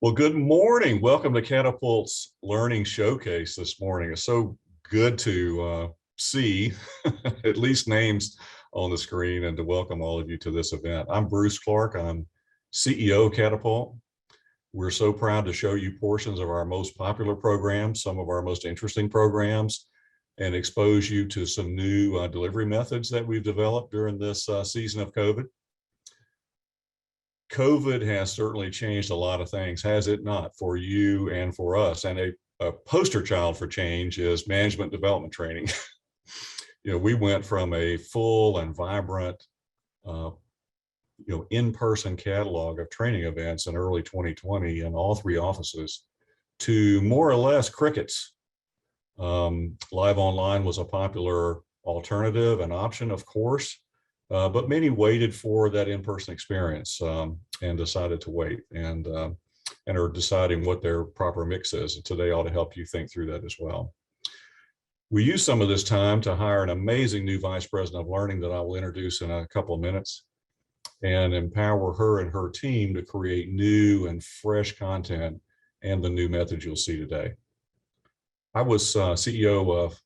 Well, good morning. Welcome to Catapult's Learning Showcase this morning. It's so good to see at least names on the screen and to welcome all of you to this event. I'm Bruce Clark. I'm CEO of Catapult. We're so proud to show you portions of our most popular programs, some of our most interesting programs, and expose you to some new delivery methods that we've developed during this season of COVID. COVID has certainly changed a lot of things, has it not, for you and for us? And a poster child for change is management development training. We went from a full and vibrant, in-person catalog of training events in early 2020 in all three offices to more or less crickets. Live online was a popular alternative and option, of course, but many waited for that in-person experience and decided to wait and are deciding what their proper mix is. And today ought to help you think through that as well. We use some of this time to hire an amazing new vice president of learning that I will introduce in a couple of minutes and empower her and her team to create new and fresh content and the new methods you'll see today. I was CEO of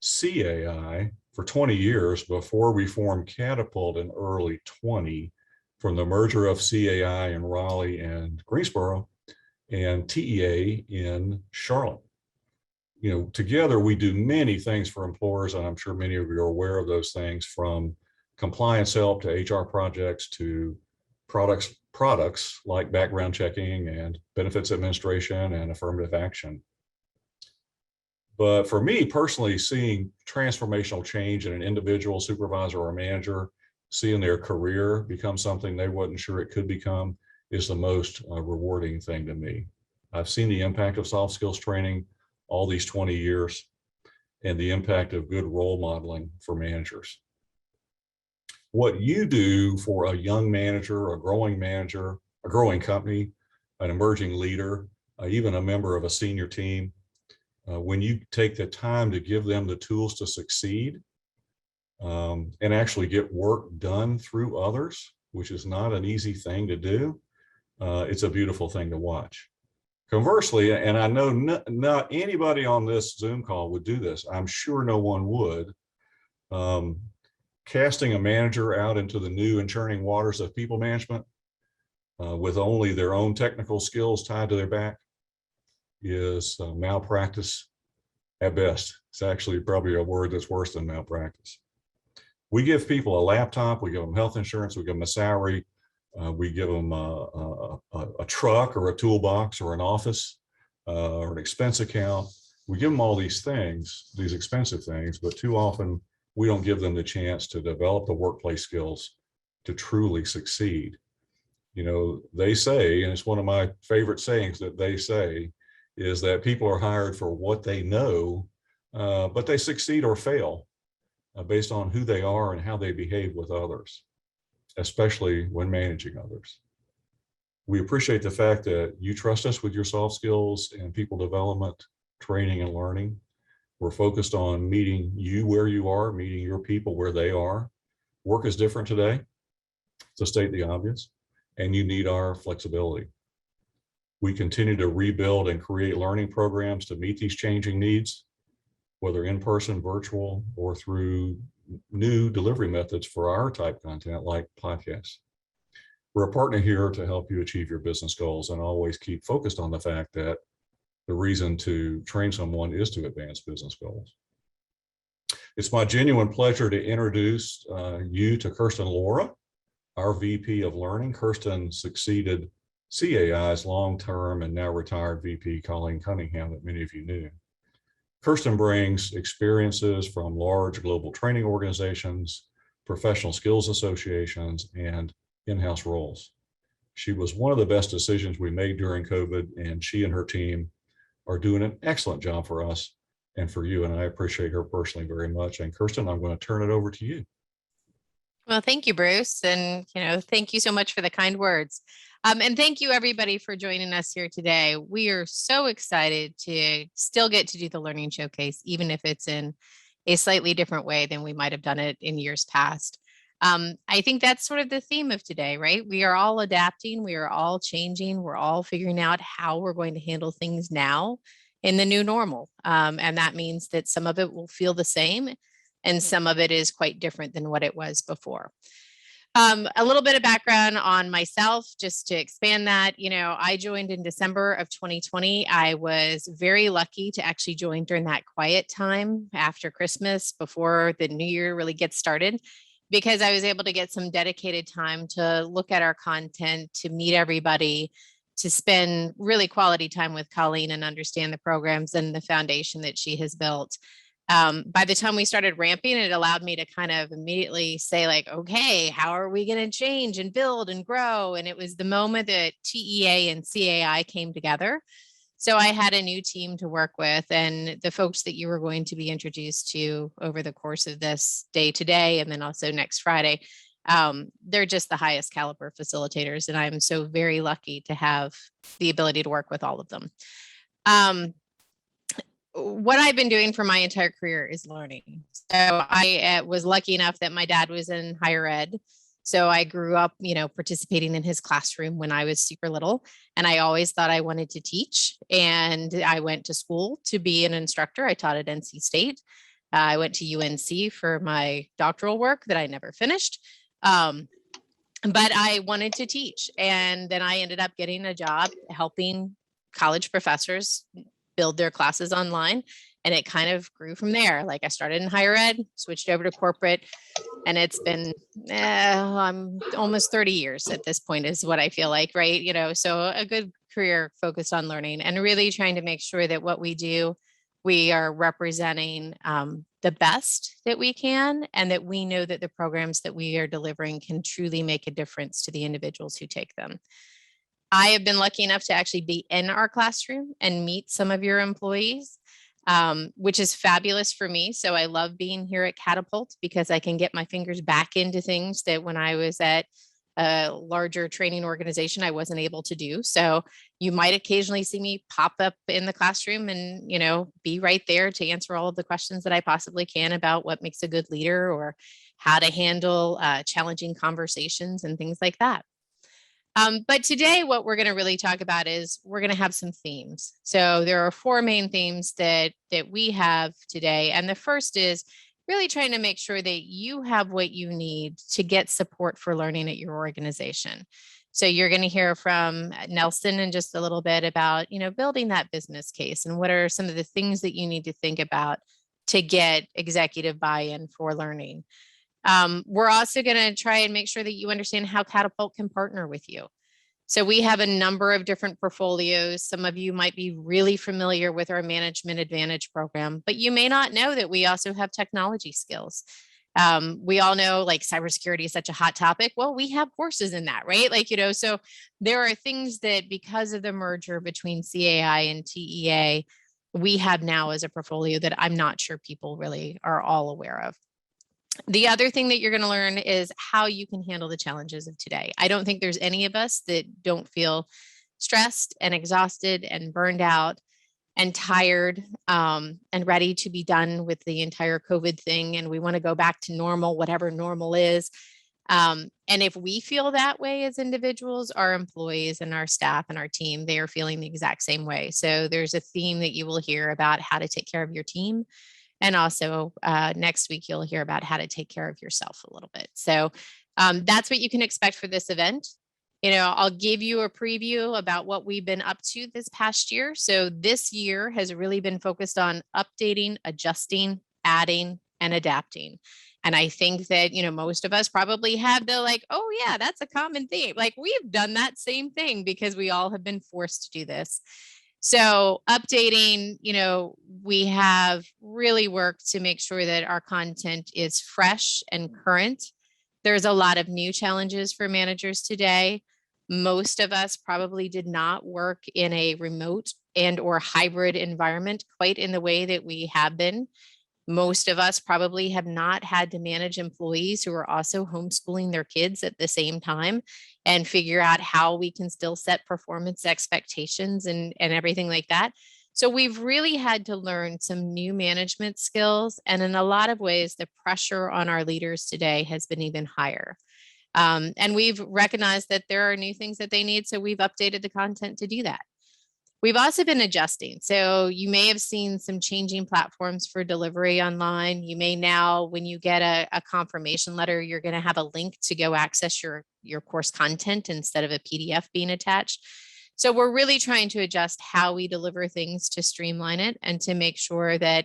CAI for 20 years before we formed Catapult in early 20 from the merger of CAI in Raleigh and Greensboro and TEA in Charlotte. Together we do many things for employers, and I'm sure many of you are aware of those things, from compliance help to HR projects to products like background checking and benefits administration and affirmative action. But for me personally, seeing transformational change in an individual, supervisor, or manager, seeing their career become something they wasn't sure it could become, is the most rewarding thing to me. I've seen the impact of soft skills training all these 20 years and the impact of good role modeling for managers. What you do for a young manager, a growing company, an emerging leader, even a member of a senior team, when you take the time to give them the tools to succeed and actually get work done through others, which is not an easy thing to do, it's a beautiful thing to watch. Conversely, and I know not anybody on this Zoom call would do this, I'm sure no one would, casting a manager out into the new and churning waters of people management with only their own technical skills tied to their back is malpractice at best. It's actually probably a word that's worse than malpractice. We give people a laptop, we give them health insurance, we give them a salary, we give them a truck or a toolbox or an office or an expense account. We give them all these things, these expensive things, but too often we don't give them the chance to develop the workplace skills to truly succeed. They say, and it's one of my favorite sayings that they say, is that people are hired for what they know, but they succeed or fail based on who they are and how they behave with others, especially when managing others. We appreciate the fact that you trust us with your soft skills and people development, training, and learning. We're focused on meeting you where you are, meeting your people where they are. Work is different today, to state the obvious, and you need our flexibility. We continue to rebuild and create learning programs to meet these changing needs, whether in person, virtual, or through new delivery methods for our type content like podcasts. We're a partner here to help you achieve your business goals and always keep focused on the fact that the reason to train someone is to advance business goals. It's my genuine pleasure to introduce you to Kirsten Laura, our VP of Learning. Kirsten succeeded CAI's long-term and now retired VP, Colleen Cunningham, that many of you knew. Kirsten brings experiences from large global training organizations, professional skills associations, and in-house roles. She was one of the best decisions we made during COVID, and she and her team are doing an excellent job for us and for you, and I appreciate her personally very much. And Kirsten, I'm going to turn it over to you. Well, thank you, Bruce. And, thank you so much for the kind words. And thank you, everybody, for joining us here today. We are so excited to still get to do the Learning Showcase, even if it's in a slightly different way than we might have done it in years past. I think that's sort of the theme of today, right? We are all adapting, we are all changing, we're all figuring out how we're going to handle things now in the new normal. And that means that some of it will feel the same and some of it is quite different than what it was before. A little bit of background on myself, just to expand that. I joined in December of 2020. I was very lucky to actually join during that quiet time after Christmas, before the new year really gets started, because I was able to get some dedicated time to look at our content, to meet everybody, to spend really quality time with Colleen and understand the programs and the foundation that she has built. By the time we started ramping, it allowed me to kind of immediately say, like, okay, how are we going to change and build and grow? And it was the moment that TEA and CAI came together. So I had a new team to work with, and the folks that you were going to be introduced to over the course of this day today, and then also next Friday, they're just the highest caliber facilitators. And I'm so very lucky to have the ability to work with all of them. What I've been doing for my entire career is learning. So I was lucky enough that my dad was in higher ed. So I grew up, participating in his classroom when I was super little. And I always thought I wanted to teach. And I went to school to be an instructor. I taught at NC State. I went to UNC for my doctoral work that I never finished. But I wanted to teach. And then I ended up getting a job helping college professors build their classes online. And it kind of grew from there. Like, I started in higher ed, switched over to corporate, and it's been I'm almost 30 years at this point is what I feel like, right? So a good career focused on learning and really trying to make sure that what we do, we are representing the best that we can, and that we know that the programs that we are delivering can truly make a difference to the individuals who take them. I have been lucky enough to actually be in our classroom and meet some of your employees, which is fabulous for me. So I love being here at Catapult because I can get my fingers back into things that when I was at a larger training organization, I wasn't able to do. So you might occasionally see me pop up in the classroom and, be right there to answer all of the questions that I possibly can about what makes a good leader or how to handle challenging conversations and things like that. But today, what we're going to really talk about is we're going to have some themes. So there are 4 main themes that we have today. And the first is really trying to make sure that you have what you need to get support for learning at your organization. So you're going to hear from Nelson in just a little bit about, building that business case and what are some of the things that you need to think about to get executive buy-in for learning. We're also going to try and make sure that you understand how Catapult can partner with you. So we have a number of different portfolios. Some of you might be really familiar with our Management Advantage program, but you may not know that we also have technology skills. We all know, like, cybersecurity is such a hot topic. Well, we have courses in that, right? So there are things that, because of the merger between CAI and TEA, we have now as a portfolio that I'm not sure people really are all aware of. The other thing that you're going to learn is how you can handle the challenges of today. I don't think there's any of us that don't feel stressed and exhausted and burned out and tired and ready to be done with the entire COVID thing. And we want to go back to normal, whatever normal is. And if we feel that way as individuals, our employees and our staff and our team, they are feeling the exact same way. So there's a theme that you will hear about how to take care of your team. And also next week, you'll hear about how to take care of yourself a little bit. So that's what you can expect for this event. I'll give you a preview about what we've been up to this past year. So this year has really been focused on updating, adjusting, adding, and adapting. And I think that, most of us probably have the oh yeah, that's a common theme. Like, we've done that same thing because we all have been forced to do this. So updating, we have really worked to make sure that our content is fresh and current. There's a lot of new challenges for managers today. Most of us probably did not work in a remote and or hybrid environment quite in the way that we have been. Most of us probably have not had to manage employees who are also homeschooling their kids at the same time and figure out how we can still set performance expectations and everything like that. So we've really had to learn some new management skills. And in a lot of ways, the pressure on our leaders today has been even higher. And we've recognized that there are new things that they need. So we've updated the content to do that. We've also been adjusting. So you may have seen some changing platforms for delivery online. You may now, when you get a confirmation letter, you're going to have a link to go access your course content instead of a PDF being attached. So we're really trying to adjust how we deliver things to streamline it and to make sure that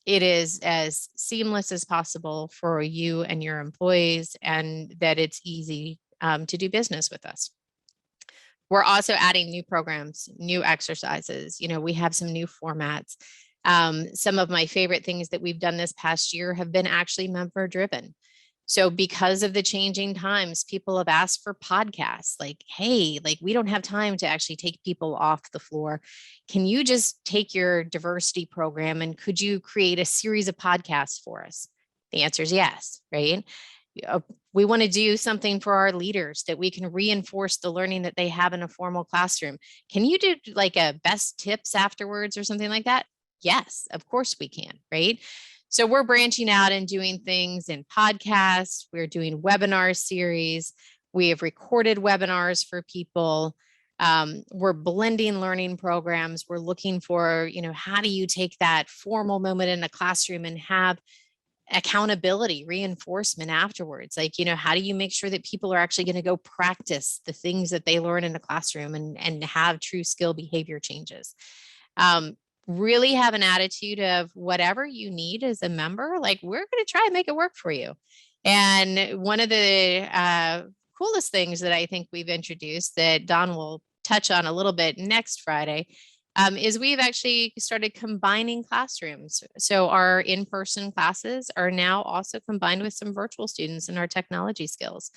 it is as seamless as possible for you and your employees, and that it's easy to do business with us. We're also adding new programs, new exercises. We have some new formats. Some of my favorite things that we've done this past year have been actually member driven. So because of the changing times, people have asked for podcasts like, hey, we don't have time to actually take people off the floor. Can you just take your diversity program and could you create a series of podcasts for us? The answer is yes, right? We want to do something for our leaders that we can reinforce the learning that they have in a formal classroom. Can you do like a best tips afterwards or something like that? Yes, of course we can, right? So we're branching out and doing things in podcasts. We're doing webinar series. We have recorded webinars for people. We're blending learning programs. We're looking for, how do you take that formal moment in a classroom and have accountability, reinforcement afterwards? How do you make sure that people are actually going to go practice the things that they learn in the classroom and have true skill behavior changes? Really have an attitude of whatever you need as a member, we're going to try and make it work for you. And one of the coolest things that I think we've introduced that Don will touch on a little bit next Friday is we've actually started combining classrooms. So our in-person classes are now also combined with some virtual students in our technology skills.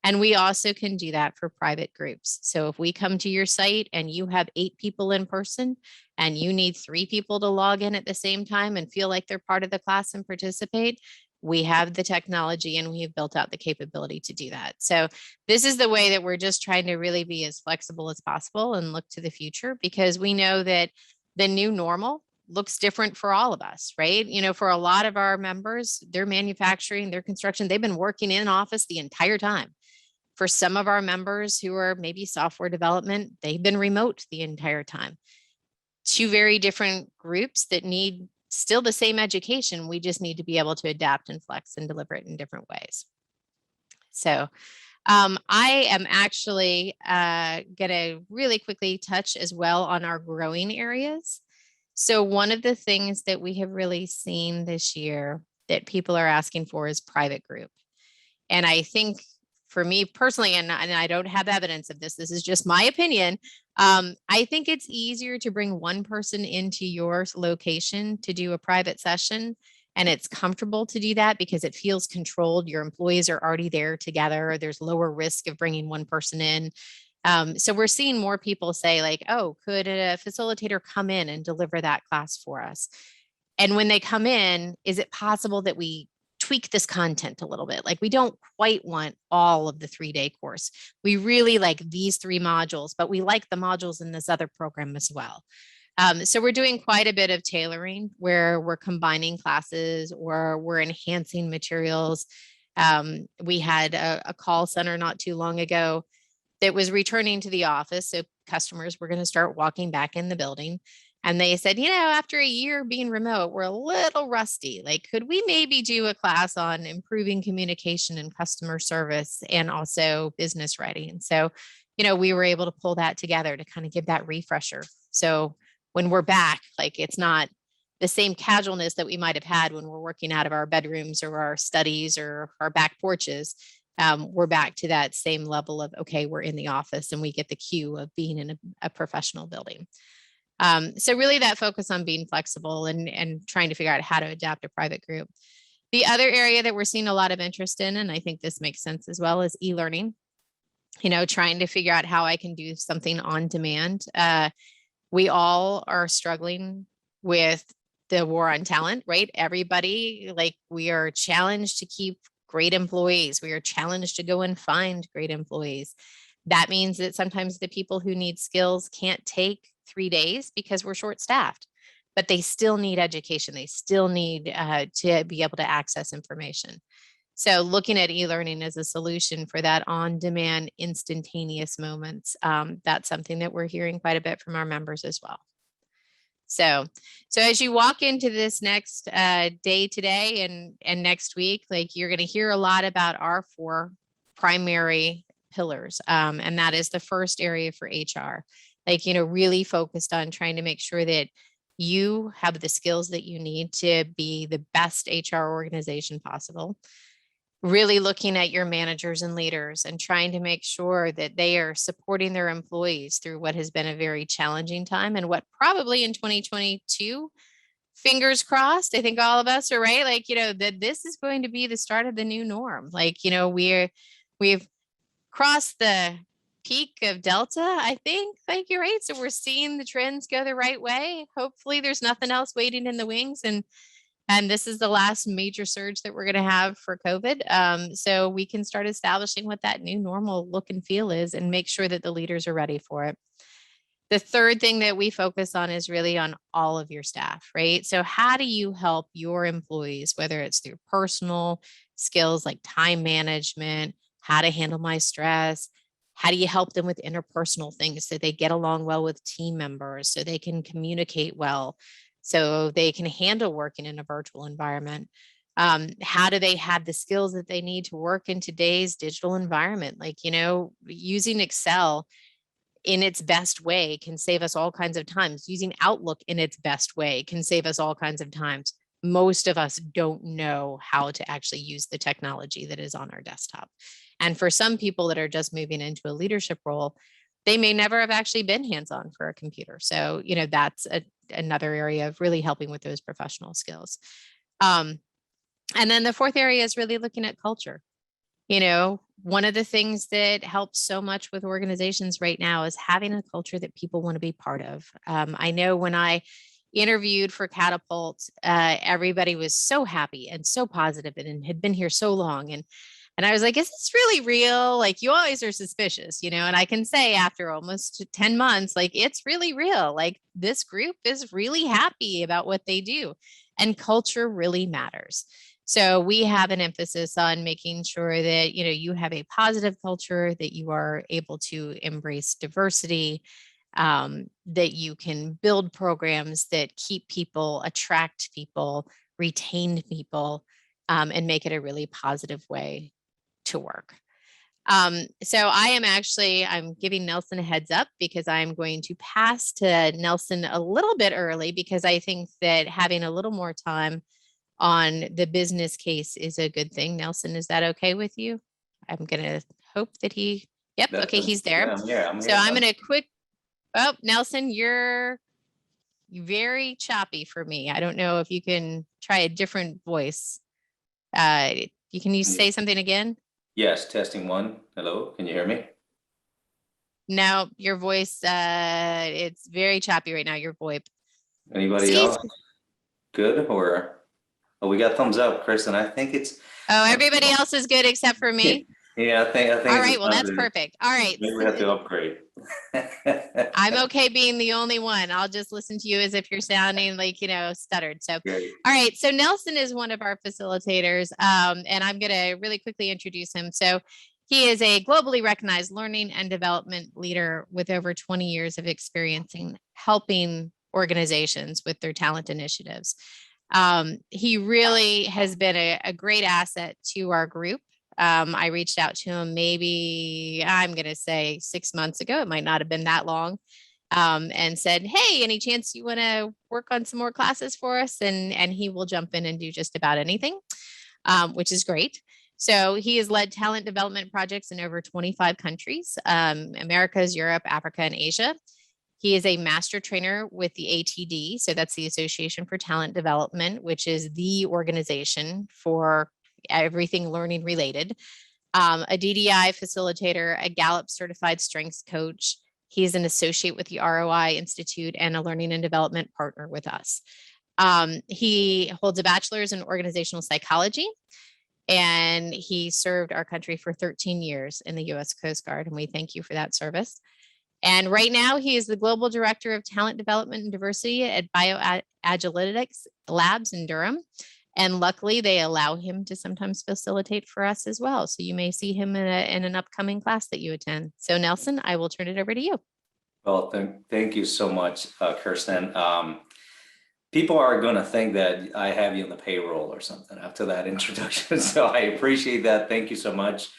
And we also can do that for private groups. So if we come to your site and you have 8 people in person and you need 3 people to log in at the same time and feel like they're part of the class and participate, we have the technology and we have built out the capability to do that. So this is the way that we're just trying to really be as flexible as possible and look to the future, because we know that the new normal looks different for all of us, right? For a lot of our members, they're manufacturing, they're construction, they've been working in office the entire time. For some of our members who are maybe software development, they've been remote the entire time. 2 very different groups that need still the same education. We just need to be able to adapt and flex and deliver it in different ways. So I am actually going to really quickly touch as well on our growing areas. So one of the things that we have really seen this year that people are asking for is private group. And I think for me personally, and I don't have evidence of this, this is just my opinion. I think it's easier to bring one person into your location to do a private session, and it's comfortable to do that because it feels controlled. Your employees are already there together. There's lower risk of bringing one person in. So we're seeing more people say oh, could a facilitator come in and deliver that class for us? And when they come in, is it possible that we tweak this content a little bit? We don't quite want all of the 3-day course. We really like these 3 modules, but we like the modules in this other program as well. So we're doing quite a bit of tailoring where we're combining classes or we're enhancing materials. We had a call center not too long ago that was returning to the office. So customers were going to start walking back in the building. And they said, after a year being remote, we're a little rusty. Could we maybe do a class on improving communication and customer service and also business writing? And so, we were able to pull that together to kind of give that refresher. So when we're back, it's not the same casualness that we might have had when we're working out of our bedrooms or our studies or our back porches. We're back to that same level of, okay, we're in the office and we get the cue of being in a professional building. So really that focus on being flexible and trying to figure out how to adapt a private group. The other area that we're seeing a lot of interest in, and I think this makes sense as well, is e-learning. Trying to figure out how I can do something on demand. We all are struggling with the war on talent, right? Everybody, we are challenged to keep great employees. We are challenged to go and find great employees. That means that sometimes the people who need skills can't take 3 days because we're short staffed, but they still need education. They still need to be able to access information. So looking at e-learning as a solution for that on-demand instantaneous moments, that's something that we're hearing quite a bit from our members as well. So as you walk into this next day today and next week, like you're going to hear a lot about our 4 primary pillars. And that is the first area for HR, like, really focused on trying to make sure that you have the skills that you need to be the best HR organization possible. Really looking at your managers and leaders and trying to make sure that they are supporting their employees through what has been a very challenging time and what probably in 2022, fingers crossed, I think all of us are right. Like, that this is going to be the start of the new norm. Like, we've crossed the peak of Delta, I think, like you're right. So we're seeing the trends go the right way. Hopefully there's nothing else waiting in the wings. And this is the last major surge that we're going to have for COVID. So we can start establishing what that new normal look and feel is and make sure that the leaders are ready for it. The third thing that we focus on is really on all of your staff, right? So how do you help your employees, whether it's through personal skills like time management, how to handle my stress, how do you help them with interpersonal things so they get along well with team members, so they can communicate well, so they can handle working in a virtual environment? How do they have the skills that they need to work in today's digital environment? Like, using Excel in its best way can save us all kinds of times. Using Outlook in its best way can save us all kinds of times. Most of us don't know how to actually use the technology that is on our desktop. And for some people that are just moving into a leadership role, they may never have actually been hands-on for a computer. So, that's another area of really helping with those professional skills. And then the fourth area is really looking at culture. One of the things that helps so much with organizations right now is having a culture that people want to be part of. I know when I interviewed for Catapult, everybody was so happy and so positive and had been here so long. And I was like, is this really real? Like, you always are suspicious, and I can say after almost 10 months, like, it's really real. Like, this group is really happy about what they do, and culture really matters. So we have an emphasis on making sure that, you have a positive culture, that you are able to embrace diversity, that you can build programs that keep people, attract people, retain people, and make it a really positive way to work. So I'm giving Nelson a heads up because I'm going to pass to Nelson a little bit early because I think that having a little more time on the business case is a good thing. Nelson, is that okay with you? I'm going to hope that okay, he's there. I'm here. So I'm going to Nelson, you're very choppy for me. I don't know if you can try a different voice. Can you say something again? Yes, testing 1. Hello, can you hear me? No, your voice, it's very choppy right now, your VoIP. Anybody else? Good, or we got thumbs up, Chris, and I think it's everybody else is good except for me. Yeah, I think all right, well, that's perfect. All right, maybe we have to upgrade. I'm okay being the only one. I'll just listen to you as if you're sounding like, stuttered. So, Great. All right. So Nelson is one of our facilitators, and I'm going to really quickly introduce him. So he is a globally recognized learning and development leader with over 20 years of experience in helping organizations with their talent initiatives. He really has been a great asset to our group. I reached out to him maybe, I'm going to say 6 months ago. It might not have been that long. And said, hey, any chance you want to work on some more classes for us? And he will jump in and do just about anything, which is great. So he has led talent development projects in over 25 countries, Americas, Europe, Africa, and Asia. He is a master trainer with the ATD. So that's the Association for Talent Development, which is the organization for everything learning related. A DDI facilitator, a Gallup certified strengths coach. He's an associate with the ROI Institute and a learning and development partner with us. He holds a bachelor's in organizational psychology, and he served our country for 13 years in the U.S. Coast Guard, and we thank you for that service. And right now, he is the Global Director of Talent Development and Diversity at BioAgilytics Labs in Durham. And luckily, they allow him to sometimes facilitate for us as well. So you may see him in an upcoming class that you attend. So Nelson, I will turn it over to you. Well, thank you so much, Kirsten. People are going to think that I have you on the payroll or something after that introduction. So I appreciate that. Thank you so much.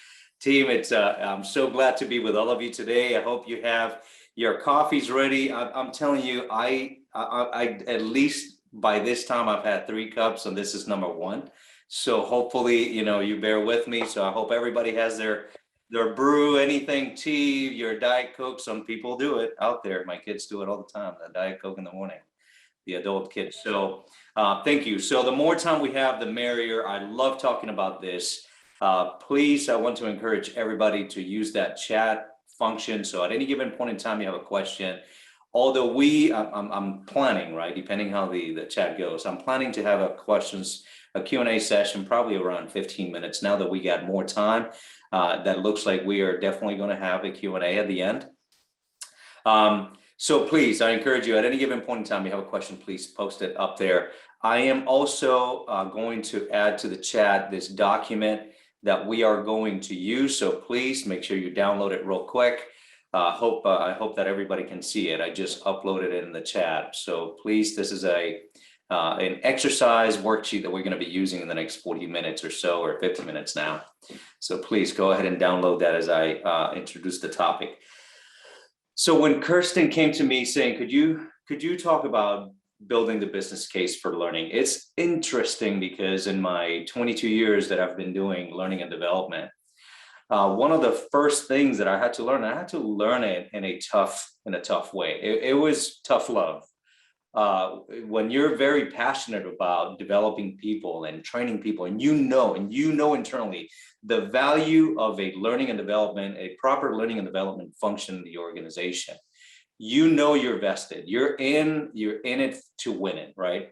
Team, I'm so glad to be with all of you today. I hope you have your coffees ready. I'm telling you, I at least by this time I've had 3 cups and this is number 1. So hopefully, you bear with me. So I hope everybody has their brew, anything, tea, your Diet Coke. Some people do it out there. My kids do it all the time, the Diet Coke in the morning, the adult kids. So thank you. So the more time we have, the merrier. I love talking about this. Please, I want to encourage everybody to use that chat function. So at any given point in time, you have a question. Although I'm planning, right, depending how the chat goes, I'm planning to have a Q&A session, probably around 15 minutes. Now that we got more time, that looks like we are definitely going to have a Q&A at the end. So please, I encourage you at any given point in time, you have a question, please post it up there. I am also going to add to the chat this document that we are going to use. So please make sure you download it real quick. I hope that everybody can see it. I just uploaded it in the chat. So please, this is an exercise worksheet that we're going to be using in the next 40 minutes or so, or 50 minutes now. So please go ahead and download that as I introduce the topic. So when Kirsten came to me saying, could you talk about building the business case for learning? It's interesting because in my 22 years that I've been doing learning and development, one of the first things that I had to learn it in a tough way. It was tough love. When you're very passionate about developing people and training people, and you know internally the value of a proper learning and development function in the organization, you're vested, you're in it to win it, right?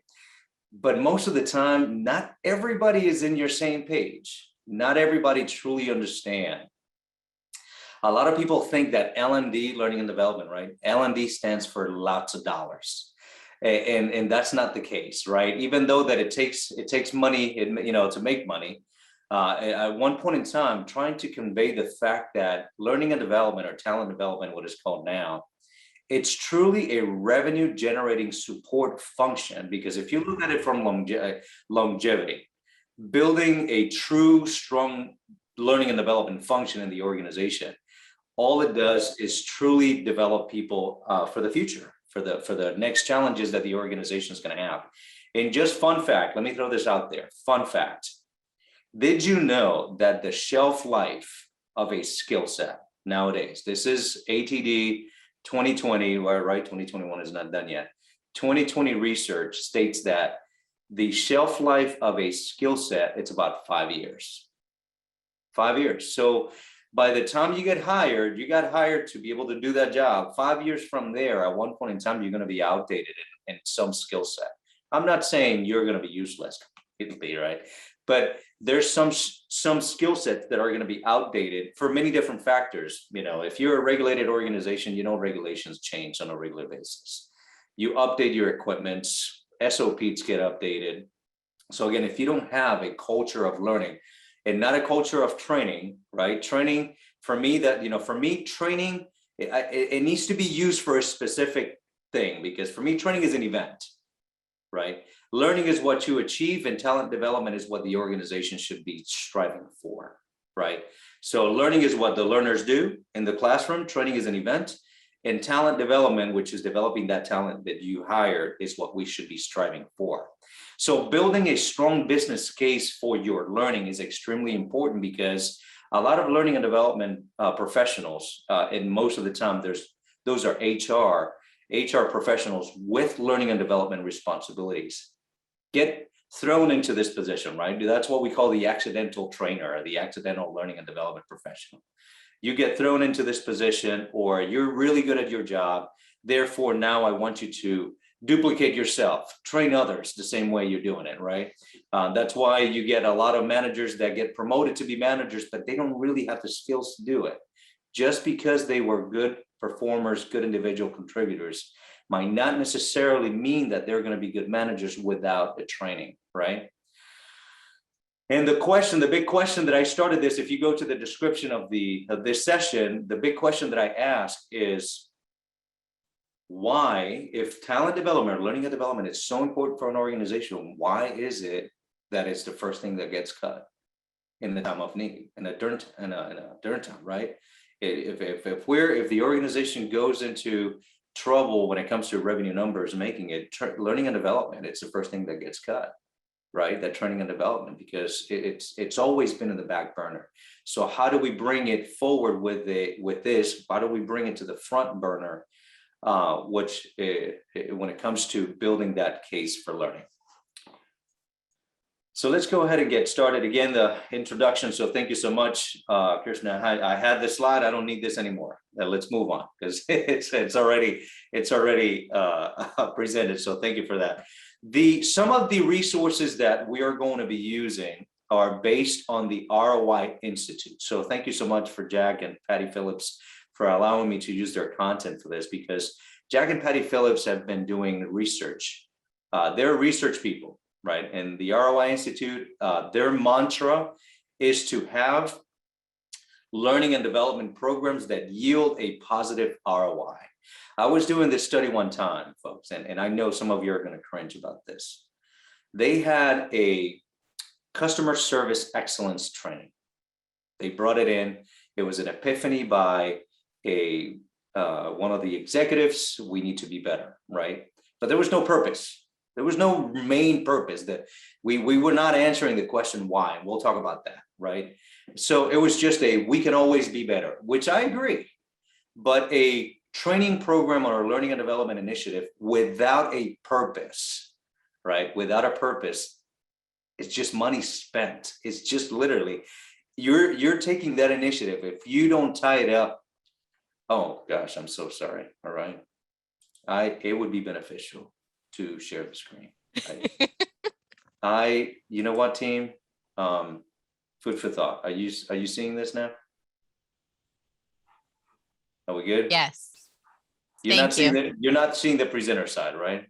But most of the time, not everybody is in your same page. Not everybody truly understand. A lot of people think that L&D, learning and development, right? L&D stands for lots of dollars. And that's not the case, right? Even though that it takes money, to make money. At one point in time, trying to convey the fact that learning and development, or talent development, what it's called now, it's truly a revenue generating support function. Because if you look at it from longevity, building a true, strong learning and development function in the organization, all it does is truly develop people for the future, for the next challenges that the organization is going to have. And just fun fact, let me throw this out there. Fun fact. Did you know that the shelf life of a skill set nowadays, this is ATD 2020, right? 2021 is not done yet. 2020 research states that the shelf life of a skill set, it's about 5 years. 5 years. So by the time you got hired to be able to do that job. 5 years from there, at one point in time, you're going to be outdated in some skill set. I'm not saying you're going to be useless, right? But there's some skill sets that are going to be outdated for many different factors. If you're a regulated organization, regulations change on a regular basis. You update your equipment, SOPs get updated. So again, if you don't have a culture of learning and not a culture of training, right? Training, for me, training, it needs to be used for a specific thing, because for me, training is an event, right? Learning is what you achieve, and talent development is what the organization should be striving for, right? So learning is what the learners do in the classroom. Training is an event, and talent development, which is developing that talent that you hired, is what we should be striving for. So building a strong business case for your learning is extremely important, because a lot of learning and development professionals, and most of the time those are HR professionals with learning and development responsibilities, get thrown into this position, right? That's what we call the accidental trainer, or the accidental learning and development professional. You get thrown into this position, or you're really good at your job. Therefore, now I want you to duplicate yourself, train others the same way you're doing it, right? That's why you get a lot of managers that get promoted to be managers, but they don't really have the skills to do it. just because they were good performers, good individual contributors, might not necessarily mean that they're going to be good managers without the training, right? And the big question that I started this, if you go to the description of this session, the big question that I ask is, why, if talent development, learning and development is so important for an organization, why is it that it's the first thing that gets cut in the time of need, in a turn time, right? If the organization goes into trouble when it comes to revenue numbers, making it learning and development, it's the first thing that gets cut, right? That training and development, because it's always been in the back burner. So how do we bring it forward with this? How do we bring it to the front burner? When it comes to building that case for learning. So let's go ahead and get started. Again, the introduction. So thank you so much, Kirsten. I had this slide. I don't need this anymore. Let's move on, because it's already presented. So thank you for that. Some of the resources that we are going to be using are based on the ROI Institute. So thank you so much for Jack and Patty Phillips for allowing me to use their content for this, because Jack and Patty Phillips have been doing research. They're research people, right? And the ROI Institute, their mantra is to have learning and development programs that yield a positive ROI. I was doing this study one time, folks, and I know some of you are going to cringe about this. They had a customer service excellence training. They brought it in. It was an epiphany by one of the executives. We need to be better, right? But there was no purpose. There was no main purpose. That we were not answering the question why. We'll talk about that, right? So it was just we can always be better, which I agree. But a training program or a learning and development initiative without a purpose, right? Without a purpose, it's just money spent. It's just literally, you're taking that initiative. If you don't tie it up, oh gosh, I'm so sorry. All right. It would be beneficial to share the screen. You know what, team? Food for thought. Are you seeing this now? Are we good? Yes. You're not seeing the presenter side, right?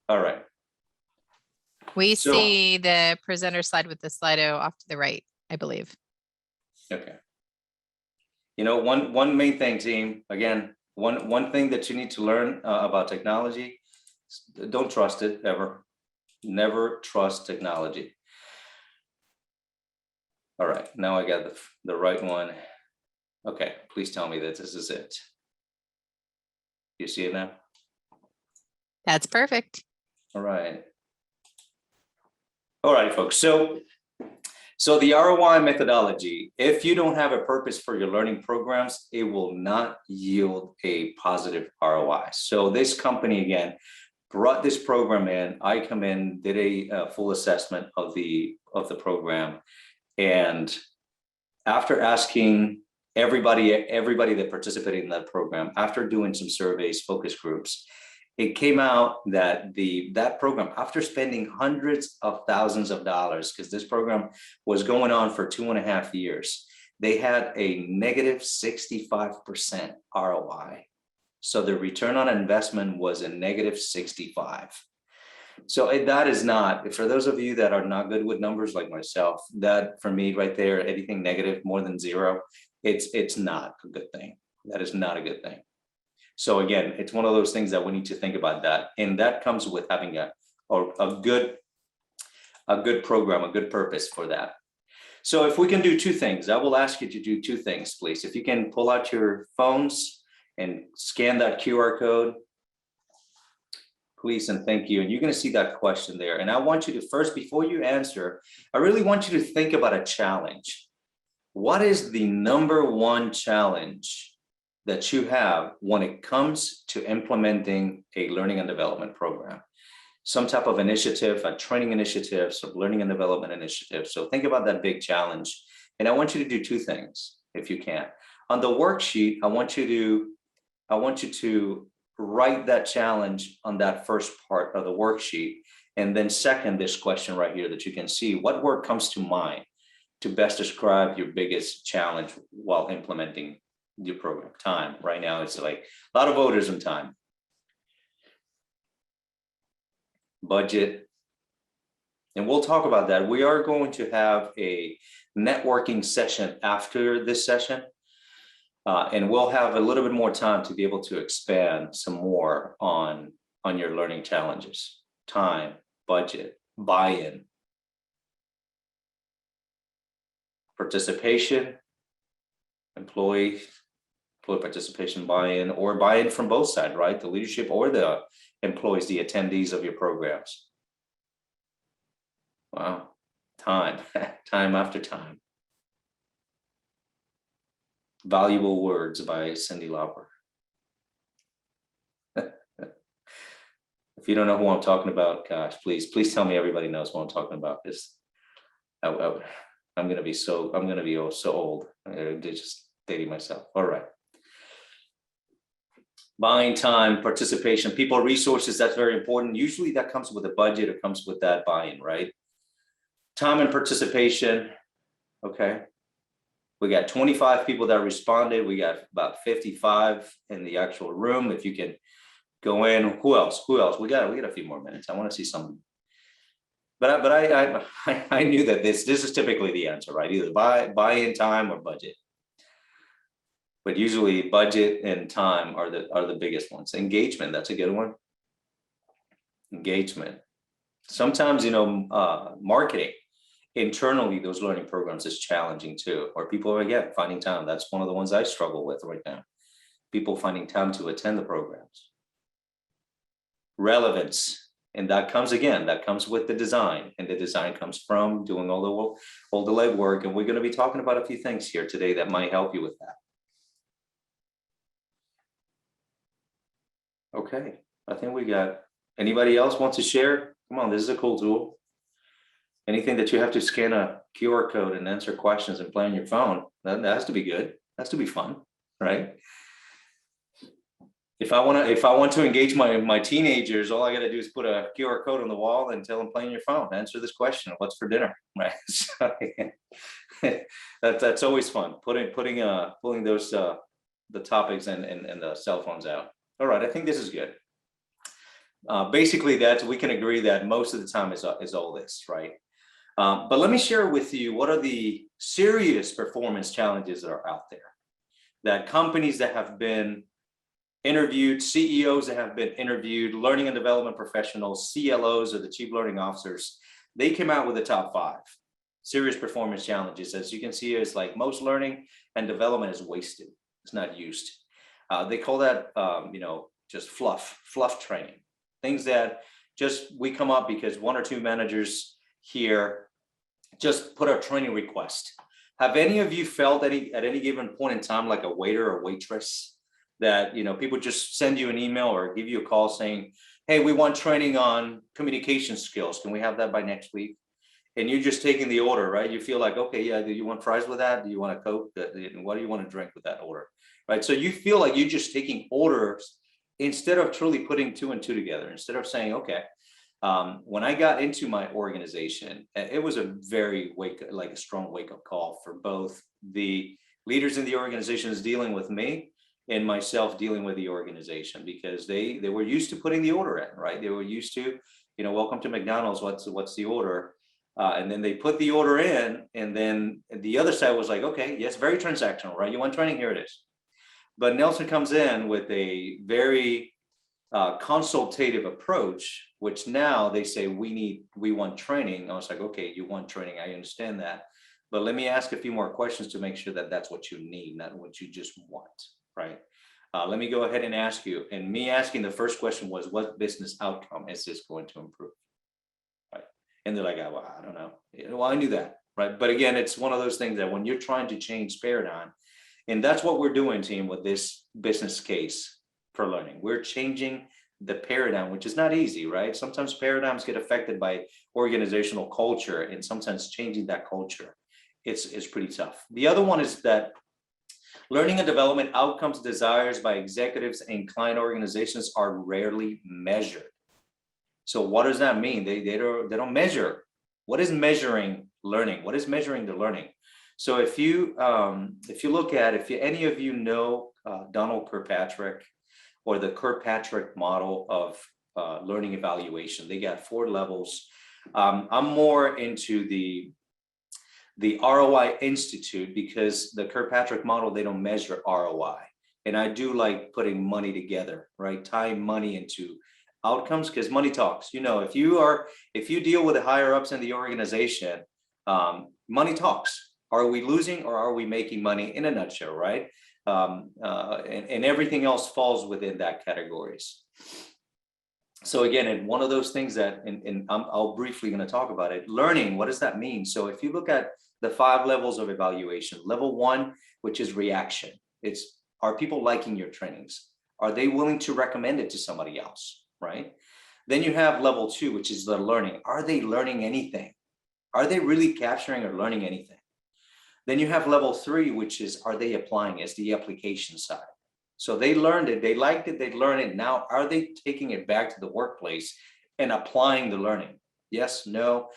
All right. We see the presenter slide with the Slido off to the right, I believe. Okay. You know, one main thing, team, again, one thing that you need to learn about technology, don't trust it ever. Never trust technology. All right, now I got the right one. Okay, please tell me that this is it. You see it now? That's perfect. All right. All right, folks. So the ROI methodology, if you don't have a purpose for your learning programs, it will not yield a positive ROI. So this company, again, brought this program in. I come in, did a full assessment of the program. And after asking everybody that participated in that program, after doing some surveys, focus groups, it came out that that program, after spending hundreds of thousands of dollars, because this program was going on for 2.5 years, they had a negative 65% ROI. So the return on investment was a negative 65. So that is not, for those of you that are not good with numbers like myself, that for me right there, anything negative more than zero, it's not a good thing. That is not a good thing. So again, it's one of those things that we need to think about that. And that comes with having a good program, a good purpose for that. So if we can do two things, I will ask you to do two things, please. If you can pull out your phones and scan that QR code, please, and thank you. And you're going to see that question there. And I want you to first, before you answer, I really want you to think about a challenge. What is the number one challenge that you have when it comes to implementing a learning and development program? Some type of initiative, a training initiative, some learning and development initiative. So think about that big challenge. And I want you to do two things, if you can. On the worksheet, I want you to write that challenge on that first part of the worksheet. And then second, this question right here that you can see, what word comes to mind to best describe your biggest challenge while implementing your program? Time. Right now, it's like a lot of voters and time. Budget. And we'll talk about that. We are going to have a networking session after this session. And we'll have a little bit more time to be able to expand some more on your learning challenges, time, budget, buy-in, participation, employee participation, buy-in, or buy-in from both sides, right? The leadership or the employees, the attendees of your programs. Wow, time, time after time. Valuable Words by Cyndi Lauper. If you don't know who I'm talking about, gosh, please tell me everybody knows who I'm talking about, because I'm gonna be so old. Just dating myself. All right. Buying time, participation, people resources, that's very important. Usually that comes with a budget, it comes with that buy-in, right? Time and participation. Okay. We got 25 people that responded. We got about 55 in the actual room. If you can go in, who else? We got a few more minutes. I want to see some. But I knew that this is typically the answer, right? Either buy-in time or budget. But usually budget and time are the biggest ones. Engagement, that's a good one. Engagement. Sometimes, marketing internally, those learning programs is challenging too, or people are, again, finding time. That's one of the ones I struggle with right now. People finding time to attend the programs. Relevance, and that comes with the design, and the design comes from doing all the legwork, and we're going to be talking about a few things here today that might help you with that. Okay, I think we got, anybody else want to share? Come on, this is a cool tool. Anything that you have to scan a QR code and answer questions and play on your phone, that has to be good. That has to be fun, right? If I want to engage my teenagers, all I got to do is put a QR code on the wall and tell them, play on your phone, answer this question, what's for dinner, right? So, that's always fun. Pulling those the topics and the cell phones out. All right, I think this is good. Basically, we can agree that most of the time is all this, right? But let me share with you what are the serious performance challenges that are out there, that companies that have been interviewed, CEOs that have been interviewed, learning and development professionals, CLOs, or the chief learning officers, they came out with the top 5 serious performance challenges. As you can see, it's like most learning and development is wasted. It's not used. They call that, just fluff training. Things that just we come up because 1 or 2 managers here just put a training request. Have any of you felt at any given point in time like a waiter or waitress that, people just send you an email or give you a call saying, hey, we want training on communication skills. Can we have that by next week? And you're just taking the order, right? You feel like, okay, yeah, do you want fries with that? Do you want a Coke? What do you want to drink with that order? Right? So you feel like you're just taking orders instead of truly putting 2 and 2 together, instead of saying, okay, when I got into my organization, it was a very strong wake-up call for both the leaders in the organizations dealing with me and myself dealing with the organization, because they were used to putting the order in, right? They were used to, welcome to McDonald's, what's the order? And then they put the order in, and then the other side was like, okay, yes, very transactional, right? You want training? Here it is. But Nelson comes in with a very consultative approach, which now they say we want training. I was like, okay, you want training, I understand that, but let me ask a few more questions to make sure that that's what you need, not what you just want, right? Let me go ahead and ask you, and me asking the first question was, what business outcome is this going to improve, right? And they're like, oh, well, I don't know. Well, I knew that, right? But again, it's one of those things that when you're trying to change paradigm, and that's what we're doing, team, with this business case for learning. We're changing the paradigm, which is not easy, right? Sometimes paradigms get affected by organizational culture, and sometimes changing that culture, it's pretty tough. The other one is that learning and development outcomes desires by executives and client organizations are rarely measured. So what does that mean? They don't measure. What is measuring learning? What is measuring the learning? So if you look at, if any of you know Donald Kirkpatrick or the Kirkpatrick model of learning evaluation, they got 4 levels. I'm more into the ROI Institute, because the Kirkpatrick model, they don't measure ROI. And I do like putting money together, right? Tying money into outcomes, because money talks. You know, if you deal with the higher ups in the organization, money talks. Are we losing or are we making money, in a nutshell, right? And everything else falls within that categories. So again, and one of those things that, and I'll briefly going to talk about it, learning, what does that mean? So if you look at the 5 levels of evaluation, level 1, which is reaction, it's, are people liking your trainings? Are they willing to recommend it to somebody else, right? Then you have level 2, which is the learning. Are they learning anything? Are they really capturing or learning anything? Then you have level 3, which is, are they applying? It's the application side. So they learned it, they liked it, they learned it. Now, are they taking it back to the workplace and applying the learning? Yes, no.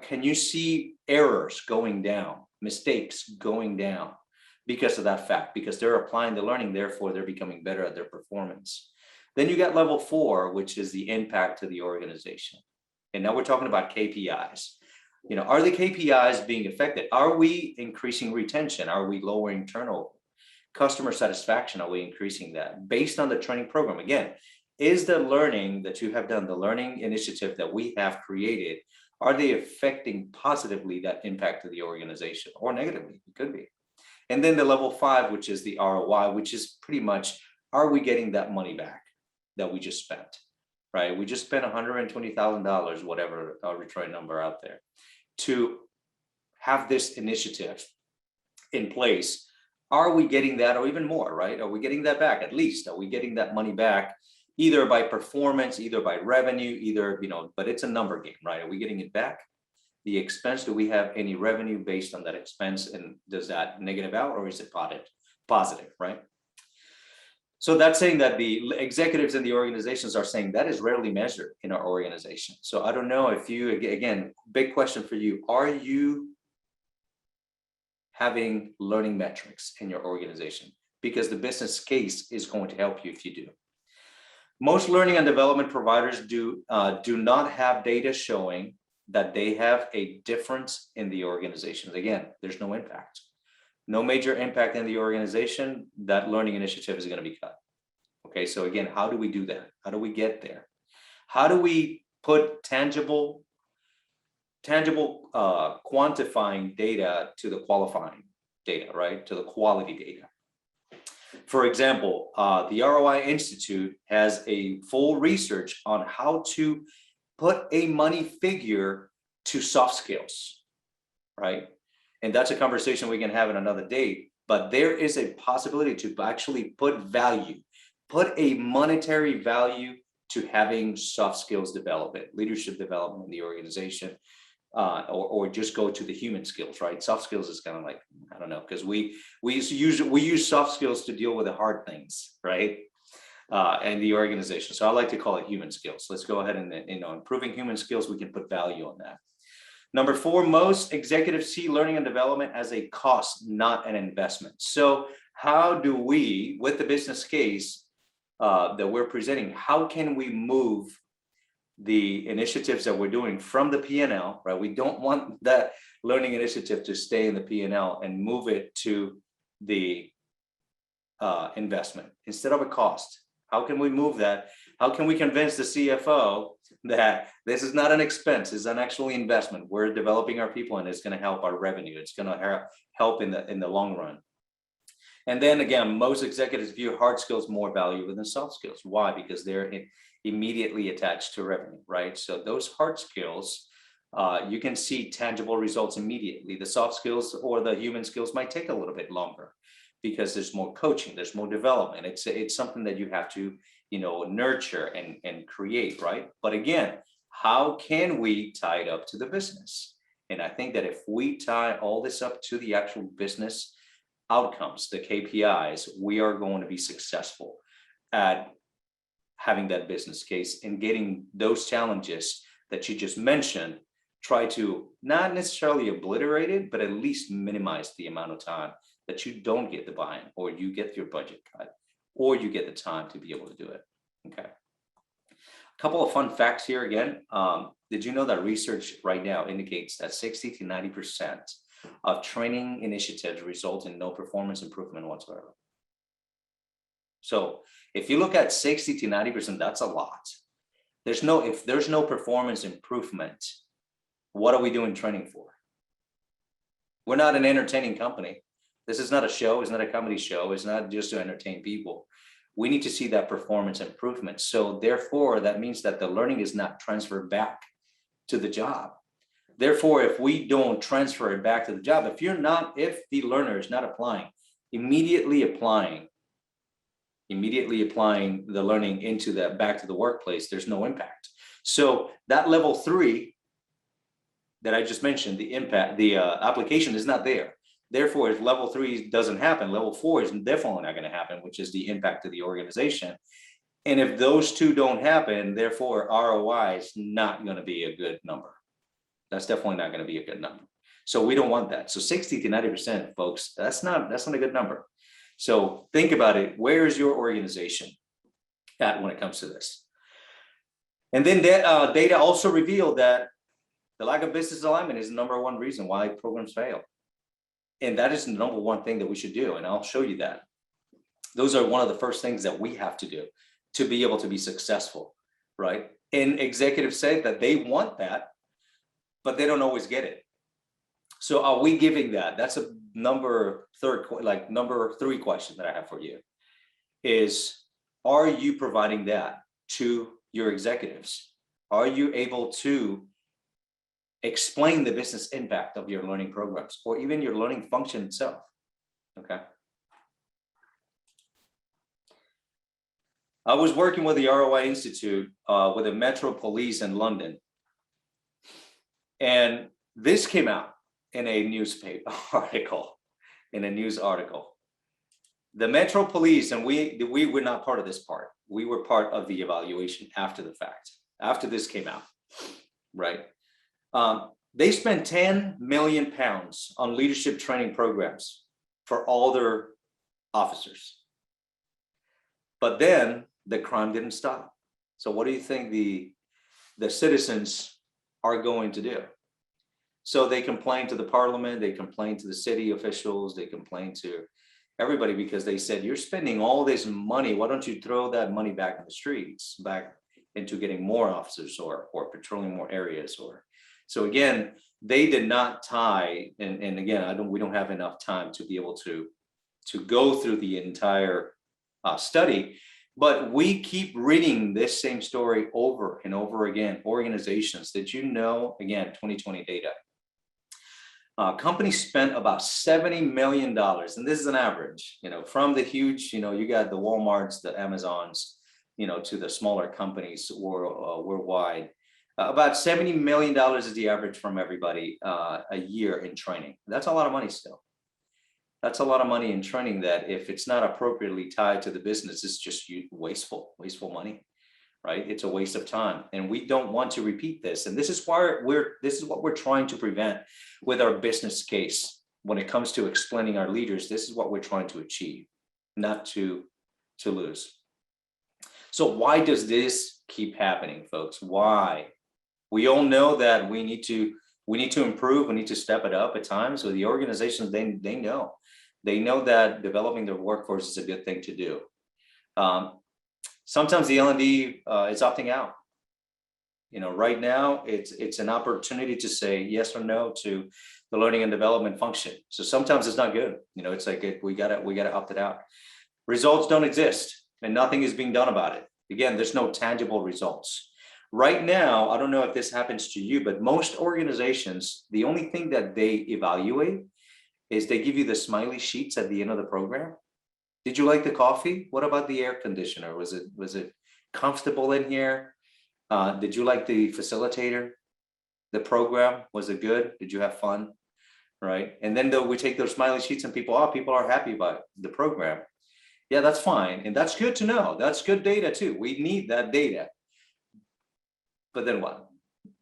Can you see errors going down, mistakes going down because of that fact? Because they're applying the learning, therefore they're becoming better at their performance. Then you got level 4, which is the impact to the organization. And now we're talking about KPIs. You know, are the KPIs being affected? Are we increasing retention? Are we lowering turnover? Customer satisfaction, are we increasing that? Based on the training program, again, is the learning that you have done, the learning initiative that we have created, are they affecting positively that impact to the organization, or negatively? It could be. And then the level 5, which is the ROI, which is pretty much, are we getting that money back that we just spent, right? We just spent $120,000, whatever arbitrary number out there, to have this initiative in place. Are we getting that, or even more, right? Are we getting that back? At least, are we getting that money back, either by performance, either by revenue, either, you know, but it's a number game, right? Are we getting it back? The expense, do we have any revenue based on that expense? And does that negative out, or is it positive, right? So that's saying that the executives in the organizations are saying that is rarely measured in our organization. So I don't know if you, again, big question for you. Are you having learning metrics in your organization? Because the business case is going to help you if you do. Most learning and development providers do not have data showing that they have a difference in the organizations. Again, there's no impact. No major impact in the organization, that learning initiative is going to be cut. Okay, so again, how do we do that? How do we get there? How do we put tangible quantifying data to the qualifying data, right? To the quality data. For example, the ROI Institute has a full research on how to put a money figure to soft skills, right? And that's a conversation we can have in another day, but there is a possibility to actually put value, put a monetary value to having soft skills development, leadership development in the organization, or just go to the human skills, right? Soft skills is kind of like, I don't know, because we use soft skills to deal with the hard things, right? And the organization. So I like to call it human skills. Let's go ahead and, you know, improving human skills, we can put value on that. Number 4, most executives see learning and development as a cost, not an investment. So how do we, with the business case that we're presenting, how can we move the initiatives that we're doing from the P&L, right? We don't want that learning initiative to stay in the P&L and move it to the investment instead of a cost. How can we move that? How can we convince the CFO that this is not an expense, it's an actual investment? We're developing our people and it's going to help our revenue. It's going to help in the long run. And then again, most executives view hard skills more valuable than soft skills. Why? Because they're immediately attached to revenue, right? So those hard skills, you can see tangible results immediately. The soft skills or the human skills might take a little bit longer because there's more coaching, there's more development. It's something that you have to, you know, nurture and create, right? But again, how can we tie it up to the business? And I think that if we tie all this up to the actual business outcomes, the KPIs, we are going to be successful at having that business case and getting those challenges that you just mentioned try to not necessarily obliterate it, but at least minimize the amount of time that you don't get the buy-in, or you get your budget cut, or you get the time to be able to do it. Okay. A couple of fun facts here again. Did you know that research right now indicates that 60 to 90% of training initiatives result in no performance improvement whatsoever? So if you look at 60 to 90%, that's a lot. If there's no performance improvement, what are we doing training for? We're not an entertaining company. This is not a show. It's not a comedy show. It's not just to entertain people. We need to see that performance improvement. So therefore, that means that the learning is not transferred back to the job. Therefore, if we don't transfer it back to the job, if the learner is not applying, immediately applying the learning into that back to the workplace, there's no impact. So that level 3 that I just mentioned, the impact, the application is not there. Therefore, if level 3 doesn't happen, level 4 is definitely not going to happen, which is the impact to the organization. And if those two don't happen, therefore ROI is not going to be a good number. That's definitely not going to be a good number. So we don't want that. So 60 to 90%, folks, that's not a good number. So think about it. Where is your organization at when it comes to this? And then that data also revealed that the lack of business alignment is the number one reason why programs fail. And that is the number one thing that we should do. And I'll show you that. Those are one of the first things that we have to do to be able to be successful, right? And executives say that they want that, but they don't always get it. So are we giving that? That's a number 3 question that I have for you is, are you providing that to your executives? Are you able to explain the business impact of your learning programs or even your learning function itself? Okay. I was working with the ROI Institute with the Metro Police in London. And this came out in a newspaper article, The Metro Police, and we were not part of this part. We were part of the evaluation after the fact, after this came out, right? They spent 10 million pounds on leadership training programs for all their officers. But then the crime didn't stop. So what do you think the citizens are going to do? So they complained to the parliament, they complained to the city officials, they complained to everybody because they said, you're spending all this money. Why don't you throw that money back in the streets, back into getting more officers or patrolling more areas? So again, they did not tie, and again, we don't have enough time to be able to go through the entire study, but we keep reading this same story over and over again. Organizations, did you know, again, 2020 data, companies spent about $70 million, and this is an average, from the huge, you got the Walmarts, the Amazons, to the smaller companies worldwide. About $70 million is the average from everybody a year in training. That's a lot of money still. That's a lot of money in training that if it's not appropriately tied to the business, it's just wasteful money, right? It's a waste of time. And we don't want to repeat this. And this is why this is what we're trying to prevent with our business case. When it comes to explaining our leaders, this is what we're trying to achieve, not to lose. So why does this keep happening, folks? Why? We all know that we need to improve. We need to step it up at times. So the organizations, they know that developing their workforce is a good thing to do. Sometimes the L&D is opting out. Right now it's an opportunity to say yes or no to the learning and development function. So sometimes it's not good. It's like we gotta opt it out. Results don't exist, and nothing is being done about it. Again, there's no tangible results. Right now, I don't know if this happens to you, but most organizations, the only thing that they evaluate is they give you the smiley sheets at the end of the program. Did you like the coffee? What about the air conditioner? Was it comfortable in here? Did you like the facilitator? The program, was it good? Did you have fun? Right? And then we take those smiley sheets and people are happy about the program. Yeah, that's fine. And that's good to know. That's good data too. We need that data. But then what?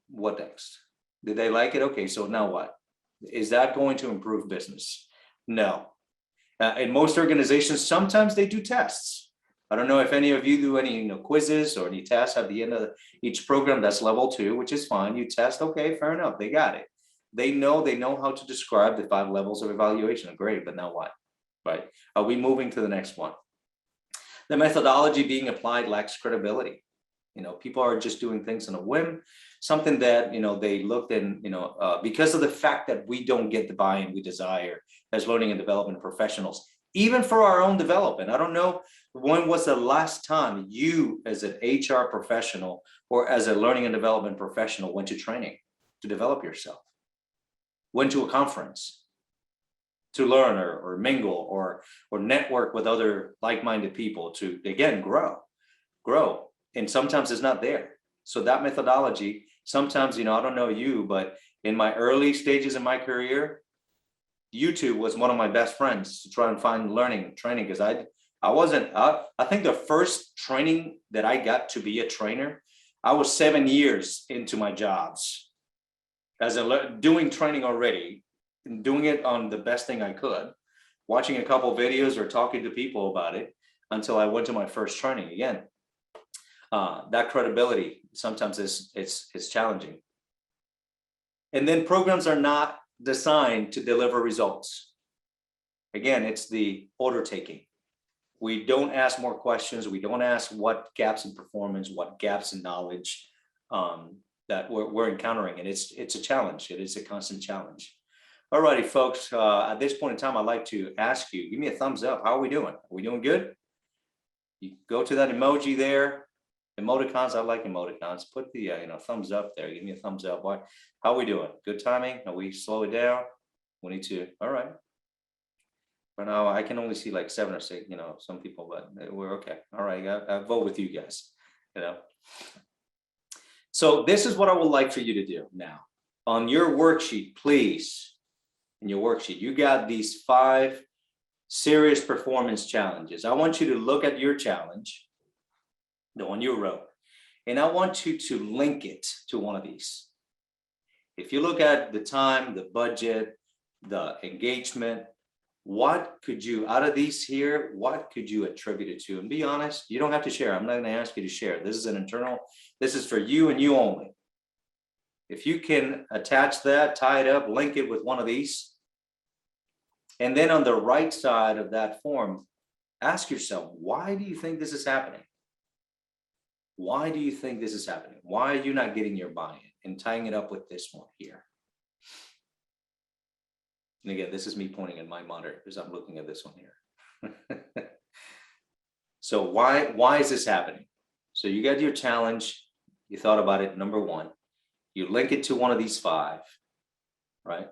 What next? Did they like it? Okay, so now what? Is that going to improve business? No. In most organizations, sometimes they do tests. I don't know if any of you do any quizzes or any tests at the end of each program. That's level 2, which is fine. You test, okay, fair enough. They got it. They know how to describe the 5 levels of evaluation. Great, but now what? Right? Are we moving to the next one? The methodology being applied lacks credibility. People are just doing things on a whim, something that, they looked in, because of the fact that we don't get the buy-in we desire as learning and development professionals, even for our own development. I don't know, when was the last time you as an HR professional or as a learning and development professional went to training to develop yourself, went to a conference to learn or mingle or network with other like-minded people to, again, grow. And sometimes it's not there. So that methodology, sometimes, I don't know you, but in my early stages in my career, YouTube was one of my best friends to try and find training, because I think the first training that I got to be a trainer, I was 7 years into my jobs doing training already, and doing it on the best thing I could, watching a couple of videos or talking to people about it until I went to my first training again. That credibility sometimes it's challenging. And then programs are not designed to deliver results. Again, it's the order taking. We don't ask more questions. We don't ask what gaps in performance, what gaps in knowledge that we're encountering. And it's a challenge. It is a constant challenge. All righty, folks. At this point in time, I'd like to ask you, give me a thumbs up. How are we doing? Are we doing good? You go to that emoji there. Emoticons, I like emoticons. Put the thumbs up there. Give me a thumbs up. Why? How are we doing? Good timing? Are we slow it down? We need to. All right. For now, I can only see like 7 or 6. Some people, but we're okay. All right. I vote with you guys. So this is what I would like for you to do now. On your worksheet, please. In your worksheet, you got these 5 serious performance challenges. I want you to look at your challenge, the one you wrote, and I want you to link it to one of these. If you look at the time, the budget, the engagement, what could you, out of these here, what could you attribute it to? And be honest, you don't have to share. I'm not going to ask you to share. This is an internal, this is for you and you only. If you can attach that, tie it up, link it with one of these, and then on the right side of that form, ask yourself, why do you think this is happening? Why do you think this is happening? Why are you not getting your buy-in? And tying it up with this one here. And again, this is me pointing at my monitor because I'm looking at this one here. So why is this happening? So you got your challenge. You thought about it, number 1. You link it to one of these 5, right?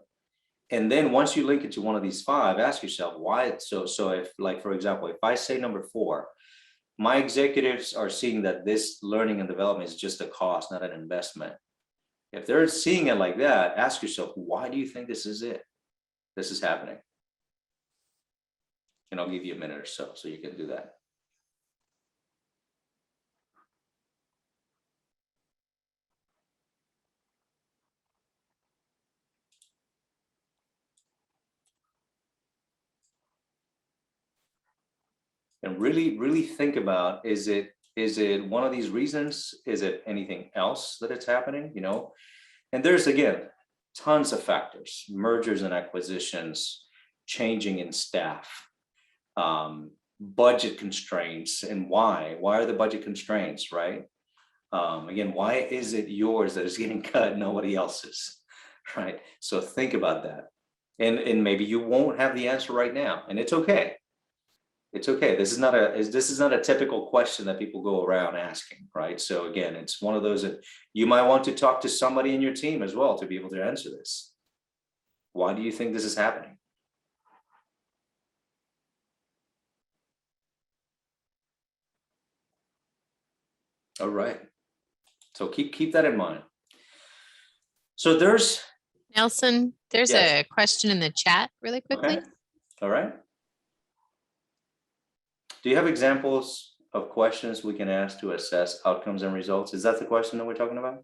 And then once you link it to one of these 5, ask yourself why. So if, like, for example, if I say number 4, my executives are seeing that this learning and development is just a cost, not an investment. If they're seeing it like that, ask yourself, why do you think this is happening? And I'll give you a minute or so you can do that. And really think about, is it one of these reasons? Is it anything else that it's happening? And there's, again, tons of factors: mergers and acquisitions, changing in staff, budget constraints. And why are the budget constraints, right? Again, why is it yours that is getting cut, nobody else's, right? So think about that. And maybe you won't have the answer right now, and it's okay. It's okay. This is not a typical question that people go around asking, right? So again, it's one of those that you might want to talk to somebody in your team as well to be able to answer this. Why do you think this is happening? All right. So keep that in mind. So there's Nelson, there's Yes. a question in the chat really quickly. Okay. All right. Do you have examples of questions we can ask to assess outcomes and results? Is that the question that we're talking about?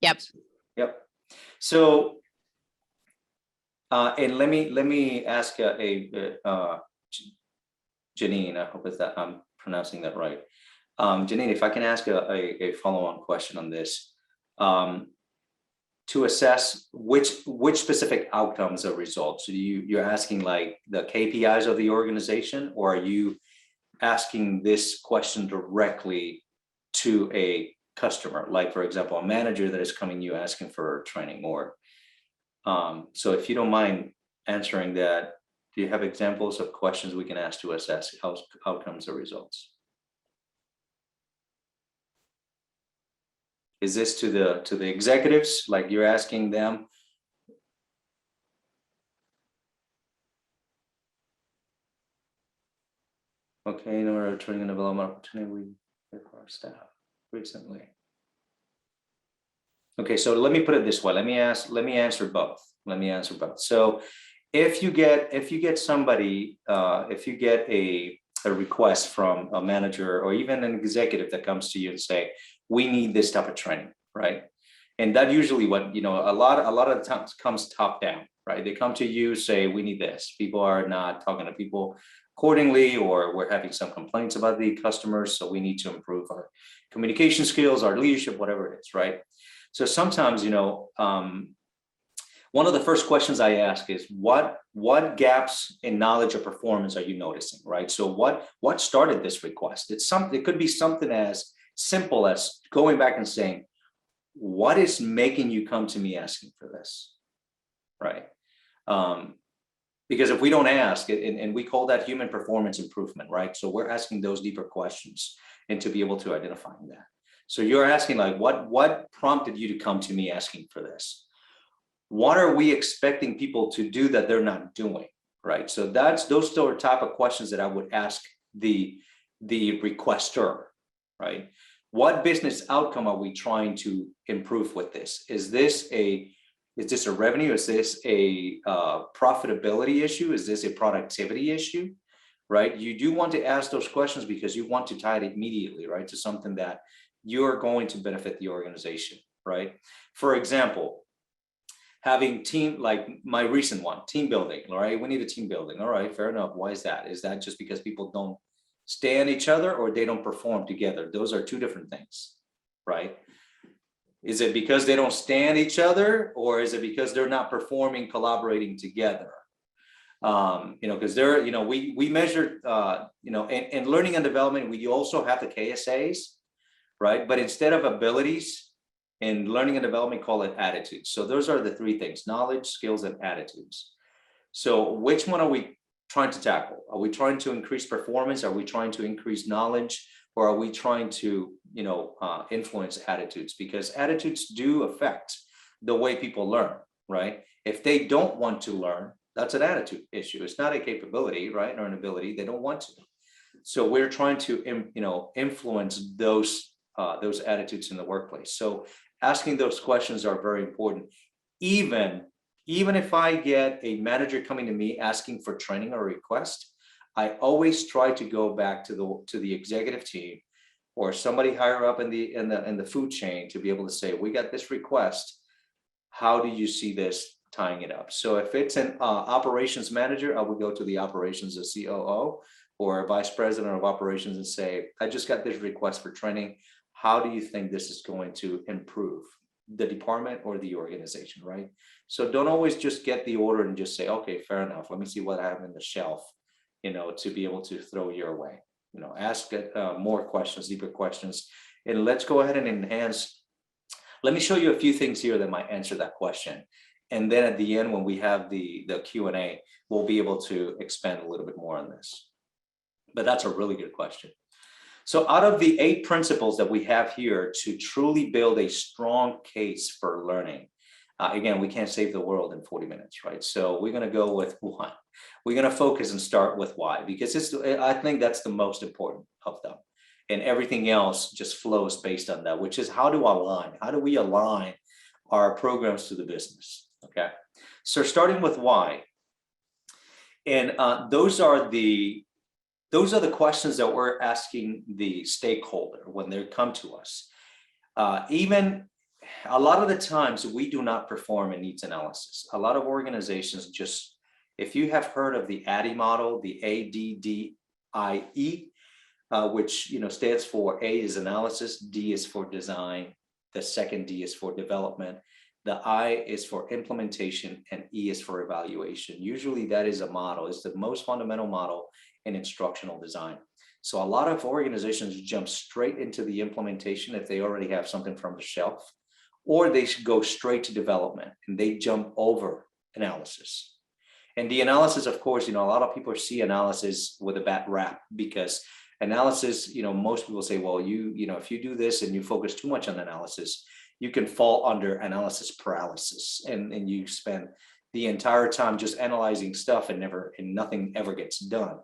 Yep. Yep. So, and let me ask Janine, I hope that I'm pronouncing that right. Janine, if I can ask a follow-on question on this, to assess which specific outcomes or results. So you're asking like the KPIs of the organization, or are you asking this question directly to a customer, like for example, a manager that is coming you asking for training? Or so if you don't mind answering that, do you have examples of questions we can ask to assess outcomes or results? Is this to the executives, like you're asking them? Okay, in order to training and development opportunity we give for our staff recently. Okay, so let me put it this way. Let me answer both. So if you get somebody, if you get a request from a manager or even an executive that comes to you and say, we need this type of training, right? And that usually what, a lot of the times comes top down, right? They come to you, say, we need this. People are not talking to people accordingly, or we're having some complaints about the customers, so we need to improve our communication skills, our leadership, whatever it is, right? So sometimes, one of the first questions I ask is what gaps in knowledge or performance are you noticing, right? So what started this request? It could be something as simple as going back and saying, what is making you come to me asking for this, right? Because if we don't ask, and we call that human performance improvement, right? So we're asking those deeper questions and to be able to identify that. So you're asking like, what prompted you to come to me asking for this? What are we expecting people to do that they're not doing, right? So those are type of questions that I would ask the requester, right? What business outcome are we trying to improve with this? Is this a revenue? Is this a profitability issue? Is this a productivity issue, right? You do want to ask those questions because you want to tie it immediately, right, to something that you're going to benefit the organization, right? For example, having team, like my recent one, team building, all right? We need a team building. All right, fair enough. Why is that? Is that just because people don't stand each other or they don't perform together? Those are two different things, right? Is it because they don't stand each other, or is it because they're not performing, collaborating together? Because we measure, in learning and development, we also have the KSAs, right? But instead of abilities, in learning and development, call it attitudes. So those are the three things: knowledge, skills, and attitudes. So which one are we trying to tackle? Are we trying to increase performance? Are we trying to increase knowledge? Or are we trying to, influence attitudes? Because attitudes do affect the way people learn, right? If they don't want to learn, that's an attitude issue. It's not a capability, right? Or an ability. They don't want to. So we're trying to, influence those attitudes in the workplace. So asking those questions are very important. Even if I get a manager coming to me asking for training or request, I always try to go back to the executive team or somebody higher up in the food chain to be able to say, we got this request. How do you see this tying it up? So if it's an operations manager, I would go to the operations, the COO or a vice president of operations, and say, I just got this request for training. How do you think this is going to improve the department or the organization, right? So don't always just get the order and just say, okay, fair enough. Let me see what I have in the shelf, to be able to throw your way. Ask more questions, deeper questions, and let's go ahead and enhance. Let me show you a few things here that might answer that question. And then at the end, when we have the Q&A, we'll be able to expand a little bit more on this. But that's a really good question. So out of the 8 principles that we have here to truly build a strong case for learning, again, we can't save the world in 40 minutes, right? So we're going to go with 1. We're going to focus and start with why, because I think that's the most important of them. And everything else just flows based on that, which is how do we align our programs to the business? Okay. So starting with why. And those are the questions that we're asking the stakeholder when they come to us. Even a lot of the times we do not perform a needs analysis. A lot of organizations just, if you have heard of the ADDIE model, the ADDIE, which stands for A is analysis, D is for design, the second D is for development, the I is for implementation, and E is for evaluation. Usually that is a model. It's the most fundamental model in instructional design. So a lot of organizations jump straight into the implementation if they already have something from the shelf, or they should go straight to development and they jump over analysis. And the analysis, of course, a lot of people see analysis with a bad rap, because analysis, most people say, well, if you do this and you focus too much on analysis, you can fall under analysis paralysis, and you spend the entire time just analyzing stuff and nothing ever gets done.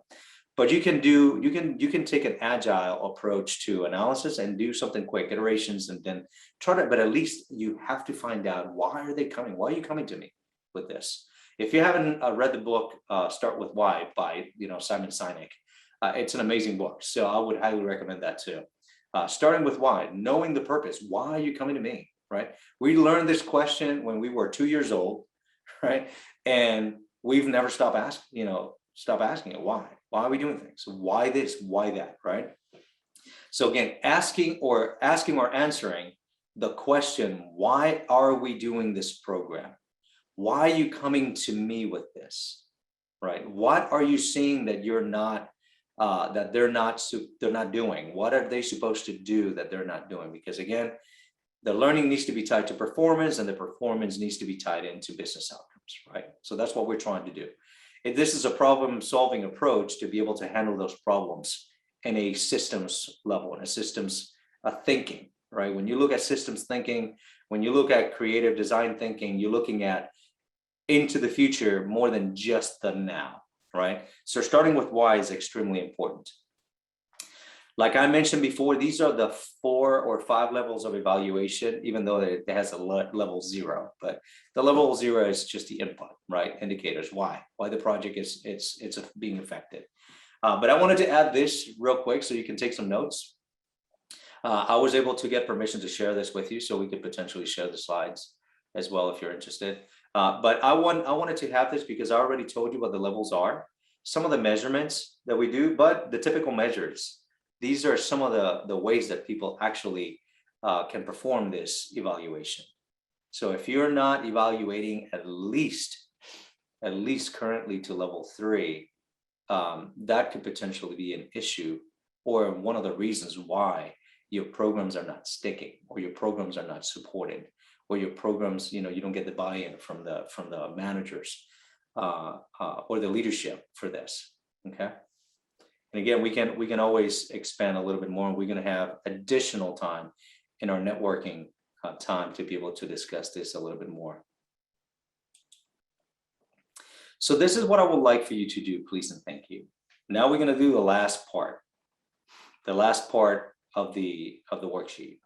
But you can take an agile approach to analysis and do something quick, iterations, and then try to, but at least you have to find out, why are they coming? Why are you coming to me with this? If you haven't read the book, Start With Why by Simon Sinek, it's an amazing book. So I would highly recommend that too. Starting with why, knowing the purpose. Why are you coming to me, right? We learned this question when we were 2 years old, right? And we've never stopped asking it. Why? Why are we doing things? Why this? Why that? Right? So again, asking or answering the question, why are we doing this program? Why are you coming to me with this? Right? What are you seeing that you're not, that they're not doing? What are they supposed to do that they're not doing? Because again, the learning needs to be tied to performance, and the performance needs to be tied into business outcomes, right? So that's what we're trying to do. If this is a problem-solving approach to be able to handle those problems in a systems level, in a systems thinking, right? When you look at systems thinking, when you look at creative design thinking, you're looking at into the future more than just the now, right? So starting with why is extremely important. Like I mentioned before, these are the 4 or 5 levels of evaluation, even though it has a level 0, but the level 0 is just the input, right? Indicators, why the project is being affected. But I wanted to add this real quick so you can take some notes. I was able to get permission to share this with you, so we could potentially share the slides as well if you're interested. But I wanted to have this because I already told you what the levels are, some of the measurements that we do, but the typical measures. These are some of the ways that people actually can perform this evaluation. So if you're not evaluating at least currently to level 3, that could potentially be an issue, or one of the reasons why your programs are not sticking, or your programs are not supported, or your programs, you don't get the buy-in from the managers or the leadership for this. Okay. And again, we can always expand a little bit more. We're going to have additional time in our networking time to be able to discuss this a little bit more. So this is what I would like for you to do, please and thank you. Now we're going to do the last part of the worksheet.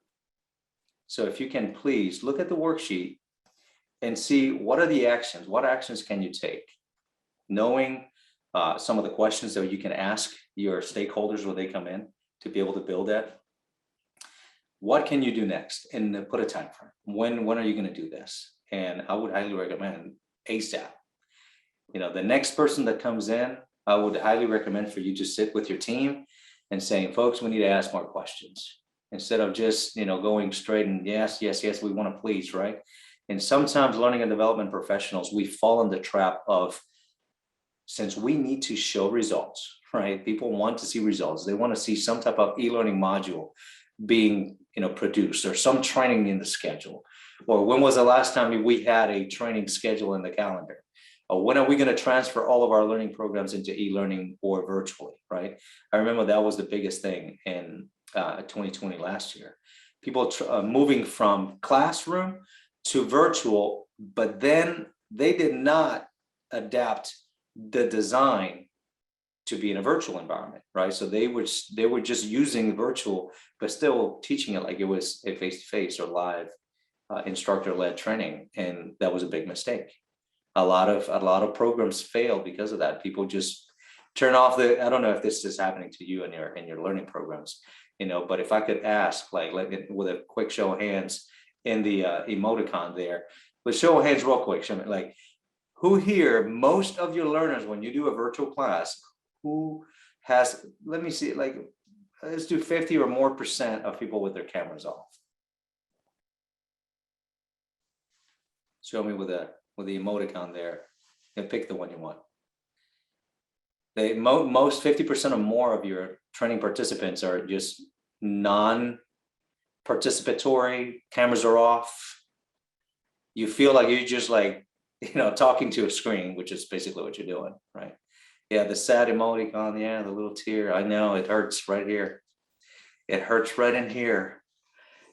So if you can please look at the worksheet and see what are the actions, what actions can you take, knowing some of the questions that you can ask your stakeholders when they come in to be able to build that. What can you do next? And put a time frame. When are you going to do this? And I would highly recommend ASAP. The next person that comes in, I would highly recommend for you to sit with your team and saying, folks, we need to ask more questions instead of just, going straight and yes, we want to please, right? And sometimes learning and development professionals, we fall in the trap of, since we need to show results, right? People want to see results. They want to see some type of e-learning module being, produced, or some training in the schedule. Or when was the last time we had a training schedule in the calendar? Or when are we going to transfer all of our learning programs into e-learning or virtually, right? I remember that was the biggest thing in 2020 last year. People moving from classroom to virtual, but then they did not adapt the design to be in a virtual environment, right? So they were just using virtual, but still teaching it like it was a face-to-face or live instructor-led training, and that was a big mistake. A lot of programs fail because of that. People just turn off I don't know if this is happening to you in your learning programs, but if I could ask, like with a quick show of hands, emoticon there. But show of hands real quick. Show me, like, who here, most of your learners, when you do a virtual class, who has, let me see, like, let's do 50 or more % of people with their cameras off. Show me with the emoticon there, and pick the one you want. They most 50% or more of your training participants are just non-participatory, cameras are off. You feel like you're just like, talking to a screen, which is basically what you're doing, right? Yeah, the sad emoticon, yeah, the little tear. I know it hurts right here. It hurts right in here.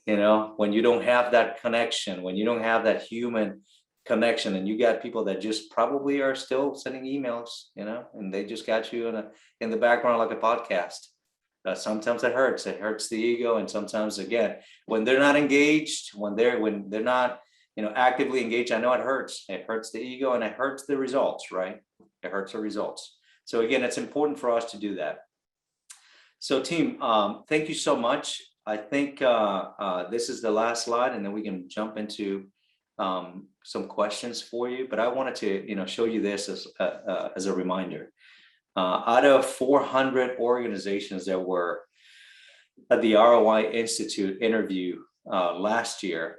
When you don't have that connection, when you don't have that human connection, and you got people that just probably are still sending emails, and they just got you in the background like a podcast. Sometimes it hurts the ego, and sometimes, again, when they're not engaged, when they're not actively engaged, I know it hurts the ego, and it hurts the results, right? It hurts the results. So again, it's important for us to do that. So team, thank you so much. I think this is the last slide, and then we can jump into some questions for you. But I wanted to show you this as a reminder. Out of 400 organizations that were at the ROI Institute interview last year,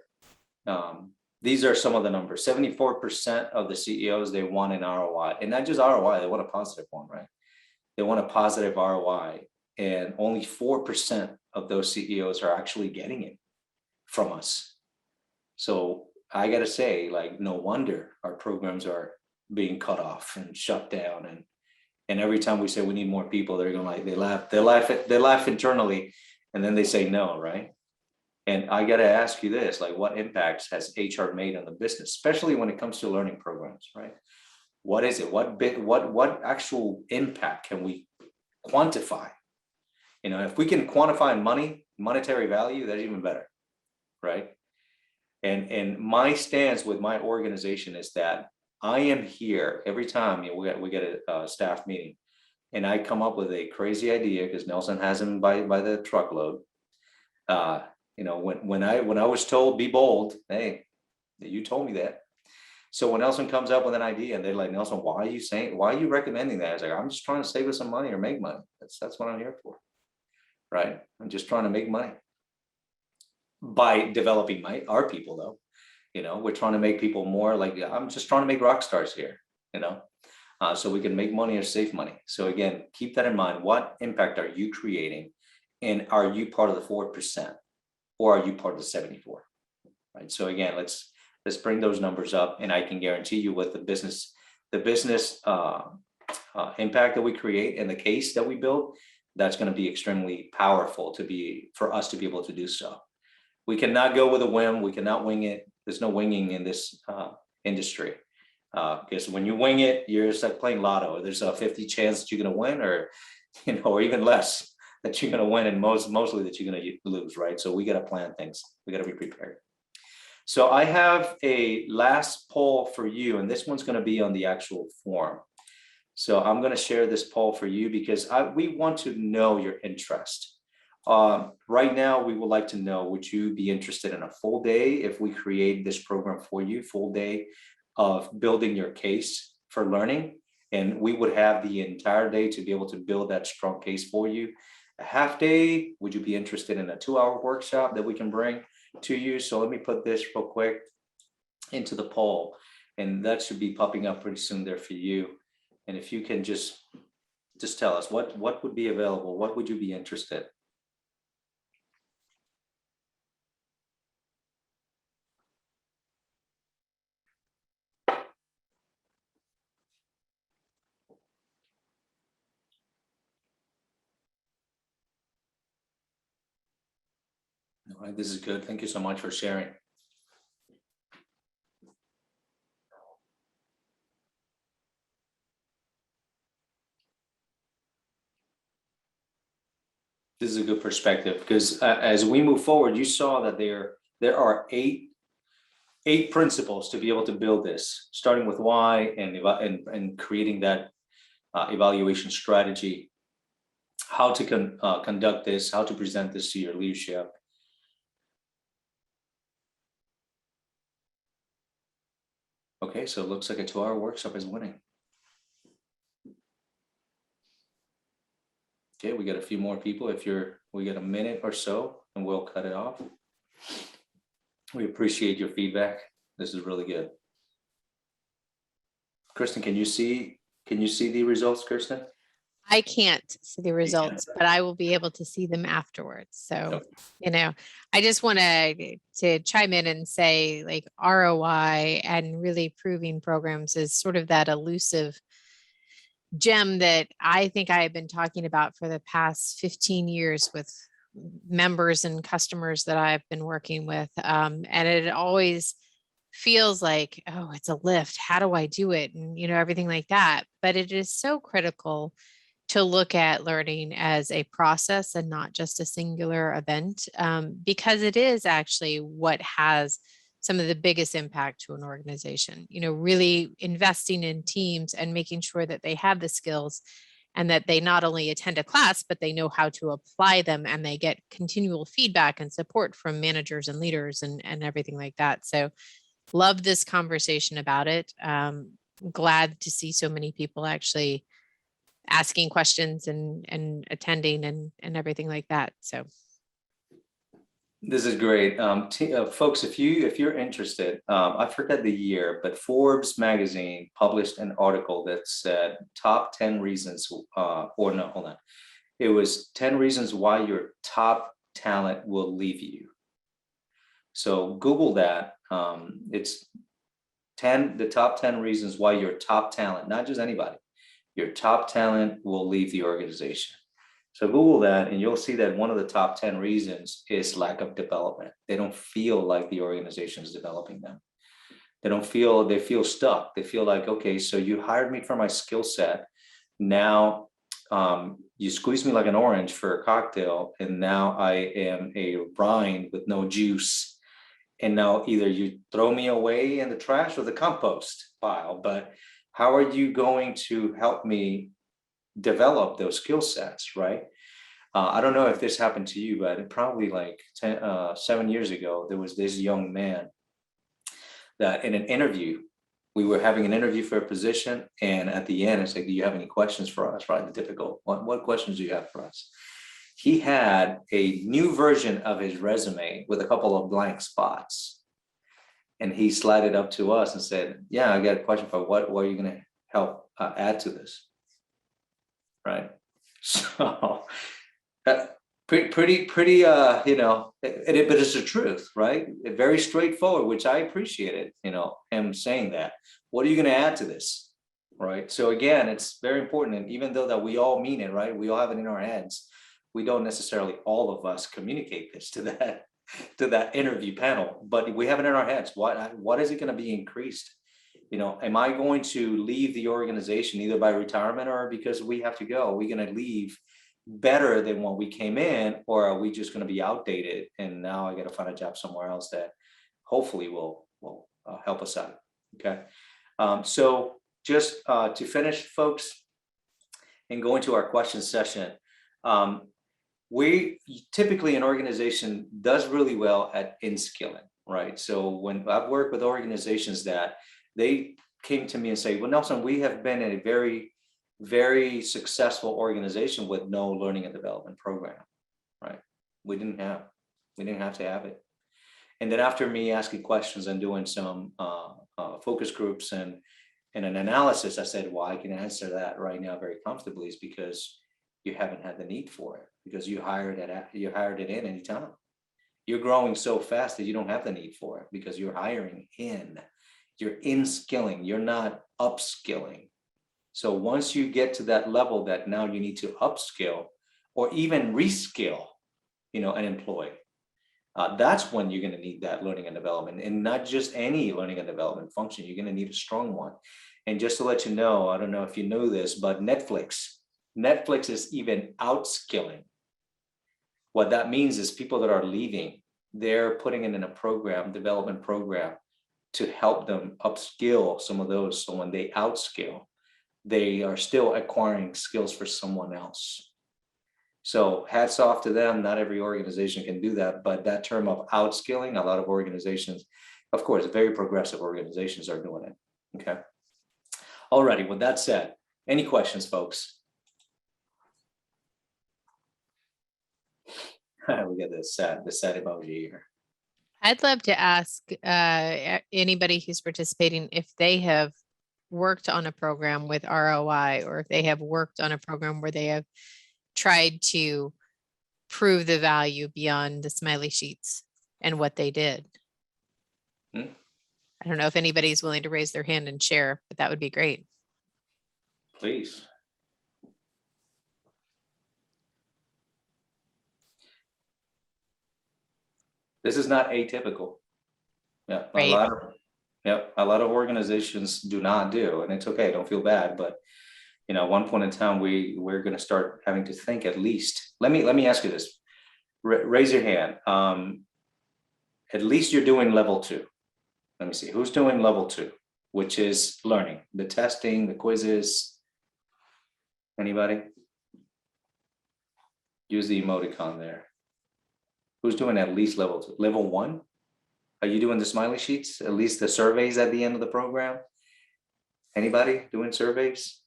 these are some of the numbers. 74% of the CEOs, they want an ROI, and not just ROI, they want a positive one, right? They want a positive ROI, and only 4% of those CEOs are actually getting it from us. So I got to say, like, no wonder our programs are being cut off and shut down. And every time we say we need more people, they're going like, they laugh internally, and then they say no, right? And I got to ask you this, like, what impacts has HR made on the business, especially when it comes to learning programs, right? What is it? What actual impact can we quantify? If we can quantify monetary value, that's even better, right? And my stance with my organization is that I am here every time we get a staff meeting, and I come up with a crazy idea, because Nelson has them by the truckload. When I was told be bold, hey, you told me that. So when Nelson comes up with an idea, and they're like, Nelson, why are you recommending that? I was like, I'm just trying to save us some money or make money. That's what I'm here for, right? I'm just trying to make money by developing our people, though. We're trying to make people more like, I'm just trying to make rock stars here, so we can make money or save money. So again, keep that in mind. What impact are you creating? And are you part of the 4%, or are you part of the 74? Right. So again, let's bring those numbers up, and I can guarantee you, with the business impact that we create and the case that we build, that's going to be extremely powerful for us to be able to do so. We cannot go with a whim. We cannot wing it. There's no winging in this industry, because when you wing it, you're just like playing lotto. There's a 50 chance that you're going to win, or or even less that you're going to win, and mostly that you're going to lose, right? So we got to plan things. We got to be prepared. So I have a last poll for you, and this one's going to be on the actual form. So I'm going to share this poll for you, because we want to know your interest. Right now, we would like to know, would you be interested in a full day if we create this program for you, full day of building your case for learning? And we would have the entire day to be able to build that strong case for you. A half day, would you be interested in a 2-hour workshop that we can bring to you? So let me put this real quick into the poll, and that should be popping up pretty soon there for you. And if you can just tell us what would be available, what would you be interested? All right, this is good. Thank you so much for sharing. This is a good perspective, because as we move forward, you saw that there are eight principles to be able to build this, starting with why and creating that evaluation strategy, how to conduct this, how to present this to your leadership. Okay, so it looks like a 2-hour workshop is winning. Okay, we got a few more people. We got a minute or so and we'll cut it off. We appreciate your feedback. This is really good. Kristen, can you see the results, Kristen? I can't see the results, but I will be able to see them afterwards. So, Okay. I just want to chime in and say, like, ROI and really proving programs is sort of that elusive gem that I think I have been talking about for the past 15 years with members and customers that I've been working with. And it always feels like, oh, it's a lift. How do I do it? And, everything like that. But it is so critical to look at learning as a process and not just a singular event, because it is actually what has some of the biggest impact to an organization. Really investing in teams and making sure that they have the skills and that they not only attend a class, but they know how to apply them and they get continual feedback and support from managers and leaders and everything like that. So love this conversation about it. Glad to see so many people actually asking questions and attending and everything like that. So This is great. Folks, if you're interested, I forget the year, but Forbes magazine published an article that said top 10 reasons, or no, hold on. It was 10 reasons why your top talent will leave you. So Google that. It's the top 10 reasons why your top talent, not just anybody, your top talent will leave the organization. So Google that and you'll see that one of the top 10 reasons is lack of development. They don't feel like the organization is developing them. They feel stuck. They feel like, okay, so you hired me for my skill set. Now you squeeze me like an orange for a cocktail. And now I am a rind with no juice. And now either you throw me away in the trash or the compost pile, but how are you going to help me develop those skill sets, right? I don't know if this happened to you, but probably like 7 years ago, there was this young man that in an interview, we were having an interview for a position. And at the end, it's like, do you have any questions for us, right? The typical, what questions do you have for us? He had a new version of his resume with a couple of blank spots. And he slid up to us and said, yeah, I got a question for what are you going to help add to this? Right. So pretty, but it's the truth, right? Very straightforward, which I appreciated, him saying that. What are you going to add to this? Right. So again, it's very important. And even though that we all mean it, right? We all have it in our heads. We don't necessarily, all of us, communicate this to that interview panel, but we have it in our heads. What is it going to be increased? Am I going to leave the organization either by retirement or because we have to go? Are we going to leave better than when we came in, or are we just going to be outdated and now I got to find a job somewhere else that hopefully will help us out? Okay. So just to finish, folks, and go into our question session, we typically, an organization does really well at in-skilling, right? So when I've worked with organizations that they came to me and say, well, Nelson, we have been in a very, very successful organization with no learning and development program, right? We didn't have to have it. And then after me asking questions and doing some focus groups and an analysis, I said, well, I can answer that right now very comfortably, is because you haven't had the need for it, because you hired it in anytime. You're growing so fast that you don't have the need for it because you're hiring in. You're in-skilling, you're not upskilling. So once you get to that level that now you need to upskill or even reskill, an employee, that's when you're going to need that learning and development, and not just any learning and development function. You're going to need a strong one. And just to let you know, I don't know if you know this, but Netflix is even outskilling. What that means is people that are leaving, they're putting it in a development program to help them upskill some of those. So when they outskill, they are still acquiring skills for someone else. So hats off to them. Not every organization can do that, but that term of outskilling, a lot of organizations, of course, very progressive organizations are doing it. Okay. All righty, with that said, any questions, folks? We got the sad emoji here. I'd love to ask anybody who's participating if they have worked on a program with ROI, or if they have worked on a program where they have tried to prove the value beyond the smiley sheets and what they did. Hmm. I don't know if anybody's willing to raise their hand and share, but that would be great. Please. This is not atypical. Yeah, Right. a lot of organizations do not do, and it's okay, don't feel bad, but you know, at one point in time, we're going to start having to think at least. Let me ask you this. Raise your hand. At least you're doing level 2. Let me see, who's doing level 2, which is learning, the testing, the quizzes. Anybody? Use the emoticon there. Who's doing at least level 2? Level 1? Are you doing the smiley sheets? At least the surveys at the end of the program? Anybody doing surveys?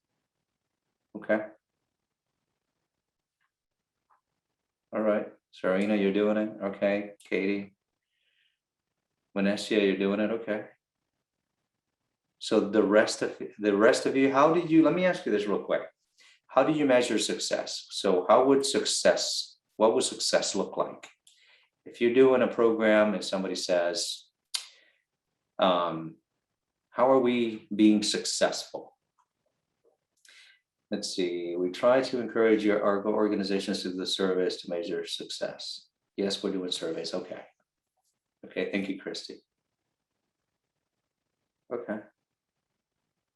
Okay. All right. Sarina, you're doing it. Okay. Katie. Vanessa, you're doing it. Okay. So the rest of you, how did you, let me ask you this real quick. How do you measure success? So what would success look like? If you're doing a program and somebody says, how are we being successful? Let's see, we try to encourage our organizations to do the surveys to measure success. Yes, we're doing surveys. Okay. Okay, thank you, Christy. Okay.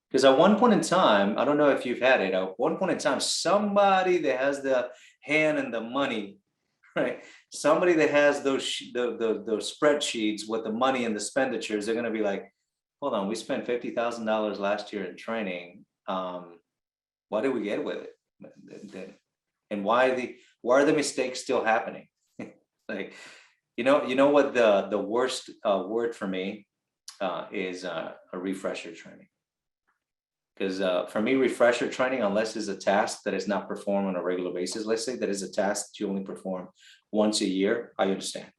Because at one point in time, I don't know if you've had it, at one point in time, somebody that has the hand and the money, right? Somebody that has those spreadsheets with the money and the expenditures, they're going to be like, hold on, we spent $50,000 last year in training. What did we get with it? And why are the mistakes still happening? Like, you know what the worst word for me is a refresher training. Because for me, refresher training, unless it's a task that is not performed on a regular basis, let's say that is a task that you only perform once a year, I understand,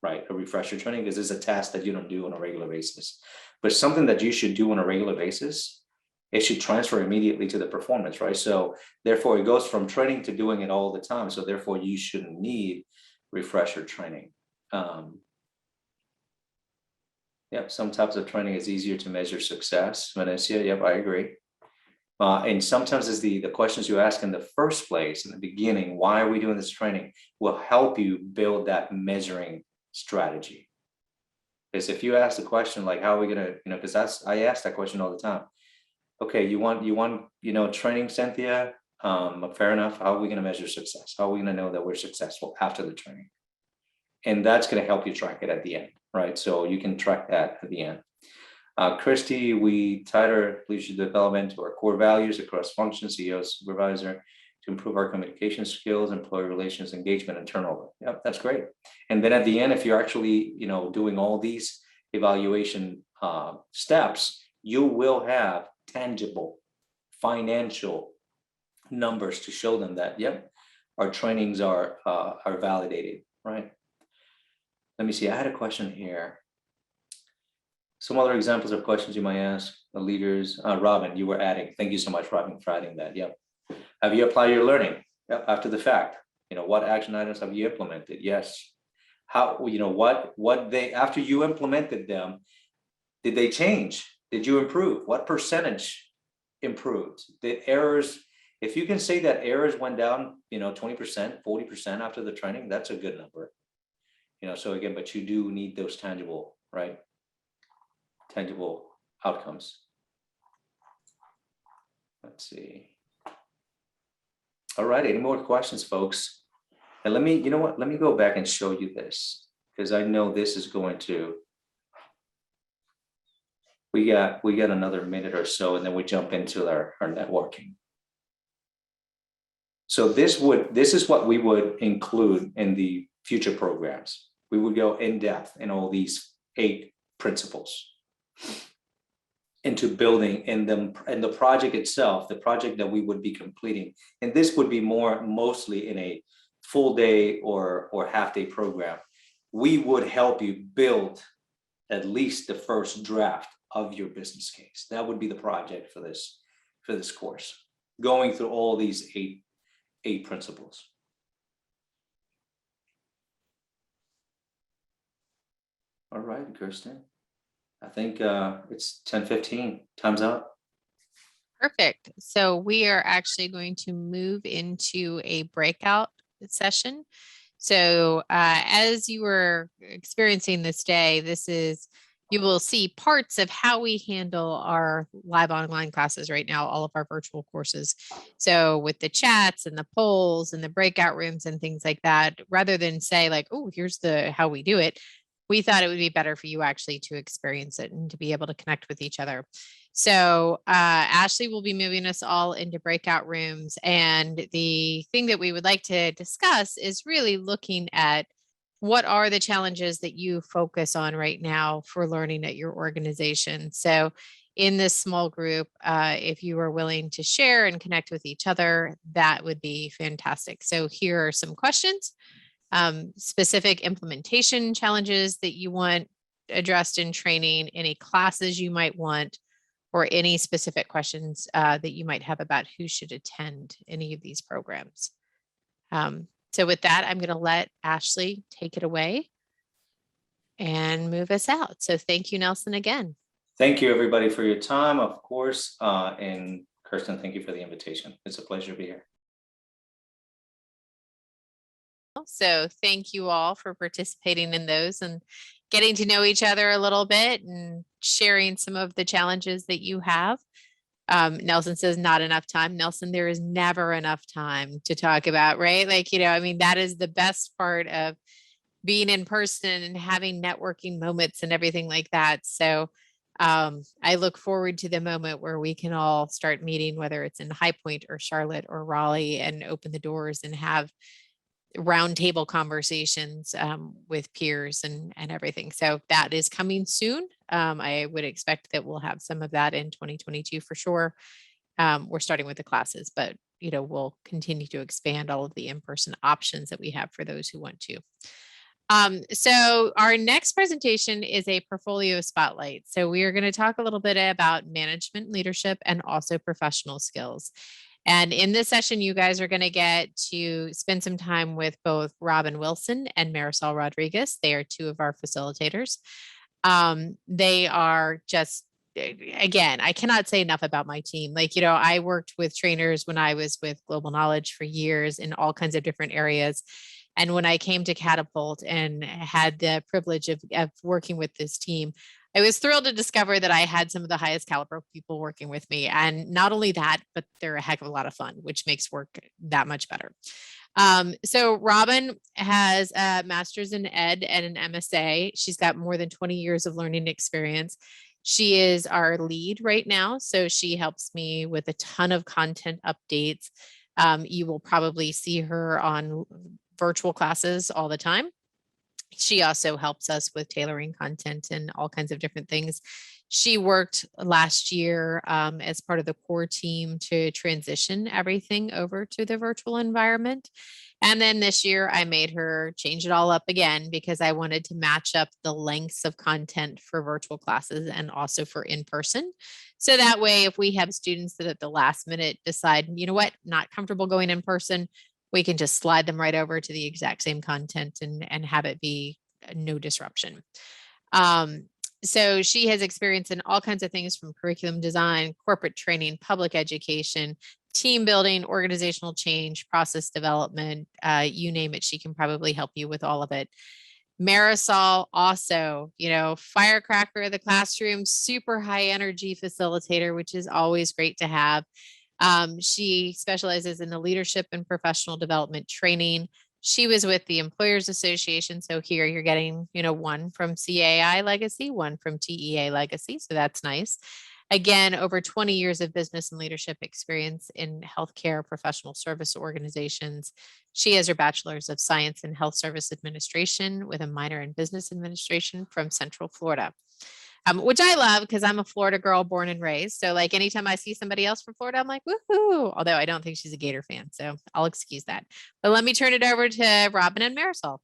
right? A refresher training, because it's a task that you don't do on a regular basis. But something that you should do on a regular basis, it should transfer immediately to the performance, right? So therefore, it goes from training to doing it all the time. So therefore, you shouldn't need refresher training. Yep, some types of training is easier to measure success. Vanessa, yep, I agree. And sometimes it's the questions you ask in the first place, in the beginning, why are we doing this training, will help you build that measuring strategy. Because if you ask the question like, how are we gonna, because I ask that question all the time. Okay, you want training, Cynthia? Fair enough. How are we gonna measure success? How are we gonna know that we're successful after the training? And that's gonna help you track it at the end, right? So you can track that at the end. Christy, we tied our leadership development to our core values across functions, CEO, supervisor, to improve our communication skills, employee relations, engagement, and turnover. Yep, that's great. And then at the end, if you're actually, doing all these evaluation steps, you will have tangible financial numbers to show them that, yep, our trainings are validated, right? Let me see, I had a question here. Some other examples of questions you might ask the leaders. Robin, you were adding. Thank you so much, Robin, for adding that. Yep. Have you applied your learning? Yep. After the fact, what action items have you implemented? Yes. How, what they, after you implemented them, did they change? Did you improve? What percentage improved? Did errors, if you can say that errors went down, 20%, 40% after the training, that's a good number. So again, but you do need those tangible, right? Tangible outcomes. Let's see. All right, any more questions, folks? And let me go back and show you this, because I know this is going to, we got another minute or so, and then we jump into our networking. So this is what we would include in the future programs. We would go in depth in all these 8 principles. into building and the project itself, the project that we would be completing. And this would be mostly in a full day or half day program. We would help you build at least the first draft of your business case. That would be the project for this course, going through all these eight principles. All right, Kirsten. I think it's 10:15. Time's up. Perfect. So we are actually going to move into a breakout session. So as you were experiencing this day, you will see parts of how we handle our live online classes right now, all of our virtual courses. So with the chats and the polls and the breakout rooms and things like that, rather than say like, oh, here's how we do it, we thought it would be better for you actually to experience it and to be able to connect with each other. So Ashley will be moving us all into breakout rooms. And the thing that we would like to discuss is really looking at what are the challenges that you focus on right now for learning at your organization. So in this small group, if you are willing to share and connect with each other, that would be fantastic. So here are some questions. Specific implementation challenges that you want addressed in training, any classes you might want, or any specific questions that you might have about who should attend any of these programs. So with that, I'm going to let Ashley take it away and move us out. So thank you, Nelson, again. Thank you, everybody, for your time, of course. And Kirsten, thank you for the invitation. It's a pleasure to be here. So thank you all for participating in those and getting to know each other a little bit and sharing some of the challenges that you have. Nelson says not enough time. Nelson, there is never enough time to talk about, right? Like, I mean, that is the best part of being in person and having networking moments and everything like that. So I look forward to the moment where we can all start meeting, whether it's in High Point or Charlotte or Raleigh, and open the doors and have roundtable conversations with peers and everything. So that is coming soon. I would expect that we'll have some of that in 2022 for sure. We're starting with the classes, but we'll continue to expand all of the in-person options that we have for those who want to. So our next presentation is a portfolio spotlight. So we are going to talk a little bit about management, leadership, and also professional skills. And in this session, you guys are going to get to spend some time with both Robin Wilson and Marisol Rodriguez. They are two of our facilitators. They are just, again, I cannot say enough about my team. Like, I worked with trainers when I was with Global Knowledge for years in all kinds of different areas. And when I came to Catapult and had the privilege of working with this team, I was thrilled to discover that I had some of the highest caliber people working with me. And not only that, but they're a heck of a lot of fun, which makes work that much better. So Robin has a master's in ed and an MSA. She's got more than 20 years of learning experience. She is our lead right now. So she helps me with a ton of content updates. You will probably see her on virtual classes all the time. She also helps us with tailoring content and all kinds of different things. She worked last year as part of the core team to transition everything over to the virtual environment. And then this year I made her change it all up again because I wanted to match up the lengths of content for virtual classes and also for in-person. So that way, if we have students that at the last minute decide, you know what, not comfortable going in person, we can just slide them right over to the exact same content and have it be no disruption. So she has experience in all kinds of things from curriculum design, corporate training, public education, team building, organizational change, process development, you name it, she can probably help you with all of it. Marisol also, firecracker of the classroom, super high energy facilitator, which is always great to have. She specializes in the leadership and professional development training. She was with the Employers Association. So here you're getting, one from CAI Legacy, one from TEA Legacy. So that's nice. Again, over 20 years of business and leadership experience in healthcare professional service organizations. She has her Bachelor's of Science in Health Service Administration with a minor in Business Administration from Central Florida. which I love because I'm a Florida girl born and raised. So like anytime I see somebody else from Florida, I'm like, woohoo. Although I don't think she's a Gator fan, so I'll excuse that. But let me turn it over to Robin and Marisol.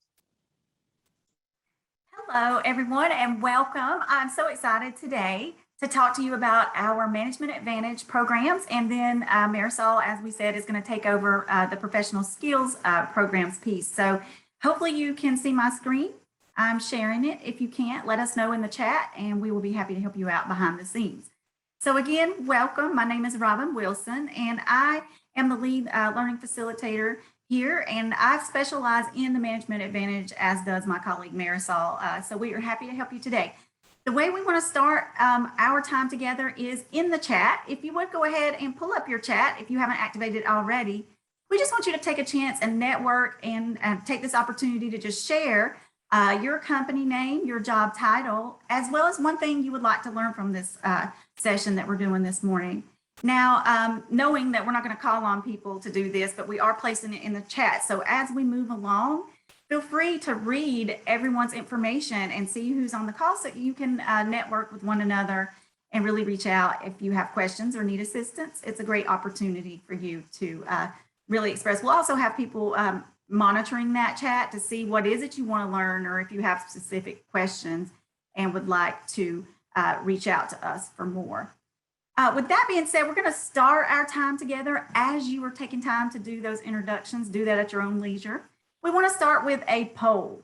Hello, everyone, and welcome. I'm so excited today to talk to you about our Management Advantage programs. And then Marisol, as we said, is going to take over the professional skills programs piece. So hopefully you can see my screen. I'm sharing it. If you can't, let us know in the chat and we will be happy to help you out behind the scenes. So again, welcome. My name is Robin Wilson and I am the lead learning facilitator here, and I specialize in the Management Advantage, as does my colleague Marisol. So we are happy to help you today. The way we want to start our time together is in the chat. If you would go ahead and pull up your chat if you haven't activated it already. We just want you to take a chance and network and take this opportunity to just share your company name, your job title, as well as one thing you would like to learn from this session that we're doing this morning. Now, knowing that we're not going to call on people to do this, but we are placing it in the chat. So as we move along, feel free to read everyone's information and see who's on the call so you can network with one another and really reach out if you have questions or need assistance. It's a great opportunity for you to really express. We'll also have people monitoring that chat to see what is it you want to learn, or if you have specific questions and would like to reach out to us for more. With that being said, we're going to start our time together. As you are taking time to do those introductions, do that at your own leisure. We want to start with a poll.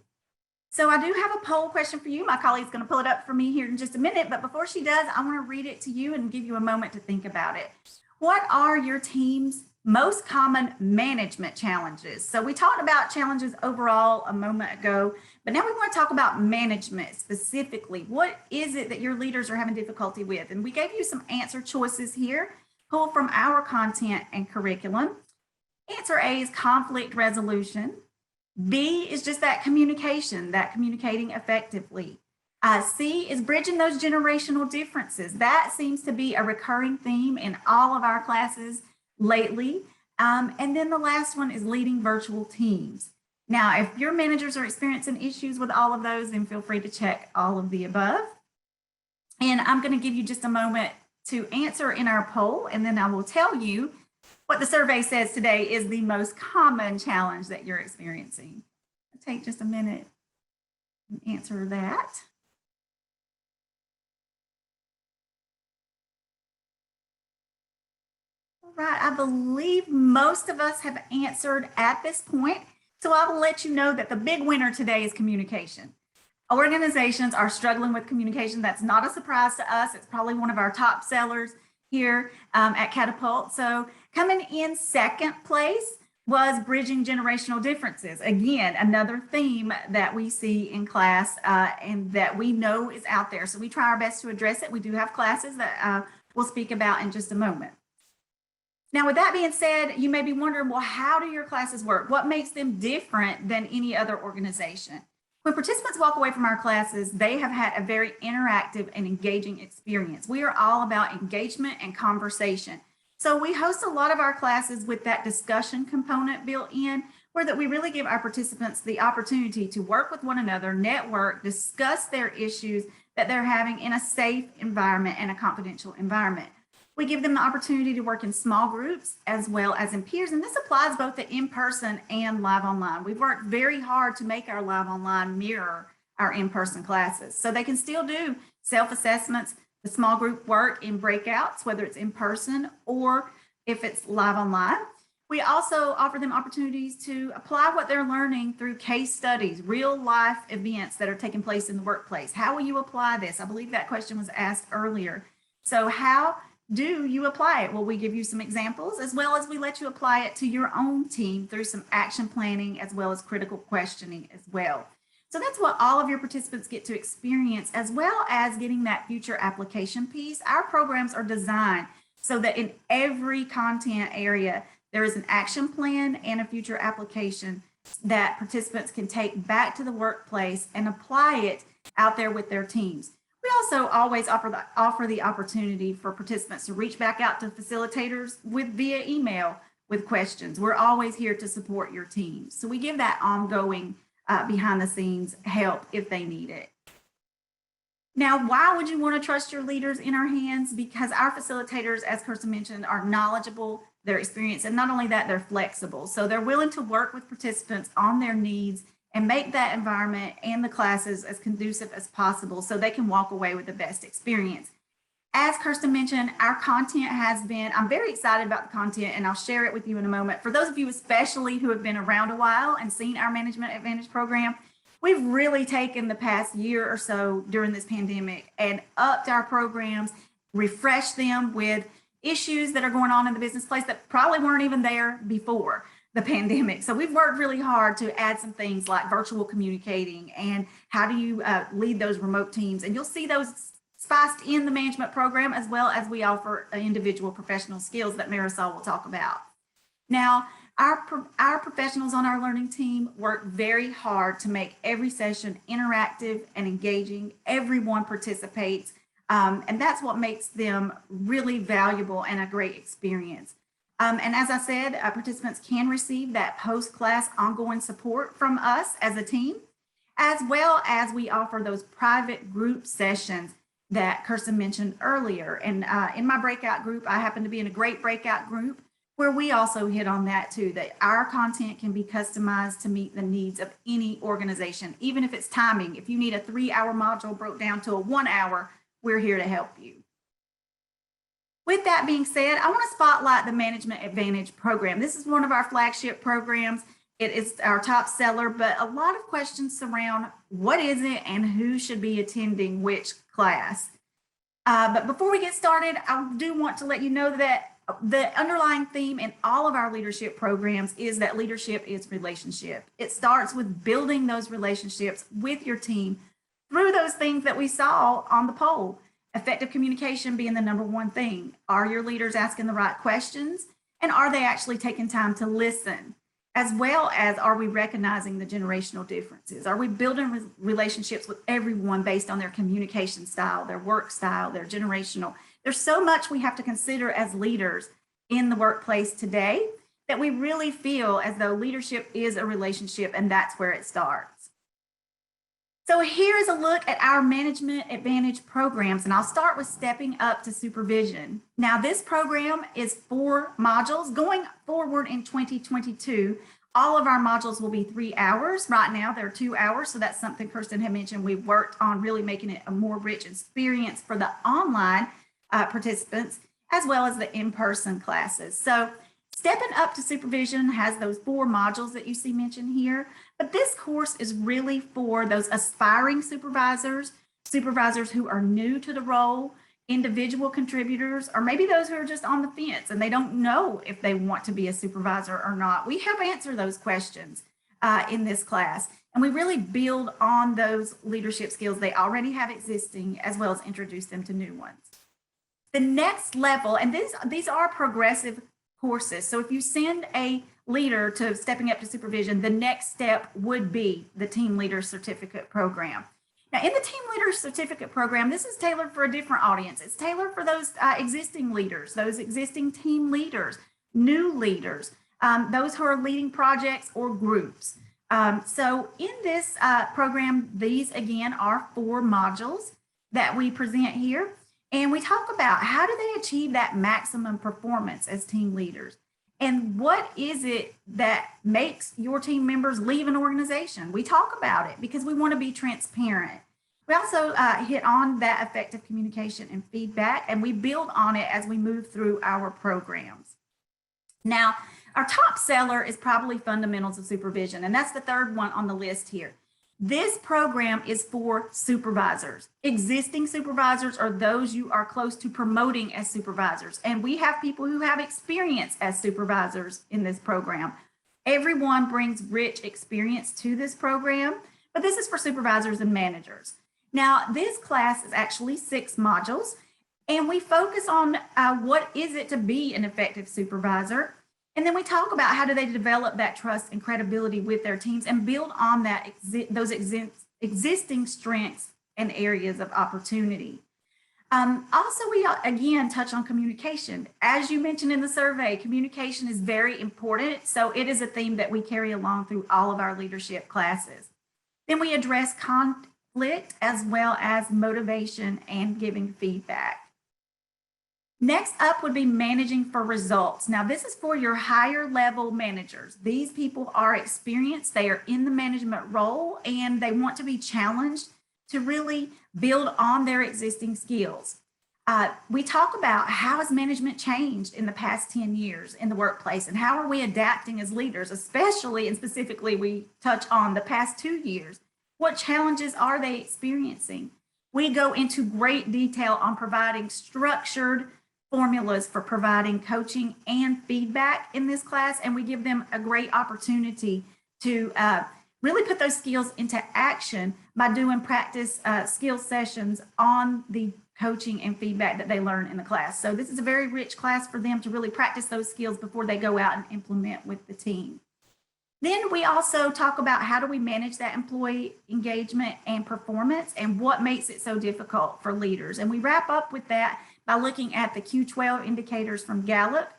So I do have a poll question for you. My colleague's going to pull it up for me here in just a minute, but before she does, I want to read it to you and give you a moment to think about it. What are your team's most common management challenges? So we talked about challenges overall a moment ago, but now we want to talk about management specifically. What is it that your leaders are having difficulty with? And we gave you some answer choices here, pulled from our content and curriculum. Answer A is conflict resolution. B is just that communication, that communicating effectively. C is bridging those generational differences. That seems to be a recurring theme in all of our classes lately. And then the last one is leading virtual teams. Now, if your managers are experiencing issues with all of those, then feel free to check all of the above. And I'm going to give you just a moment to answer in our poll, and then I will tell you what the survey says today is the most common challenge that you're experiencing. I'll take just a minute and answer that. All right, I believe most of us have answered at this point. So I will let you know that the big winner today is communication. Organizations are struggling with communication. That's not a surprise to us. It's probably one of our top sellers here at Catapult. So coming in second place was bridging generational differences. Again, another theme that we see in class and that we know is out there. So we try our best to address it. We do have classes that we'll speak about in just a moment. Now, with that being said, you may be wondering, well, how do your classes work? What makes them different than any other organization? When participants walk away from our classes, they have had a very interactive and engaging experience. We are all about engagement and conversation. So we host a lot of our classes with that discussion component built in, where that we really give our participants the opportunity to work with one another, network, discuss their issues that they're having in a safe environment and a confidential environment. We give them the opportunity to work in small groups as well as in peers, and this applies both to in-person and live online. We've worked very hard to make our live online mirror our in-person classes, so they can still do self-assessments, the small group work in breakouts, whether it's in person or if it's live online. We also offer them opportunities to apply what they're learning through case studies, real life events that are taking place in the workplace. How will you apply this? I believe that question was asked earlier. So how do you apply it? Well, we give you some examples, as well as we let you apply it to your own team through some action planning, as well as critical questioning as well. So that's what all of your participants get to experience, as well as getting that future application piece. Our programs are designed so that in every content area, there is an action plan and a future application that participants can take back to the workplace and apply it out there with their teams. We also always offer the opportunity for participants to reach back out to facilitators via email with questions. We're always here to support your team. So we give that ongoing behind the scenes help if they need it. Now, why would you want to trust your leaders in our hands? Because our facilitators, as Kirsten mentioned, are knowledgeable, they're experienced, and not only that, they're flexible. So they're willing to work with participants on their needs and make that environment and the classes as conducive as possible so they can walk away with the best experience. As Kirsten mentioned, our content has been, I'm very excited about the content, and I'll share it with you in a moment. For those of you especially who have been around a while and seen our Management Advantage program, we've really taken the past year or so during this pandemic and upped our programs, refreshed them with issues that are going on in the business place that probably weren't even there before the pandemic. So we've worked really hard to add some things like virtual communicating and how do you lead those remote teams. And you'll see those spiced in the management program, as well as we offer individual professional skills that Marisol will talk about. Now, our professionals on our learning team work very hard to make every session interactive and engaging. Everyone participates, and that's what makes them really valuable and a great experience. And as I said, participants can receive that post-class ongoing support from us as a team, as well as we offer those private group sessions that Kirsten mentioned earlier. And in my breakout group, I happen to be in a great breakout group where we also hit on that too, that our content can be customized to meet the needs of any organization, even if it's timing. If you need a 3-hour module broke down to a 1 hour, we're here to help you. With that being said, I want to spotlight the Management Advantage program. This is one of our flagship programs. It is our top seller, but a lot of questions surround what is it and who should be attending which class. But before we get started, I do want to let you know that the underlying theme in all of our leadership programs is that leadership is relationship. It starts with building those relationships with your team through those things that we saw on the poll. Effective communication being the #1 thing. Are your leaders asking the right questions? And are they actually taking time to listen? As well as, are we recognizing the generational differences? Are we building relationships with everyone based on their communication style, their work style, their generational? There's so much we have to consider as leaders in the workplace today that we really feel as though leadership is a relationship, and that's where it starts. So here's a look at our Management Advantage programs, and I'll start with Stepping Up to Supervision. Now, this program is 4 modules. Going forward in 2022, all of our modules will be 3 hours. Right now, they're 2 hours, so that's something Kirsten had mentioned. We've worked on really making it a more rich experience for the online participants, as well as the in-person classes. So Stepping Up to Supervision has those 4 modules that you see mentioned here, but this course is really for those aspiring supervisors, supervisors who are new to the role, individual contributors, or maybe those who are just on the fence and they don't know if they want to be a supervisor or not. We help answer those questions in this class, and we really build on those leadership skills they already have existing, as well as introduce them to new ones. The next level, and these are progressive courses. So if you send a leader to Stepping Up to Supervision, the next step would be the Team Leader Certificate Program. Now, in the Team Leader Certificate Program, this is tailored for a different audience. It's tailored for those existing leaders, those existing team leaders, new leaders, those who are leading projects or groups. So in this program, these again are 4 modules that we present here. And we talk about how do they achieve that maximum performance as team leaders? And what is it that makes your team members leave an organization? We talk about it because we want to be transparent. We also hit on that effective communication and feedback, and we build on it as we move through our programs. Now, our top seller is probably Fundamentals of Supervision, and that's the 3rd one on the list here. This program is for supervisors, existing supervisors, or those you are close to promoting as supervisors. And we have people who have experience as supervisors in this program. Everyone brings rich experience to this program, but this is for supervisors and managers. Now, this class is actually 6 modules, and we focus on what is it to be an effective supervisor. And then we talk about how do they develop that trust and credibility with their teams and build on that those existing strengths and areas of opportunity. Also, we again touch on communication. As you mentioned in the survey, communication is very important. So it is a theme that we carry along through all of our leadership classes. Then we address conflict, as well as motivation and giving feedback. Next up would be managing for results. Now, this is for your higher level managers. These people are experienced, they are in the management role, and they want to be challenged to really build on their existing skills. We talk about how has management changed in the past 10 years in the workplace, and how are we adapting as leaders, especially and specifically we touch on the past 2 years. What challenges are they experiencing? We go into great detail on providing structured formulas for providing coaching and feedback in this class, and we give them a great opportunity to really put those skills into action by doing practice skill sessions on the coaching and feedback that they learn in the class. So this is a very rich class for them to really practice those skills before they go out and implement with the team. Then we also talk about how do we manage that employee engagement and performance, and what makes it so difficult for leaders. And we wrap up with that by looking at the Q12 indicators from Gallup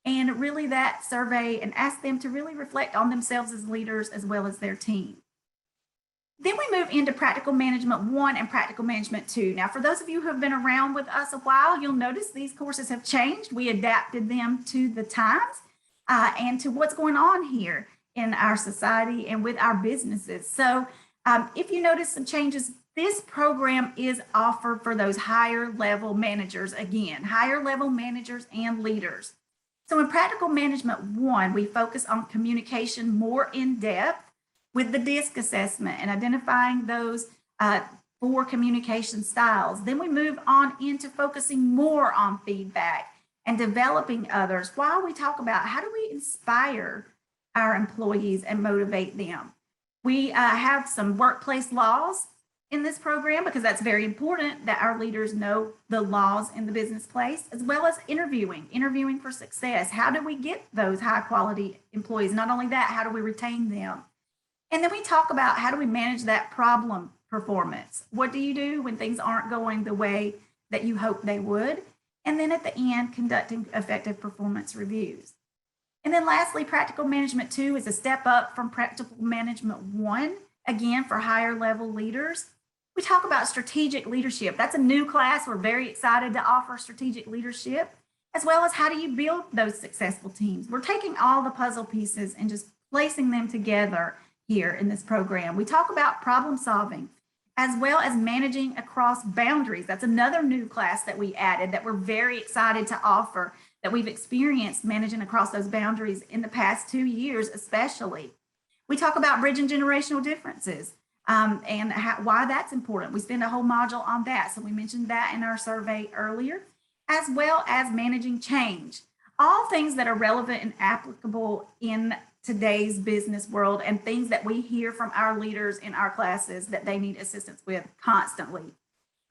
and really that survey, and ask them to really reflect on themselves as leaders as well as their team. Then we move into Practical Management 1 and Practical Management 2. Now, for those of you who have been around with us a while, you'll notice these courses have changed. We adapted them to the times and to what's going on here in our society and with our businesses. So if you notice some changes, this program is offered for those higher level managers, again, higher level managers and leaders. So in Practical Management 1, we focus on communication more in depth with the DISC assessment and identifying those 4 communication styles. Then we move on into focusing more on feedback and developing others, while we talk about how do we inspire our employees and motivate them. We have some workplace laws in this program, because that's very important that our leaders know the laws in the business place, as well as interviewing for success. How do we get those high quality employees? Not only that, how do we retain them? And then we talk about how do we manage that problem performance? What do you do when things aren't going the way that you hope they would? And then at the end, conducting effective performance reviews. And then lastly, Practical Management 2 is a step up from Practical Management 1, again, for higher level leaders. We talk about strategic leadership. That's a new class. We're very excited to offer strategic leadership, as well as how do you build those successful teams. We're taking all the puzzle pieces and just placing them together here in this program. We talk about problem solving, as well as managing across boundaries. That's another new class that we added that we're very excited to offer, that we've experienced managing across those boundaries in the past 2 years, especially. We talk about bridging generational differences and why that's important. We spend a whole module on that. So we mentioned that in our survey earlier, as well as managing change. All things that are relevant and applicable in today's business world, and things that we hear from our leaders in our classes that they need assistance with constantly.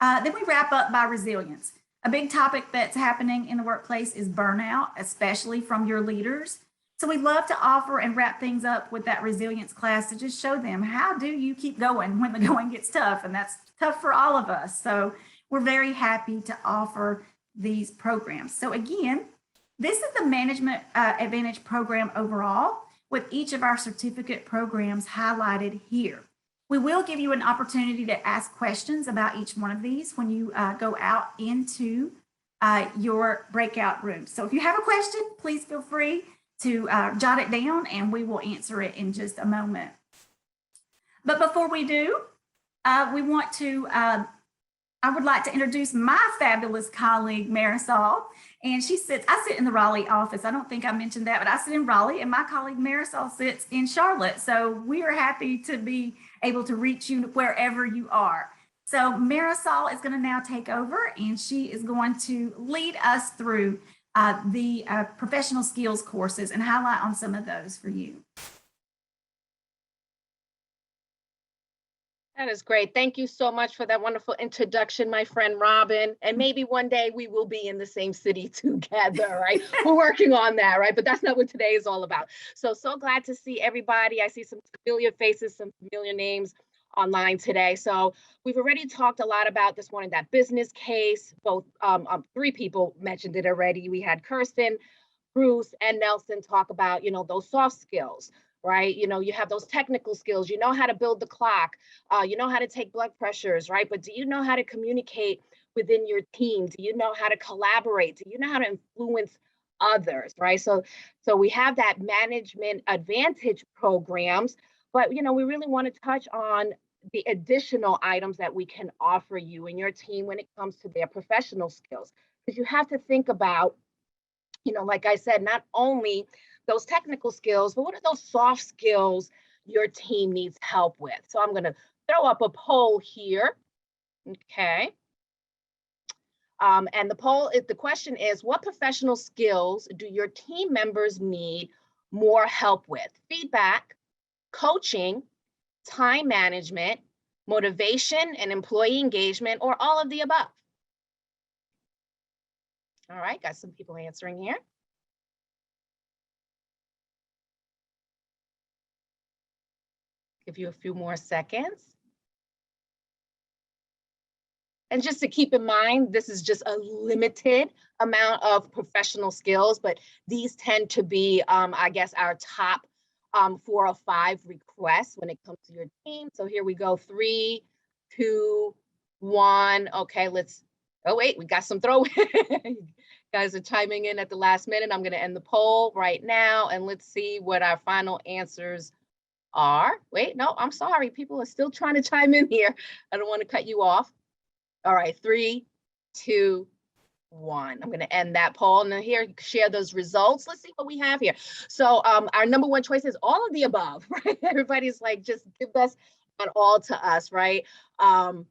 Then we wrap up by resilience. A big topic that's happening in the workplace is burnout, especially from your leaders. So we love to offer and wrap things up with that resilience class to just show them, how do you keep going when the going gets tough? And that's tough for all of us. So we're very happy to offer these programs. So again, this is the Management Advantage program overall, with each of our certificate programs highlighted here. We will give you an opportunity to ask questions about each one of these when you go out into your breakout room. So if you have a question, please feel free to jot it down and we will answer it in just a moment. But before we do, we want to, I would like to introduce my fabulous colleague, Marisol. And I sit in the Raleigh office. I don't think I mentioned that, but I sit in Raleigh, and my colleague Marisol sits in Charlotte. So we are happy to be able to reach you wherever you are. So Marisol is going to now take over, and she is going to lead us through the professional skills courses and highlight on some of those for you. That is great. Thank you so much for that wonderful introduction, my friend Robin. And maybe one day we will be in the same city together, right? We're working on that, right? But that's not what today is all about. So glad to see everybody. I see some familiar faces, some familiar names online today. So we've already talked a lot about this morning, that business case. Both 3 people mentioned it already. We had Kirsten, Bruce, and Nelson talk about, those soft skills. right? You know, you have those technical skills, you know how to build the clock, you know how to take blood pressures, right? But do you know how to communicate within your team? Do you know how to collaborate? Do you know how to influence others, right? So we have that management advantage programs, but you know, we really want to touch on the additional items that we can offer you and your team when it comes to their professional skills. Because you have to think about, you know, like I said, not only those technical skills, but what are those soft skills your team needs help with? So I'm going to throw up a poll here. Okay. And the question is, what professional skills do your team members need more help with? Feedback, coaching, time management, motivation and employee engagement, or all of the above? All right, got some people answering here. Give you a few more seconds. And just to keep in mind, this is just a limited amount of professional skills, but these tend to be, I guess, our top 4 or 5 requests when it comes to your team. So here we go, 3, 2, 1. Okay, oh wait, we got some throw. Guys are chiming in at the last minute. I'm gonna end the poll right now and let's see what our final answers are. Wait, no, I'm sorry. People are still trying to chime in here. I don't want to cut you off. All right, 3, 2, 1. I'm going to end that poll and then here share those results. Let's see what we have here. So our number 1 choice is all of the above, right? Everybody's like, just give us an all to us, right? And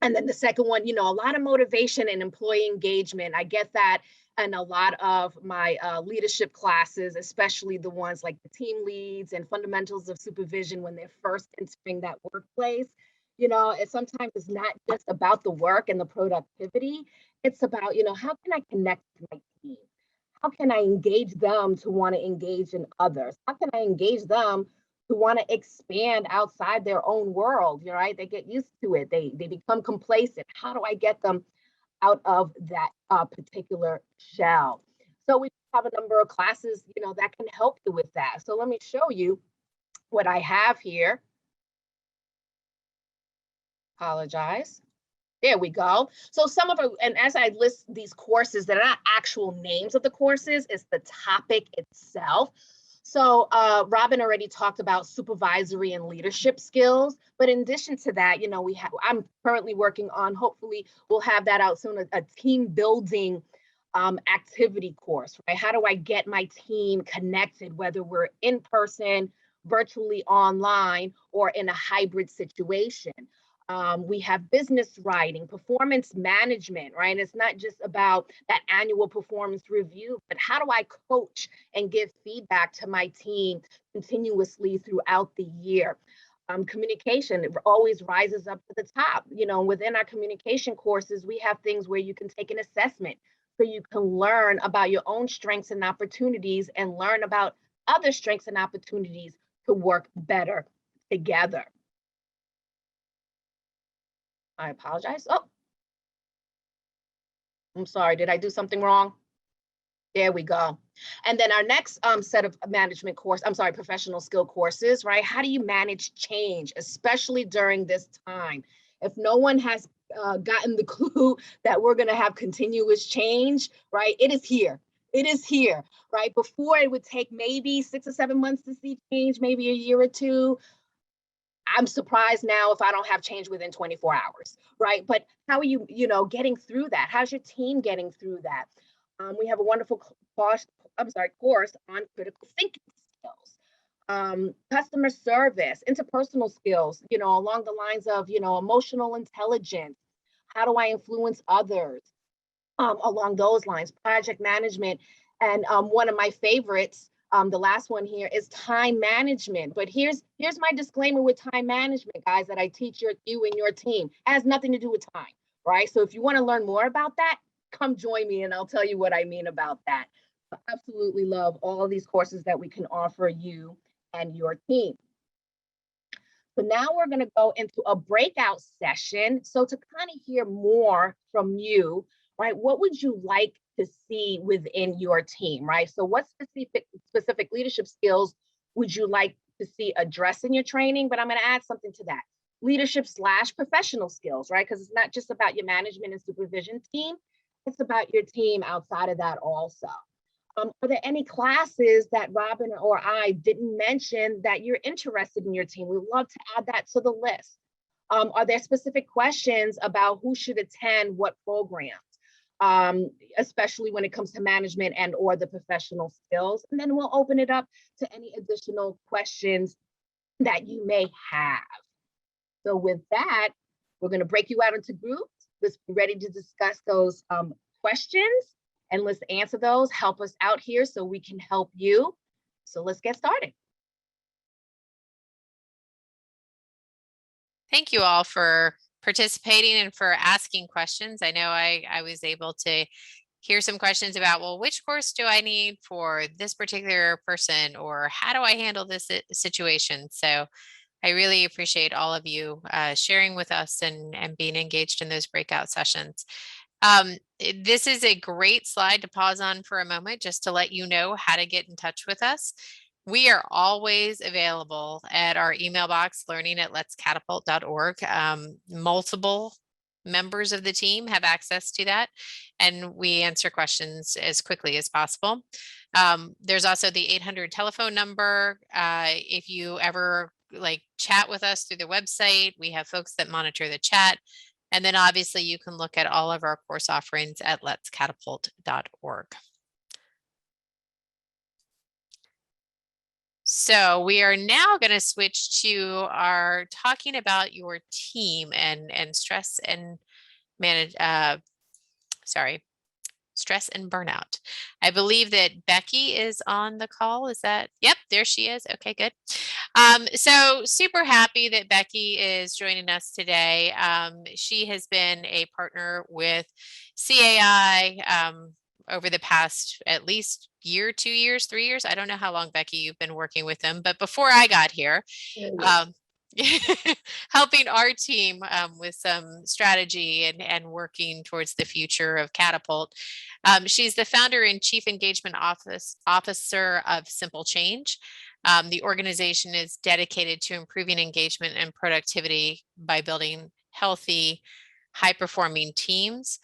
then the second one, you know, a lot of motivation and employee engagement. I get that. And a lot of my leadership classes, especially the ones like the team leads and fundamentals of supervision when they're first entering that workplace, you know, sometimes it's not just about the work and the productivity. It's about, you know, how can I connect with my team? How can I engage them to want to engage in others? How can I engage them to want to expand outside their own world? You know, right? They get used to it. They become complacent. How do I get them out of that particular shell? So we have a number of classes, you know, that can help you with that. So let me show you what I have here. Apologize. There we go. So some of it, and as I list these courses, they're not actual names of the courses, it's the topic itself. So Robin already talked about supervisory and leadership skills, but in addition to that, you know, I'm currently working on, hopefully we'll have that out soon, a team building activity course, right? How do I get my team connected, whether we're in person, virtually online, or in a hybrid situation? We have business writing, performance management, right? It's not just about that annual performance review, but how do I coach and give feedback to my team continuously throughout the year? Communication, it always rises up to the top. You know, within our communication courses, we have things where you can take an assessment so you can learn about your own strengths and opportunities and learn about other strengths and opportunities to work better together. I apologize. Oh, I'm sorry. Did I do something wrong? There we go. And then our next set of management course, I'm sorry, professional skill courses, right? How do you manage change, especially during this time? If no one has gotten the clue that we're going to have continuous change, right? It is here. It is here, right? Before it would take maybe 6 or 7 months to see change, maybe a year or 2. I'm surprised now if I don't have change within 24 hours, right? But how are you, you know, getting through that? How's your team getting through that? We have a wonderful course on critical thinking skills, customer service, interpersonal skills, you know, along the lines of, you know, emotional intelligence. How do I influence others? Along those lines, project management. And one of my favorites, the last one here, is time management. But here's my disclaimer with time management, guys, that I teach you and your team. It has nothing to do with time, right? So if you want to learn more about that, come join me and I'll tell you what I mean about that. I absolutely love all of these courses that we can offer you and your team. So now we're going to go into a breakout session. So to kind of hear more from you, right? What would you like to see within your team, right? So what specific leadership skills would you like to see addressed in your training? But I'm going to add something to that. Leadership/professional skills, right? Because it's not just about your management and supervision team. It's about your team outside of that also. Are there any classes that Robin or I didn't mention that you're interested in your team? We'd love to add that to the list. Are there specific questions about who should attend what programs, especially when it comes to management and or the professional skills? And then we'll open it up to any additional questions that you may have. So with that, we're going to break you out into groups. Let's be ready to discuss those questions and let's answer those. Help us out here so we can help you. So let's get started. Thank you all for participating and for asking questions. I know I was able to hear some questions about, well, which course do I need for this particular person, or how do I handle this situation? So I really appreciate all of you sharing with us and being engaged in those breakout sessions. This is a great slide to pause on for a moment, just to let you know how to get in touch with us. We are always available at our email box, learning@letscatapult.org. Multiple members of the team have access to that, and we answer questions as quickly as possible. There's also the 800 telephone number. If you ever chat with us through the website, we have folks that monitor the chat. And then obviously you can look at all of our course offerings at letscatapult.org. So we are now going to switch to our talking about your team and stress and stress and burnout. I believe that Becky is on the call. Is that? Yep, there she is. Okay, good. So super happy that Becky is joining us today. She has been a partner with CAI over the past at least year, 2 years, 3 years. I don't know how long, Becky, you've been working with them, but before I got here, helping our team with some strategy and working towards the future of Catapult. She's the founder and chief engagement officer of Simple Change. The organization is dedicated to improving engagement and productivity by building healthy, high-performing teams.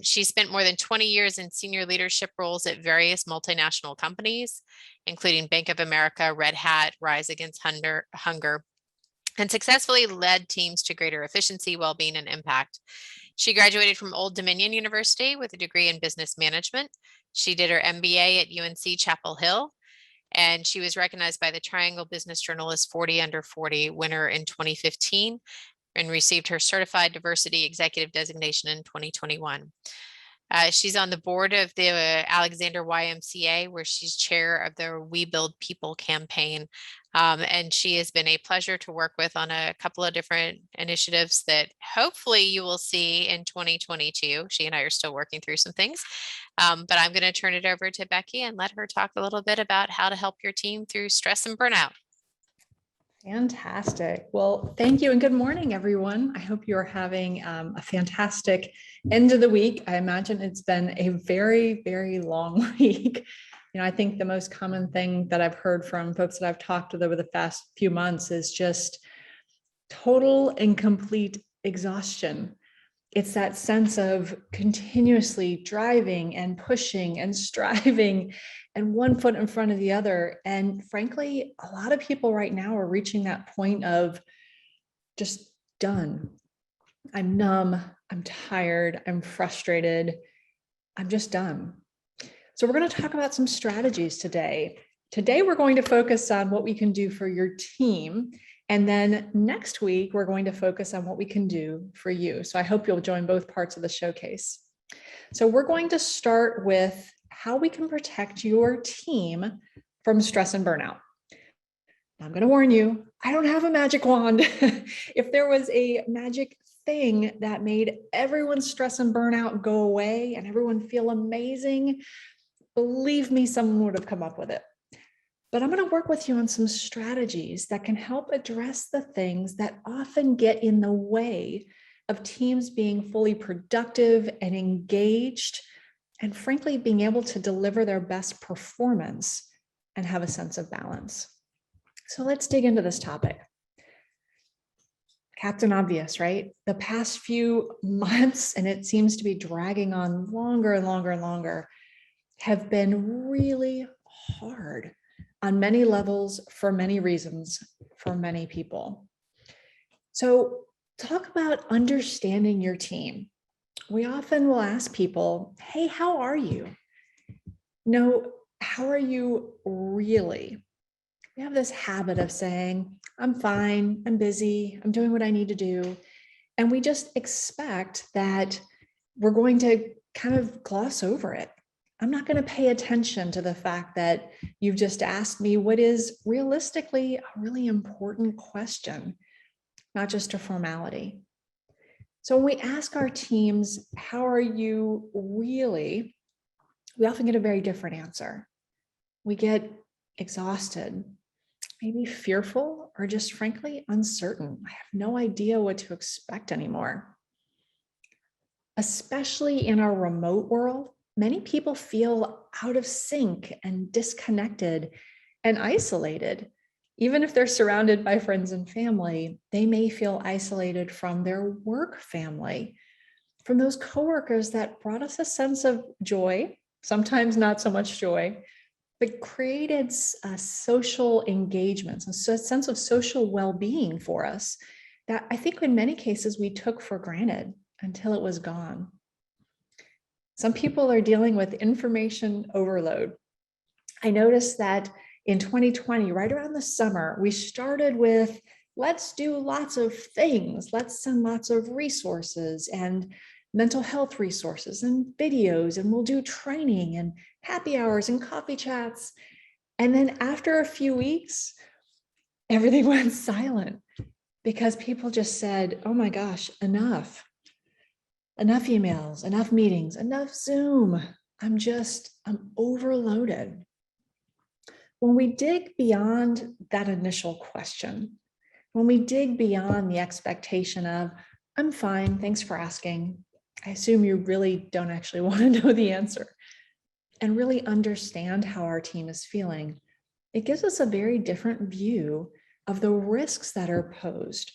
She spent more than 20 years in senior leadership roles at various multinational companies, including Bank of America, Red Hat, Rise Against Hunger, and successfully led teams to greater efficiency, well-being, and impact. She graduated from Old Dominion University with a degree in business management. She did her MBA at UNC Chapel Hill, and she was recognized by the Triangle Business Journal as 40 Under 40 winner in 2015 and received her Certified Diversity Executive designation in 2021. She's on the board of the Alexander YMCA, where she's chair of the We Build People campaign. And she has been a pleasure to work with on a couple of different initiatives that hopefully you will see in 2022. She and I are still working through some things, but I'm going to turn it over to Becky and let her talk a little bit about how to help your team through stress and burnout. Fantastic. Well, thank you and good morning, everyone. I hope you're having a fantastic end of the week. I imagine it's been a very, very long week. I think the most common thing that I've heard from folks that I've talked with over the past few months is just total and complete exhaustion. It's that sense of continuously driving and pushing and striving and one foot in front of the other. And frankly, a lot of people right now are reaching that point of just done. I'm numb, I'm tired, I'm frustrated, I'm just done. So we're going to talk about some strategies today. Today, we're going to focus on what we can do for your team. And then next week, we're going to focus on what we can do for you. So I hope you'll join both parts of the showcase. So we're going to start with how we can protect your team from stress and burnout. I'm going to warn you, I don't have a magic wand. If there was a magic thing that made everyone's stress and burnout go away and everyone feel amazing, believe me, someone would have come up with it. But I'm going to work with you on some strategies that can help address the things that often get in the way of teams being fully productive and engaged, and frankly, being able to deliver their best performance and have a sense of balance. So let's dig into this topic. Captain Obvious, right? The past few months, and it seems to be dragging on longer and longer and longer, have been really hard on many levels for many reasons for many people. So talk about understanding your team. We often will ask people, hey, how are you? No, how are you really? We have this habit of saying, I'm fine, I'm busy, I'm doing what I need to do. And we just expect that we're going to kind of gloss over it. I'm not going to pay attention to the fact that you've just asked me what is realistically a really important question, not just a formality. So when we ask our teams, how are you really? We often get a very different answer. We get exhausted, maybe fearful, or just frankly uncertain. I have no idea what to expect anymore. Especially in our remote world, many people feel out of sync and disconnected and isolated. Even if they're surrounded by friends and family, they may feel isolated from their work family, from those coworkers that brought us a sense of joy, sometimes not so much joy, but created social engagements, a sense of social well-being for us that I think in many cases we took for granted until it was gone. Some people are dealing with information overload. I noticed that in 2020, right around the summer, we started with, let's do lots of things. Let's send lots of resources and mental health resources and videos, and we'll do training and happy hours and coffee chats. And then after a few weeks, everything went silent because people just said, oh my gosh, enough emails, enough meetings, enough Zoom. I'm overloaded. When we dig beyond that initial question, when we dig beyond the expectation of, I'm fine, thanks for asking. I assume you really don't actually want to know the answer, and really understand how our team is feeling, it gives us a very different view of the risks that are posed.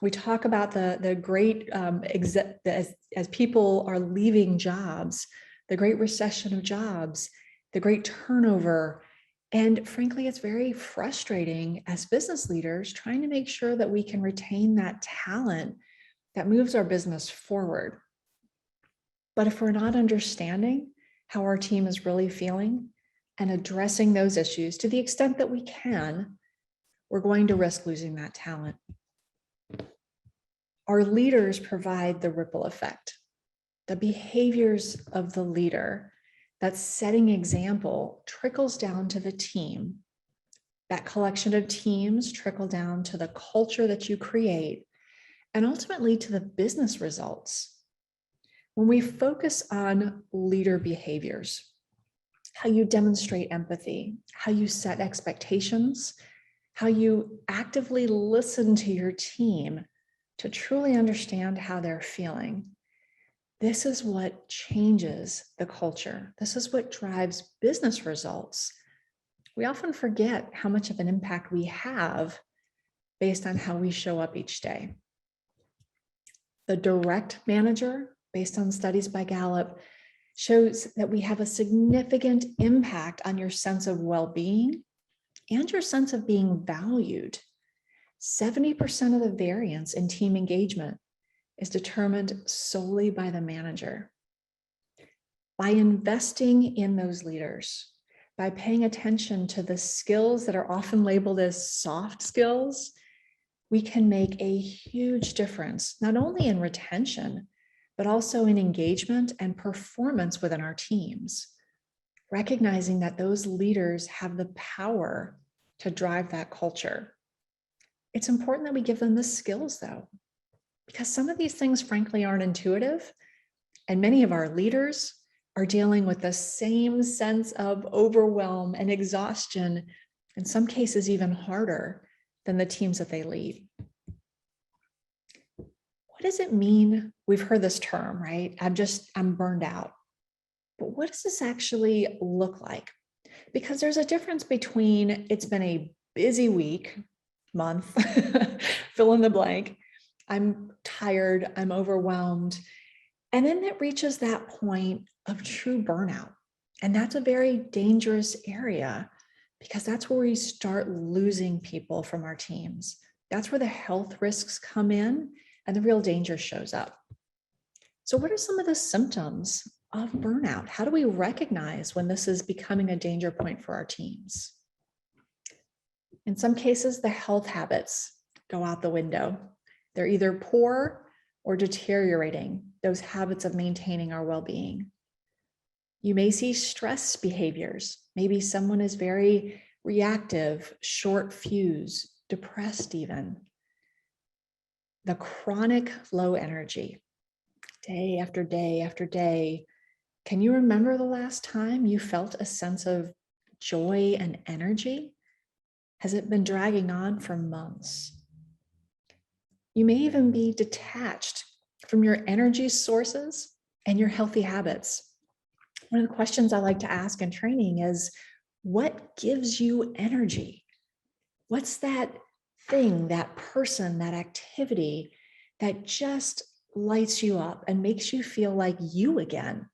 We talk about the great, as people are leaving jobs, the great recession of jobs, the great turnover. And frankly, it's very frustrating as business leaders trying to make sure that we can retain that talent that moves our business forward. But if we're not understanding how our team is really feeling and addressing those issues to the extent that we can, we're going to risk losing that talent. Our leaders provide the ripple effect. The behaviors of the leader that's setting example trickles down to the team. That collection of teams trickle down to the culture that you create and ultimately to the business results. When we focus on leader behaviors, how you demonstrate empathy, how you set expectations, how you actively listen to your team to truly understand how they're feeling. This is what changes the culture. This is what drives business results. We often forget how much of an impact we have based on how we show up each day. The direct manager, based on studies by Gallup, shows that we have a significant impact on your sense of well-being and your sense of being valued. 70% of the variance in team engagement is determined solely by the manager. By investing in those leaders, by paying attention to the skills that are often labeled as soft skills, we can make a huge difference, not only in retention, but also in engagement and performance within our teams, recognizing that those leaders have the power to drive that culture. It's important that we give them the skills though, because some of these things frankly aren't intuitive, and many of our leaders are dealing with the same sense of overwhelm and exhaustion, in some cases even harder than the teams that they lead. What does it mean? We've heard this term, right? I'm burned out. But what does this actually look like? Because there's a difference between it's been a busy week, month, fill in the blank. I'm tired, I'm overwhelmed. And then it reaches that point of true burnout. And that's a very dangerous area because that's where we start losing people from our teams. That's where the health risks come in and the real danger shows up. So what are some of the symptoms of burnout? How do we recognize when this is becoming a danger point for our teams? In some cases, the health habits go out the window. They're either poor or deteriorating, those habits of maintaining our well-being. You may see stress behaviors. Maybe someone is very reactive, short fuse, depressed even. The chronic low energy, day after day after day. Can you remember the last time you felt a sense of joy and energy? Has it been dragging on for months? You may even be detached from your energy sources and your healthy habits. One of the questions I like to ask in training is, what gives you energy? What's that thing, that person, that activity that just lights you up and makes you feel like you again?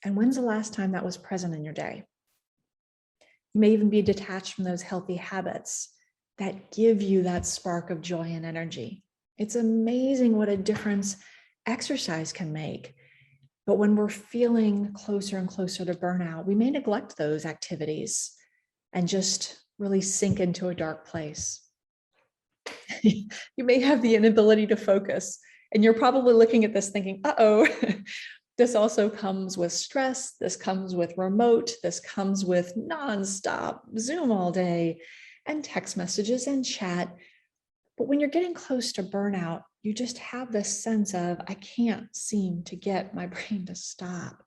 And when's the last time that was present in your day? You may even be detached from those healthy habits that give you that spark of joy and energy. It's amazing what a difference exercise can make. But when we're feeling closer and closer to burnout, we may neglect those activities and just really sink into a dark place. You may have the inability to focus, and you're probably looking at this thinking, uh-oh, this also comes with stress. This comes with remote. This comes with nonstop Zoom all day and text messages and chat. But when you're getting close to burnout, you just have this sense of, I can't seem to get my brain to stop.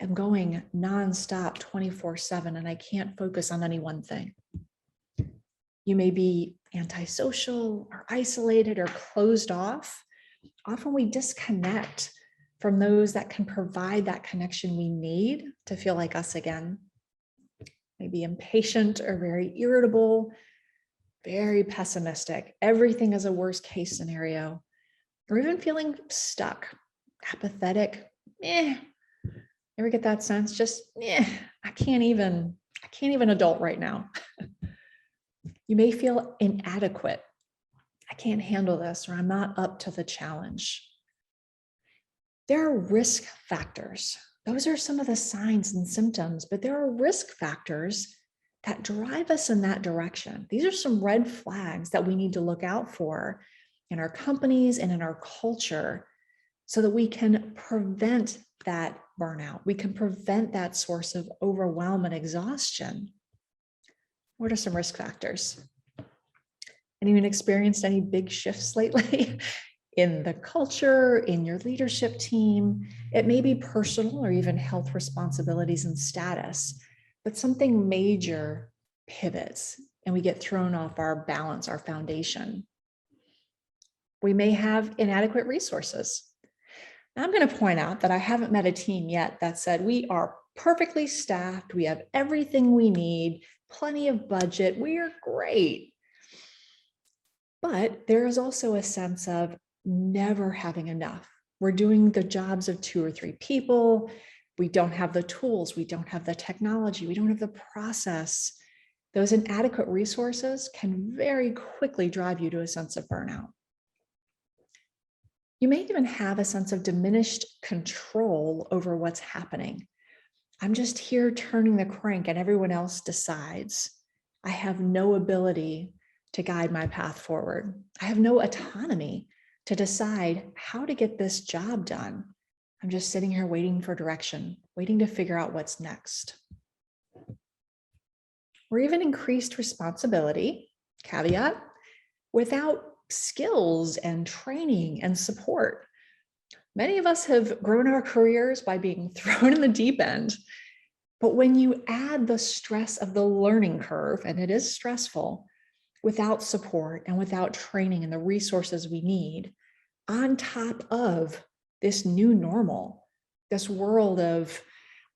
I'm going nonstop 24/7 and I can't focus on any one thing. You may be antisocial or isolated or closed off. Often we disconnect from those that can provide that connection we need to feel like us again. Maybe impatient or very irritable, very pessimistic. Everything is a worst case scenario, or even feeling stuck, apathetic. Ever get that sense? Just, I can't even adult right now. You may feel inadequate. I can't handle this, or I'm not up to the challenge. There are risk factors. Those are some of the signs and symptoms, but there are risk factors that drive us in that direction. These are some red flags that we need to look out for in our companies and in our culture so that we can prevent that burnout. We can prevent that source of overwhelm and exhaustion. What are some risk factors? Anyone experienced any big shifts lately in the culture, in your leadership team? It may be personal or even health responsibilities and status, but something major pivots and we get thrown off our balance, our foundation. We may have inadequate resources. Now, I'm going to point out that I haven't met a team yet that said we are perfectly staffed, we have everything we need, plenty of budget, we are great. But there is also a sense of never having enough. We're doing the jobs of 2 or 3 people. We don't have the tools. We don't have the technology. We don't have the process. Those inadequate resources can very quickly drive you to a sense of burnout. You may even have a sense of diminished control over what's happening. I'm just here turning the crank and everyone else decides. I have no ability to guide my path forward. I have no autonomy to decide how to get this job done. I'm just sitting here waiting for direction, waiting to figure out what's next. Or even increased responsibility, caveat, without skills and training and support. Many of us have grown our careers by being thrown in the deep end. But when you add the stress of the learning curve, and it is stressful, without support and without training and the resources we need, on top of this new normal, this world of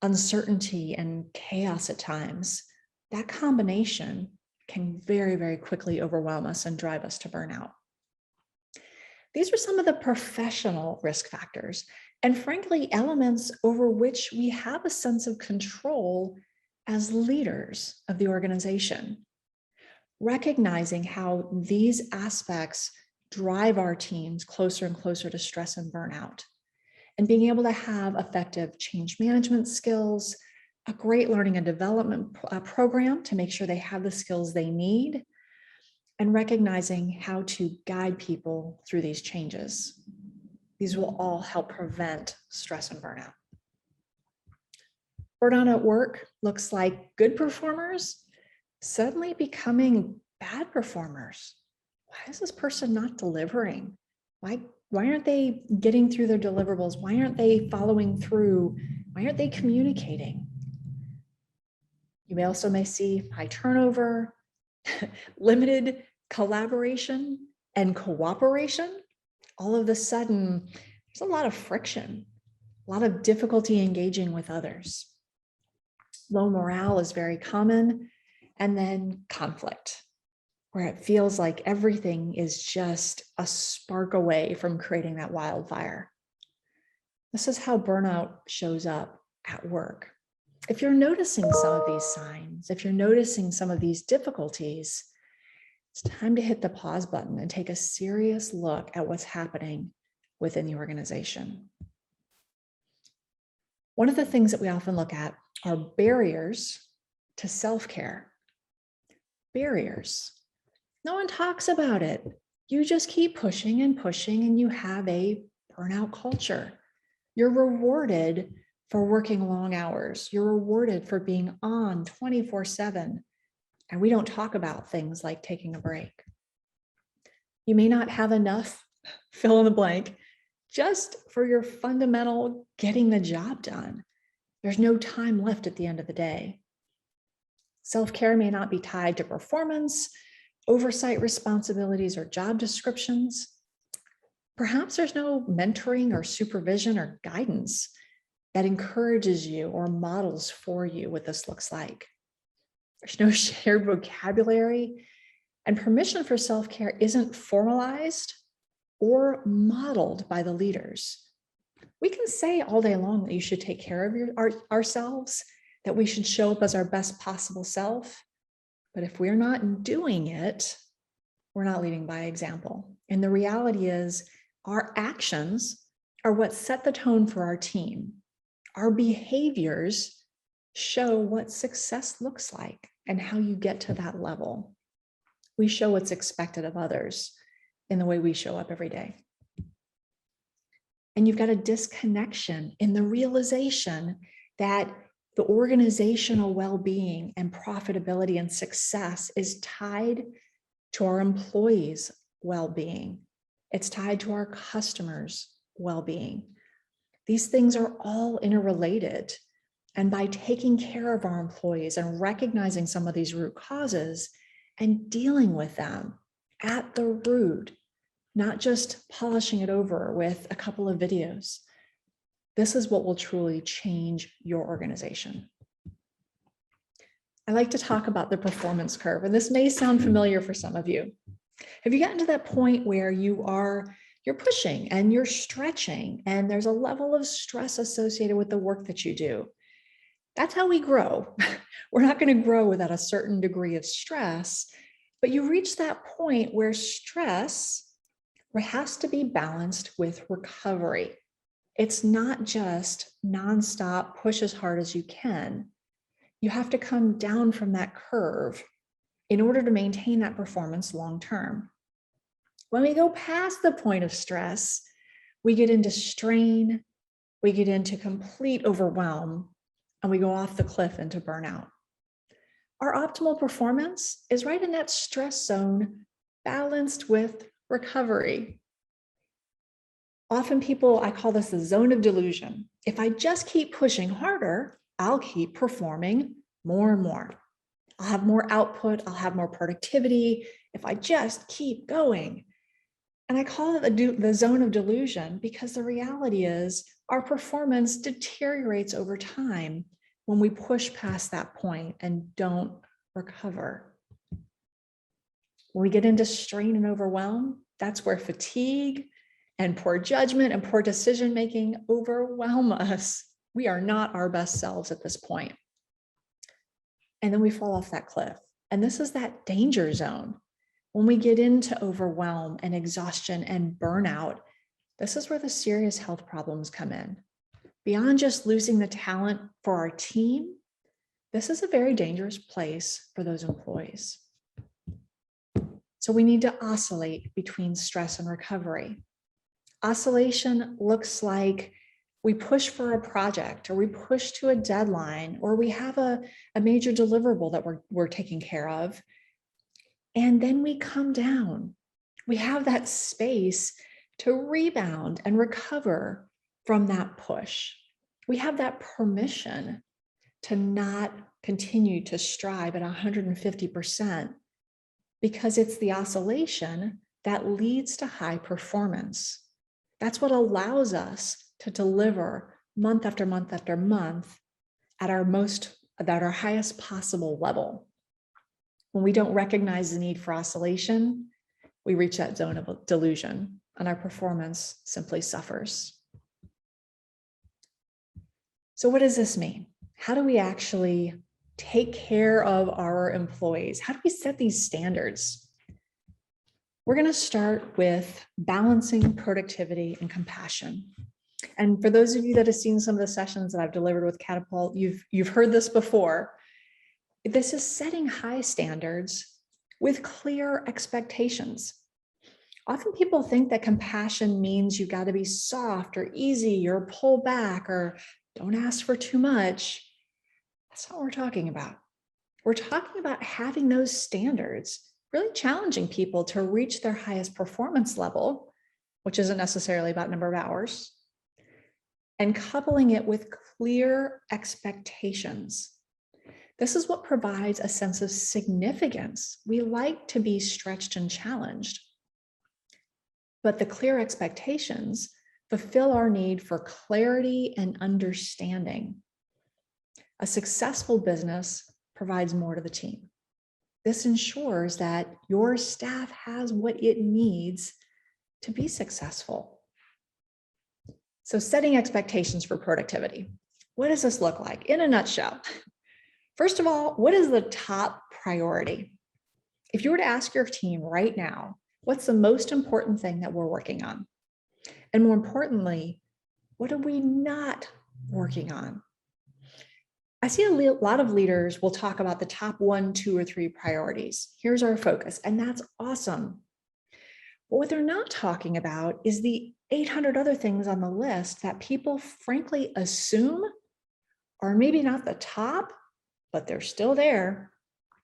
uncertainty and chaos at times, that combination can very, very quickly overwhelm us and drive us to burnout. These are some of the professional risk factors, and frankly, elements over which we have a sense of control as leaders of the organization. Recognizing how these aspects drive our teams closer and closer to stress and burnout, and being able to have effective change management skills, a great learning and development program to make sure they have the skills they need, and recognizing how to guide people through these changes. These will all help prevent stress and burnout. Burnout at work looks like good performers suddenly becoming bad performers. Why is this person not delivering? Why aren't they getting through their deliverables? Why aren't they following through? Why aren't they communicating? You also may see high turnover, limited collaboration and cooperation. All of a sudden, there's a lot of friction, a lot of difficulty engaging with others. Low morale is very common. And then conflict, where it feels like everything is just a spark away from creating that wildfire. This is how burnout shows up at work. If you're noticing some of these signs, if you're noticing some of these difficulties, it's time to hit the pause button and take a serious look at what's happening within the organization. One of the things that we often look at are barriers to self-care. Barriers. No one talks about it. You just keep pushing and pushing, and you have a burnout culture. You're rewarded for working long hours. You're rewarded for being on 24/7. And we don't talk about things like taking a break. You may not have enough, fill in the blank, just for your fundamental getting the job done. There's no time left at the end of the day. Self-care may not be tied to performance, oversight responsibilities, or job descriptions. Perhaps there's no mentoring or supervision or guidance that encourages you or models for you what this looks like. There's no shared vocabulary, and permission for self-care isn't formalized or modeled by the leaders. We can say all day long that you should take care of ourselves, that we should show up as our best possible self. But if we're not doing it, we're not leading by example. And the reality is our actions are what set the tone for our team. Our behaviors show what success looks like and how you get to that level. We show what's expected of others in the way we show up every day. And you've got a disconnection in the realization that the organizational well-being and profitability and success is tied to our employees' well-being. It's tied to our customers' well-being. These things are all interrelated. And by taking care of our employees and recognizing some of these root causes and dealing with them at the root, not just polishing it over with a couple of videos, this is what will truly change your organization. I like to talk about the performance curve, and this may sound familiar for some of you. Have you gotten to that point where you're pushing and you're stretching and there's a level of stress associated with the work that you do? That's how we grow. We're not going to grow without a certain degree of stress, but you reach that point where stress has to be balanced with recovery. It's not just nonstop push as hard as you can. You have to come down from that curve in order to maintain that performance long-term. When we go past the point of stress, we get into strain, we get into complete overwhelm, and we go off the cliff into burnout. Our optimal performance is right in that stress zone, balanced with recovery. Often I call this the zone of delusion. If I just keep pushing harder, I'll keep performing more and more. I'll have more output, I'll have more productivity if I just keep going. And I call it the zone of delusion because the reality is our performance deteriorates over time when we push past that point and don't recover. When we get into strain and overwhelm, that's where fatigue and poor judgment and poor decision-making overwhelm us. We are not our best selves at this point. And then we fall off that cliff. And this is that danger zone. When we get into overwhelm and exhaustion and burnout, this is where the serious health problems come in. Beyond just losing the talent for our team, this is a very dangerous place for those employees. So we need to oscillate between stress and recovery. Oscillation looks like we push for a project, or we push to a deadline, or we have a major deliverable that we're taking care of. And then we come down. We have that space to rebound and recover from that push. We have that permission to not continue to strive at 150%, because it's the oscillation that leads to high performance. That's what allows us to deliver month after month after month at our highest possible level. When we don't recognize the need for oscillation, we reach that zone of delusion and our performance simply suffers. So what does this mean? How do we actually take care of our employees? How do we set these standards? We're going to start with balancing productivity and compassion. And for those of you that have seen some of the sessions that I've delivered with Catapult, you've heard this before. This is setting high standards with clear expectations. Often people think that compassion means you've got to be soft or easy or pull back or don't ask for too much. That's not what we're talking about. We're talking about having those standards, really challenging people to reach their highest performance level, which isn't necessarily about number of hours, and coupling it with clear expectations. This is what provides a sense of significance. We like to be stretched and challenged, but the clear expectations fulfill our need for clarity and understanding. A successful business provides more to the team. This ensures that your staff has what it needs to be successful. So setting expectations for productivity. What does this look like in a nutshell? First of all, what is the top priority? If you were to ask your team right now, what's the most important thing that we're working on? And more importantly, what are we not working on? I see a lot of leaders will talk about the top 1, 2, or 3 priorities. Here's our focus, and that's awesome. But what they're not talking about is the 800 other things on the list that people frankly assume are maybe not the top, but they're still there.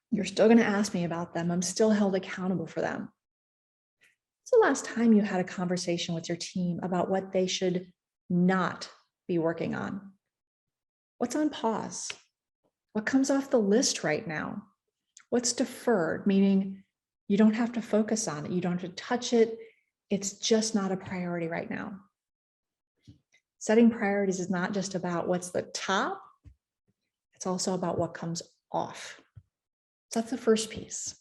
You're still going to ask me about them. I'm still held accountable for them. When's the last time you had a conversation with your team about what they should not be working on? What's on pause? What comes off the list right now? What's deferred, meaning you don't have to focus on it. You don't have to touch it. It's just not a priority right now. Setting priorities is not just about what's the top. It's also about what comes off. So that's the first piece.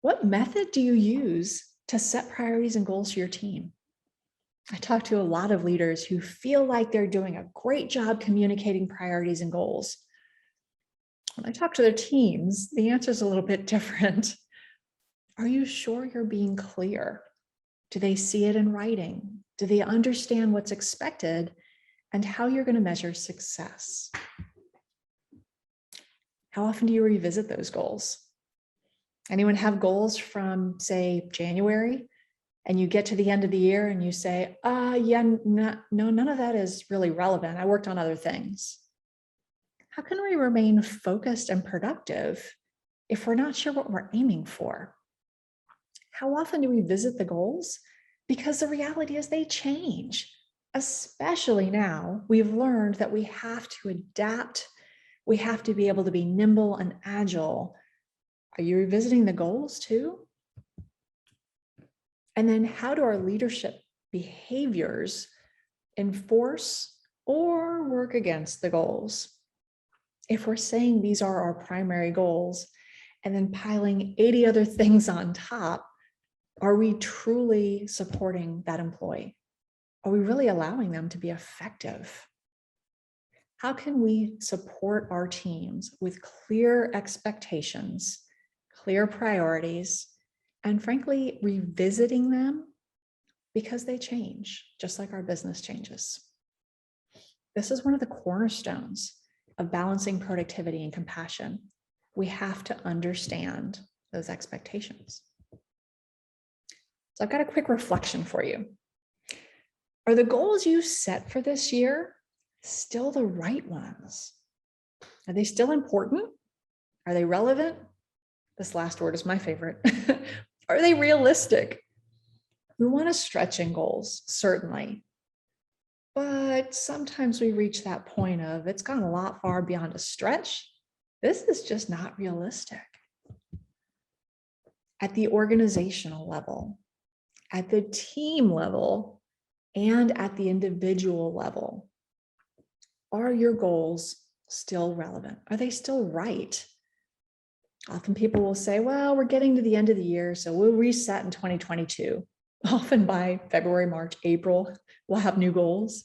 What method do you use to set priorities and goals for your team? I talk to a lot of leaders who feel like they're doing a great job communicating priorities and goals. When I talk to their teams, the answer is a little bit different. Are you sure you're being clear? Do they see it in writing? Do they understand what's expected and how you're going to measure success? How often do you revisit those goals? Anyone have goals from, say, January? And you get to the end of the year and you say, no, none of that is really relevant. I worked on other things. How can we remain focused and productive if we're not sure what we're aiming for? How often do we visit the goals? Because the reality is they change. Especially now, we've learned that we have to adapt. We have to be able to be nimble and agile. Are you revisiting the goals too? And then how do our leadership behaviors enforce or work against the goals? If we're saying these are our primary goals and then piling 80 other things on top, are we truly supporting that employee? Are we really allowing them to be effective? How can we support our teams with clear expectations, clear priorities, and frankly, revisiting them because they change, just like our business changes? This is one of the cornerstones of balancing productivity and compassion. We have to understand those expectations. So I've got a quick reflection for you. Are the goals you set for this year still the right ones? Are they still important? Are they relevant? This last word is my favorite. Are they realistic? We want to stretch in goals, certainly. But sometimes we reach that point of it's gone a lot far beyond a stretch. This is just not realistic. At the organizational level, at the team level, and at the individual level, are your goals still relevant? Are they still right? Often people will say, well, we're getting to the end of the year, so we'll reset in 2022. Often by February, March, April, we'll have new goals.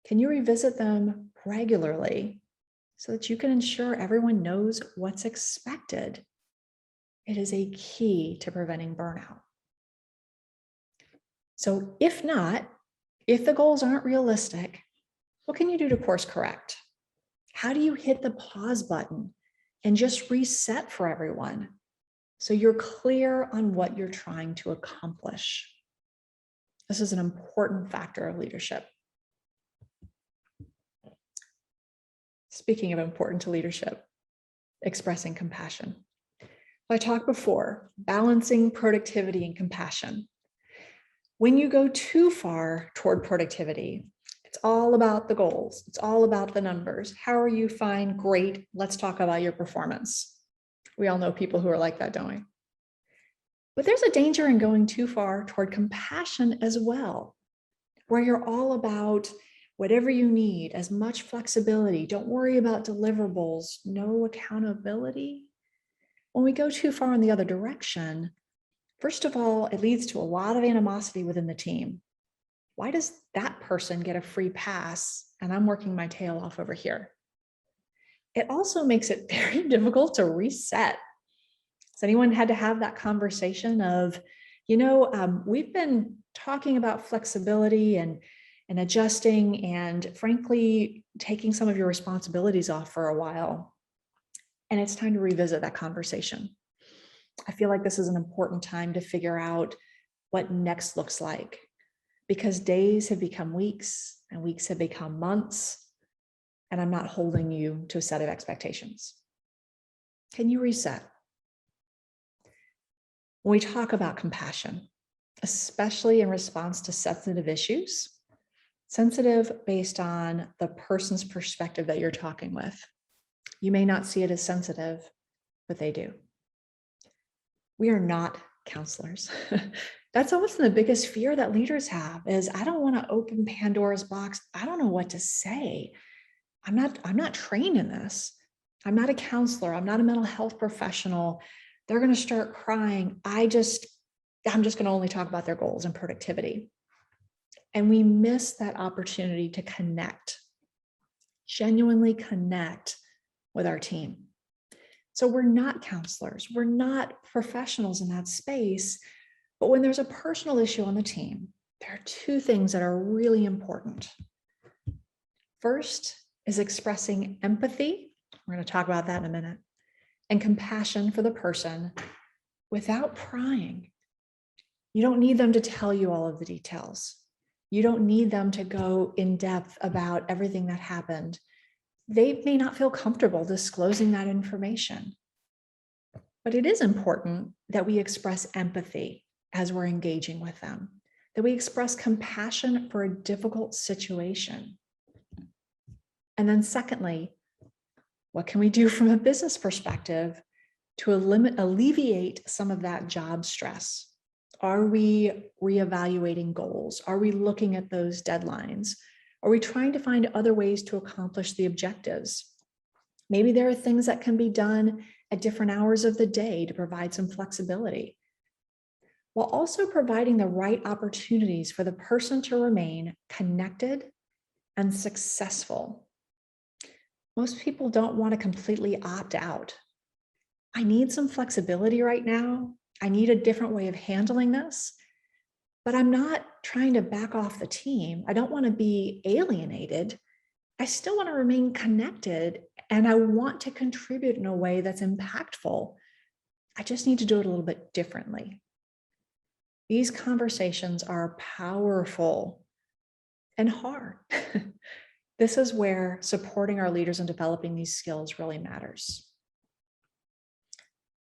Can you revisit them regularly so that you can ensure everyone knows what's expected? It is a key to preventing burnout. So if not, if the goals aren't realistic, what can you do to course correct? How do you hit the pause button and just reset for everyone so you're clear on what you're trying to accomplish? This is an important factor of leadership. Speaking of important to leadership, expressing compassion. I talked before, balancing productivity and compassion. When you go too far toward productivity, it's all about the goals. It's all about the numbers. How are you? Fine, great. Let's talk about your performance. We all know people who are like that, don't we? But there's a danger in going too far toward compassion as well, where you're all about whatever you need, as much flexibility. Don't worry about deliverables, no accountability. When we go too far in the other direction, first of all, it leads to a lot of animosity within the team. Why does that person get a free pass and I'm working my tail off over here? It also makes it very difficult to reset. Has anyone had to have that conversation of, we've been talking about flexibility and adjusting and frankly, taking some of your responsibilities off for a while. And it's time to revisit that conversation. I feel like this is an important time to figure out what next looks like, because days have become weeks and weeks have become months, and I'm not holding you to a set of expectations. Can you reset? When we talk about compassion, especially in response to sensitive issues, sensitive based on the person's perspective that you're talking with. You may not see it as sensitive, but they do. We are not counselors. That's almost the biggest fear that leaders have is, I don't want to open Pandora's box. I don't know what to say. I'm not trained in this. I'm not a counselor. I'm not a mental health professional. They're going to start crying. I'm just going to only talk about their goals and productivity. And we miss that opportunity to connect, genuinely connect with our team. So we're not counselors. We're not professionals in that space. But when there's a personal issue on the team, there are two things that are really important. First is expressing empathy. We're going to talk about that in a minute. And compassion for the person without prying. You don't need them to tell you all of the details. You don't need them to go in depth about everything that happened. They may not feel comfortable disclosing that information. But it is important that we express empathy as we're engaging with them, that we express compassion for a difficult situation. And then secondly, what can we do from a business perspective to alleviate some of that job stress? Are we reevaluating goals? Are we looking at those deadlines? Are we trying to find other ways to accomplish the objectives? Maybe there are things that can be done at different hours of the day to provide some flexibility, while also providing the right opportunities for the person to remain connected and successful. Most people don't want to completely opt out. I need some flexibility right now. I need a different way of handling this, but I'm not trying to back off the team. I don't want to be alienated. I still want to remain connected, and I want to contribute in a way that's impactful. I just need to do it a little bit differently. These conversations are powerful and hard. This is where supporting our leaders and developing these skills really matters.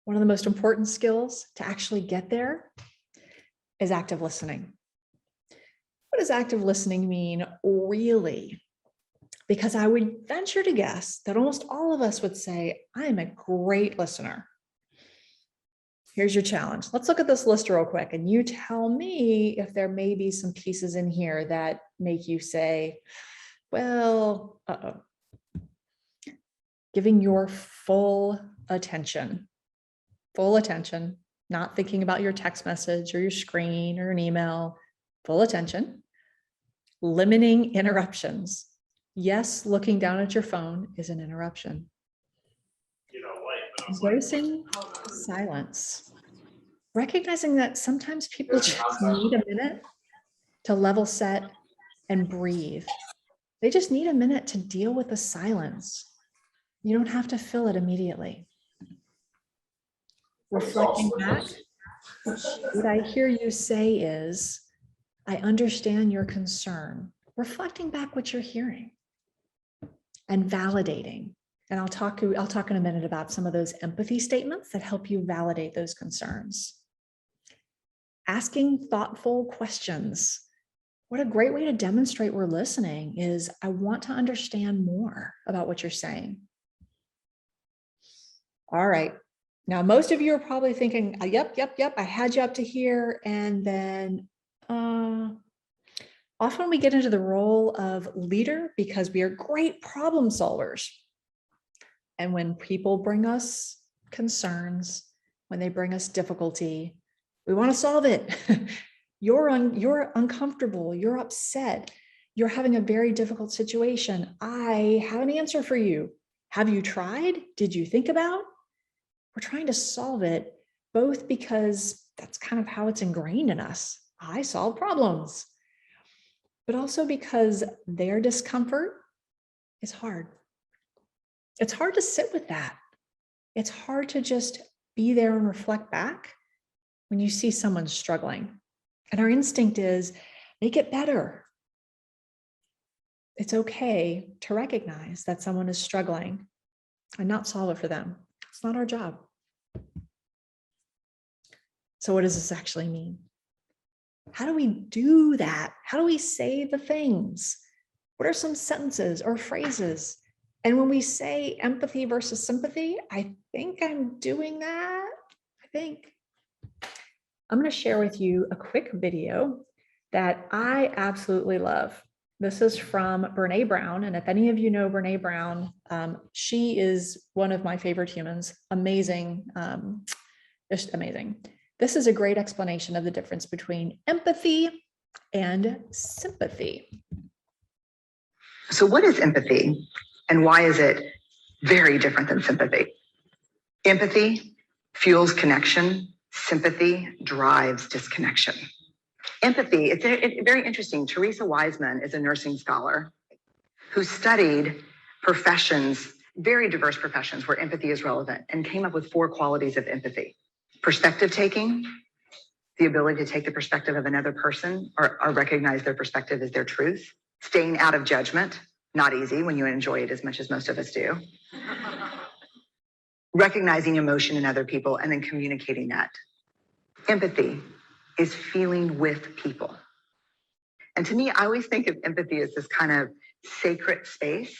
One of the most important skills to actually get there is active listening. What does active listening mean, really? Because I would venture to guess that almost all of us would say, I am a great listener. Here's your challenge. Let's look at this list real quick, and you tell me if there may be some pieces in here that make you say, well, giving your full attention, not thinking about your text message or your screen or an email, full attention, limiting interruptions. Yes, looking down at your phone is an interruption. Embracing silence. Recognizing that sometimes people just need a minute to level set and breathe. They just need a minute to deal with the silence. You don't have to fill it immediately. Reflecting back, what I hear you say is, I understand your concern. Reflecting back what you're hearing and validating. And I'll talk in a minute about some of those empathy statements that help you validate those concerns. Asking thoughtful questions. What a great way to demonstrate we're listening is, I want to understand more about what you're saying. All right. Now, most of you are probably thinking, yep, I had you up to here. And then often we get into the role of leader because we are great problem solvers. And when people bring us concerns, when they bring us difficulty, we want to solve it. You're uncomfortable, you're upset, you're having a very difficult situation. I have an answer for you. Have you tried? Did you think about? We're trying to solve it, both because that's kind of how it's ingrained in us. I solve problems, but also because their discomfort is hard. It's hard to sit with that. It's hard to just be there and reflect back when you see someone struggling. And our instinct is, make it better. It's okay to recognize that someone is struggling and not solve it for them. It's not our job. So what does this actually mean? How do we do that? How do we say the things? What are some sentences or phrases? And when we say empathy versus sympathy, I think I'm doing that. I'm going to share with you a quick video that I absolutely love. This is from Brené Brown. And if any of you know Brené Brown, she is one of my favorite humans. Amazing, just amazing. This is a great explanation of the difference between empathy and sympathy. So what is empathy, and why is it very different than sympathy? Empathy fuels connection. Sympathy drives disconnection. Empathy, it's very interesting. Teresa Wiseman is a nursing scholar who studied professions, very diverse professions where empathy is relevant, and came up with 4 qualities of empathy. Perspective taking, the ability to take the perspective of another person or recognize their perspective as their truth. Staying out of judgment, not easy when you enjoy it as much as most of us do. Recognizing emotion in other people and then communicating that. Empathy is feeling with people. And to me, I always think of empathy as this kind of sacred space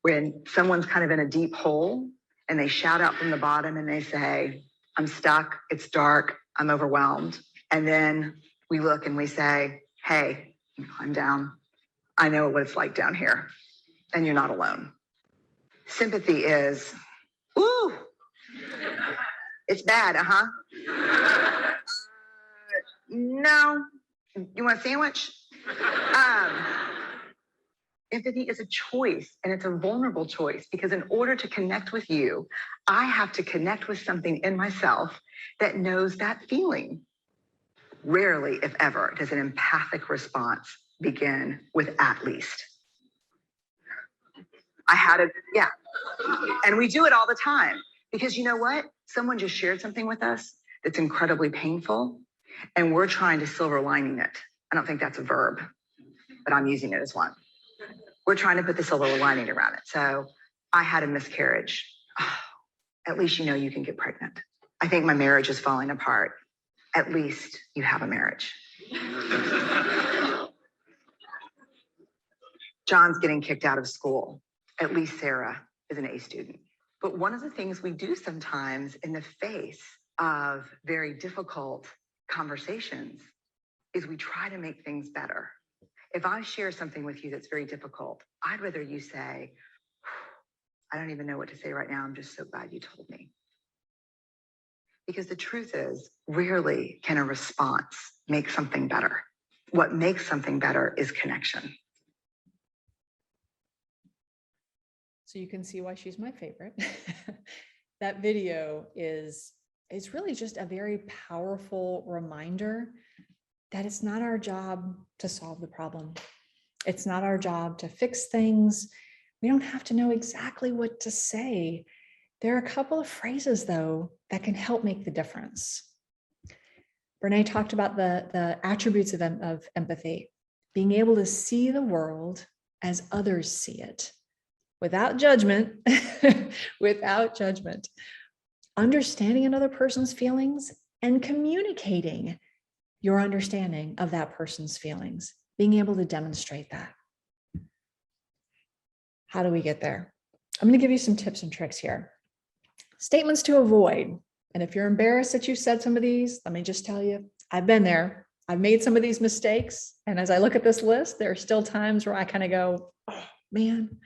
when someone's kind of in a deep hole and they shout out from the bottom and they say, I'm stuck, it's dark, I'm overwhelmed. And then we look and we say, hey, I'm down. I know what it's like down here, and you're not alone. Sympathy is, ooh, It's bad, no. You want a sandwich? Empathy is a choice, and it's a vulnerable choice, because in order to connect with you, I have to connect with something in myself that knows that feeling. Rarely, if ever, does an empathic response begin with "at least." I had it, yeah. And we do it all the time, because you know what? Someone just shared something with us that's incredibly painful, and we're trying to silver lining it. I don't think that's a verb, but I'm using it as one. We're trying to put the silver lining around it. So I had a miscarriage. Oh, at least you know you can get pregnant. I think my marriage is falling apart. At least you have a marriage. John's getting kicked out of school. At least Sarah is an A student. But one of the things we do sometimes in the face of very difficult conversations is we try to make things better. If I share something with you that's very difficult, I'd rather you say, I don't even know what to say right now. I'm just so glad you told me. Because the truth is, rarely can a response make something better. What makes something better is connection. So you can see why she's my favorite. That video is really just a very powerful reminder that it's not our job to solve the problem. It's not our job to fix things. We don't have to know exactly what to say. There are a couple of phrases, though, that can help make the difference. Brene talked about the attributes of empathy, being able to see the world as others see it, without judgment, without judgment, understanding another person's feelings and communicating your understanding of that person's feelings, being able to demonstrate that. How do we get there? I'm going to give you some tips and tricks here. Statements to avoid. And if you're embarrassed that you said some of these, let me just tell you, I've been there. I've made some of these mistakes. And as I look at this list, there are still times where I kind of go, oh man,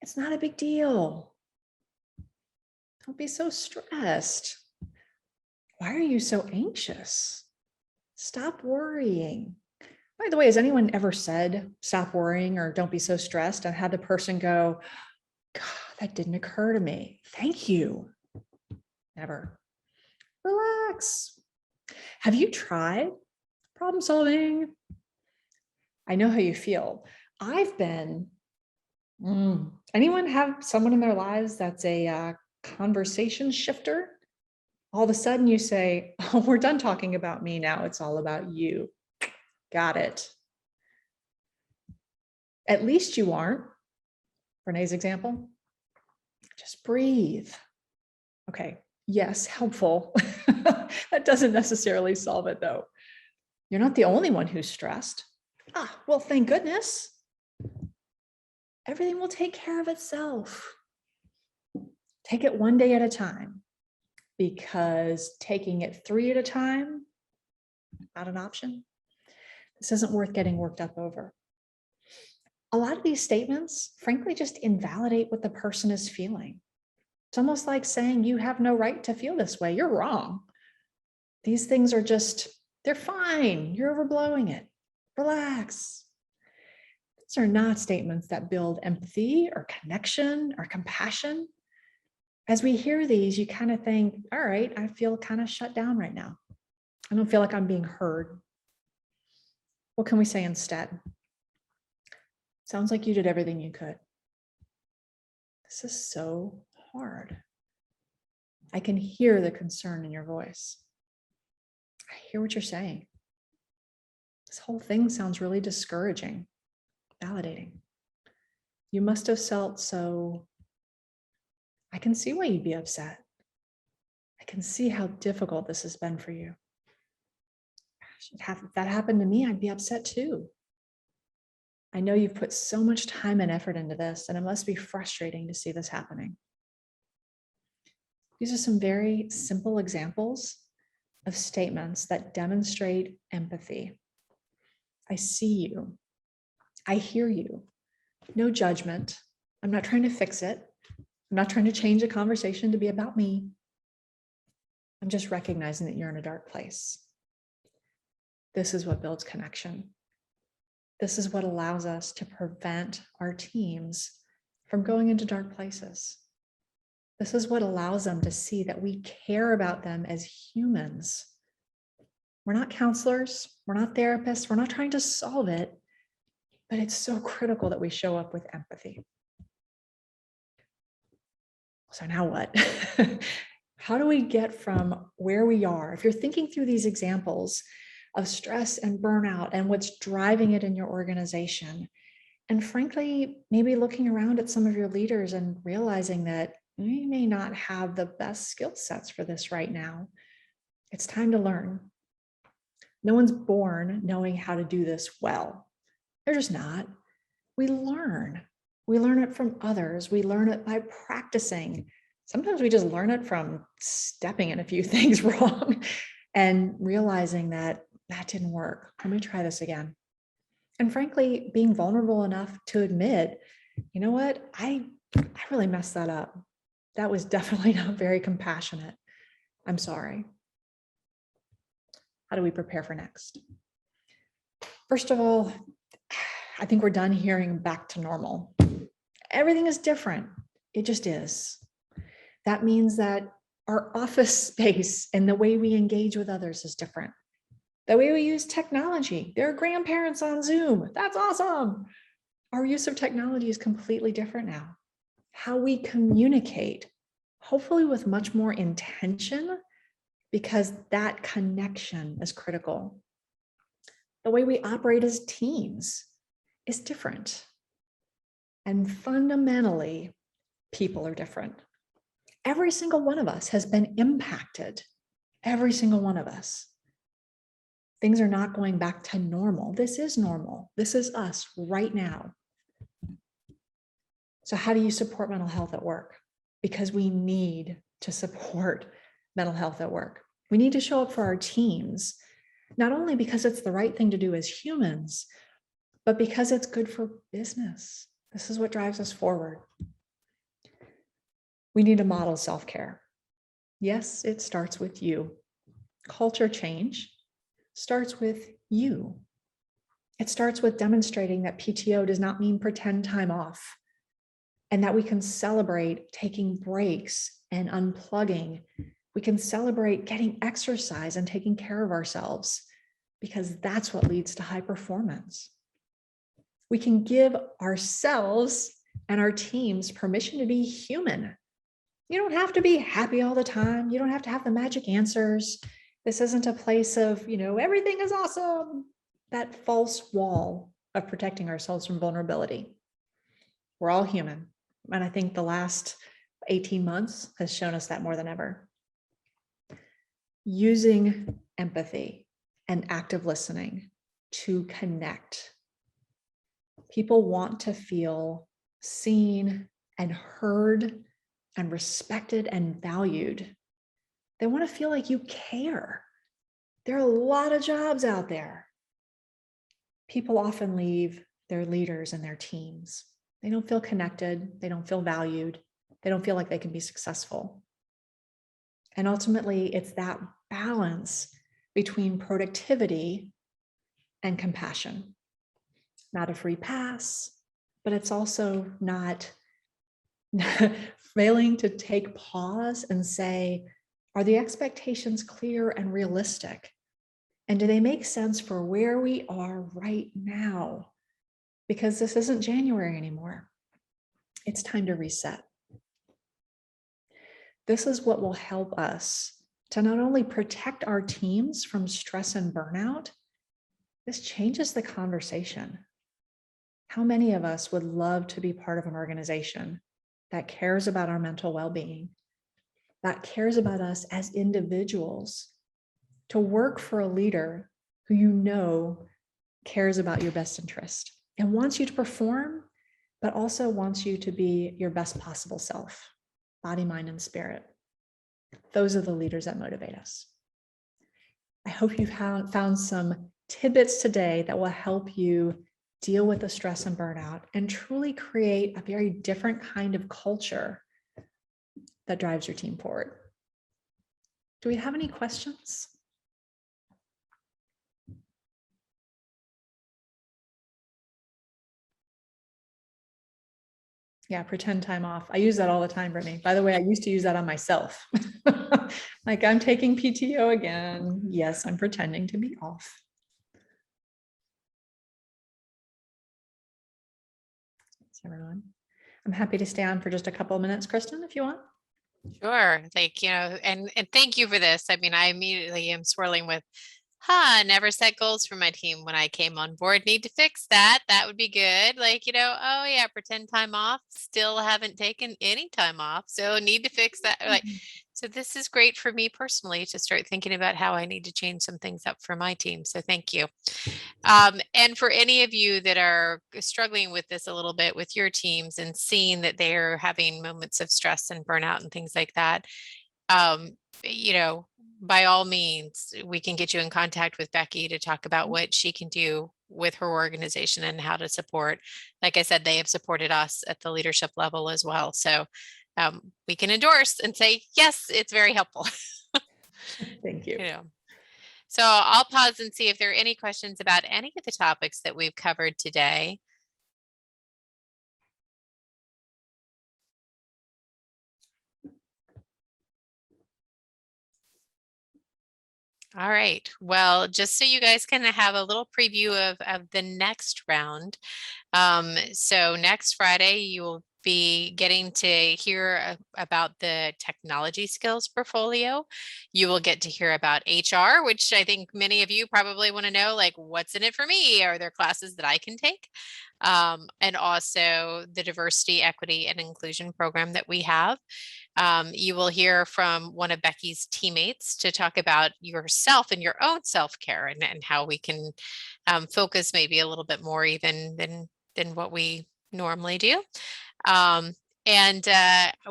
it's not a big deal. Don't be so stressed. Why are you so anxious? Stop worrying. By the way, has anyone ever said, stop worrying or don't be so stressed? And had the person go, God, that didn't occur to me. Thank you. Never. Relax. Have you tried problem solving? I know how you feel. I've been, anyone have someone in their lives that's a conversation shifter? All of a sudden you say, oh, we're done talking about me now. It's all about you. Got it. At least you aren't. Brene's example. Just breathe. Okay. Yes, helpful. That doesn't necessarily solve it though. You're not the only one who's stressed. Well, thank goodness. Everything will take care of itself. Take it one day at a time, because taking it 3 at a time, not an option. This isn't worth getting worked up over. A lot of these statements, frankly, just invalidate what the person is feeling. It's almost like saying you have no right to feel this way. You're wrong. These things are just, they're fine. You're overblowing it. Relax. These are not statements that build empathy or connection or compassion. As we hear these, you kind of think, all right, I feel kind of shut down right now. I don't feel like I'm being heard. What can we say instead? Sounds like you did everything you could. This is so hard. I can hear the concern in your voice. I hear what you're saying. This whole thing sounds really discouraging, validating. You must have felt so. I can see why you'd be upset. I can see how difficult this has been for you. If that happened to me, I'd be upset too. I know you've put so much time and effort into this, and it must be frustrating to see this happening. These are some very simple examples of statements that demonstrate empathy. I see you. I hear you. No judgment. I'm not trying to fix it. I'm not trying to change the conversation to be about me. I'm just recognizing that you're in a dark place. This is what builds connection. This is what allows us to prevent our teams from going into dark places. This is what allows them to see that we care about them as humans. We're not counselors, we're not therapists, we're not trying to solve it, but it's so critical that we show up with empathy. So now what? How do we get from where we are? If you're thinking through these examples of stress and burnout and what's driving it in your organization, and frankly, maybe looking around at some of your leaders and realizing that you may not have the best skill sets for this right now, it's time to learn. No one's born knowing how to do this well. They're just not. We learn. We learn it from others. We learn it by practicing. Sometimes we just learn it from stepping in a few things wrong and realizing that that didn't work. Let me try this again. And frankly, being vulnerable enough to admit, you know what, I really messed that up. That was definitely not very compassionate. I'm sorry. How do we prepare for next? First of all, I think we're done hearing back to normal. Everything is different. It just is. That means that our office space and the way we engage with others is different. The way we use technology, there are grandparents on Zoom. That's awesome. Our use of technology is completely different now. How we communicate, hopefully with much more intention, because that connection is critical. The way we operate as teams is different. And fundamentally, people are different. Every single one of us has been impacted. Every single one of us. Things are not going back to normal. This is normal. This is us right now. So how do you support mental health at work? Because we need to support mental health at work. We need to show up for our teams, not only because it's the right thing to do as humans, but because it's good for business. This is what drives us forward. We need to model self-care. Yes, it starts with you. Culture change starts with you. It starts with demonstrating that PTO does not mean pretend time off, and that we can celebrate taking breaks and unplugging. We can celebrate getting exercise and taking care of ourselves, because that's what leads to high performance. We can give ourselves and our teams permission to be human. You don't have to be happy all the time. You don't have to have the magic answers. This isn't a place of, everything is awesome. That false wall of protecting ourselves from vulnerability. We're all human. And I think the last 18 months has shown us that more than ever. Using empathy and active listening to connect. People want to feel seen and heard and respected and valued. They want to feel like you care. There are a lot of jobs out there. People often leave their leaders and their teams. They don't feel connected. They don't feel valued. They don't feel like they can be successful. And ultimately, it's that balance between productivity and compassion. Not a free pass, but it's also not failing to take pause and say, are the expectations clear and realistic? And do they make sense for where we are right now? Because this isn't January anymore. It's time to reset. This is what will help us to not only protect our teams from stress and burnout, this changes the conversation. How many of us would love to be part of an organization that cares about our mental well-being, that cares about us as individuals, to work for a leader who cares about your best interest and wants you to perform, but also wants you to be your best possible self, body, mind, and spirit. Those are the leaders that motivate us. I hope you've found some tidbits today that will help you deal with the stress and burnout and truly create a very different kind of culture that drives your team forward. Do we have any questions? Yeah, pretend time off. I use that all the time, Brittany. By the way, I used to use that on myself. Like, I'm taking PTO again. Yes, I'm pretending to be off. Thanks, everyone. I'm happy to stay on for just a couple of minutes, Kristen, if you want. Sure. Like, and thank you for this. I mean, I immediately am swirling with, never set goals for my team when I came on board. Need to fix that. That would be good. Like, oh yeah, pretend time off. Still haven't taken any time off. So need to fix that. Like, so this is great for me personally to start thinking about how I need to change some things up for my team. So thank you. And for any of you that are struggling with this a little bit with your teams and seeing that they're having moments of stress and burnout and things like that, by all means, we can get you in contact with Becky to talk about what she can do with her organization and how to support. Like I said, they have supported us at the leadership level as well. So we can endorse and say, yes, it's very helpful. Thank you. So I'll pause and see if there are any questions about any of the topics that we've covered today. All right. Well, just so you guys can have a little preview of the next round. So next Friday, you will be getting to hear about the technology skills portfolio. You will get to hear about HR, which I think many of you probably want to know, like, what's in it for me? Are there classes that I can take? And also the diversity, equity, and inclusion program that we have. You will hear from one of Becky's teammates to talk about yourself and your own self-care and how we can focus maybe a little bit more even than what we normally do. And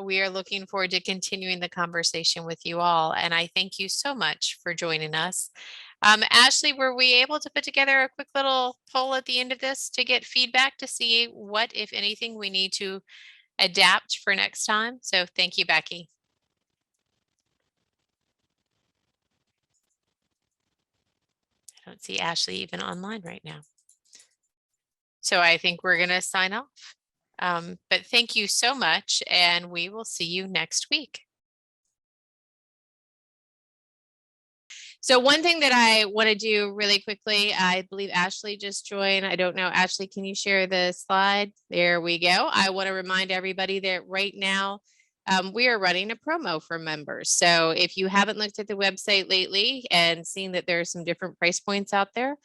we are looking forward to continuing the conversation with you all. And I thank you so much for joining us. Ashley, were we able to put together a quick little poll at the end of this to get feedback to see what, if anything, we need to adapt for next time? So thank you, Becky. I don't see Ashley even online right now. So I think we're going to sign off. But thank you so much, and we will see you next week. So one thing that I want to do really quickly, I believe Ashley just joined. I don't know. Ashley, can you share the slide? There we go. I want to remind everybody that right now we are running a promo for members. So if you haven't looked at the website lately and seen that there are some different price points out there,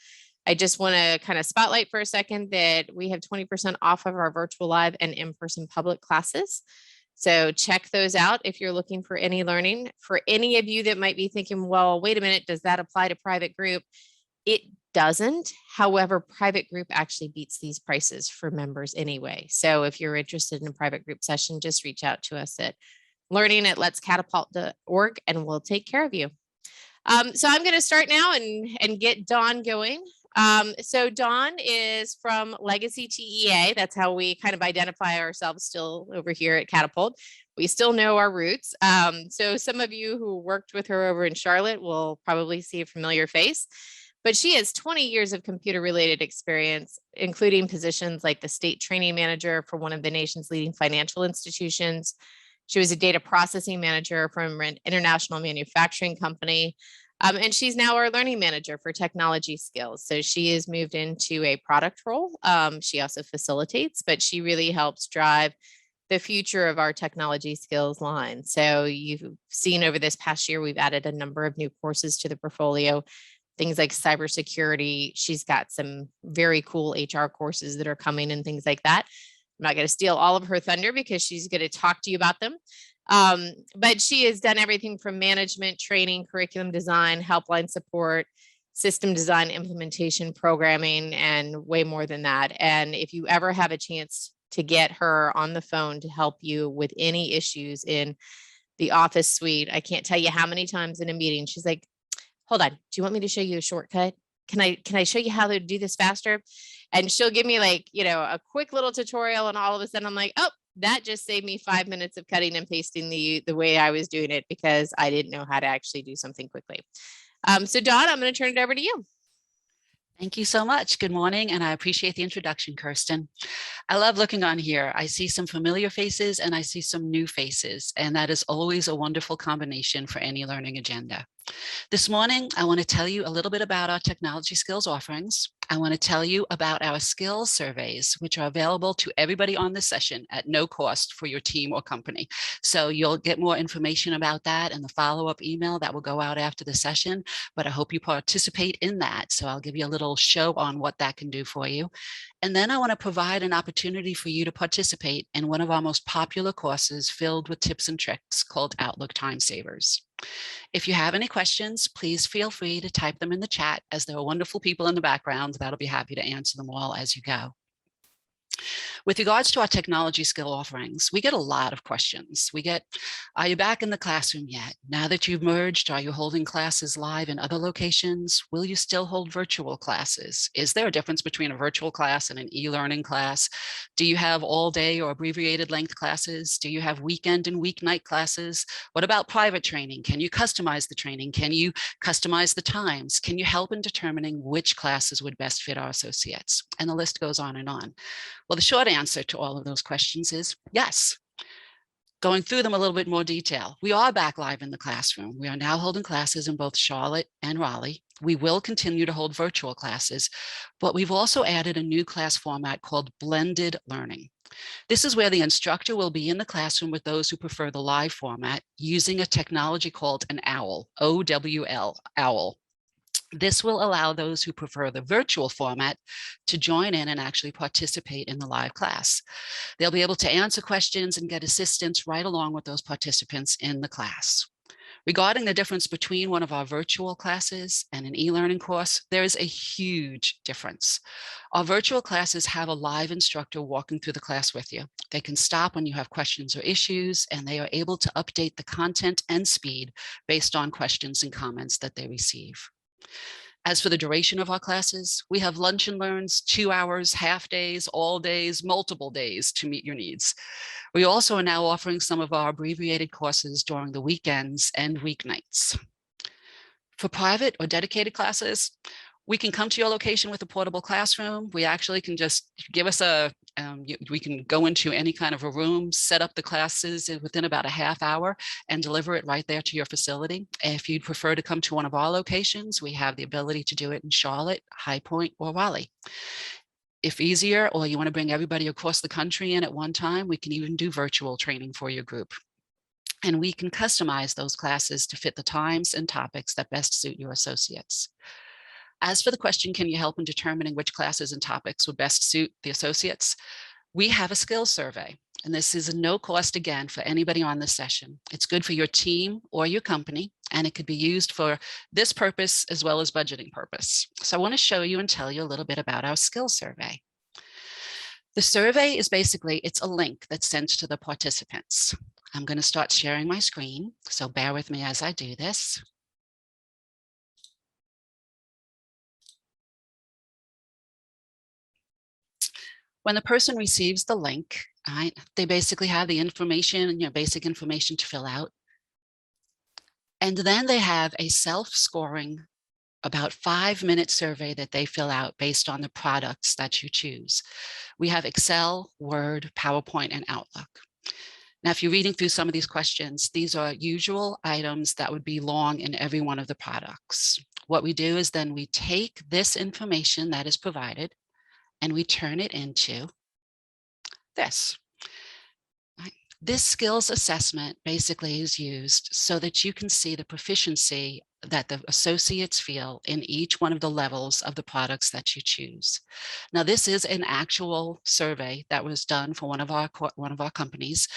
I just want to kind of spotlight for a second that we have 20% off of our virtual live and in-person public classes. So check those out if you're looking for any learning. For any of you that might be thinking, well, wait a minute, does that apply to private group? It doesn't. However, private group actually beats these prices for members anyway. So if you're interested in a private group session, just reach out to us at learning@letscatapult.org and we'll take care of you. So I'm going to start now and get Dawn going. So Dawn is from Legacy TEA. That's how we kind of identify ourselves still over here at Catapult. We still know our roots. So some of you who worked with her over in Charlotte will probably see a familiar face, but she has 20 years of computer related experience, including positions like the state training manager for one of the nation's leading financial institutions. She was a data processing manager from an international manufacturing company. And she's now our learning manager for technology skills. So she has moved into a product role. She also facilitates, but she really helps drive the future of our technology skills line. So you've seen over this past year, we've added a number of new courses to the portfolio, things like cybersecurity. She's got some very cool HR courses that are coming and things like that. I'm not going to steal all of her thunder because she's going to talk to you about them. But she has done everything from management, training, curriculum design, helpline support, system design, implementation, programming, and way more than that. And if you ever have a chance to get her on the phone to help you with any issues in the Office suite, I can't tell you how many times in a meeting, she's like, hold on, do you want me to show you a shortcut? Can I show you how to do this faster? And she'll give me like, a quick little tutorial, and all of a sudden I'm like, oh, that just saved me 5 minutes of cutting and pasting the way I was doing it because I didn't know how to actually do something quickly. So Dawn, I'm going to turn it over to you. Thank you so much. Good morning, and I appreciate the introduction, Kirsten. I love looking on here. I see some familiar faces and I see some new faces, and that is always a wonderful combination for any learning agenda. This morning, I want to tell you a little bit about our technology skills offerings. I want to tell you about our skills surveys, which are available to everybody on this session at no cost for your team or company. So you'll get more information about that in the follow-up email that will go out after the session, but I hope you participate in that. So I'll give you a little show on what that can do for you. And then I want to provide an opportunity for you to participate in one of our most popular courses filled with tips and tricks called Outlook Time Savers. If you have any questions, please feel free to type them in the chat, as there are wonderful people in the background that'll be happy to answer them all as you go. With regards to our technology skill offerings, we get a lot of questions. We get, are you back in the classroom yet? Now that you've merged, are you holding classes live in other locations? Will you still hold virtual classes? Is there a difference between a virtual class and an e-learning class? Do you have all day or abbreviated length classes? Do you have weekend and weeknight classes? What about private training? Can you customize the training? Can you customize the times? Can you help in determining which classes would best fit our associates? And the list goes on and on. Well, the short answer to all of those questions is yes. Going through them a little bit more detail. We are back live in the classroom. We are now holding classes in both Charlotte and Raleigh. We will continue to hold virtual classes, but we've also added a new class format called blended learning. This is where the instructor will be in the classroom with those who prefer the live format using a technology called an OWL, O-W-L, OWL. This will allow those who prefer the virtual format to join in and actually participate in the live class. They'll be able to answer questions and get assistance right along with those participants in the class. Regarding the difference between one of our virtual classes and an e-learning course, there is a huge difference. Our virtual classes have a live instructor walking through the class with you. They can stop when you have questions or issues, and they are able to update the content and speed based on questions and comments that they receive. As for the duration of our classes, we have lunch and learns, 2 hours, half days, all days, multiple days to meet your needs. We also are now offering some of our abbreviated courses during the weekends and weeknights. For private or dedicated classes, we can come to your location with a portable classroom. We actually can just give us we can go into any kind of a room, set up the classes within about a half hour and deliver it right there to your facility. If you'd prefer to come to one of our locations, we have the ability to do it in Charlotte, High Point, or Raleigh. If easier, or you want to bring everybody across the country in at one time, we can even do virtual training for your group. And we can customize those classes to fit the times and topics that best suit your associates. As for the question, can you help in determining which classes and topics would best suit the associates? We have a skills survey, and this is a no cost again for anybody on this session. It's good for your team or your company, and it could be used for this purpose as well as budgeting purpose. So I want to show you and tell you a little bit about our skills survey. The survey is basically, it's a link that's sent to the participants. I'm going to start sharing my screen, so bear with me as I do this. When the person receives the link, they basically have the information, basic information to fill out. And then they have a self-scoring, about 5-minute survey that they fill out based on the products that you choose. We have Excel, Word, PowerPoint, and Outlook. Now, if you're reading through some of these questions, these are usual items that would belong in every one of the products. What we do is then we take this information that is provided and we turn it into this. This skills assessment basically is used so that you can see the proficiency that the associates feel in each one of the levels of the products that you choose. Now, this is an actual survey that was done for one of our companies.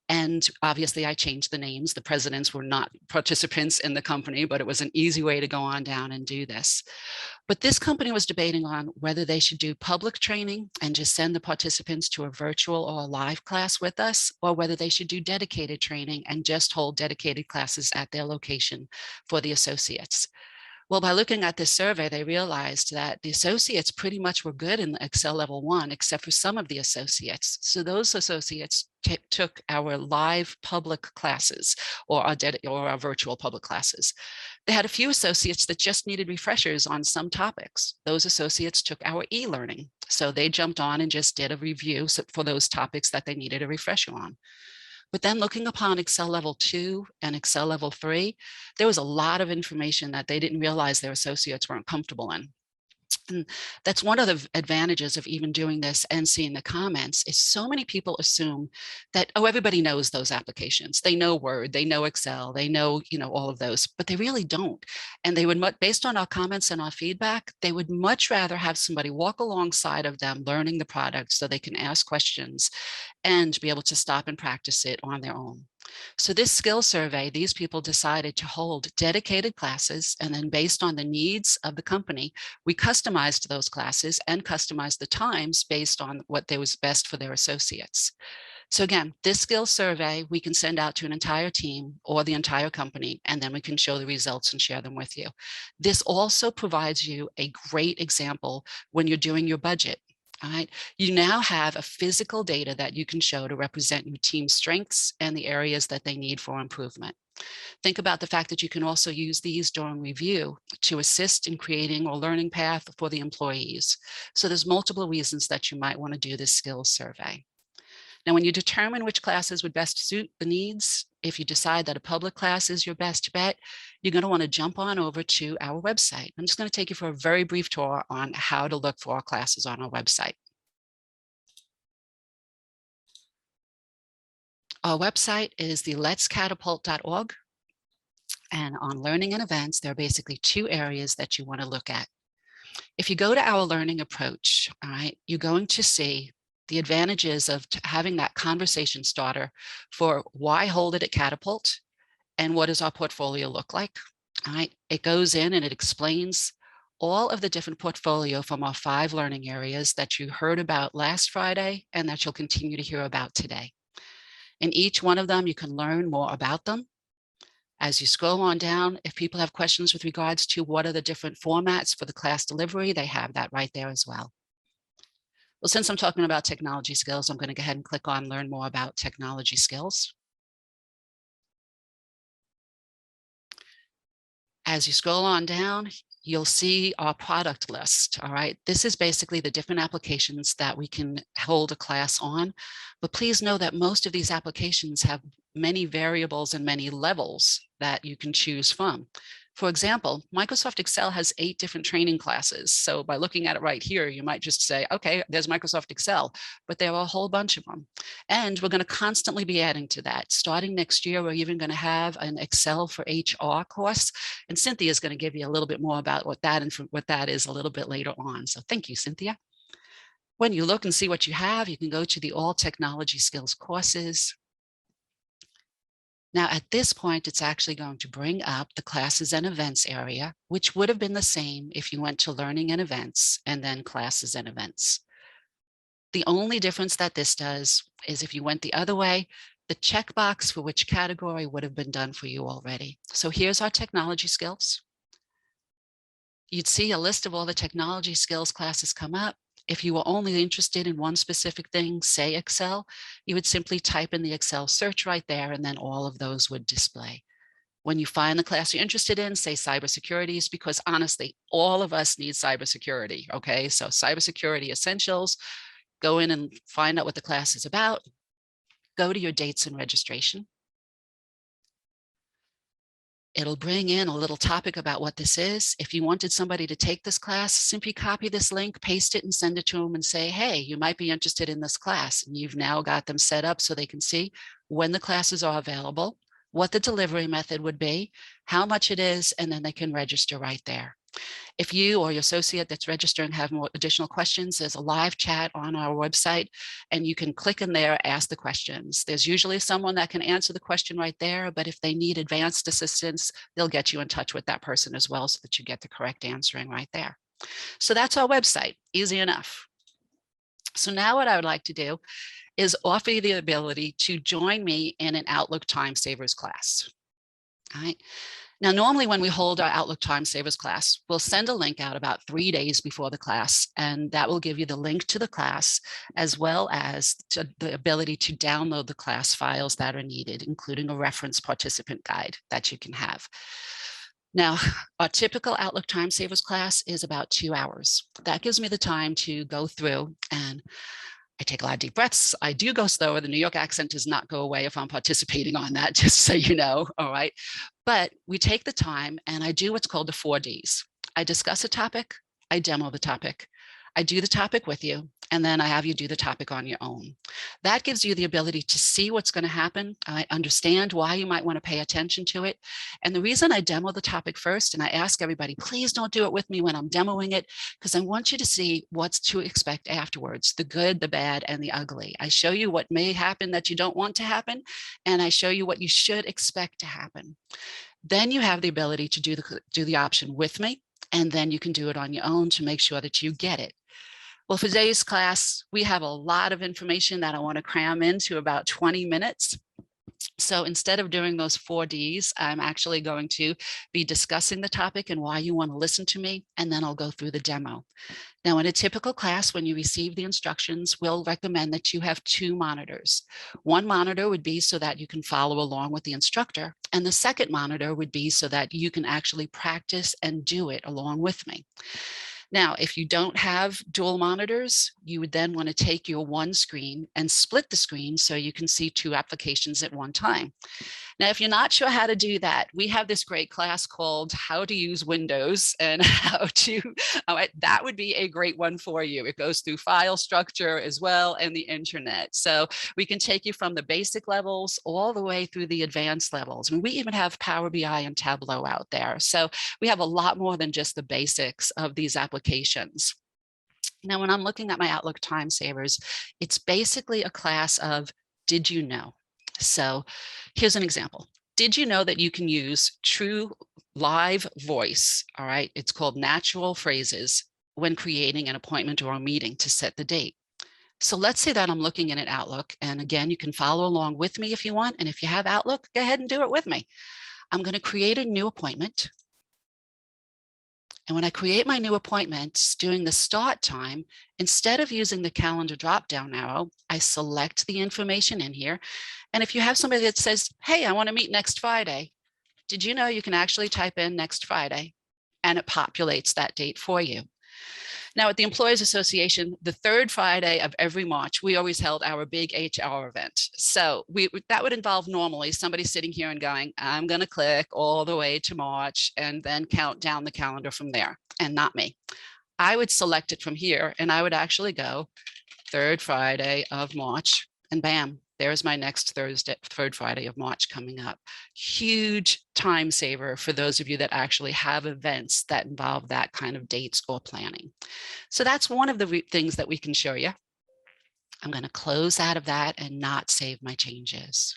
And obviously I changed the names. The presidents were not participants in the company, but it was an easy way to go on down and do this. But this company was debating on whether they should do public training and just send the participants to a virtual or a live class with us, or whether they should do dedicated training and just hold dedicated classes at their location for the associates. Well, by looking at this survey, they realized that the associates pretty much were good in Excel level 1, except for some of the associates. So those associates took our live public classes or our virtual public classes. They had a few associates that just needed refreshers on some topics. Those associates took our e-learning. So they jumped on and just did a review for those topics that they needed a refresher on. But then looking upon Excel level 2 and Excel level 3, there was a lot of information that they didn't realize their associates weren't comfortable in. And that's one of the advantages of even doing this and seeing the comments is so many people assume that, oh, everybody knows those applications. They know Word, they know Excel, they know, all of those, but they really don't. And they would, based on our comments and our feedback, they would much rather have somebody walk alongside of them learning the product so they can ask questions and be able to stop and practice it on their own. So this skill survey, these people decided to hold dedicated classes, and then based on the needs of the company, we customized those classes and customized the times based on what was best for their associates. So again, this skill survey, we can send out to an entire team or the entire company, and then we can show the results and share them with you. This also provides you a great example when you're doing your budget. All right, you now have a physical data that you can show to represent your team's strengths and the areas that they need for improvement. Think about the fact that you can also use these during review to assist in creating a learning path for the employees. So there's multiple reasons that you might want to do this skills survey. Now, when you determine which classes would best suit the needs, if you decide that a public class is your best bet, you're going to want to jump on over to our website. I'm just going to take you for a very brief tour on how to look for our classes on our website. Our website is the letscatapult.org. And on learning and events, there are basically 2 areas that you want to look at. If you go to our learning approach, all right, you're going to see the advantages of having that conversation starter for why hold it at Catapult and what does our portfolio look like. All right, it goes in and it explains all of the different portfolio from our 5 learning areas that you heard about last Friday and that you'll continue to hear about today. In each one of them, you can learn more about them. As you scroll on down, if people have questions with regards to what are the different formats for the class delivery, they have that right there as well. Well, since I'm talking about technology skills, I'm going to go ahead and click on learn more about technology skills. As you scroll on down, you'll see our product list. All right, this is basically the different applications that we can hold a class on. But please know that most of these applications have many variables and many levels that you can choose from. For example, Microsoft Excel has 8 different training classes. So by looking at it right here, you might just say, okay, there's Microsoft Excel, but there are a whole bunch of them. And we're going to constantly be adding to that. Starting next year, we're even going to have an Excel for HR course. And Cynthia is going to give you a little bit more about what that is a little bit later on. So thank you, Cynthia. When you look and see what you have, you can go to the All Technology Skills courses. Now, at this point, it's actually going to bring up the classes and events area, which would have been the same if you went to learning and events and then classes and events. The only difference that this does is if you went the other way, the checkbox for which category would have been done for you already. So here's our technology skills. You'd see a list of all the technology skills classes come up. If you were only interested in one specific thing, say Excel, you would simply type in the Excel search right there, and then all of those would display. When you find the class you're interested in, say cybersecurity, because honestly, all of us need cybersecurity, okay? So cybersecurity essentials, go in and find out what the class is about, go to your dates and registration. It'll bring in a little topic about what this is. If you wanted somebody to take this class, simply copy this link, paste it, and send it to them and say, hey, you might be interested in this class. And you've now got them set up so they can see when the classes are available, what the delivery method would be, how much it is, and then they can register right there. If you or your associate that's registering have more additional questions, there's a live chat on our website, and you can click in there, ask the questions. There's usually someone that can answer the question right there, but if they need advanced assistance, they'll get you in touch with that person as well so that you get the correct answering right there. So that's our website, easy enough. So now what I would like to do is offer you the ability to join me in an Outlook Time Savers class. All right. Now, normally when we hold our Outlook Time Savers class, we'll send a link out about 3 days before the class, and that will give you the link to the class, as well as the ability to download the class files that are needed, including a reference participant guide that you can have. Now, our typical Outlook Time Savers class is about 2 hours. That gives me the time to go through, and I take a lot of deep breaths. I do go slower. The New York accent does not go away if I'm participating on that, just so you know, all right? But we take the time and I do what's called the 4 Ds. I discuss a topic, I demo the topic, I do the topic with you, and then I have you do the topic on your own. That gives you the ability to see what's going to happen. I understand why you might want to pay attention to it. And the reason I demo the topic first, and I ask everybody, please don't do it with me when I'm demoing it, because I want you to see what's to expect afterwards, the good, the bad, and the ugly. I show you what may happen that you don't want to happen, and I show you what you should expect to happen. Then you have the ability to do the option with me, and then you can do it on your own to make sure that you get it. Well, for today's class, we have a lot of information that I want to cram into about 20 minutes. So instead of doing those 4 Ds, I'm actually going to be discussing the topic and why you want to listen to me, and then I'll go through the demo. Now, in a typical class, when you receive the instructions, we'll recommend that you have 2 monitors. One monitor would be so that you can follow along with the instructor, and the second monitor would be so that you can actually practice and do it along with me. Now, if you don't have dual monitors, you would then want to take your one screen and split the screen so you can see 2 applications at one time. Now, if you're not sure how to do that, we have this great class called How to Use Windows and how to, that would be a great one for you. It goes through file structure as well and the internet. So we can take you from the basic levels all the way through the advanced levels. And we even have Power BI and Tableau out there. So we have a lot more than just the basics of these applications. Now, when I'm looking at my Outlook Time Savers, it's basically a class of did you know? So here's an example. Did you know that you can use true live voice? All right, it's called natural phrases when creating an appointment or a meeting to set the date. So let's say that I'm looking in at Outlook, and again, you can follow along with me if you want. And if you have Outlook, go ahead and do it with me. I'm going to create a new appointment. And when I create my new appointments during the start time, instead of using the calendar drop-down arrow, I select the information in here. And if you have somebody that says, hey, I want to meet next Friday, did you know you can actually type in next Friday and it populates that date for you? Now, at the Employers Association, the 3rd Friday of every March, we always held our big HR event. So that would involve normally somebody sitting here and going, I'm going to click all the way to March and then count down the calendar from there, and not me. I would select it from here and I would actually go 3rd Friday of March, and bam, there's my next 3rd Friday of March coming up. Huge time saver for those of you that actually have events that involve that kind of dates or planning. So that's one of the things that we can show you. I'm going to close out of that and not save my changes.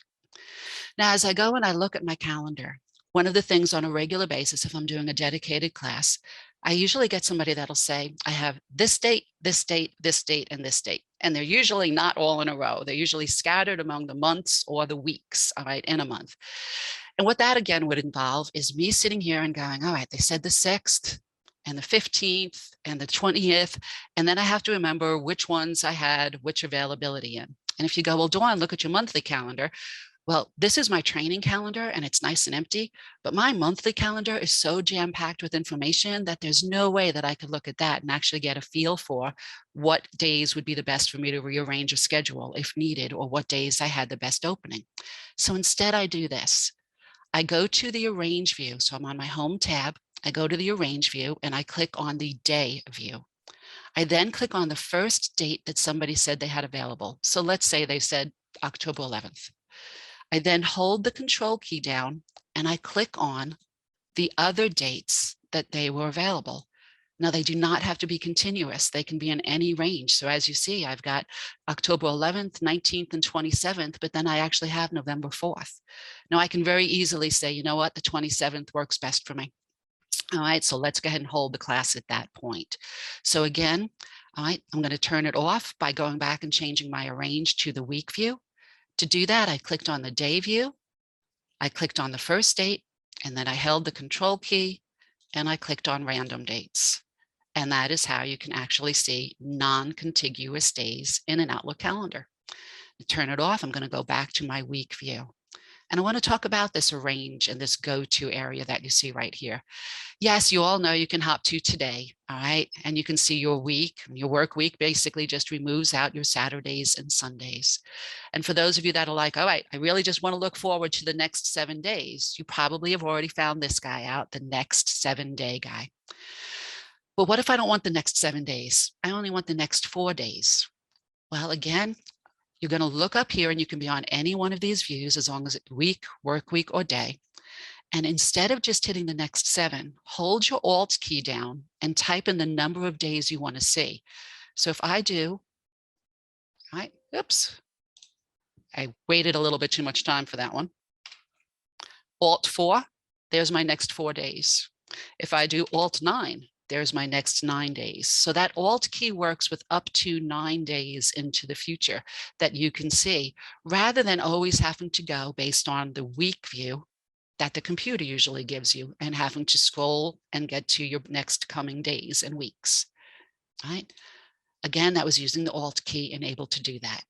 Now, as I go and I look at my calendar, one of the things on a regular basis, if I'm doing a dedicated class, I usually get somebody that'll say, I have this date, this date, this date, and this date. And they're usually not all in a row. They're usually scattered among the months or the weeks, all right, in a month. And what that again would involve is me sitting here and going, all right, they said the 6th and the 15th and the 20th. And then I have to remember which ones I had which availability in. And if you go, well, Dawn, look at your monthly calendar. Well, this is my training calendar and it's nice and empty, but my monthly calendar is so jam-packed with information that there's no way that I could look at that and actually get a feel for what days would be the best for me to rearrange a schedule if needed, or what days I had the best opening. So instead I do this. I go to the Arrange view. So I'm on my home tab. I go to the Arrange view and I click on the day view. I then click on the first date that somebody said they had available. So let's say they said October 11th. I then hold the control key down and I click on the other dates that they were available. Now, they do not have to be continuous. They can be in any range. So as you see, I've got October 11th, 19th, and 27th, but then I actually have November 4th. Now, I can very easily say, you know what, the 27th works best for me. All right, so let's go ahead and hold the class at that point. So again, all right, I'm going to turn it off by going back and changing my Arrange to the week view. To do that, I clicked on the day view, I clicked on the first date, And then I held the control key and I clicked on random dates. And that is how you can actually see non-contiguous days in an Outlook calendar. To turn it off, I'm going to go back to my week view. And I want to talk about this arrange and this go-to area that you see right here. Yes, you all know you can hop to today, all right? And you can see your week, your work week basically just removes out your Saturdays and Sundays. And for those of you that are like, all right, I really just want to look forward to the next 7 days, you probably have already found this guy out, the next 7-day guy. But what if I don't want the next 7 days? I only want the next 4 days. Well, again, you're going to look up here and you can be on any one of these views as long as it's week, work week, or day. And instead of just hitting the next 7, hold your Alt key down and type in the number of days you want to see. So if I do, right, oops, I waited a little bit too much time for that one. Alt 4, there's my next 4 days. If I do Alt 9, there's my next 9 days. So that Alt key works with up to 9 days into the future that you can see, rather than always having to go based on the week view that the computer usually gives you and having to scroll and get to your next coming days and weeks, right? Again, that was using the Alt key and able to do that.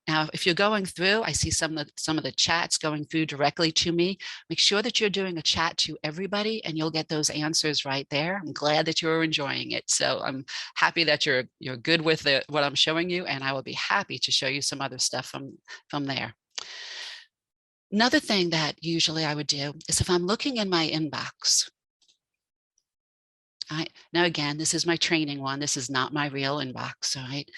Now, if you're going through, I see some of the chats going through directly to me. Make sure that you're doing a chat to everybody and you'll get those answers right there. I'm glad that you're enjoying it. So I'm happy that you're good with what I'm showing you, and I will be happy to show you some other stuff from there. Another thing that usually I would do is if I'm looking in my inbox. Now, again, this is my training one. This is not my real inbox, all right?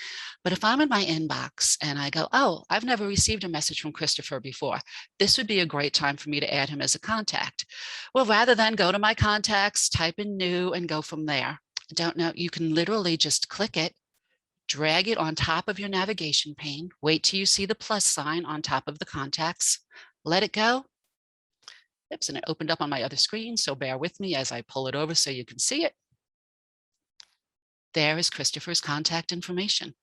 But if I'm in my inbox and I go, oh, I've never received a message from Christopher before, this would be a great time for me to add him as a contact. Well, rather than go to my contacts, type in new and go from there. I don't know, you can literally just click it, drag it on top of your navigation pane, wait till you see the plus sign on top of the contacts, let it go. Oops, and it opened up on my other screen, so bear with me as I pull it over so you can see it. There is Christopher's contact information.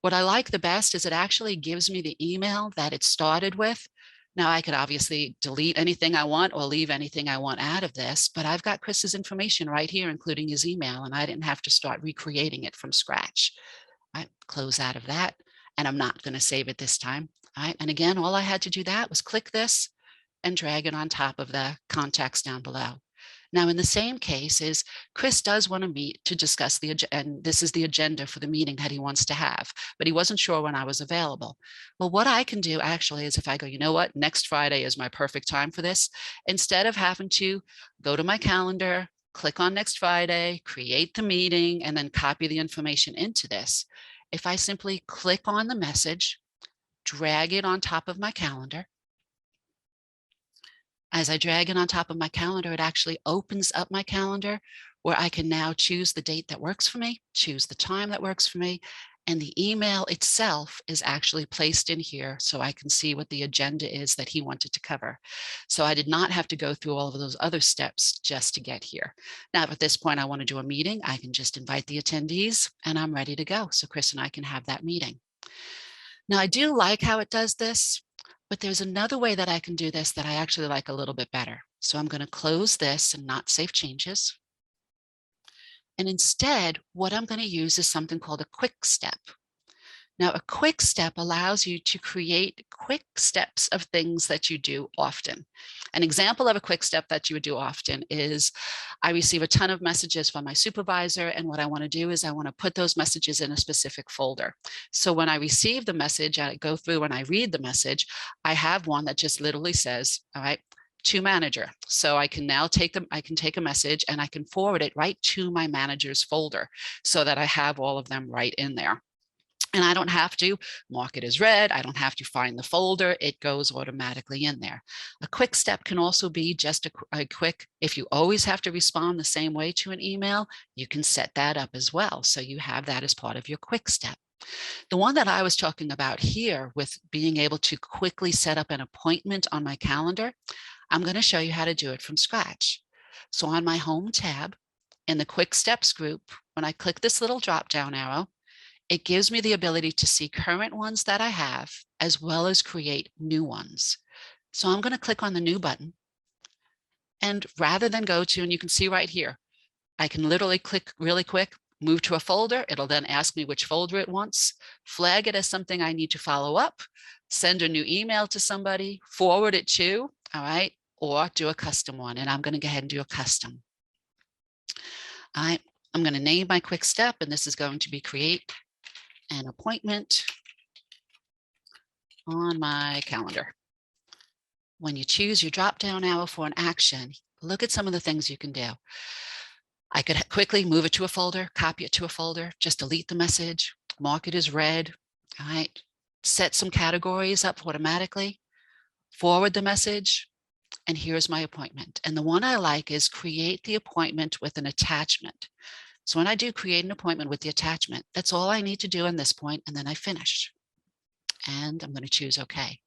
What I like the best is it actually gives me the email that it started with. Now I could obviously delete anything I want or leave anything I want out of this, but I've got Chris's information right here, including his email, and I didn't have to start recreating it from scratch. I close out of that, and I'm not going to save it this time. All right, and again, all I had to do that was click this and drag it on top of the contacts down below. Now, in the same case is Chris does want to meet to discuss and this is the agenda for the meeting that he wants to have, but he wasn't sure when I was available. Well, what I can do actually is if I go, you know what, next Friday is my perfect time for this, instead of having to go to my calendar, click on next Friday, create the meeting, and then copy the information into this. If I simply click on the message, drag it on top of my calendar, as I drag it on top of my calendar, it actually opens up my calendar where I can now choose the date that works for me, choose the time that works for me, and the email itself is actually placed in here so I can see what the agenda is that he wanted to cover. So I did not have to go through all of those other steps just to get here. Now, if at this point I want to do a meeting, I can just invite the attendees and I'm ready to go. So Chris and I can have that meeting. Now, I do like how it does this. But there's another way that I can do this that I actually like a little bit better. So I'm going to close this and not save changes. And instead, what I'm going to use is something called a quick step. Now, a quick step allows you to create quick steps of things that you do often. An example of a quick step that you would do often is I receive a ton of messages from my supervisor, and what I want to do is I want to put those messages in a specific folder. So when I receive the message, I go through and I read the message, I have one that just literally says, all right, to manager. So I can now take a message and I can forward it right to my manager's folder so that I have all of them right in there. And I don't have to mark it as read. I don't have to find the folder. It goes automatically in there. A quick step can also be just a quick, if you always have to respond the same way to an email, you can set that up as well. So you have that as part of your quick step. The one that I was talking about here with being able to quickly set up an appointment on my calendar, I'm going to show you how to do it from scratch. So on my home tab in the quick steps group, when I click this little drop down arrow, it gives me the ability to see current ones that I have, as well as create new ones. So I'm going to click on the new button. And rather than go to, and you can see right here, I can literally click really quick, move to a folder. It'll then ask me which folder it wants, flag it as something I need to follow up, send a new email to somebody, forward it to, all right, or do a custom one. And I'm going to go ahead and do a custom. I'm going to name my quick step, and this is going to be create an appointment on my calendar. When you choose your drop-down arrow for an action, look at some of the things you can do. I could quickly move it to a folder, copy it to a folder, just delete the message, mark it as read, all right? Set some categories up automatically, forward the message, and here's my appointment. And the one I like is create the appointment with an attachment. So when I do create an appointment with the attachment, that's all I need to do in this point, and then I finish. And I'm going to choose OK.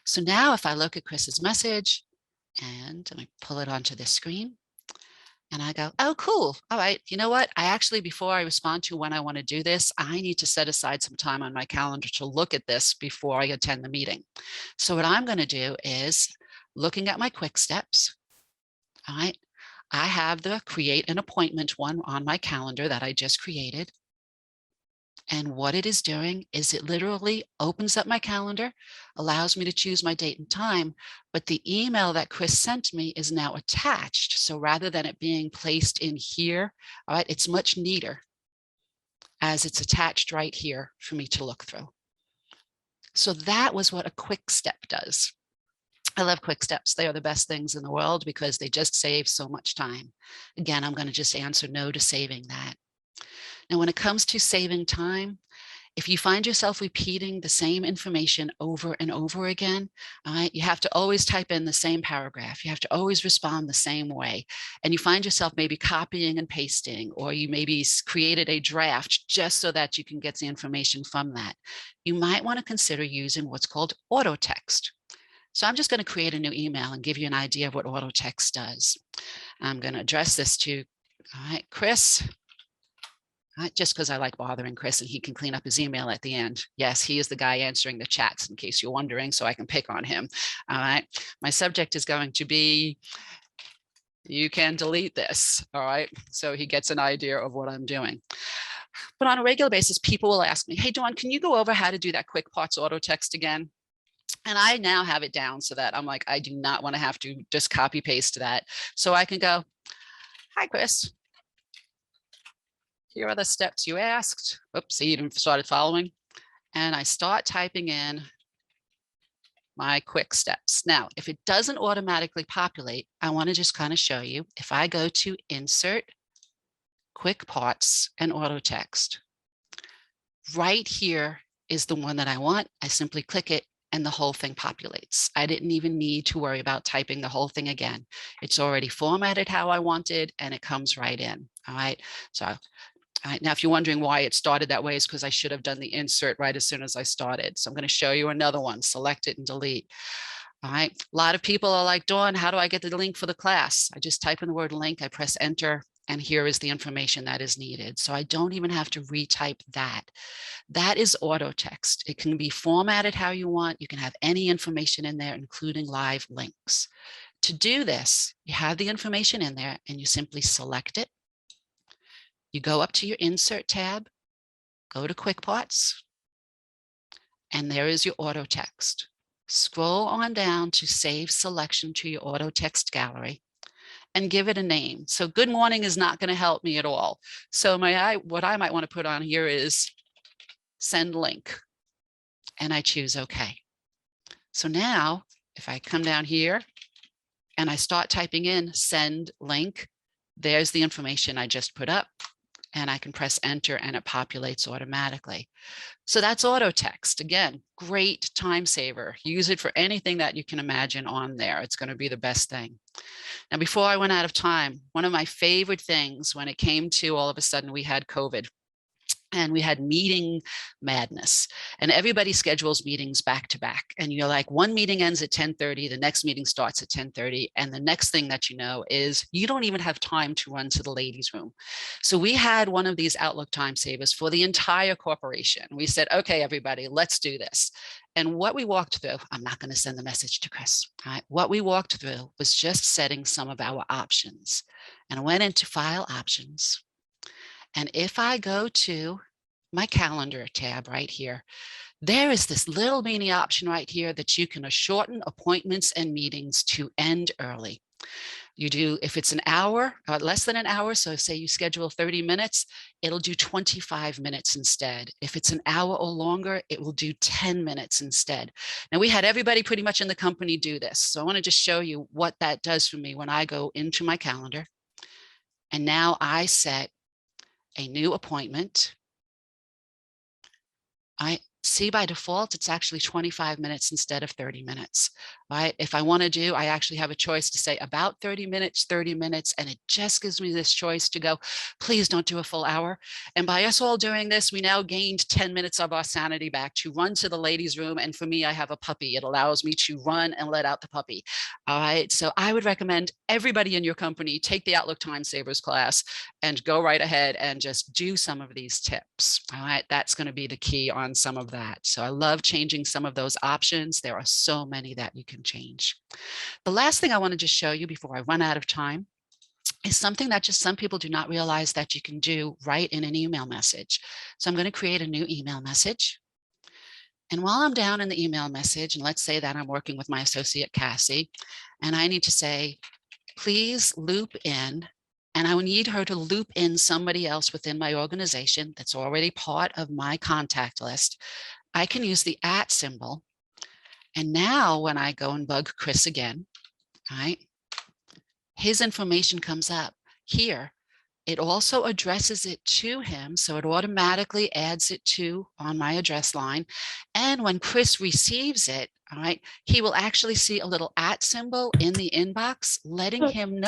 So now if I look at Chris's message, and let me pull it onto this screen, and I go, oh, cool. All right. You know what? I actually, before I respond to when I want to do this, I need to set aside some time on my calendar to look at this before I attend the meeting. So what I'm going to do is looking at my quick steps. All right. I have the create an appointment one on my calendar that I just created. And what it is doing is it literally opens up my calendar, allows me to choose my date and time, but the email that Chris sent me is now attached. So rather than it being placed in here, all right, it's much neater as it's attached right here for me to look through. So that was what a quick step does. I love quick steps. They are the best things in the world because they just save so much time. Again, I'm going to just answer no to saving that. Now, when it comes to saving time, if you find yourself repeating the same information over and over again, all right, you have to always type in the same paragraph. You have to always respond the same way. And you find yourself maybe copying and pasting, or you maybe created a draft just so that you can get the information from that. You might want to consider using what's called auto text. So I'm just going to create a new email and give you an idea of what auto text does. I'm going to address this to, all right, Chris. Just because I like bothering Chris and he can clean up his email at the end. Yes, he is the guy answering the chats in case you're wondering, so I can pick on him. All right. My subject is going to be, you can delete this. All right. So he gets an idea of what I'm doing. But on a regular basis, people will ask me, hey, Dawn, can you go over how to do that quick parts auto text again? And I now have it down so that I'm like, I do not want to have to just copy paste that. So I can go, hi, Chris. Here are the steps you asked. Oops, he even started following. And I start typing in my quick steps. Now, if it doesn't automatically populate, I want to just kind of show you. If I go to Insert, Quick Parts, and Auto Text, right here is the one that I want. I simply click it and the whole thing populates. I didn't even need to worry about typing the whole thing again. It's already formatted how I wanted, and it comes right in. All right. So now, if you're wondering why it started that way, is because I should have done the insert right as soon as I started. So I'm going to show you another one. Select it and delete. All right. A lot of people are like, Dawn, how do I get the link for the class? I just type in the word link, I press enter, and here is the information that is needed. So I don't even have to retype that. That is auto text. It can be formatted how you want. You can have any information in there, including live links. To do this, you have the information in there and you simply select it. You go up to your Insert tab, go to Quick Parts, and there is your auto text. Scroll on down to Save Selection to your auto text gallery and give it a name. So good morning is not going to help me at all. So what I might want to put on here is Send Link, and I choose OK. So now if I come down here and I start typing in Send Link, there's the information I just put up. And I can press enter and it populates automatically. So that's auto text. Again, great time saver. Use it for anything that you can imagine on there. It's going to be the best thing. Now, before I went out of time, one of my favorite things when it came to all of a sudden we had COVID And we had meeting madness, and everybody schedules meetings back to back. And you're like, one meeting ends at 10:30, the next meeting starts at 10:30. And the next thing that you know is you don't even have time to run to the ladies' room. So we had one of these Outlook time savers for the entire corporation. We said, okay, everybody, let's do this. And what we walked through, I'm not going to send the message to Chris. All right, what we walked through was just setting some of our options. And I went into file options. And if I go to my calendar tab right here, there is this little mini option right here that you can shorten appointments and meetings to end early. You do, if it's an hour or less than an hour, so say you schedule 30 minutes, it'll do 25 minutes instead. If it's an hour or longer, it will do 10 minutes instead. Now, we had everybody pretty much in the company do this. So I want to just show you what that does for me when I go into my calendar. And now I set a new appointment. I see by default, it's actually 25 minutes instead of 30 minutes, right? If I want to do, I actually have a choice to say about 30 minutes, and it just gives me this choice to go, please don't do a full hour. And by us all doing this, we now gained 10 minutes of our sanity back to run to the ladies' room. And for me, I have a puppy. It allows me to run and let out the puppy. All right. So I would recommend everybody in your company take the Outlook Time Savers class and go right ahead and just do some of these tips. All right. That's going to be the key on some of that. So I love changing some of those options. There are so many that you can change. The last thing I want to just show you before I run out of time is something that just some people do not realize that you can do right in an email message. So I'm going to create a new email message. And while I'm down in the email message, and let's say that I'm working with my associate Cassie, and I need to say, please loop in, and I would need her to loop in somebody else within my organization that's already part of my contact list. I can use the @ symbol. And now when I go and bug Chris again, right, his information comes up here. It also addresses it to him. So it automatically adds it to on my address line. And when Chris receives it, all right, he will actually see a little @ symbol in the inbox, letting him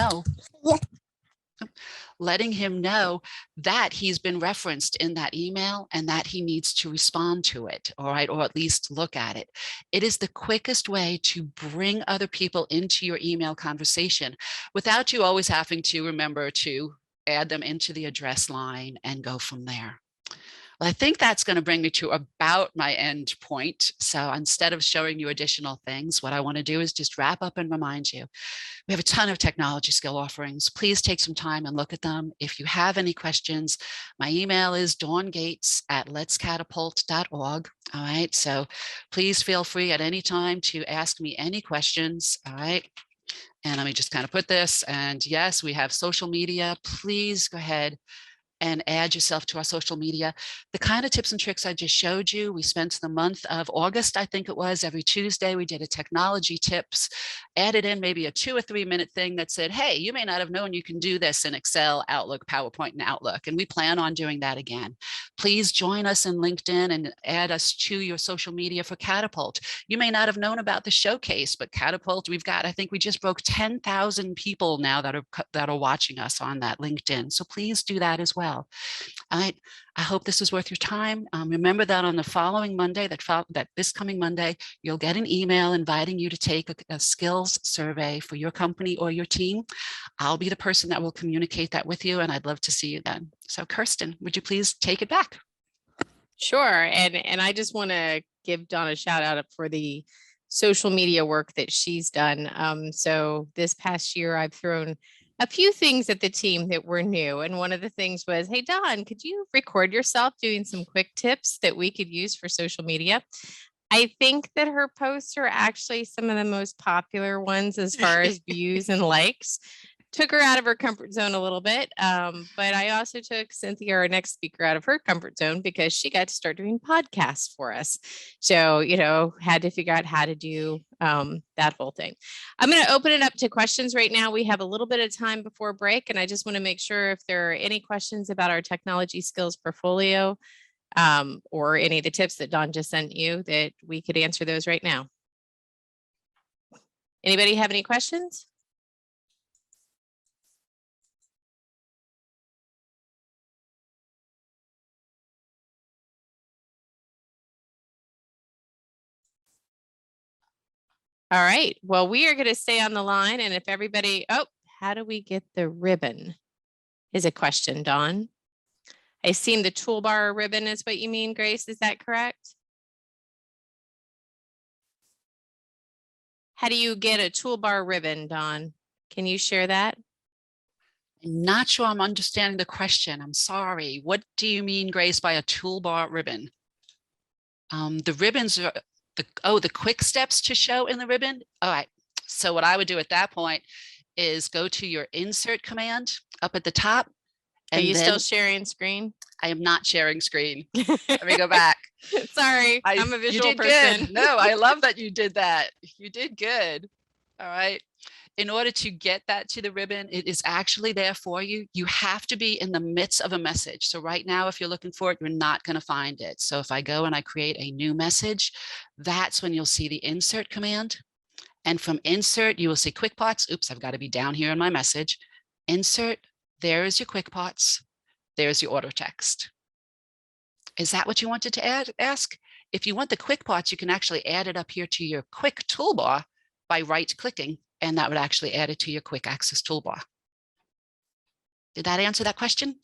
know that he's been referenced in that email and that he needs to respond to it, all right, or at least look at it. It is the quickest way to bring other people into your email conversation without you always having to remember to add them into the address line and go from there. Well, I think that's going to bring me to about my end point. So instead of showing you additional things, what I want to do is just wrap up and remind you, we have a ton of technology skill offerings. Please take some time and look at them. If you have any questions, my email is dawngates@letscatapult.org. All right. So please feel free at any time to ask me any questions. All right. And let me just kind of put this. And yes, we have social media. Please go ahead and add yourself to our social media. The kind of tips and tricks I just showed you, we spent the month of August, I think it was, every Tuesday, we did a technology tips, added in maybe a 2 or 3 minute thing that said, hey, you may not have known you can do this in Excel, Outlook, PowerPoint, and Outlook. And we plan on doing that again. Please join us in LinkedIn and add us to your social media for Catapult. You may not have known about the showcase, but Catapult, we've got, I think we just broke 10,000 people now that are watching us on that LinkedIn. So please do that as well. I hope this was worth your time. Remember that on the following Monday, this coming Monday, you'll get an email inviting you to take a skills survey for your company or your team. I'll be the person that will communicate that with you, and I'd love to see you then. So Kirsten, would you please take it back? Sure. And I just want to give Dawn a shout out for the social media work that she's done. So this past year, I've thrown a few things at the team that were new. And one of the things was, hey, Dawn, could you record yourself doing some quick tips that we could use for social media? I think that her posts are actually some of the most popular ones as far as views and likes. Took her out of her comfort zone a little bit. But I also took Cynthia, our next speaker, out of her comfort zone because she got to start doing podcasts for us. So, had to figure out how to do that whole thing. I'm going to open it up to questions right now. We have a little bit of time before break, and I just want to make sure if there are any questions about our technology skills portfolio or any of the tips that Dawn just sent you, that we could answer those right now. Anybody have any questions? All right. Well, we are going to stay on the line. And if everybody, oh, how do we get the ribbon? Is a question, Dawn. I seen the toolbar ribbon is what you mean, Grace. Is that correct? How do you get a toolbar ribbon, Dawn? Can you share that? I'm not sure I'm understanding the question. I'm sorry. What do you mean, Grace, by a toolbar ribbon? The ribbons are the quick steps to show in the ribbon. All right. So what I would do at that point is go to your insert command up at the top. Are you still then sharing screen? I am not sharing screen. Let me go back. Sorry, I'm a you visual did person. Good. No, I love that you did that. You did good. All right. In order to get that to the ribbon, it is actually there for you. You have to be in the midst of a message. So right now, if you're looking for it, you're not going to find it. So if I go and I create a new message, that's when you'll see the insert command. And from insert, you will see quick pots. Oops, I've got to be down here in my message. Insert, there is your quick pots. There's your order text. Is that what you wanted to ask? If you want the quick pots, you can actually add it up here to your quick toolbar by right clicking, and that would actually add it to your quick access toolbar. Did that answer that question?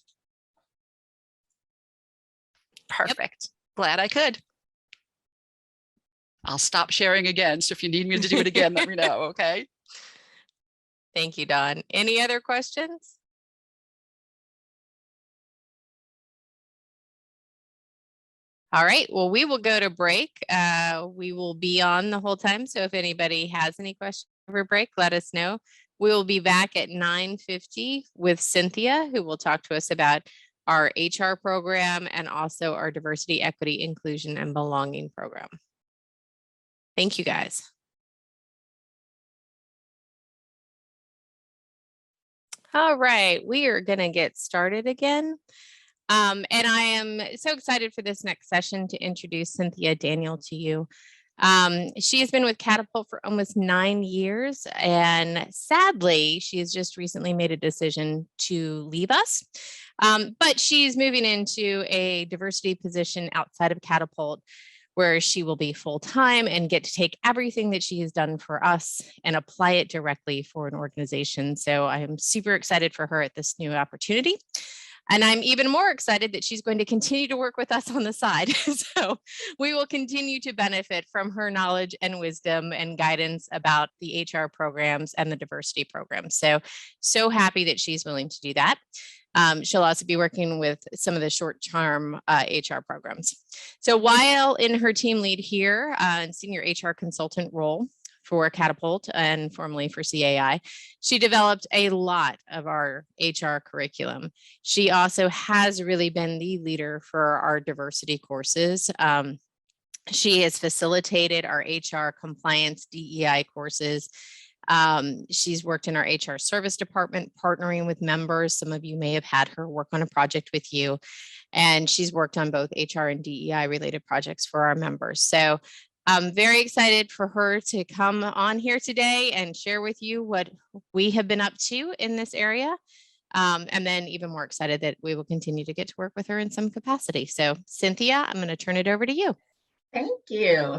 Perfect. Glad I could. I'll stop sharing again. So if you need me to do it again, let me know, okay? Thank you, Dawn. Any other questions? All right, well, we will go to break. We will be on the whole time. So if anybody has any questions over break, let us know. We will be back at 9:50 with Cynthia, who will talk to us about our HR program and also our diversity, equity, inclusion, and belonging program. Thank you, guys. All right, we are going to get started again. And I am so excited for this next session to introduce Cynthia Daniel to you. She has been with Catapult for almost 9 years, and sadly, she has just recently made a decision to leave us. But she's moving into a diversity position outside of Catapult, where she will be full-time and get to take everything that she has done for us and apply it directly for an organization. So I am super excited for her at this new opportunity. And I'm even more excited that she's going to continue to work with us on the side. So we will continue to benefit from her knowledge and wisdom and guidance about the HR programs and the diversity programs. So happy that she's willing to do that. She'll also be working with some of the short-term HR programs. So while in her team lead here and senior HR consultant role for Catapult and formerly for CAI, she developed a lot of our HR curriculum. She also has really been the leader for our diversity courses. She has facilitated our HR compliance DEI courses. She's worked in our HR service department, partnering with members. Some of you may have had her work on a project with you, and she's worked on both HR and DEI related projects for our members. So I'm very excited for her to come on here today and share with you what we have been up to in this area. And then even more excited that we will continue to get to work with her in some capacity. So Cynthia, I'm going to turn it over to you. Thank you.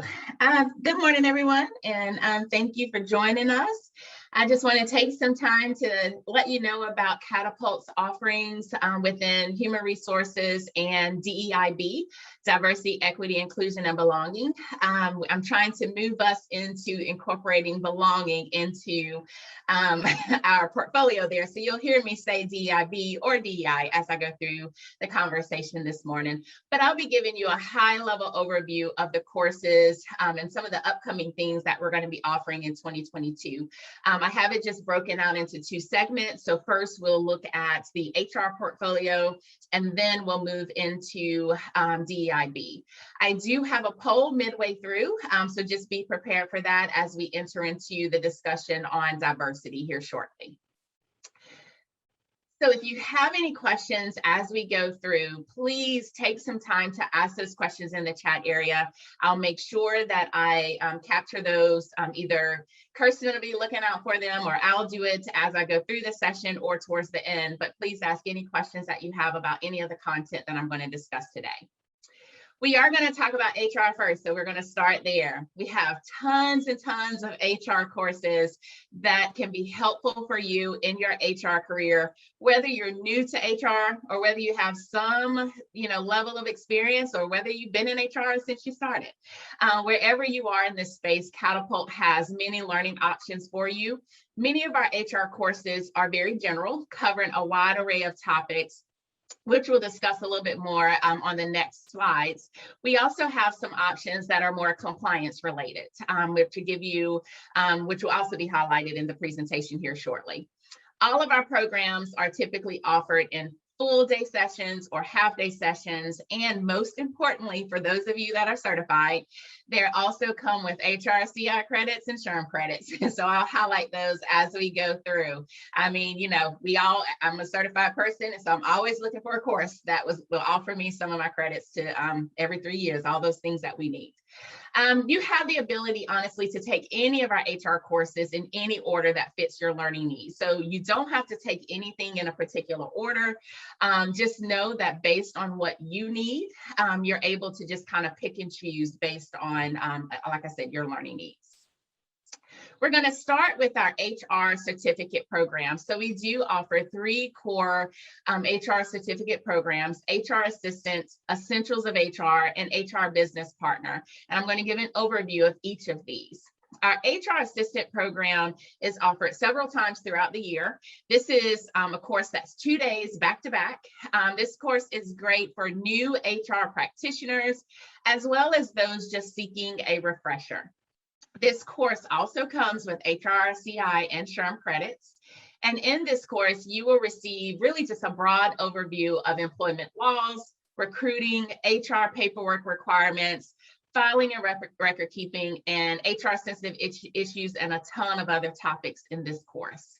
Good morning, everyone, and thank you for joining us. I just want to take some time to let you know about Catapult's offerings within human resources and DEIB, diversity, equity, inclusion, and belonging. I'm trying to move us into incorporating belonging into our portfolio there. So you'll hear me say DEIB or DEI as I go through the conversation this morning. But I'll be giving you a high-level overview of the courses and some of the upcoming things that we're going to be offering in 2022. I have it just broken out into 2 segments. So first we'll look at the HR portfolio, and then we'll move into DEIB. I do have a poll midway through, so just be prepared for that as we enter into the discussion on diversity here shortly. So if you have any questions as we go through, please take some time to ask those questions in the chat area. I'll make sure that I capture those. Either Kirsten will be looking out for them, or I'll do it as I go through the session or towards the end. But please ask any questions that you have about any of the content that I'm going to discuss today. We are going to talk about HR first, so we're going to start there. We have tons and tons of HR courses that can be helpful for you in your HR career, whether you're new to HR or whether you have some, level of experience, or whether you've been in HR since you started. Wherever you are in this space, Catapult has many learning options for you. Many of our HR courses are very general, covering a wide array of topics, which we'll discuss a little bit more on the next slides. We also have some options that are more compliance related, which will also be highlighted in the presentation here shortly. All of our programs are typically offered in full day sessions or half day sessions. And most importantly, for those of you that are certified, they also come with HRCI credits and SHRM credits. So I'll highlight those as we go through. I mean, I'm a certified person, and so I'm always looking for a course that will offer me some of my credits to every 3 years, all those things that we need. You have the ability, honestly, to take any of our HR courses in any order that fits your learning needs. So you don't have to take anything in a particular order. Just know that based on what you need, you're able to just kind of pick and choose based on, like I said, your learning needs. We're going to start with our HR certificate program. So we do offer 3 core HR certificate programs: HR Assistant, Essentials of HR, and HR Business Partner. And I'm going to give an overview of each of these. Our HR Assistant program is offered several times throughout the year. This is a course that's 2 days back to back. This course is great for new HR practitioners, as well as those just seeking a refresher. This course also comes with HRCI and SHRM credits. And in this course, you will receive really just a broad overview of employment laws, recruiting, HR paperwork requirements, filing and record keeping, and HR sensitive issues, and a ton of other topics in this course.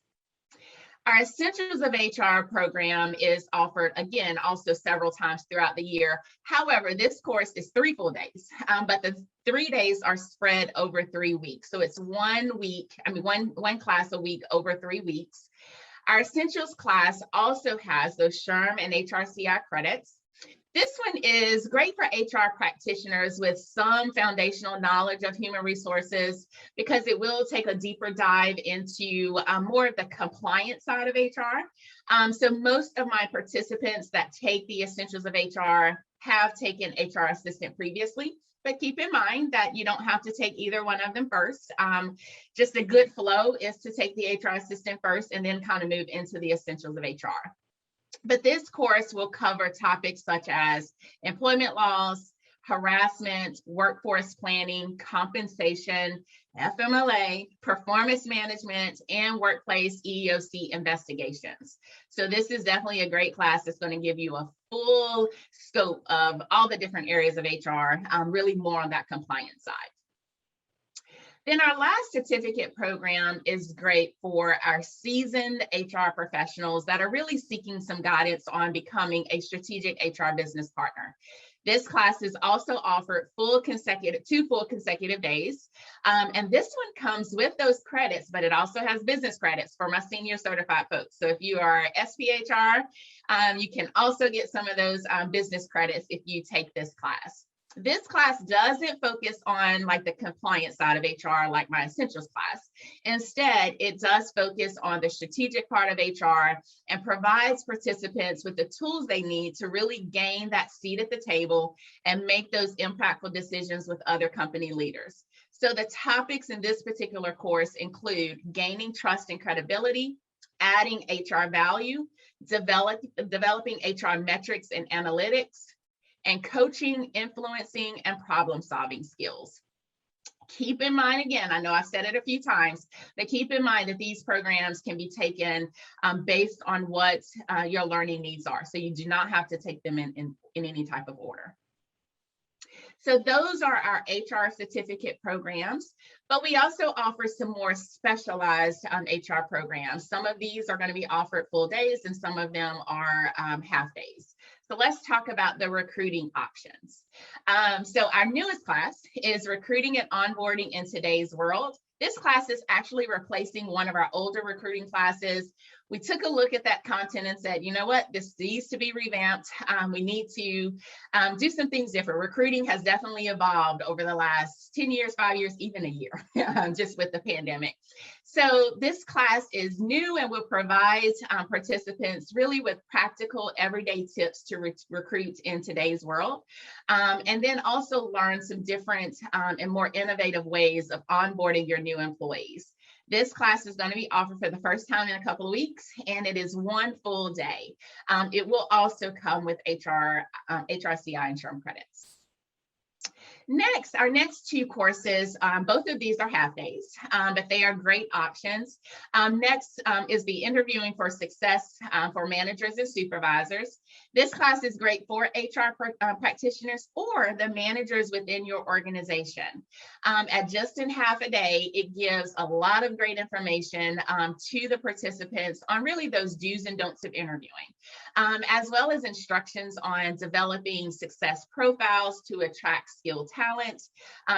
Our Essentials of HR program is offered, again, also several times throughout the year. However, this course is 3 full days, but the 3 days are spread over 3 weeks. So it's one class a week over 3 weeks. Our Essentials class also has those SHRM and HRCI credits. This one is great for HR practitioners with some foundational knowledge of human resources, because it will take a deeper dive into more of the compliance side of HR. So most of my participants that take the Essentials of HR have taken HR Assistant previously, but keep in mind that you don't have to take either one of them first. Just a good flow is to take the HR Assistant first and then kind of move into the Essentials of HR. But this course will cover topics such as employment laws, harassment, workforce planning, compensation, FMLA, performance management, and workplace EEOC investigations. So this is definitely a great class that's going to give you a full scope of all the different areas of HR, really more on that compliance side. Then our last certificate program is great for our seasoned HR professionals that are really seeking some guidance on becoming a strategic HR business partner. This class is also offered 2 full consecutive days. And this one comes with those credits, but it also has business credits for my senior certified folks. So if you are SPHR, you can also get some of those business credits if you take this class. This class doesn't focus on like the compliance side of HR like my Essentials class. Instead, it does focus on the strategic part of HR and provides participants with the tools they need to really gain that seat at the table and make those impactful decisions with other company leaders. So the topics in this particular course include gaining trust and credibility, adding HR value, developing HR metrics and analytics, and coaching, influencing, and problem-solving skills. Keep in mind, again, I know I've said it a few times, but keep in mind that these programs can be taken based on what your learning needs are. So you do not have to take them in any type of order. So those are our HR certificate programs, but we also offer some more specialized HR programs. Some of these are going to be offered full days and some of them are half days. So let's talk about the recruiting options. So our newest class is Recruiting and Onboarding in Today's World. This class is actually replacing one of our older recruiting classes. We took a look at that content and said, you know what, this needs to be revamped. We need to do some things different. Recruiting has definitely evolved over the last 10 years, 5 years, even a year, just with the pandemic. So this class is new and will provide participants really with practical everyday tips to recruit in today's world. And then also learn some different and more innovative ways of onboarding your new employees. This class is going to be offered for the first time in a couple of weeks, and it is one full day. It will also come with HRCI and SHRM credits. Next, our next two courses, both of these are half days, but they are great options. Next is the Interviewing for Success for Managers and Supervisors. This class is great for HR practitioners or the managers within your organization. At just in half a day, it gives a lot of great information to the participants on really those do's and don'ts of interviewing, as well as instructions on developing success profiles to attract skilled talent.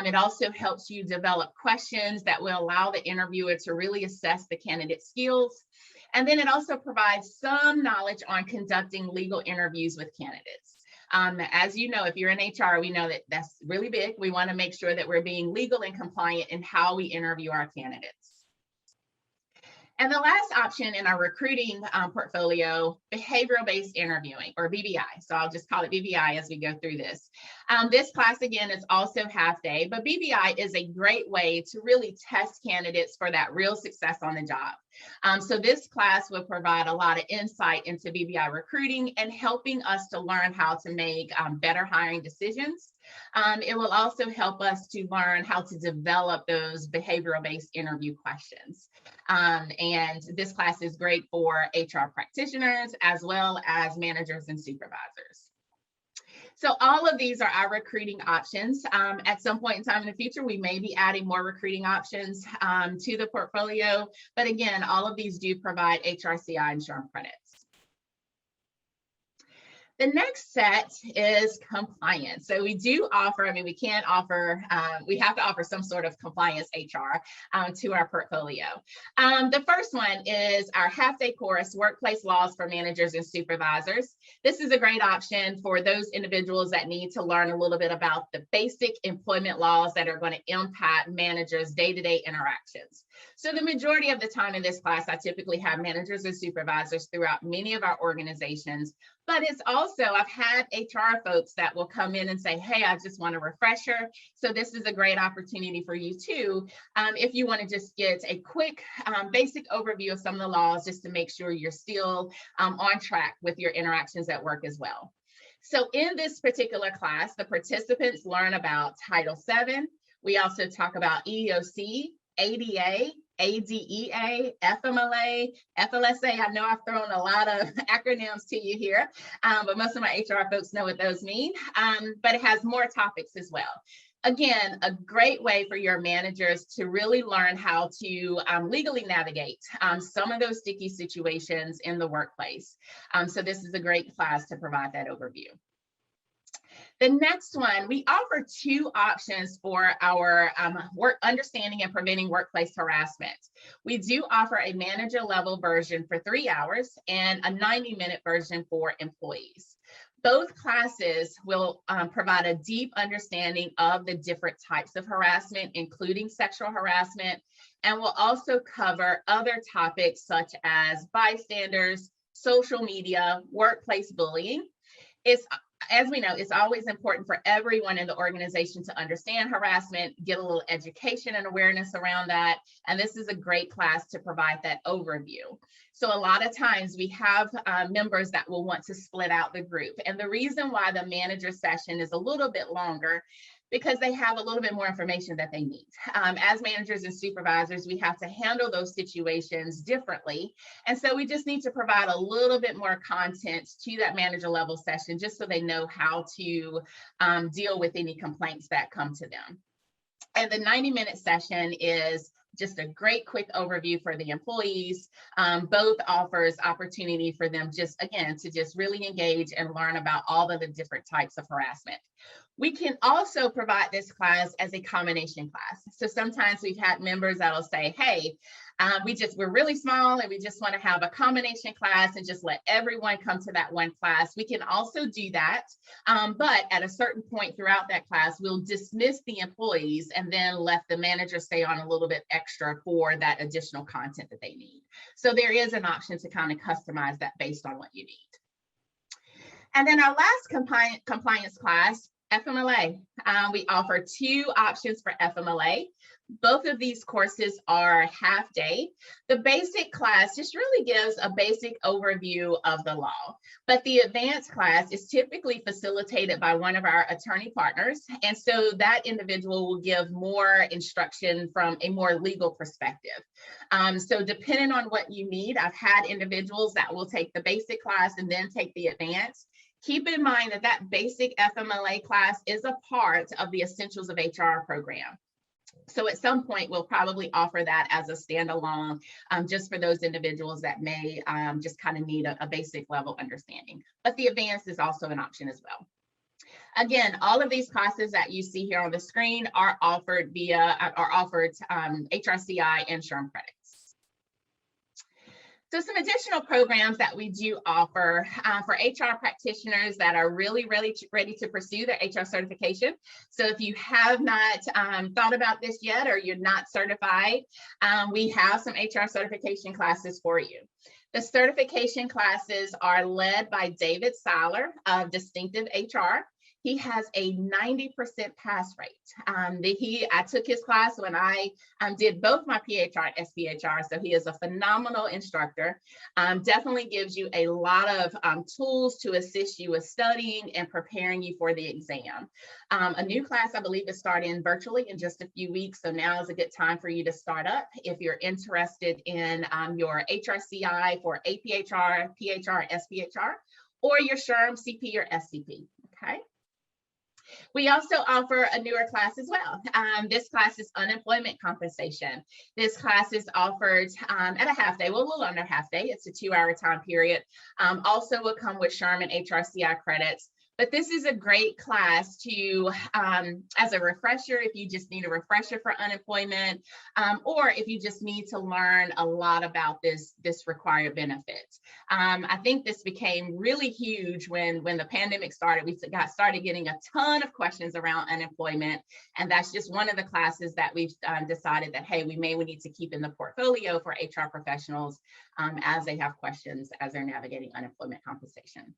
It also helps you develop questions that will allow the interviewer to really assess the candidate's skills. And then it also provides some knowledge on conducting legal interviews with candidates. As you know, if you're in HR, we know that that's really big. We want to make sure that we're being legal and compliant in how we interview our candidates. And the last option in our recruiting portfolio, behavioral-based interviewing, or BBI. So I'll just call it BBI as we go through this. This class, again, is also half day, but BBI is a great way to really test candidates for that real success on the job. So this class will provide a lot of insight into BBI recruiting and helping us to learn how to make better hiring decisions. It will also help us to learn how to develop those behavioral-based interview questions. And this class is great for HR practitioners as well as managers and supervisors. So all of these are our recruiting options. At some point in time in the future, we may be adding more recruiting options to the portfolio. But again, all of these do provide HRCI and SHRM credits. The next set is compliance. So we do offer, I mean, we can't offer, we have to offer some sort of compliance HR to our portfolio. The first one is our half-day course, Workplace Laws for Managers and Supervisors. This is a great option for those individuals that need to learn a little bit about the basic employment laws that are going to impact managers' day-to-day interactions. So the majority of the time in this class, I typically have managers and supervisors throughout many of our organizations. But it's also, I've had HR folks that will come in and say, hey, I just want a refresher. So this is a great opportunity for you too, if you want to just get a quick basic overview of some of the laws, just to make sure you're still on track with your interactions at work as well. So in this particular class, the participants learn about Title VII. We also talk about EEOC, ADA, ADEA, FMLA, FLSA. I know I've thrown a lot of acronyms to you here, but most of my HR folks know what those mean, but it has more topics as well. Again, a great way for your managers to really learn how to legally navigate some of those sticky situations in the workplace. So this is a great class to provide that overview. The next one, we offer two options for our work understanding and preventing workplace harassment. We do offer a manager level version for 3 hours and a 90-minute version for employees. Both classes will provide a deep understanding of the different types of harassment, including sexual harassment, and will also cover other topics such as bystanders, social media, workplace bullying. As we know, it's always important for everyone in the organization to understand harassment, get a little education and awareness around that. And this is a great class to provide that overview. So a lot of times we have members that will want to split out the group. And the reason why the manager session is a little bit longer, because they have a little bit more information that they need. As managers and supervisors, we have to handle those situations differently. And so we just need to provide a little bit more content to that manager level session, just so they know how to deal with any complaints that come to them. And the 90-minute session is just a great quick overview for the employees. Both offers opportunity for them just, again, to just really engage and learn about all of the different types of harassment. We can also provide this class as a combination class. So sometimes we've had members that'll say, hey, we're really small and we just want to have a combination class and just let everyone come to that one class. We can also do that. But at a certain point throughout that class, we'll dismiss the employees and then let the manager stay on a little bit extra for that additional content that they need. So there is an option to kind of customize that based on what you need. And then our last compliance class, FMLA. We offer 2 options for FMLA. Both of these courses are half day. The basic class just really gives a basic overview of the law, but the advanced class is typically facilitated by one of our attorney partners. And so that individual will give more instruction from a more legal perspective. So depending on what you need, I've had individuals that will take the basic class and then take the advanced. Keep in mind that that basic FMLA class is a part of the Essentials of HR program. So at some point, we'll probably offer that as a standalone, just for those individuals that may just kind of need a basic level understanding. But the advanced is also an option as well. Again, all of these classes that you see here on the screen are offered HRCI and SHRM credits. So some additional programs that we do offer for HR practitioners that are really ready to pursue their HR certification. So if you have not thought about this yet or you're not certified, we have some HR certification classes for you. The certification classes are led by David Seiler of Distinctive HR. He has a 90% pass rate. I took his class when I did both my PHR and SPHR, so he is a phenomenal instructor. Definitely gives you a lot of tools to assist you with studying and preparing you for the exam. A new class, I believe, is starting virtually in just a few weeks, so now is a good time for you to start up if you're interested in your HRCI for APHR, PHR, SPHR, or your SHRM, CP, or SCP, okay? We also offer a newer class as well. This class is unemployment compensation. This class is offered at a half day, well, a little under half day. It's a 2-hour time period. Also will come with SHRM and HRCI credits. But this is a great class to, as a refresher, if you just need a refresher for unemployment, or if you just need to learn a lot about this required benefit. I think this became really huge when the pandemic started. We started getting a ton of questions around unemployment, and that's just one of the classes that we've decided that, hey, we need to keep in the portfolio for HR professionals as they have questions as they're navigating unemployment compensation.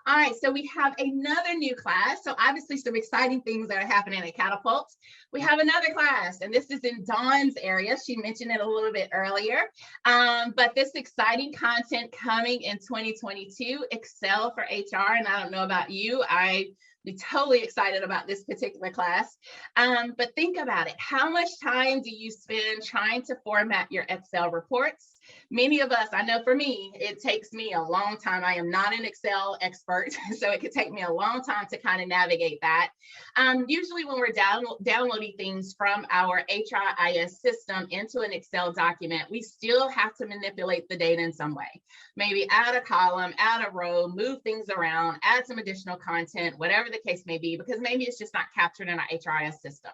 All right, so we have another new class. So obviously some exciting things that are happening at Catapult. We have another class, and this is in Dawn's area. She mentioned it a little bit earlier, but this exciting content coming in 2022, Excel for HR. And I don't know about you, I'd be totally excited about this particular class. But think about it. How much time do you spend trying to format your Excel reports? Many of us, I know for me, it takes me a long time. I am not an Excel expert, so it could take me a long time to kind of navigate that. Usually when we're downloading things from our HRIS system into an Excel document, we still have to manipulate the data in some way. Maybe add a column, add a row, move things around, add some additional content, whatever the case may be, because maybe it's just not captured in our HRIS system.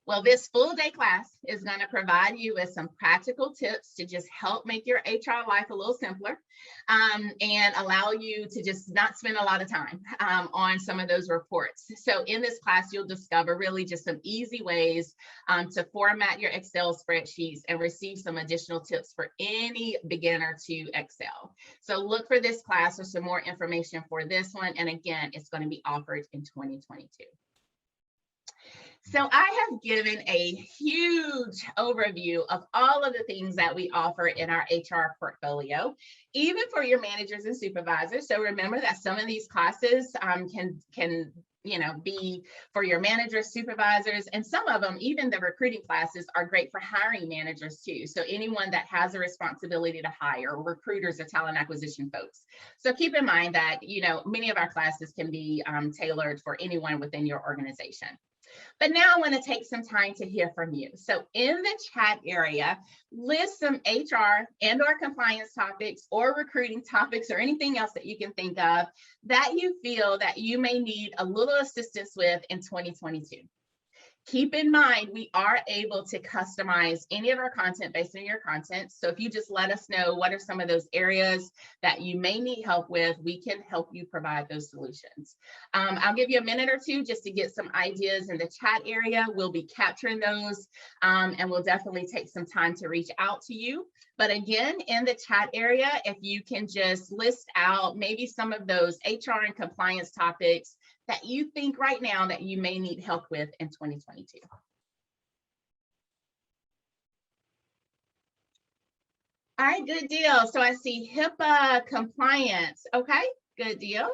Well, this full day class is going to provide you with some practical tips to just help make your HR life a little simpler and allow you to just not spend a lot of time on some of those reports. So in this class, you'll discover really just some easy ways to format your Excel spreadsheets and receive some additional tips for any beginner to Excel. So look for this class for some more information for this one. And again, it's going to be offered in 2022. So I have given a huge overview of all of the things that we offer in our HR portfolio, even for your managers and supervisors. So remember that some of these classes can be for your managers, supervisors, and some of them, even the recruiting classes, are great for hiring managers too. So anyone that has a responsibility to hire, recruiters or talent acquisition folks. So keep in mind that, many of our classes can be tailored for anyone within your organization. But now I want to take some time to hear from you. So in the chat area, list some HR and or compliance topics or recruiting topics or anything else that you can think of that you feel that you may need a little assistance with in 2022. Keep in mind, we are able to customize any of our content based on your content. So if you just let us know what are some of those areas that you may need help with, we can help you provide those solutions. I'll give you a minute or two just to get some ideas in the chat area. We'll be capturing those and we'll definitely take some time to reach out to you. But again, in the chat area, if you can just list out maybe some of those HR and compliance topics that you think right now that you may need help with in 2022. All right, good deal. So I see HIPAA compliance. Okay, good deal.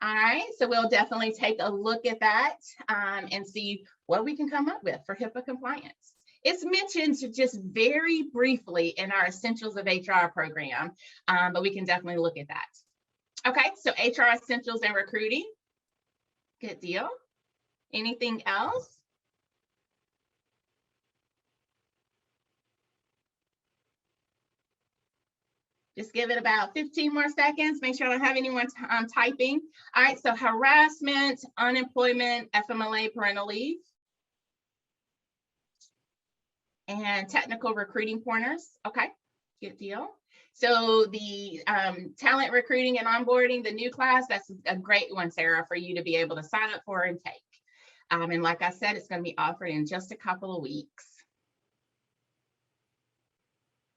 All right, so we'll definitely take a look at that and see what we can come up with for HIPAA compliance. It's mentioned just very briefly in our Essentials of HR program, but we can definitely look at that. Okay, so HR Essentials and Recruiting. Good deal. Anything else? Just give it about 15 more seconds. Make sure I don't have anyone typing. All right, so harassment, unemployment, FMLA, parental leave, and technical recruiting pointers. Okay, good deal. So the talent recruiting and onboarding, the new class, that's a great one, Sarah, for you to be able to sign up for and take. And like I said, it's going to be offered in just a couple of weeks.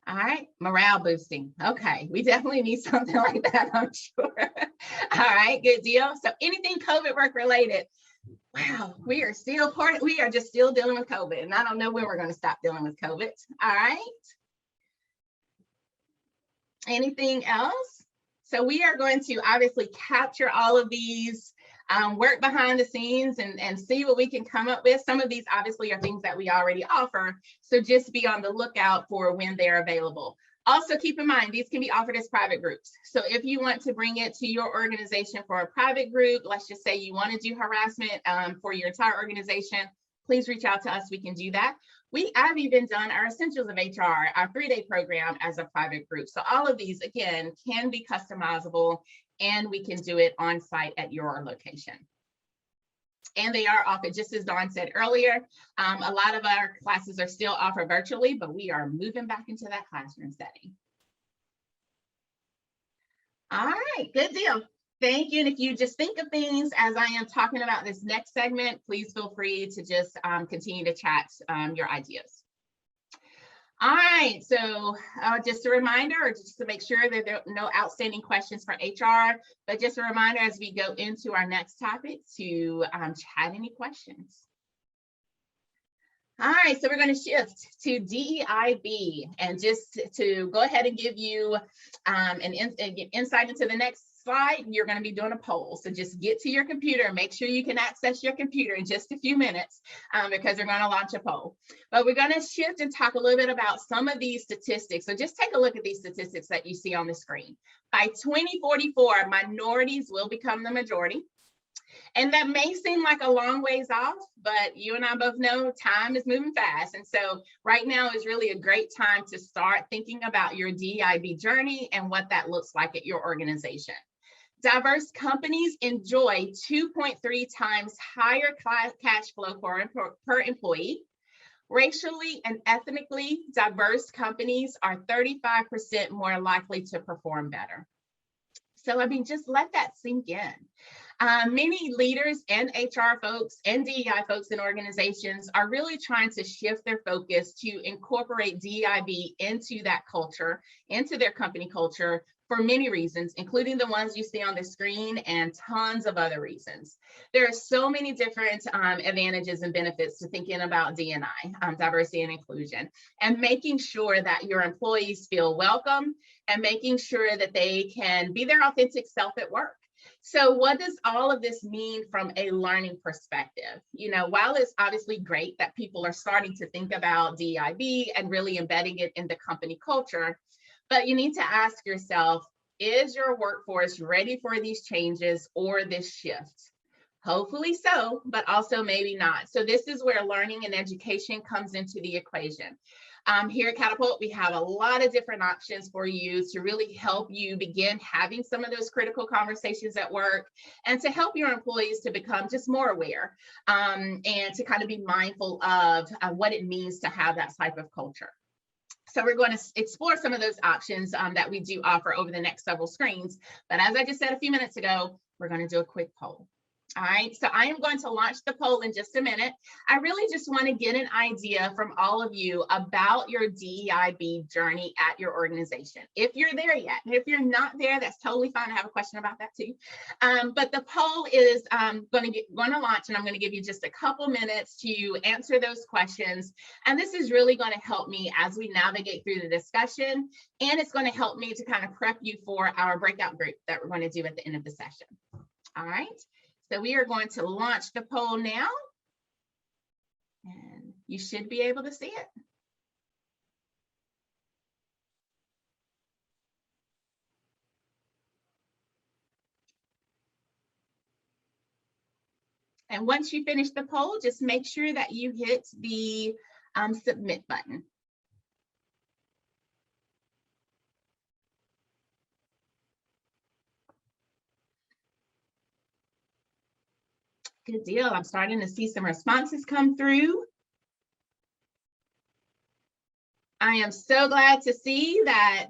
All right, morale boosting. Okay, we definitely need something like that, I'm sure. All right, good deal. So anything COVID work related. Wow, we are just still dealing with COVID, and I don't know when we're going to stop dealing with COVID. All right. Anything else? So we are going to obviously capture all of these, work behind the scenes and see what we can come up with. Some of these obviously are things that we already offer. So just be on the lookout for when they're available. Also keep in mind, these can be offered as private groups. So if you want to bring it to your organization for a private group, let's just say you want to do harassment for your entire organization, please reach out to us, we can do that. I've even done our Essentials of HR, our 3-day program as a private group. So all of these, again, can be customizable and we can do it on site at your location. And they are offered, just as Dawn said earlier, a lot of our classes are still offered virtually, but we are moving back into that classroom setting. All right, good deal. Thank you. And if you just think of things as I am talking about this next segment, please feel free to just continue to chat your ideas. All right, so just a reminder, or just to make sure that there are no outstanding questions for HR, but just a reminder as we go into our next topic to chat any questions. All right, so we're going to shift to DEIB, and just to go ahead and give you an insight into the next slide, you're going to be doing a poll. So just get to your computer, make sure you can access your computer in just a few minutes because we're going to launch a poll. But we're going to shift and talk a little bit about some of these statistics. So just take a look at these statistics that you see on the screen. By 2044, minorities will become the majority. And that may seem like a long ways off, but you and I both know time is moving fast. And so right now is really a great time to start thinking about your DEIB journey and what that looks like at your organization. Diverse companies enjoy 2.3 times higher cash flow per employee. Racially and ethnically diverse companies are 35% more likely to perform better. So, I mean, just let that sink in. Many leaders and HR folks and DEI folks in organizations are really trying to shift their focus to incorporate DEIB into that culture, into their company culture, for many reasons, including the ones you see on the screen and tons of other reasons. There are so many different advantages and benefits to thinking about D&I, diversity and inclusion, and making sure that your employees feel welcome and making sure that they can be their authentic self at work. So what does all of this mean from a learning perspective? You know, while it's obviously great that people are starting to think about DEIB and really embedding it in the company culture, but you need to ask yourself, is your workforce ready for these changes or this shift? Hopefully so, but also maybe not. So this is where learning and education comes into the equation. Here at Catapult, we have a lot of different options for you to really help you begin having some of those critical conversations at work, and to help your employees to become just more aware, and to kind of be mindful of what it means to have that type of culture. So we're going to explore some of those options that we do offer over the next several screens. But as I just said a few minutes ago, we're going to do a quick poll. All right, so I am going to launch the poll in just a minute. I really just want to get an idea from all of you about your DEIB journey at your organization. If you're there yet, and if you're not there, that's totally fine. I have a question about that too. But the poll is going to launch, and I'm going to give you just a couple minutes to answer those questions. And this is really going to help me as we navigate through the discussion, and it's going to help me to kind of prep you for our breakout group that we're going to do at the end of the session. All right. So we are going to launch the poll now, and you should be able to see it. And once you finish the poll, just make sure that you hit the submit button. Good deal. I'm starting to see some responses come through. I am so glad to see that,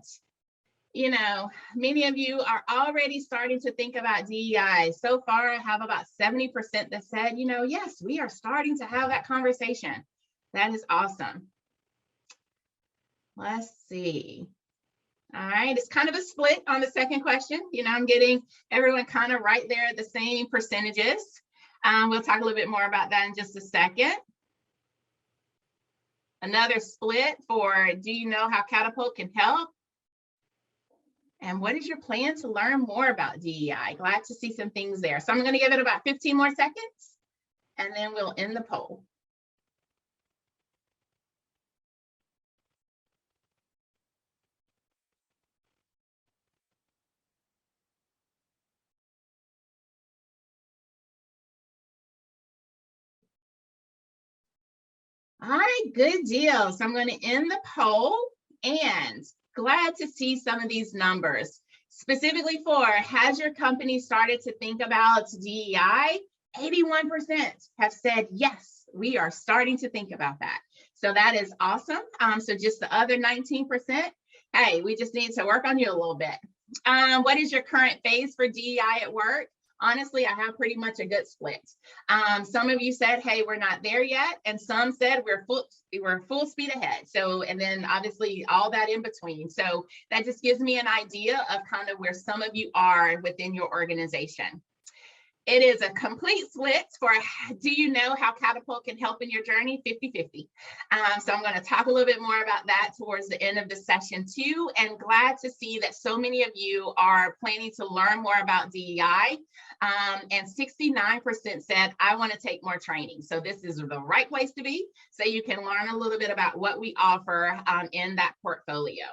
you know, many of you are already starting to think about DEI. So far, I have about 70% that said, you know, yes, we are starting to have that conversation. That is awesome. Let's see. All right, it's kind of a split on the second question. You know, I'm getting everyone kind of right there at the same percentages. We'll talk a little bit more about that in just a second. Another split for, do you know how Catapult can help? And what is your plan to learn more about DEI? Glad to see some things there. So I'm going to give it about 15 more seconds, and then we'll end the poll. All right, good deal. So I'm going to end the poll, and glad to see some of these numbers. Specifically for, has your company started to think about DEI? 81% have said, yes, we are starting to think about that. So that is awesome. So just the other 19%, hey, we just need to work on you a little bit. What is your current phase for DEI at work? Honestly, I have pretty much a good split. Some of you said, hey, we're not there yet. And some said we're full speed ahead. So, and then obviously all that in between. So that just gives me an idea of kind of where some of you are within your organization. It is a complete split for, do you know how Catapult can help in your journey? 50-50. So I'm going to talk a little bit more about that towards the end of the session too. And glad to see that so many of you are planning to learn more about DEI. And 69% said, I want to take more training. So this is the right place to be. So you can learn a little bit about what we offer in that portfolio.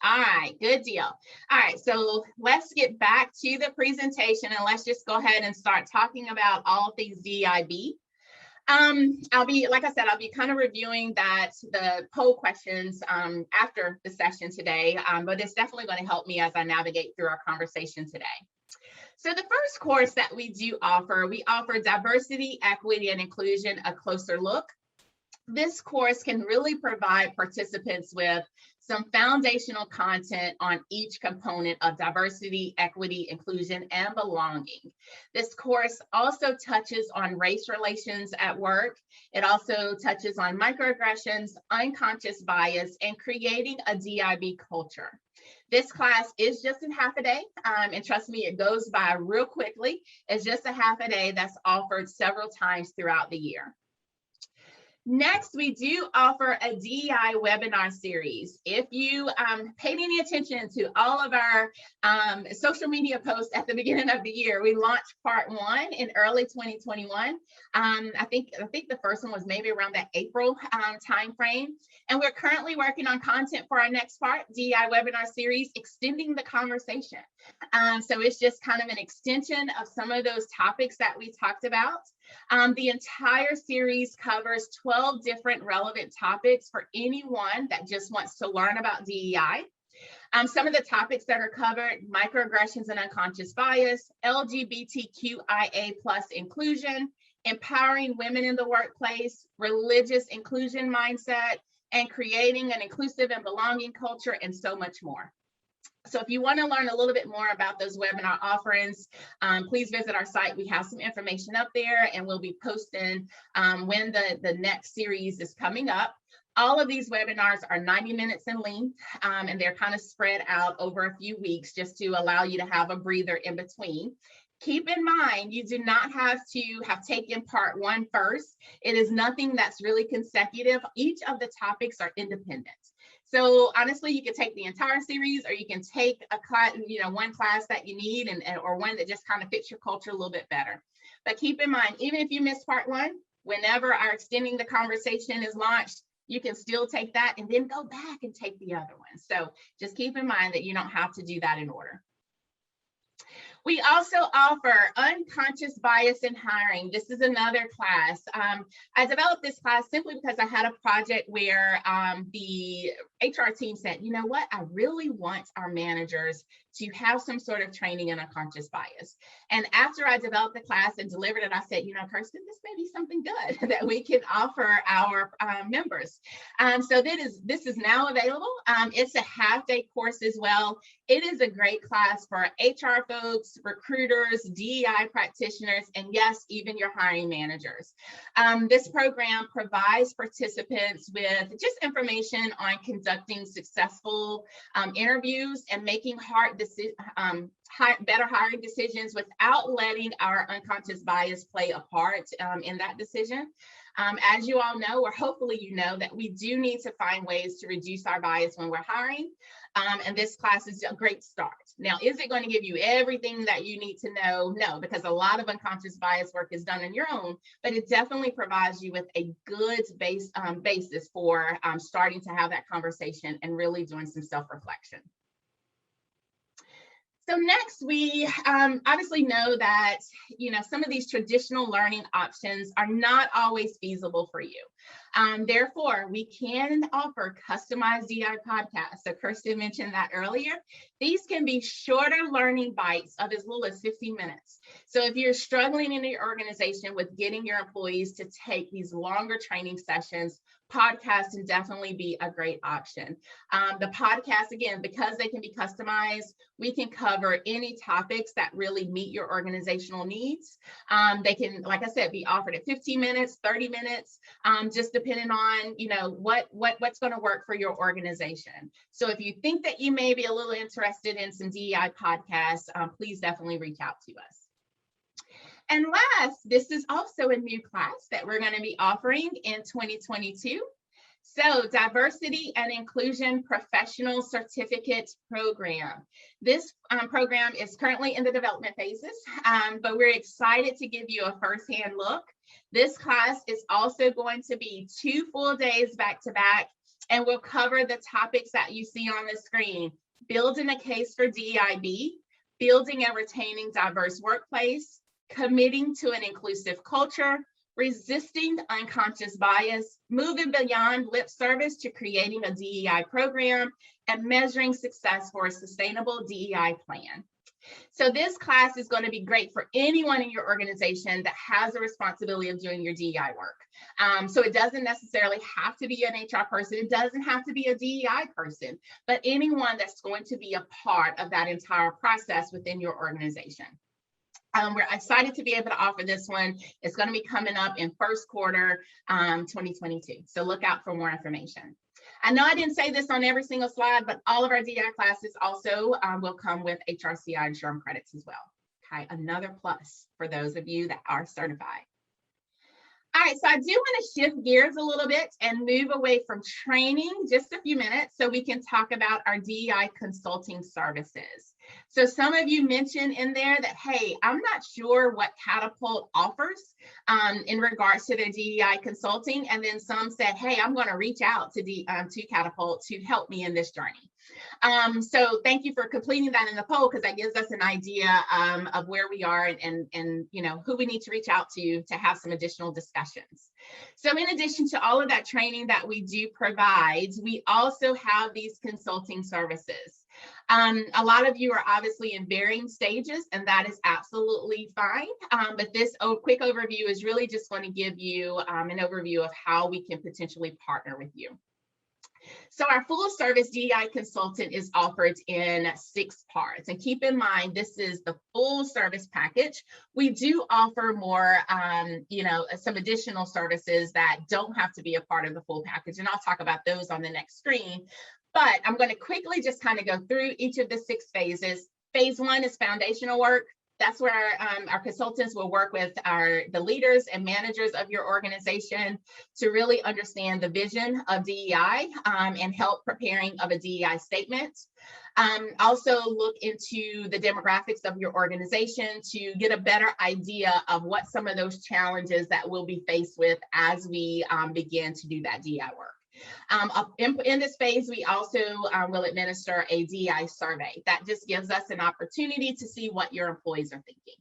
All right, good deal. All right, so let's get back to the presentation, and let's just go ahead and start talking about all things DEIB. I'll be, like I said, I'll be kind of reviewing the poll questions after the session today, but it's definitely going to help me as I navigate through our conversation today. So the first course that we offer Diversity, Equity, and Inclusion, a closer look. This course can really provide participants with some foundational content on each component of diversity, equity, inclusion, and belonging. This course also touches on race relations at work. It also touches on microaggressions, unconscious bias, and creating a DEIB culture. This class is just in half a day, and trust me, it goes by real quickly. It's just a half a day that's offered several times throughout the year. Next, we do offer a DEI webinar series. If you paid any attention to all of our social media posts at the beginning of the year, we launched part 1 in early 2021. I think the first one was maybe around that April timeframe. And we're currently working on content for our next part, DEI webinar series, extending the conversation. So it's just kind of an extension of some of those topics that we talked about. The entire series covers 12 different relevant topics for anyone that just wants to learn about DEI. Some of the topics that are covered: microaggressions and unconscious bias, LGBTQIA+ inclusion, empowering women in the workplace, religious inclusion mindset, and creating an inclusive and belonging culture, and so much more. So if you want to learn a little bit more about those webinar offerings, please visit our site. We have some information up there, and we'll be posting when the next series is coming up. All of these webinars are 90 minutes in length, and they're kind of spread out over a few weeks just to allow you to have a breather in between. Keep in mind, you do not have to have taken part 1 first. It is nothing that's really consecutive. Each of the topics are independent. So honestly, you can take the entire series, or you can take a class, one class that you need, or one that just kind of fits your culture a little bit better. But keep in mind, even if you miss part 1, whenever our Extending the Conversation is launched, you can still take that and then go back and take the other one. So just keep in mind that you don't have to do that in order. We also offer unconscious bias in hiring. This is another class. I developed this class simply because I had a project where the HR team said, you know what, I really want our managers to have some sort of training in unconscious bias. And after I developed the class and delivered it, I said, Kirsten, this may be something good that we can offer our members. So this is now available. It's a half-day course as well. It is a great class for HR folks, recruiters, DEI practitioners, and yes, even your hiring managers. This program provides participants with just information on conducting successful interviews and making better hiring decisions without letting our unconscious bias play a part in that decision. As you all know, or hopefully you know, that we do need to find ways to reduce our bias when we're hiring. And this class is a great start. Now, is it going to give you everything that you need to know? No, because a lot of unconscious bias work is done on your own, but it definitely provides you with a good basis for starting to have that conversation and really doing some self-reflection. So next, we obviously know that, some of these traditional learning options are not always feasible for you. Therefore, we can offer customized DEI podcasts. So Kirsten mentioned that earlier. These can be shorter learning bites of as little as 15 minutes. So if you're struggling in your organization with getting your employees to take these longer training sessions, podcasts can definitely be a great option. The podcast, again, because they can be customized, we can cover any topics that really meet your organizational needs. They can, like I said, be offered at 15 minutes, 30 minutes, just depending on, what's going to work for your organization. So if you think that you may be a little interested in some DEI podcasts, please definitely reach out to us. And last, this is also a new class that we're going to be offering in 2022. So Diversity and Inclusion Professional Certificate Program. This program is currently in the development phases, but we're excited to give you a firsthand look. This class is also going to be 2 full days back to back, and we'll cover the topics that you see on the screen: building a case for DEIB, building and retaining diverse workplace, committing to an inclusive culture, resisting unconscious bias, moving beyond lip service to creating a DEI program, and measuring success for a sustainable DEI plan. So this class is going to be great for anyone in your organization that has a responsibility of doing your DEI work. So it doesn't necessarily have to be an HR person. It doesn't have to be a DEI person, but anyone that's going to be a part of that entire process within your organization. We're excited to be able to offer this one. It's going to be coming up in first quarter 2022. So look out for more information. I know I didn't say this on every single slide, but all of our DEI classes also will come with HRCI and SHRM credits as well. Okay, another plus for those of you that are certified. All right, so I do want to shift gears a little bit and move away from training just a few minutes so we can talk about our DEI consulting services. So some of you mentioned in there that, hey, I'm not sure what Catapult offers in regards to their DEI consulting. And then some said, hey, I'm going to reach out to Catapult to help me in this journey. So thank you for completing that in the poll, because that gives us an idea of where we are and you know who we need to reach out to have some additional discussions. So in addition to all of that training that we do provide, we also have these consulting services. A lot of you are obviously in varying stages, and that is absolutely fine. But this quick overview is really just going to give you an overview of how we can potentially partner with you. So our full service DEI consultant is offered in 6 parts. And keep in mind, this is the full service package. We do offer more, you know, some additional services that don't have to be a part of the full package. And I'll talk about those on the next screen. But I'm going to quickly just kind of go through each of the 6 phases. Phase 1 is foundational work. That's where our consultants will work with the leaders and managers of your organization to really understand the vision of DEI and help preparing of a DEI statement. Also look into the demographics of your organization to get a better idea of what some of those challenges that we'll be faced with as we begin to do that DEI work. In this phase, we also will administer a DEI survey. That just gives us an opportunity to see what your employees are thinking.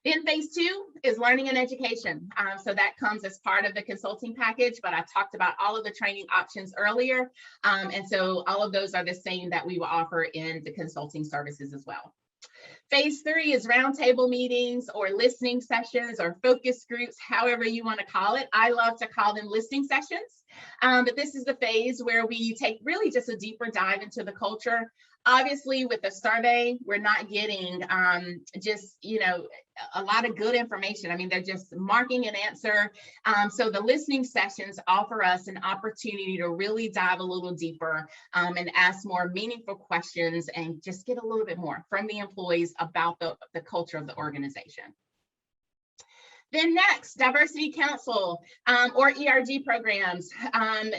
Then phase 2 is learning and education. So that comes as part of the consulting package, but I talked about all of the training options earlier. And so all of those are the same that we will offer in the consulting services as well. Phase 3 is roundtable meetings or listening sessions or focus groups, however you want to call it. I love to call them listening sessions. But this is the phase where we take really just a deeper dive into the culture. Obviously, with the survey, we're not getting just, you know, a lot of good information. I mean, they're just marking an answer. So the listening sessions offer us an opportunity to really dive a little deeper and ask more meaningful questions and just get a little bit more from the employees about the culture of the organization. Then next, Diversity Council or ERG programs.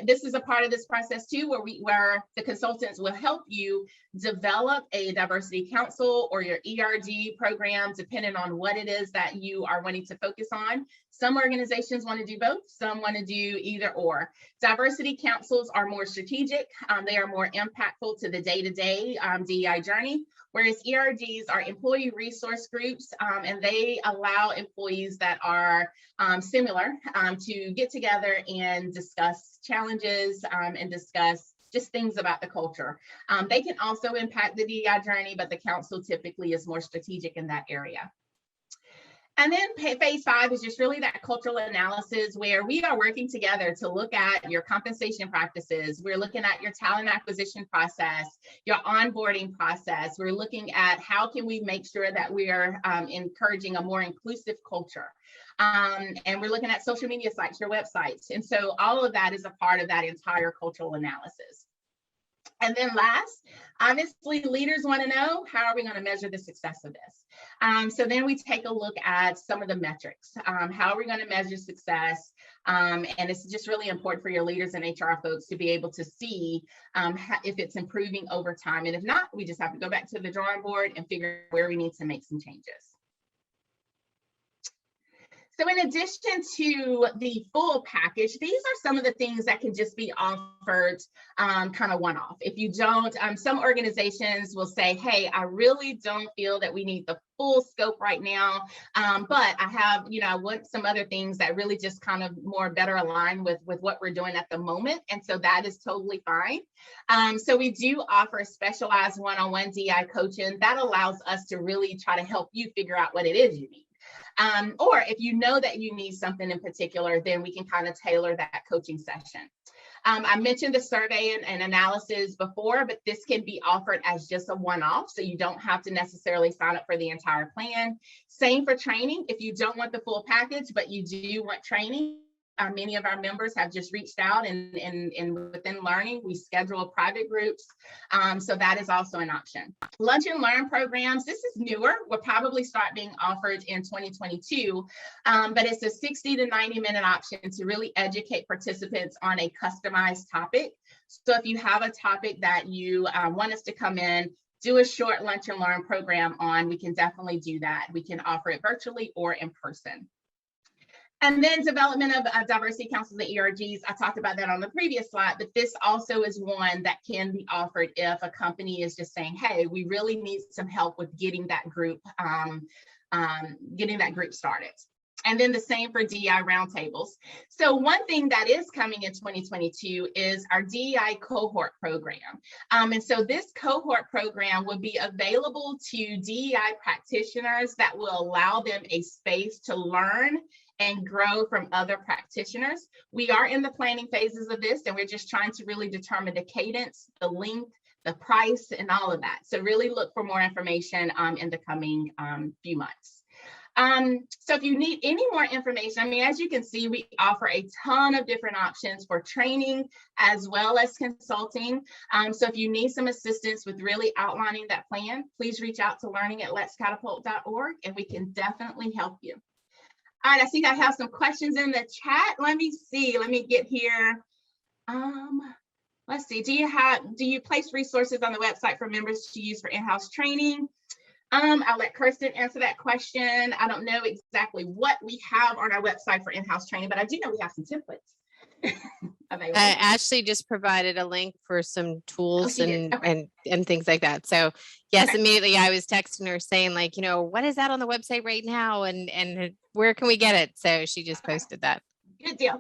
This is a part of this process too, where the consultants will help you develop a Diversity Council or your ERG program, depending on what it is that you are wanting to focus on. Some organizations want to do both, some want to do either or. Diversity councils are more strategic, they are more impactful to the day-to-day DEI journey, whereas ERGs are employee resource groups, and they allow employees that are similar to get together and discuss challenges and discuss just things about the culture. They can also impact the DEI journey, but the council typically is more strategic in that area. And then phase 5 is just really that cultural analysis where we are working together to look at your compensation practices. We're looking at your talent acquisition process, your onboarding process. We're looking at how can we make sure that we are encouraging a more inclusive culture. And we're looking at social media sites, your websites. And so all of that is a part of that entire cultural analysis. And then last, obviously leaders want to know, how are we going to measure the success of this? So then we take a look at some of the metrics. How are we going to measure success? And it's just really important for your leaders and HR folks to be able to see if it's improving over time. And if not, we just have to go back to the drawing board and figure out where we need to make some changes. So in addition to the full package, these are some of the things that can just be offered kind of one-off. If you don't, some organizations will say, hey, I really don't feel that we need the full scope right now, but I have, you know, I want some other things that really just kind of more better align with what we're doing at the moment. And so that is totally fine. So we do offer specialized one-on-one DEI coaching that allows us to really try to help you figure out what it is you need. Or if you know that you need something in particular, then we can kind of tailor that coaching session. I mentioned the survey and analysis before, but this can be offered as just a one-off, so you don't have to necessarily sign up for the entire plan. Same for training. If you don't want the full package, but you do want training, many of our members have just reached out, and within learning, we schedule private groups. So that is also an option. Lunch and Learn programs, this is newer, will probably start being offered in 2022, but it's a 60 to 90 minute option to really educate participants on a customized topic. So if you have a topic that you want us to come in, do a short Lunch and Learn program on, we can definitely do that. We can offer it virtually or in person. And then development of diversity councils and ERGs. I talked about that on the previous slide, but this also is one that can be offered if a company is just saying, hey, we really need some help with getting that group started. And then the same for DEI roundtables. So one thing that is coming in 2022 is our DEI cohort program. And so this cohort program will be available to DEI practitioners that will allow them a space to learn and grow from other practitioners. We are in the planning phases of this, and we're just trying to really determine the cadence, the length, the price, and all of that. So really look for more information in the coming few months. So if you need any more information, I mean, as you can see, we offer a ton of different options for training as well as consulting. So if you need some assistance with really outlining that plan, please reach out to learning@letscatapult.org, and we can definitely help you. All right, I think I have some questions in the chat. Let me see, let me get here. Let's see, do you place resources on the website for members to use for in-house training? I'll let Kirsten answer that question. I don't know exactly what we have on our website for in-house training, but I do know we have some templates available. Ashley just provided a link for some tools and things like that. So yes, Okay. immediately I was texting her saying like, you know, what is that on the website right now? And where can we get it? So she just posted that. Good deal.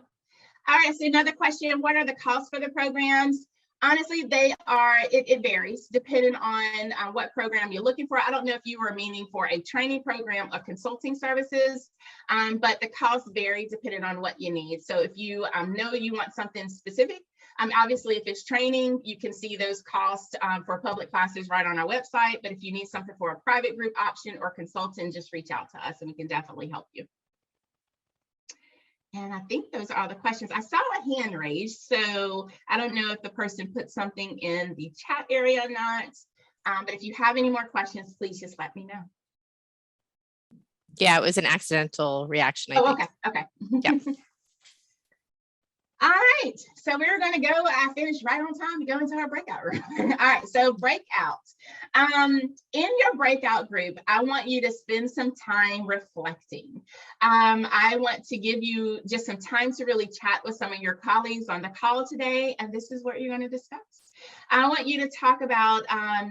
All right, so another question, what are the costs for the programs? Honestly, it varies depending on what program you're looking for. I don't know if you were meaning for a training program or consulting services, but the costs vary depending on what you need. So if you know you want something specific, obviously if it's training, you can see those costs for public classes right on our website. But if you need something for a private group option or consultant, just reach out to us and we can definitely help you. And I think those are all the questions. I saw a hand raised, so I don't know if the person put something in the chat area or not. But if you have any more questions, please just let me know. Yeah, it was an accidental reaction. I think. Okay. Yeah. All right, so we're going to go. I finished right on time to go into our breakout room. All right, so breakout. In your breakout group, I want you to spend some time reflecting. I want to give you just some time to really chat with some of your colleagues on the call today, and this is what you're going to discuss. I want you to talk about,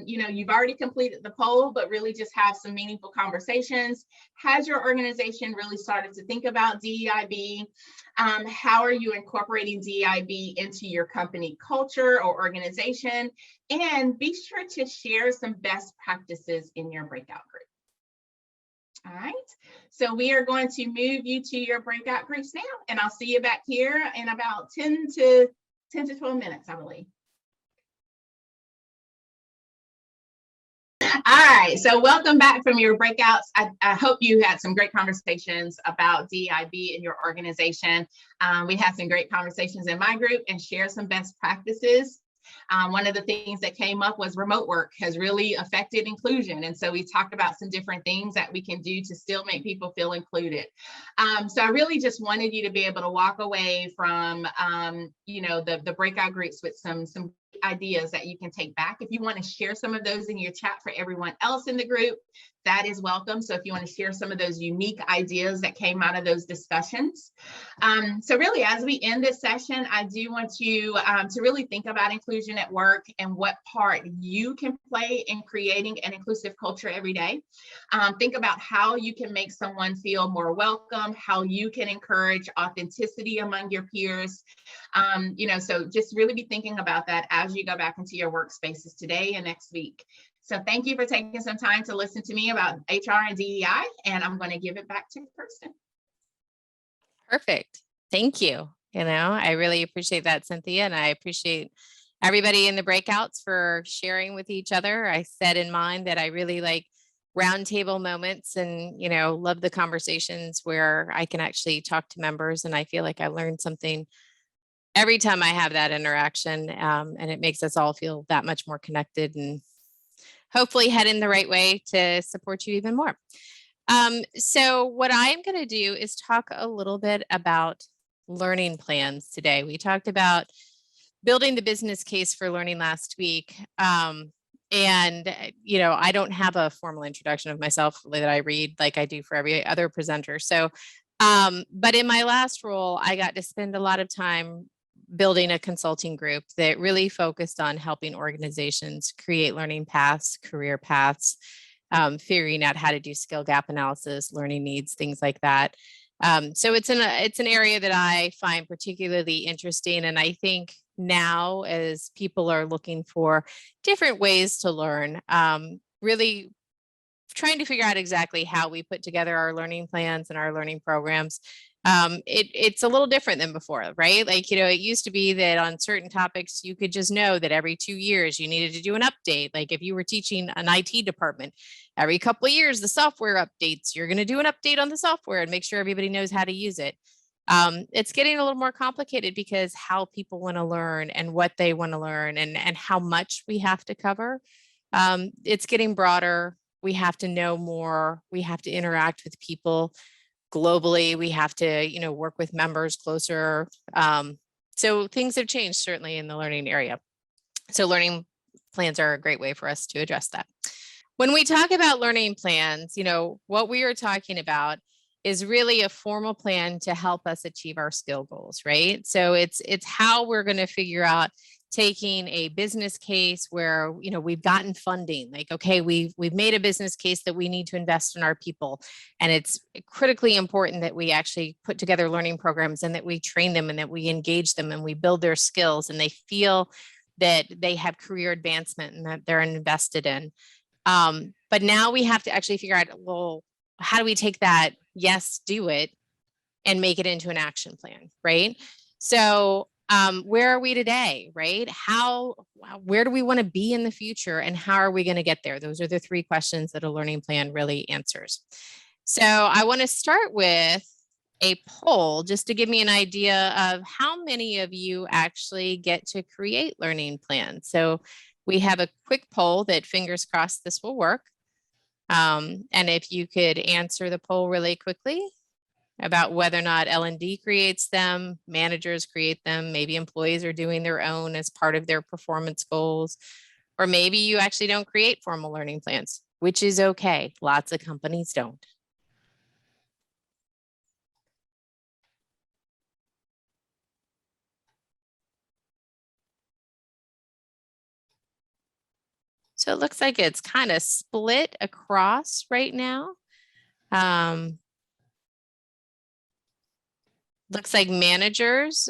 you've already completed the poll, but really just have some meaningful conversations. Has your organization really started to think about DEIB? How are you incorporating DEIB into your company culture or organization? And be sure to share some best practices in your breakout group. All right, so we are going to move you to your breakout groups now, and I'll see you back here in about 10 to 12 minutes, I believe. All right, so welcome back from your breakouts. I hope you had some great conversations about DEIB in your organization. We had some great conversations in my group and share some best practices. One of the things that came up was remote work has really affected inclusion. And so we talked about some different things that we can do to still make people feel included. So I really just wanted you to be able to walk away from, the breakout groups with some ideas that you can take back. If you want to share some of those in your chat for everyone else in the group, that is welcome. So if you want to share some of those unique ideas that came out of those discussions. So really, as we end this session, I do want you to really think about inclusion at work and what part you can play in creating an inclusive culture every day. Think about how you can make someone feel more welcome, how you can encourage authenticity among your peers. So just really be thinking about that as you go back into your workspaces today and next week. So thank you for taking some time to listen to me about HR and DEI, and I'm going to give it back to Kirsten. Perfect. Thank you. I really appreciate that, Cynthia, and I appreciate everybody in the breakouts for sharing with each other. I said in mine that I really like roundtable moments and, you know, love the conversations where I can actually talk to members and I feel like I learned something every time I have that interaction. And it makes us all feel that much more connected and hopefully head in the right way to support you even more. So what I'm going to do is talk a little bit about learning plans today. We talked about building the business case for learning last week. You know, I don't have a formal introduction of myself that I read like I do for every other presenter. So, but in my last role, I got to spend a lot of time building a consulting group that really focused on helping organizations create learning paths, career paths, figuring out how to do skill gap analysis, learning needs, things like that. So it's an area that I find particularly interesting. And I think now as people are looking for different ways to learn, really trying to figure out exactly how we put together our learning plans and our learning programs. It's a little different than before, right? Like, you know, it used to be that on certain topics, you could just know that every 2 years you needed to do an update. Like if you were teaching an IT department, every couple of years, the software updates, you're going to do an update on the software and make sure everybody knows how to use it. It's getting a little more complicated because how people want to learn and what they want to learn and how much we have to cover. It's getting broader. We have to know more. We have to interact with people globally. We have to, you know, work with members closer. So things have changed certainly in the learning area. So learning plans are a great way for us to address that. When we talk about learning plans, you know, what we are talking about is really a formal plan to help us achieve our skill goals, right? So it's how we're going to figure out taking a business case where, you know, we've gotten funding, like, okay, we've made a business case that we need to invest in our people. And it's critically important that we actually put together learning programs and that we train them and that we engage them and we build their skills and they feel that they have career advancement and that they're invested in. But now we have to actually figure out, well, how do we take that, yes, do it, and make it into an action plan, right? So where are we today, right? Where do we want to be in the future and how are we going to get there? Those are the 3 questions that a learning plan really answers. So I want to start with a poll just to give me an idea of how many of you actually get to create learning plans. So we have a quick poll that fingers crossed this will work. And if you could answer the poll really quickly about whether or not L&D creates them, managers create them, maybe employees are doing their own as part of their performance goals, or maybe you actually don't create formal learning plans, which is okay. Lots of companies don't. So it looks like it's kind of split across right now. Looks like managers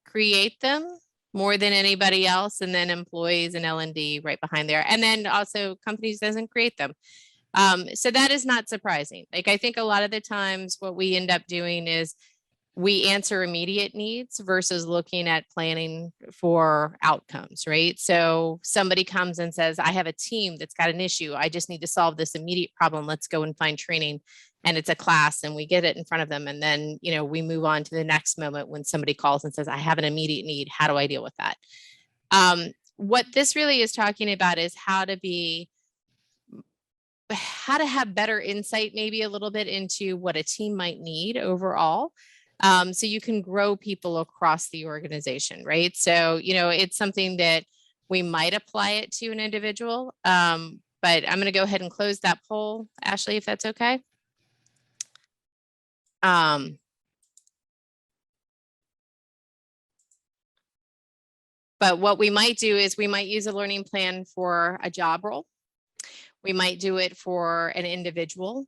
create them more than anybody else, and then employees and L&D right behind there. And then also companies doesn't create them. So that is not surprising. Like I think a lot of the times what we end up doing is we answer immediate needs versus looking at planning for outcomes, right? So somebody comes and says, I have a team that's got an issue. I just need to solve this immediate problem. Let's go and find training. And it's a class and we get it in front of them. And then, you know, we move on to the next moment when somebody calls and says, I have an immediate need. How do I deal with that? What this really is talking about is how to have better insight, maybe a little bit into what a team might need overall. So you can grow people across the organization, right? So, you know, it's something that we might apply it to an individual, but I'm going to go ahead and close that poll, Ashley, if that's okay. But what we might do is we might use a learning plan for a job role. We might do it for an individual.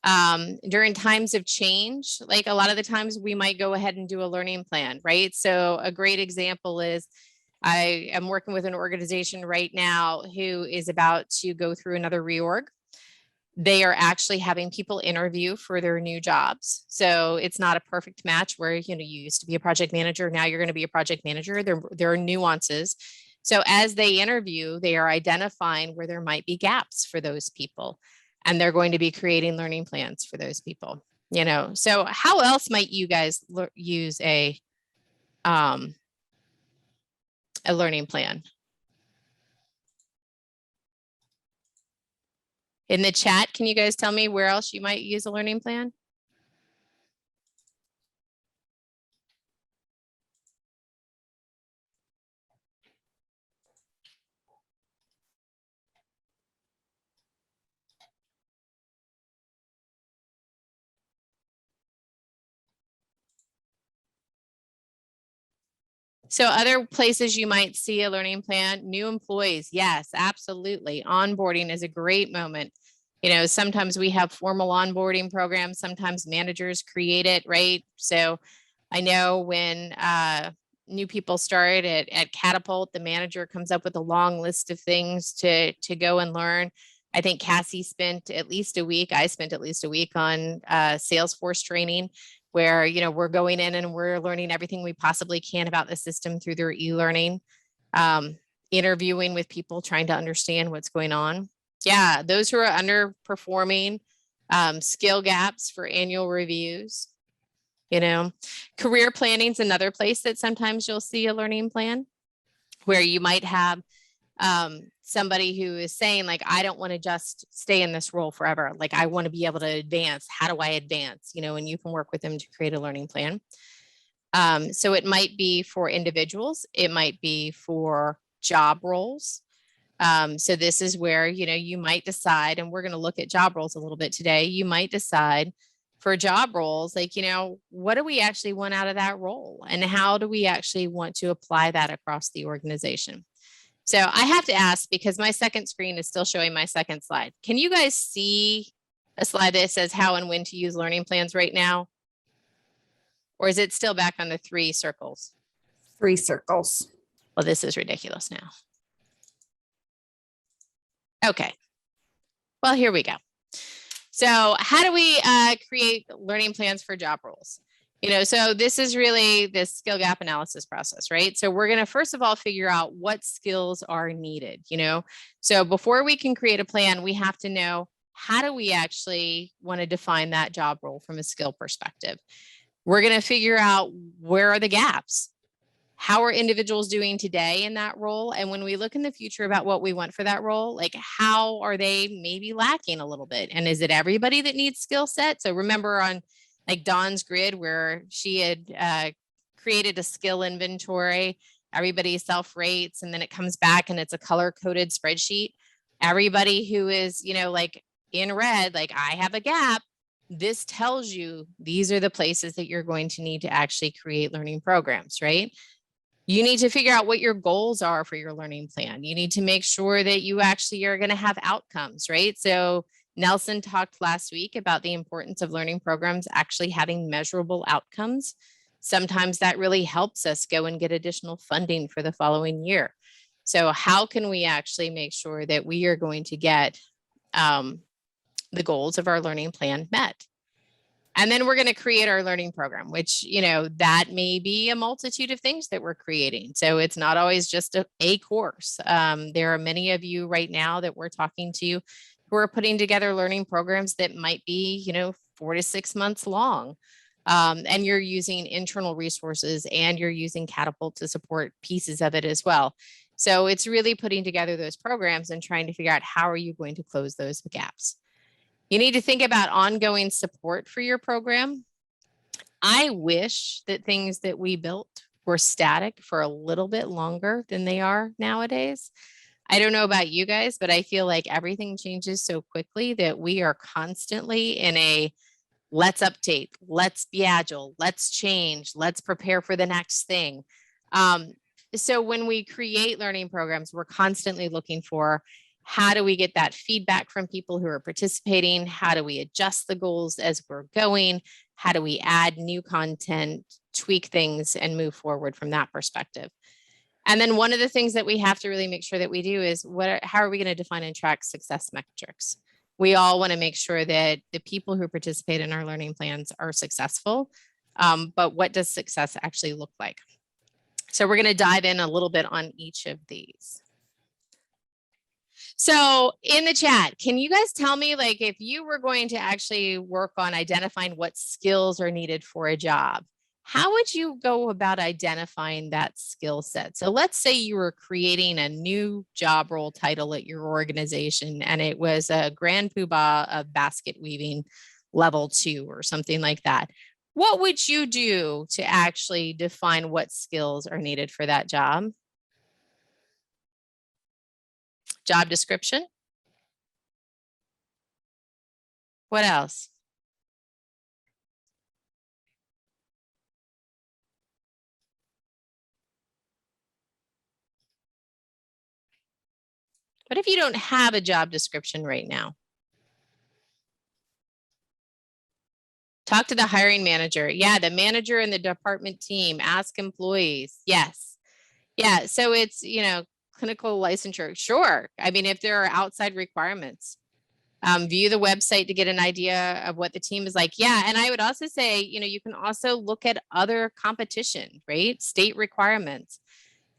During times of change, like a lot of the times we might go ahead and do a learning plan, right? So a great example is I am working with an organization right now who is about to go through another reorg. They are actually having people interview for their new jobs. So it's not a perfect match where, you know, you used to be a project manager. Now you're going to be a project manager. There are nuances. So as they interview, they are identifying where there might be gaps for those people, and they're going to be creating learning plans for those people. You know, so how else might you guys use a learning plan? In the chat, can you guys tell me where else you might use a learning plan? So other places you might see a learning plan, new employees. Yes, absolutely. Onboarding is a great moment. You know, sometimes we have formal onboarding programs, sometimes managers create it, right? So I know when new people start at Catapult, the manager comes up with a long list of things to go and learn. I think Cassie spent at least a week, I spent at least a week on Salesforce training, where, you know, we're going in and we're learning everything we possibly can about the system through their e-learning, interviewing with people, trying to understand what's going on. Yeah, those who are underperforming, skill gaps for annual reviews. You know, career planning is another place that sometimes you'll see a learning plan, where you might have somebody who is saying, like, I don't want to just stay in this role forever. Like, I want to be able to advance. How do I advance? You know, and you can work with them to create a learning plan. So it might be for individuals. It might be for job roles. So this is where, you know, you might decide, and we're going to look at job roles a little bit today. You might decide for job roles, like, you know, what do we actually want out of that role? And how do we actually want to apply that across the organization? So I have to ask, because my second screen is still showing my second slide. Can you guys see a slide that says how and when to use learning plans right now? Or is it still back on the 3 circles? 3 circles. Well, this is ridiculous now. Okay. Well, here we go. So how do we create learning plans for job roles? You know, so this is really this skill gap analysis process, right? So we're going to first of all figure out what skills are needed, you know? So before we can create a plan, we have to know, how do we actually want to define that job role from a skill perspective? We're going to figure out, where are the gaps? How are individuals doing today in that role? And when we look in the future about what we want for that role, like, how are they maybe lacking a little bit? And is it everybody that needs skill set? So remember on like Dawn's grid, where she had created a skill inventory, everybody self-rates, and then it comes back and it's a color-coded spreadsheet. Everybody who is, you know, like in red, like, I have a gap, this tells you these are the places that you're going to need to actually create learning programs, right? You need to figure out what your goals are for your learning plan. You need to make sure that you actually are going to have outcomes, right? So Nelson talked last week about the importance of learning programs actually having measurable outcomes. Sometimes that really helps us go and get additional funding for the following year. So how can we actually make sure that we are going to get the goals of our learning plan met? And then we're going to create our learning program, which, you know, that may be a multitude of things that we're creating. So it's not always just a course. There are many of you right now that we're talking to who are putting together learning programs that might be, you know, 4 to 6 months long. And you're using internal resources, and you're using Catapult to support pieces of it as well. So it's really putting together those programs and trying to figure out, how are you going to close those gaps? You need to think about ongoing support for your program. I wish that things that we built were static for a little bit longer than they are nowadays. I don't know about you guys, but I feel like everything changes so quickly that we are constantly in a let's update, let's be agile, let's change, let's prepare for the next thing. So when we create learning programs, we're constantly looking for, how do we get that feedback from people who are participating? How do we adjust the goals as we're going? How do we add new content, tweak things, and move forward from that perspective? And then one of the things that we have to really make sure that we do is, how are we going to define and track success metrics? We all want to make sure that the people who participate in our learning plans are successful, but what does success actually look like? So we're going to dive in a little bit on each of these. So in the chat, can you guys tell me, like, if you were going to actually work on identifying what skills are needed for a job, how would you go about identifying that skill set? So let's say you were creating a new job role title at your organization and it was a grand poobah of basket weaving level 2 or something like that. What would you do to actually define what skills are needed for that job? Job description? What else? What if you don't have a job description right now? Talk to the hiring manager. Yeah, the manager and the department team. Ask employees. Yes. Yeah, so it's, you know, clinical licensure. Sure. I mean, if there are outside requirements, view the website to get an idea of what the team is like. Yeah, and I would also say, you know, you can also look at other competition, right? State requirements.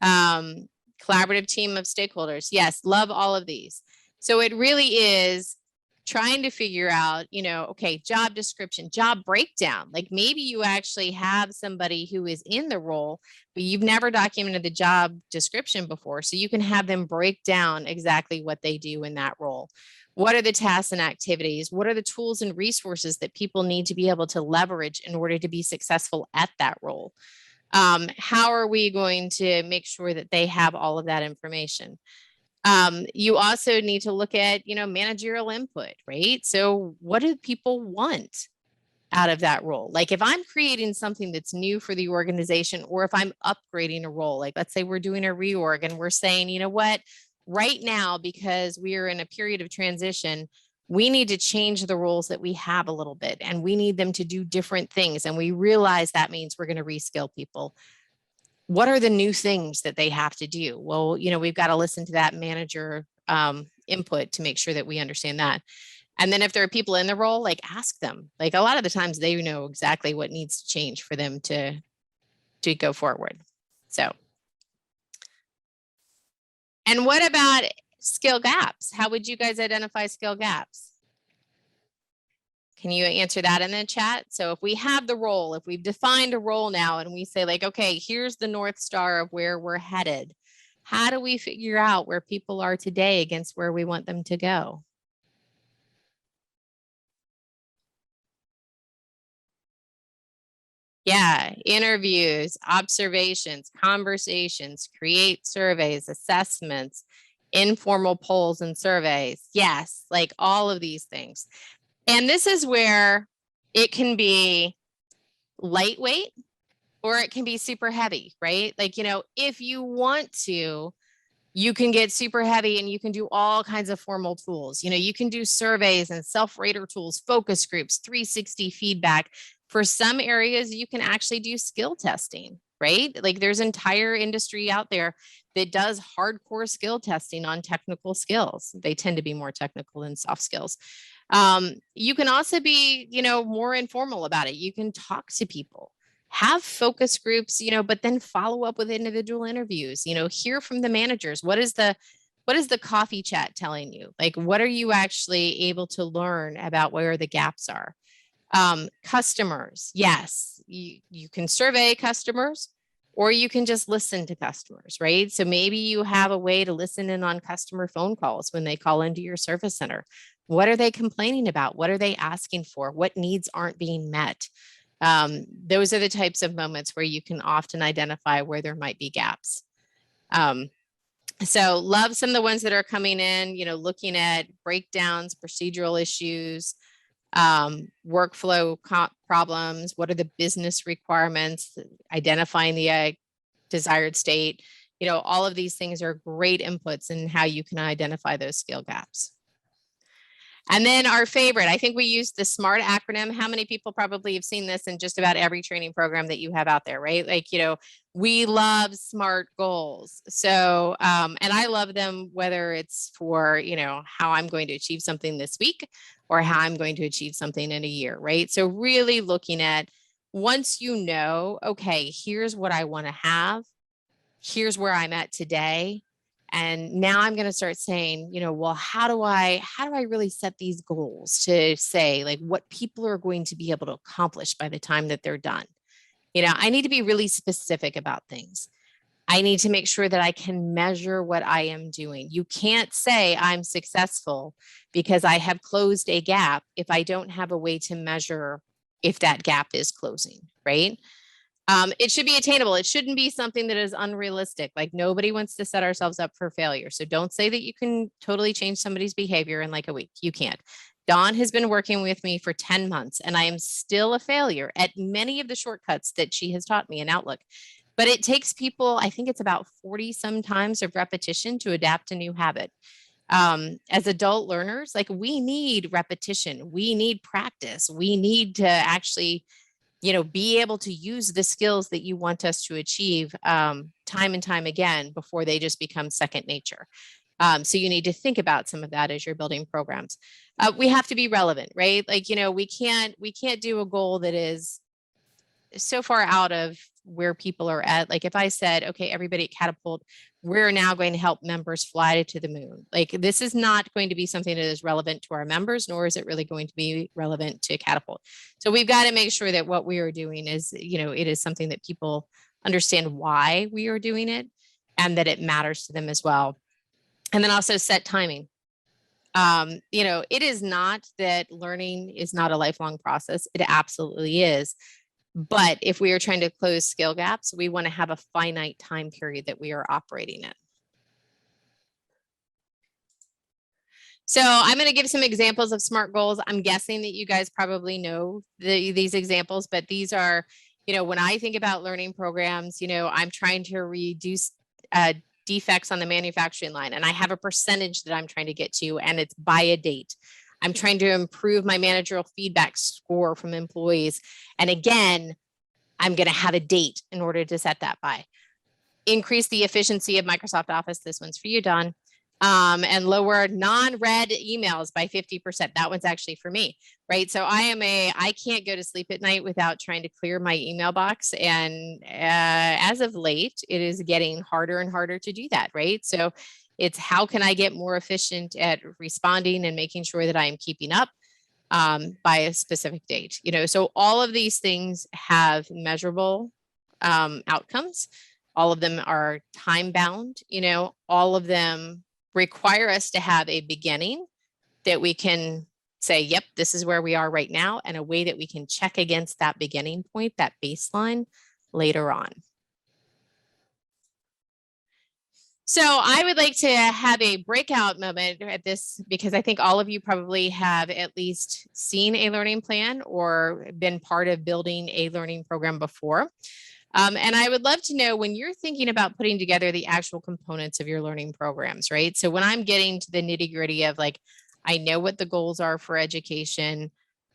Collaborative team of stakeholders. Yes, love all of these. So it really is trying to figure out, you know, okay, job description, job breakdown. Like maybe you actually have somebody who is in the role, but you've never documented the job description before. So you can have them break down exactly what they do in that role. What are the tasks and activities? What are the tools and resources that people need to be able to leverage in order to be successful at that role? How are we going to make sure that they have all of that information? You also need to look at, you know, managerial input, right? So what do people want out of that role? Like if I'm creating something that's new for the organization, or if I'm upgrading a role, like let's say we're doing a reorg and we're saying, you know what, right now, because we are in a period of transition, we need to change the roles that we have a little bit and we need them to do different things. And we realize that means we're going to reskill people. What are the new things that they have to do? Well, you know, we've got to listen to that manager input to make sure that we understand that. And then if there are people in the role, like ask them. Like a lot of the times they know exactly what needs to change for them to go forward. So, and what about skill gaps? How would you guys identify skill gaps? Can you answer that in the chat? So if we have the role, if we've defined a role now and we say like, okay, here's the North Star of where we're headed. How do we figure out where people are today against where we want them to go? Yeah, interviews, observations, conversations, create surveys, assessments, informal polls and surveys. Yes, like all of these things. And this is where it can be lightweight or it can be super heavy, right? Like, you know, if you want to, you can get super heavy and you can do all kinds of formal tools. You know, you can do surveys and self-rater tools, focus groups, 360 feedback. For some areas, you can actually do skill testing, right? Like there's entire industry out there that does hardcore skill testing on technical skills. They tend to be more technical than soft skills. You can also be, you know, more informal about it. You can talk to people, have focus groups, you know, but then follow up with individual interviews, you know, hear from the managers. What is the coffee chat telling you? Like, what are you actually able to learn about where the gaps are? Customers. Yes, you can survey customers or you can just listen to customers, right? So maybe you have a way to listen in on customer phone calls when they call into your service center. What are they complaining about? What are they asking for? What needs aren't being met? Those are the types of moments where you can often identify where there might be gaps. So love some of the ones that are coming in, you know, looking at breakdowns, procedural issues, workflow problems. What are the business requirements? Identifying the desired state. You know, all of these things are great inputs in how you can identify those skill gaps. And then our favorite, I think we use the SMART acronym. How many people probably have seen this in just about every training program that you have out there, right? Like, you know, we love SMART goals. So, and I love them, whether it's for, you know, how I'm going to achieve something this week or how I'm going to achieve something in a year, right? So really looking at, once you know, okay, here's what I want to have, here's where I'm at today. And now I'm going to start saying, well, how do I really set these goals to say like what people are going to be able to accomplish by the time that they're done? I need to be really specific about things. I need to make sure that I can measure what I am doing. You can't say I'm successful because I have closed a gap if I don't have a way to measure if that gap is closing, right? It should be attainable. It shouldn't be something that is unrealistic. Like nobody wants to set ourselves up for failure. So don't say that you can totally change somebody's behavior in like a week. You can't. Dawn has been working with me for 10 months and I am still a failure at many of the shortcuts that she has taught me in Outlook. But it takes people, I think it's about 40 some times of repetition to adapt a new habit. As adult learners, like we need repetition, we need practice, we need to actually, be able to use the skills that you want us to achieve time and time again before they just become second nature. So you need to think about some of that as you're building programs. We have to be relevant, right? Like, we can't do a goal that is so far out of where people are at. Like if I said, okay, everybody at Catapult, we're now going to help members fly to the moon. Like this is not going to be something that is relevant to our members, nor is it really going to be relevant to Catapult. So we've got to make sure that what we are doing is, it is something that people understand why we are doing it and that it matters to them as well. And then also set timing. It is not that learning is not a lifelong process. It absolutely is. But if we are trying to close skill gaps, we want to have a finite time period that we are operating in. So I'm going to give some examples of SMART goals. I'm guessing that you guys probably know these examples, but these are, when I think about learning programs, I'm trying to reduce defects on the manufacturing line, and I have a percentage that I'm trying to get to, and it's by a date. I'm trying to improve my managerial feedback score from employees. And again, I'm going to have a date in order to set that by. Increase the efficiency of Microsoft Office. This one's for you, Don. And lower non-read emails by 50%. That one's actually for me, right? So I can't go to sleep at night without trying to clear my email box. And as of late, it is getting harder and harder to do that, right? So it's how can I get more efficient at responding and making sure that I am keeping up by a specific date. So all of these things have measurable outcomes. All of them are time bound. All of them require us to have a beginning that we can say, yep, this is where we are right now, and a way that we can check against that beginning point, that baseline later on. So I would like to have a breakout moment at this because I think all of you probably have at least seen a learning plan or been part of building a learning program before. And I would love to know when you're thinking about putting together the actual components of your learning programs, right? So when I'm getting to the nitty gritty of like, I know what the goals are for education.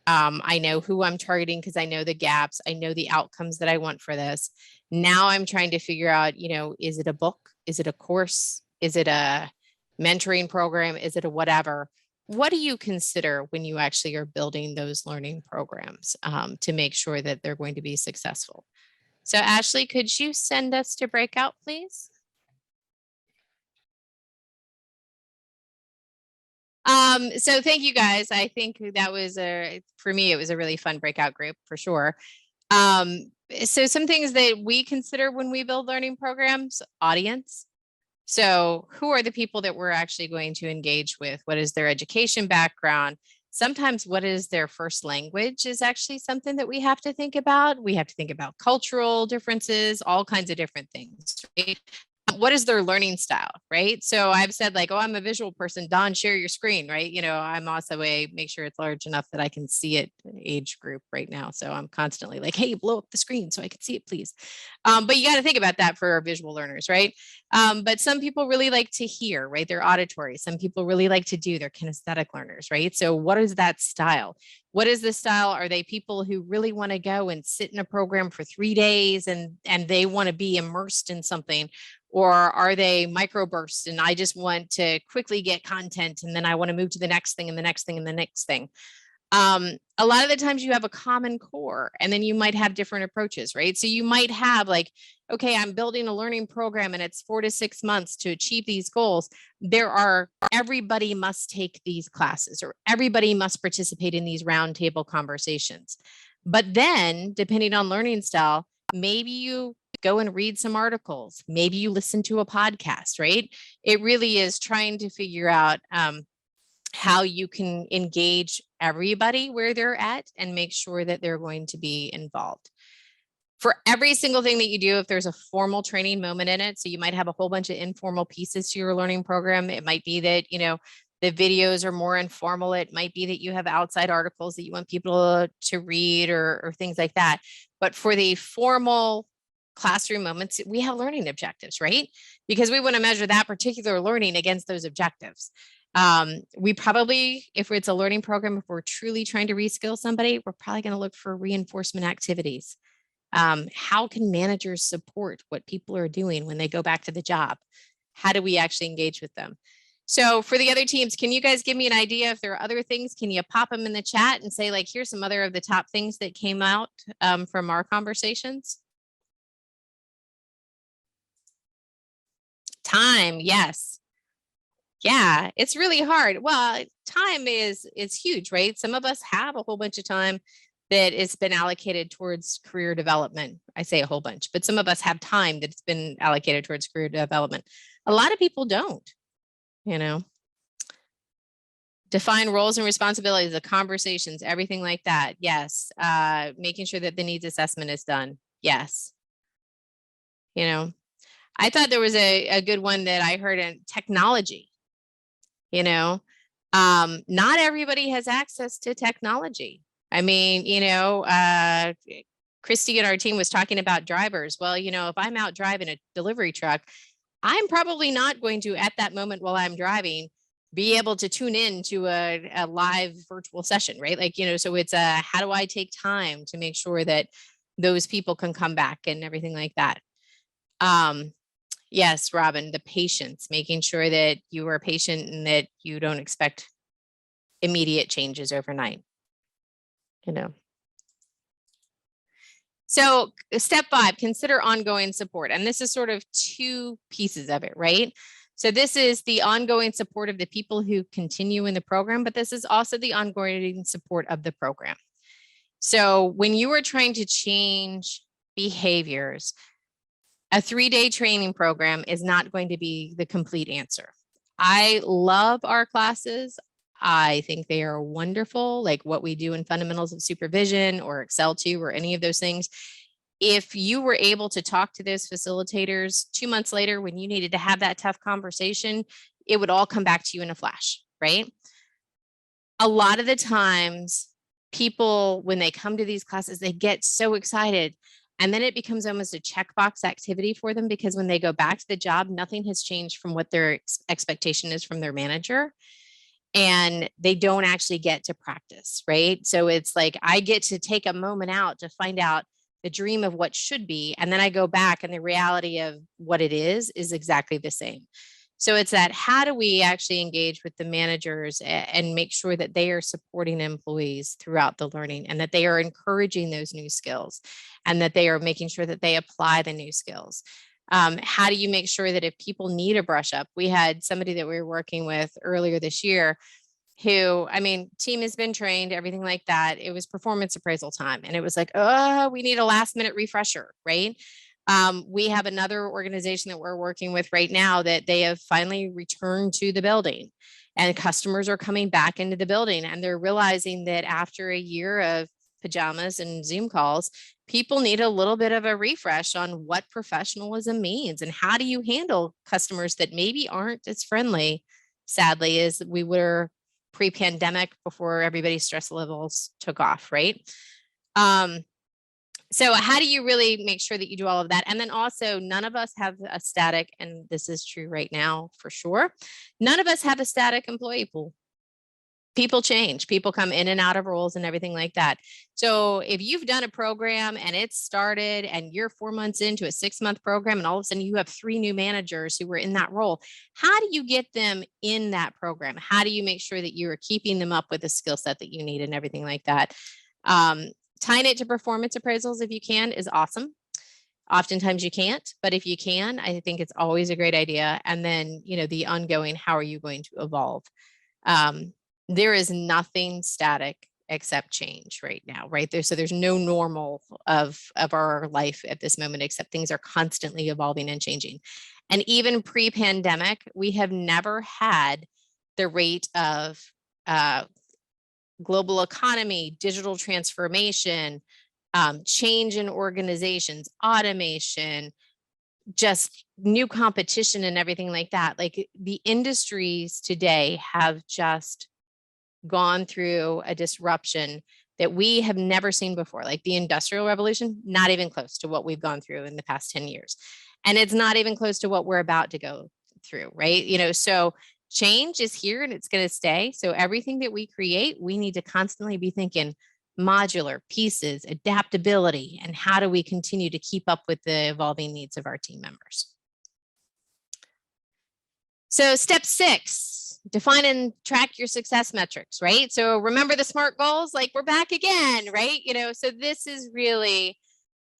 I know who I'm targeting because I know the gaps. I know the outcomes that I want for this. Now I'm trying to figure out, is it a book? Is it a course? Is it a mentoring program? Is it a whatever? What do you consider when you actually are building those learning programs to make sure that they're going to be successful? So Ashley, could you send us to breakout, please? So thank you guys. I think that was for me, it was a really fun breakout group for sure. So some things that we consider when we build learning programs: audience. So who are the people that we're actually going to engage with? What is their education background? Sometimes what is their first language is actually something that we have to think about. We have to think about cultural differences, all kinds of different things, right? What is their learning style, right? So I've said like, oh, I'm a visual person. Don, share your screen, right? I'm also make sure it's large enough that I can see it age group right now. So I'm constantly like, hey, blow up the screen so I can see it, please. But you got to think about that for our visual learners, right? But some people really like to hear, right? They're auditory. Some people really like to do, they're kinesthetic learners, right? So what is that style? What is the style? Are they people who really want to go and sit in a program for 3 days and they want to be immersed in something? Or are they microbursts and I just want to quickly get content and then I want to move to the next thing and the next thing and the next thing? A lot of the times you have a common core and then you might have different approaches, right? So you might have like, okay, I'm building a learning program and it's 4 to 6 months to achieve these goals. Everybody must take these classes or everybody must participate in these roundtable conversations. But then depending on learning style, maybe you go and read some articles, maybe you listen to a podcast, right? It really is trying to figure out how you can engage everybody where they're at and make sure that they're going to be involved. For every single thing that you do, if there's a formal training moment in it, so you might have a whole bunch of informal pieces to your learning program. It might be that, the videos are more informal. It might be that you have outside articles that you want people to read or things like that. But for the formal classroom moments, we have learning objectives, right? Because we want to measure that particular learning against those objectives. We probably, if it's a learning program, if we're truly trying to reskill somebody, we're probably going to look for reinforcement activities. How can managers support what people are doing when they go back to the job? How do we actually engage with them? So for the other teams, can you guys give me an idea if there are other things? Can you pop them in the chat and say, like, here's some other of the top things that came out from our conversations? Time, yes. Yeah, it's really hard. Well, time is huge, right? Some of us have a whole bunch of time that it's been allocated towards career development. I say a whole bunch, but some of us have time that's been allocated towards career development. A lot of people don't, Define roles and responsibilities, the conversations, everything like that. Yes. Making sure that the needs assessment is done. Yes. I thought there was a good one that I heard in technology. Not everybody has access to technology. I mean, Christy and our team was talking about drivers. Well, if I'm out driving a delivery truck, I'm probably not going to, at that moment while I'm driving, be able to tune in to a live virtual session, right? Like, so it's how do I take time to make sure that those people can come back and everything like that. Yes, Robin, the patience, making sure that you are patient and that you don't expect immediate changes overnight. So step 5, consider ongoing support. And this is sort of 2 pieces of it, right? So this is the ongoing support of the people who continue in the program, but this is also the ongoing support of the program. So when you are trying to change behaviors, a 3-day training program is not going to be the complete answer. I love our classes. I think they are wonderful, like what we do in Fundamentals of Supervision or Excel 2 or any of those things. If you were able to talk to those facilitators 2 months later when you needed to have that tough conversation, it would all come back to you in a flash, right? A lot of the times people, when they come to these classes, they get so excited. And then it becomes almost a checkbox activity for them because when they go back to the job, nothing has changed from what their expectation is from their manager. And they don't actually get to practice, right? So it's like, I get to take a moment out to find out the dream of what should be. And then I go back and the reality of what it is exactly the same. So it's that, how do we actually engage with the managers and make sure that they are supporting employees throughout the learning and that they are encouraging those new skills and that they are making sure that they apply the new skills. How do you make sure that if people need a brush up? We had somebody that we were working with earlier this year who, team has been trained, everything like that. It was performance appraisal time. And it was like, oh, we need a last minute refresher, right? We have another organization that we're working with right now that they have finally returned to the building and customers are coming back into the building and they're realizing that after a year of pajamas and Zoom calls, people need a little bit of a refresh on what professionalism means and how do you handle customers that maybe aren't as friendly, sadly, as we were pre-pandemic before everybody's stress levels took off, right? So how do you really make sure that you do all of that? And then also, none of us have a static, and this is true right now for sure, none of us have a static employee pool. people change, people come in and out of roles and everything like that. So if you've done a program and it's started and you're 4 months into a 6-month program and all of a sudden you have 3 new managers who were in that role, how do you get them in that program? How do you make sure that you are keeping them up with the skill set that you need and everything like that? Tying it to performance appraisals if you can is awesome. Oftentimes you can't, but if you can, I think it's always a great idea. And then, the ongoing, how are you going to evolve? There is nothing static except change right now, right there. So there's no normal of our life at this moment, except things are constantly evolving and changing. And even pre-pandemic, we have never had the rate of global economy, digital transformation, change in organizations, automation, just new competition and everything like that. Like the industries today have just gone through a disruption that we have never seen before. Like the Industrial Revolution, not even close to what we've gone through in the past 10 years. And it's not even close to what we're about to go through, right? So change is here and it's going to stay. So everything that we create, we need to constantly be thinking modular pieces, adaptability, and how do we continue to keep up with the evolving needs of our team members. So step 6, define and track your success metrics, right? So remember the SMART goals, like we're back again, right? So this is really,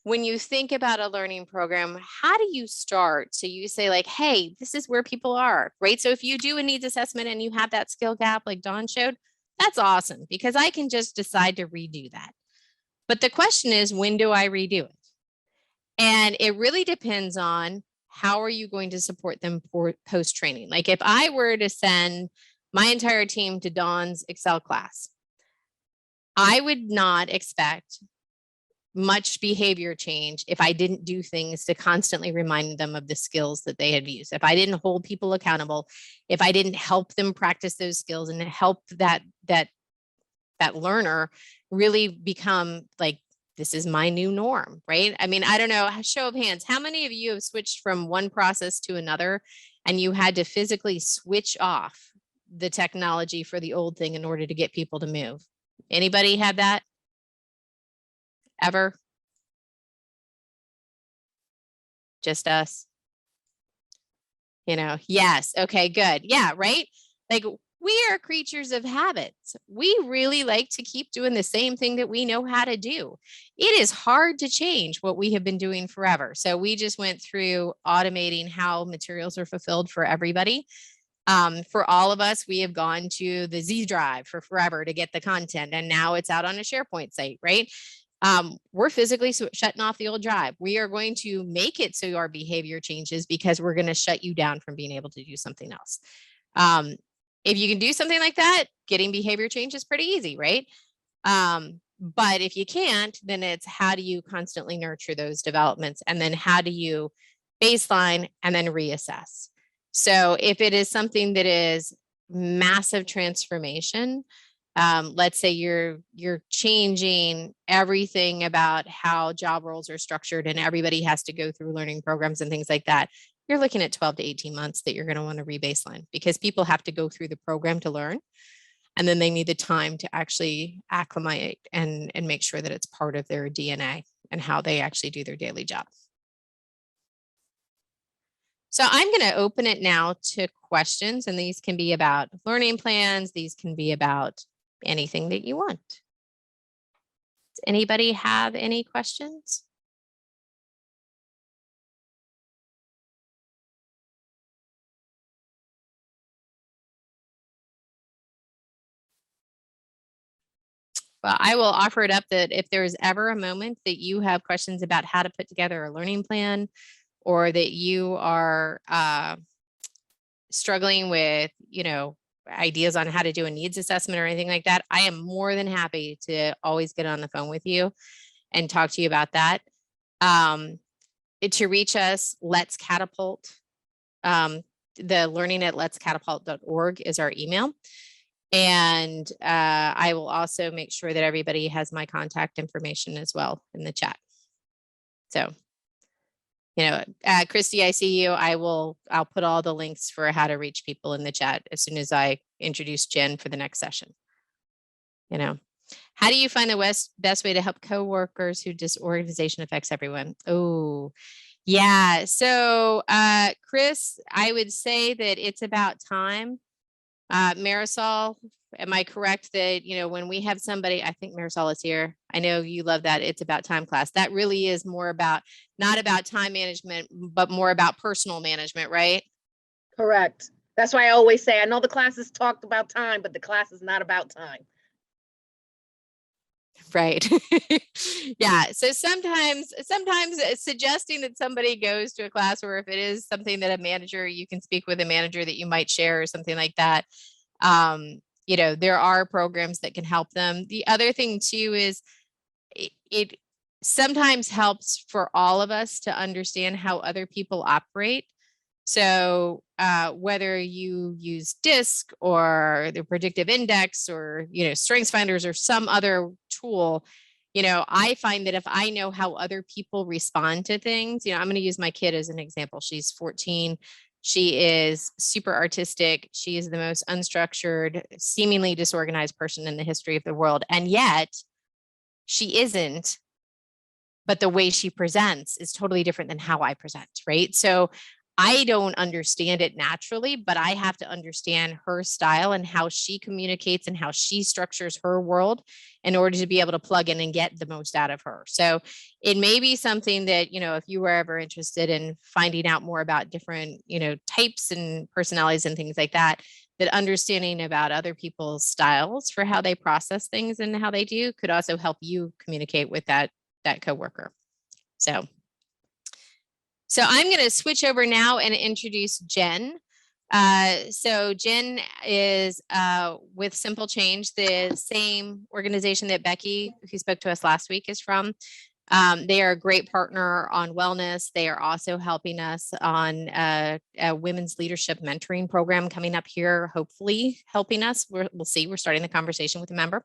when you think about a learning program, how do you start? So you say like, hey, this is where people are, right? So if you do a needs assessment and you have that skill gap like Dawn showed, that's awesome because I can just decide to redo that. But the question is, when do I redo it? And it really depends on how are you going to support them for post-training? Like if I were to send my entire team to Dawn's Excel class, I would not expect much behavior change if I didn't do things to constantly remind them of the skills that they had used. If I didn't hold people accountable, if I didn't help them practice those skills and help that learner really become like, this is my new norm, right? I mean, I don't know, show of hands, how many of you have switched from one process to another and you had to physically switch off the technology for the old thing in order to get people to move? Anybody have that? Ever? Just us? Yes. Okay, good. Yeah, right? Like we are creatures of habits. We really like to keep doing the same thing that we know how to do. It is hard to change what we have been doing forever. So we just went through automating how materials are fulfilled for everybody. For all of us, we have gone to the Z Drive for forever to get the content, and now it's out on a SharePoint site, right? We're physically shutting off the old drive. We are going to make it so our behavior changes because we're going to shut you down from being able to do something else. If you can do something like that, getting behavior change is pretty easy, right? But if you can't, then it's how do you constantly nurture those developments? And then how do you baseline and then reassess? So if it is something that is massive transformation, let's say you're changing everything about how job roles are structured and everybody has to go through learning programs and things like that, you're looking at 12 to 18 months that you're going to want to rebaseline because people have to go through the program to learn. And then they need the time to actually acclimate and make sure that it's part of their DNA and how they actually do their daily job. So I'm going to open it now to questions, and these can be about learning plans. These can be about anything that you want. Does anybody have any questions? Well, I will offer it up that if there is ever a moment that you have questions about how to put together a learning plan, or that you are struggling with, ideas on how to do a needs assessment or anything like that, I am more than happy to always get on the phone with you and talk to you about that. To reach us, Let's Catapult. The learning@letscatapult.org is our email. And I will also make sure that everybody has my contact information as well in the chat. So, Christy, I see you. I'll put all the links for how to reach people in the chat as soon as I introduce Jen for the next session. How do you find the best way to help coworkers who disorganization affects everyone? Oh, yeah. So, Chris, I would say that it's about time. Marisol, am I correct that, when we have somebody, I think Marisol is here. I know you love that It's About Time class. That really is more about, not about time management, but more about personal management, right? Correct. That's why I always say, I know the classes talked about time, but the class is not about time. Right. Yeah. So sometimes suggesting that somebody goes to a class, or if it is something that a manager, you can speak with a manager that you might share or something like that. There are programs that can help them. The other thing too is it sometimes helps for all of us to understand how other people operate. So whether you use DISC or the predictive index or, strengths finders or some other tool, I find that if I know how other people respond to things, I'm going to use my kid as an example. She's 14. She is super artistic. She is the most unstructured, seemingly disorganized person in the history of the world. And yet she isn't, but the way she presents is totally different than how I present, right? So I don't understand it naturally, but I have to understand her style and how she communicates and how she structures her world in order to be able to plug in and get the most out of her. So it may be something that, if you were ever interested in finding out more about different, types and personalities and things like that, that understanding about other people's styles for how they process things and how they do could also help you communicate with that coworker. So I'm going to switch over now and introduce Jen. So Jen is with Simple Change, the same organization that Becky, who spoke to us last week, is from. They are a great partner on wellness. They are also helping us on a women's leadership mentoring program coming up here, hopefully helping us. We'll see. We're starting the conversation with a member.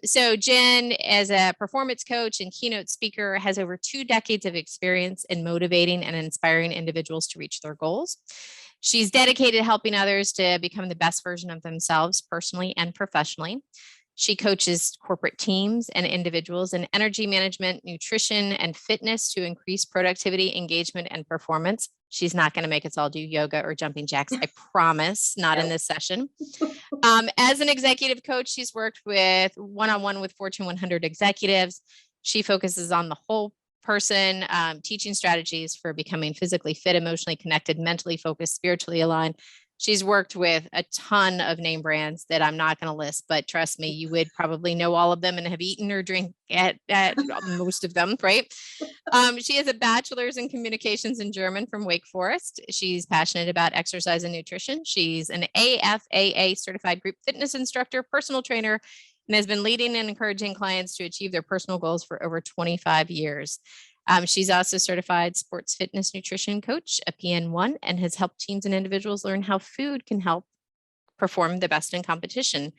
So Jen, as a performance coach and keynote speaker, has over 2 decades of experience in motivating and inspiring individuals to reach their goals. She's dedicated to helping others to become the best version of themselves personally and professionally. She coaches corporate teams and individuals in energy management, nutrition, and fitness to increase productivity, engagement, and performance. She's not going to make us all do yoga or jumping jacks, I promise, not in this session. As an executive coach, she's worked with one-on-one with Fortune 100 executives. She focuses on the whole person, teaching strategies for becoming physically fit, emotionally connected, mentally focused, spiritually aligned. She's worked with a ton of name brands that I'm not going to list, but trust me, you would probably know all of them and have eaten or drink at most of them, right? She has a bachelor's in communications in German from Wake Forest. She's passionate about exercise and nutrition. She's an AFAA certified group fitness instructor, personal trainer, and has been leading and encouraging clients to achieve their personal goals for over 25 years. She's also certified sports fitness nutrition coach, a PN1, and has helped teams and individuals learn how food can help perform the best in competition,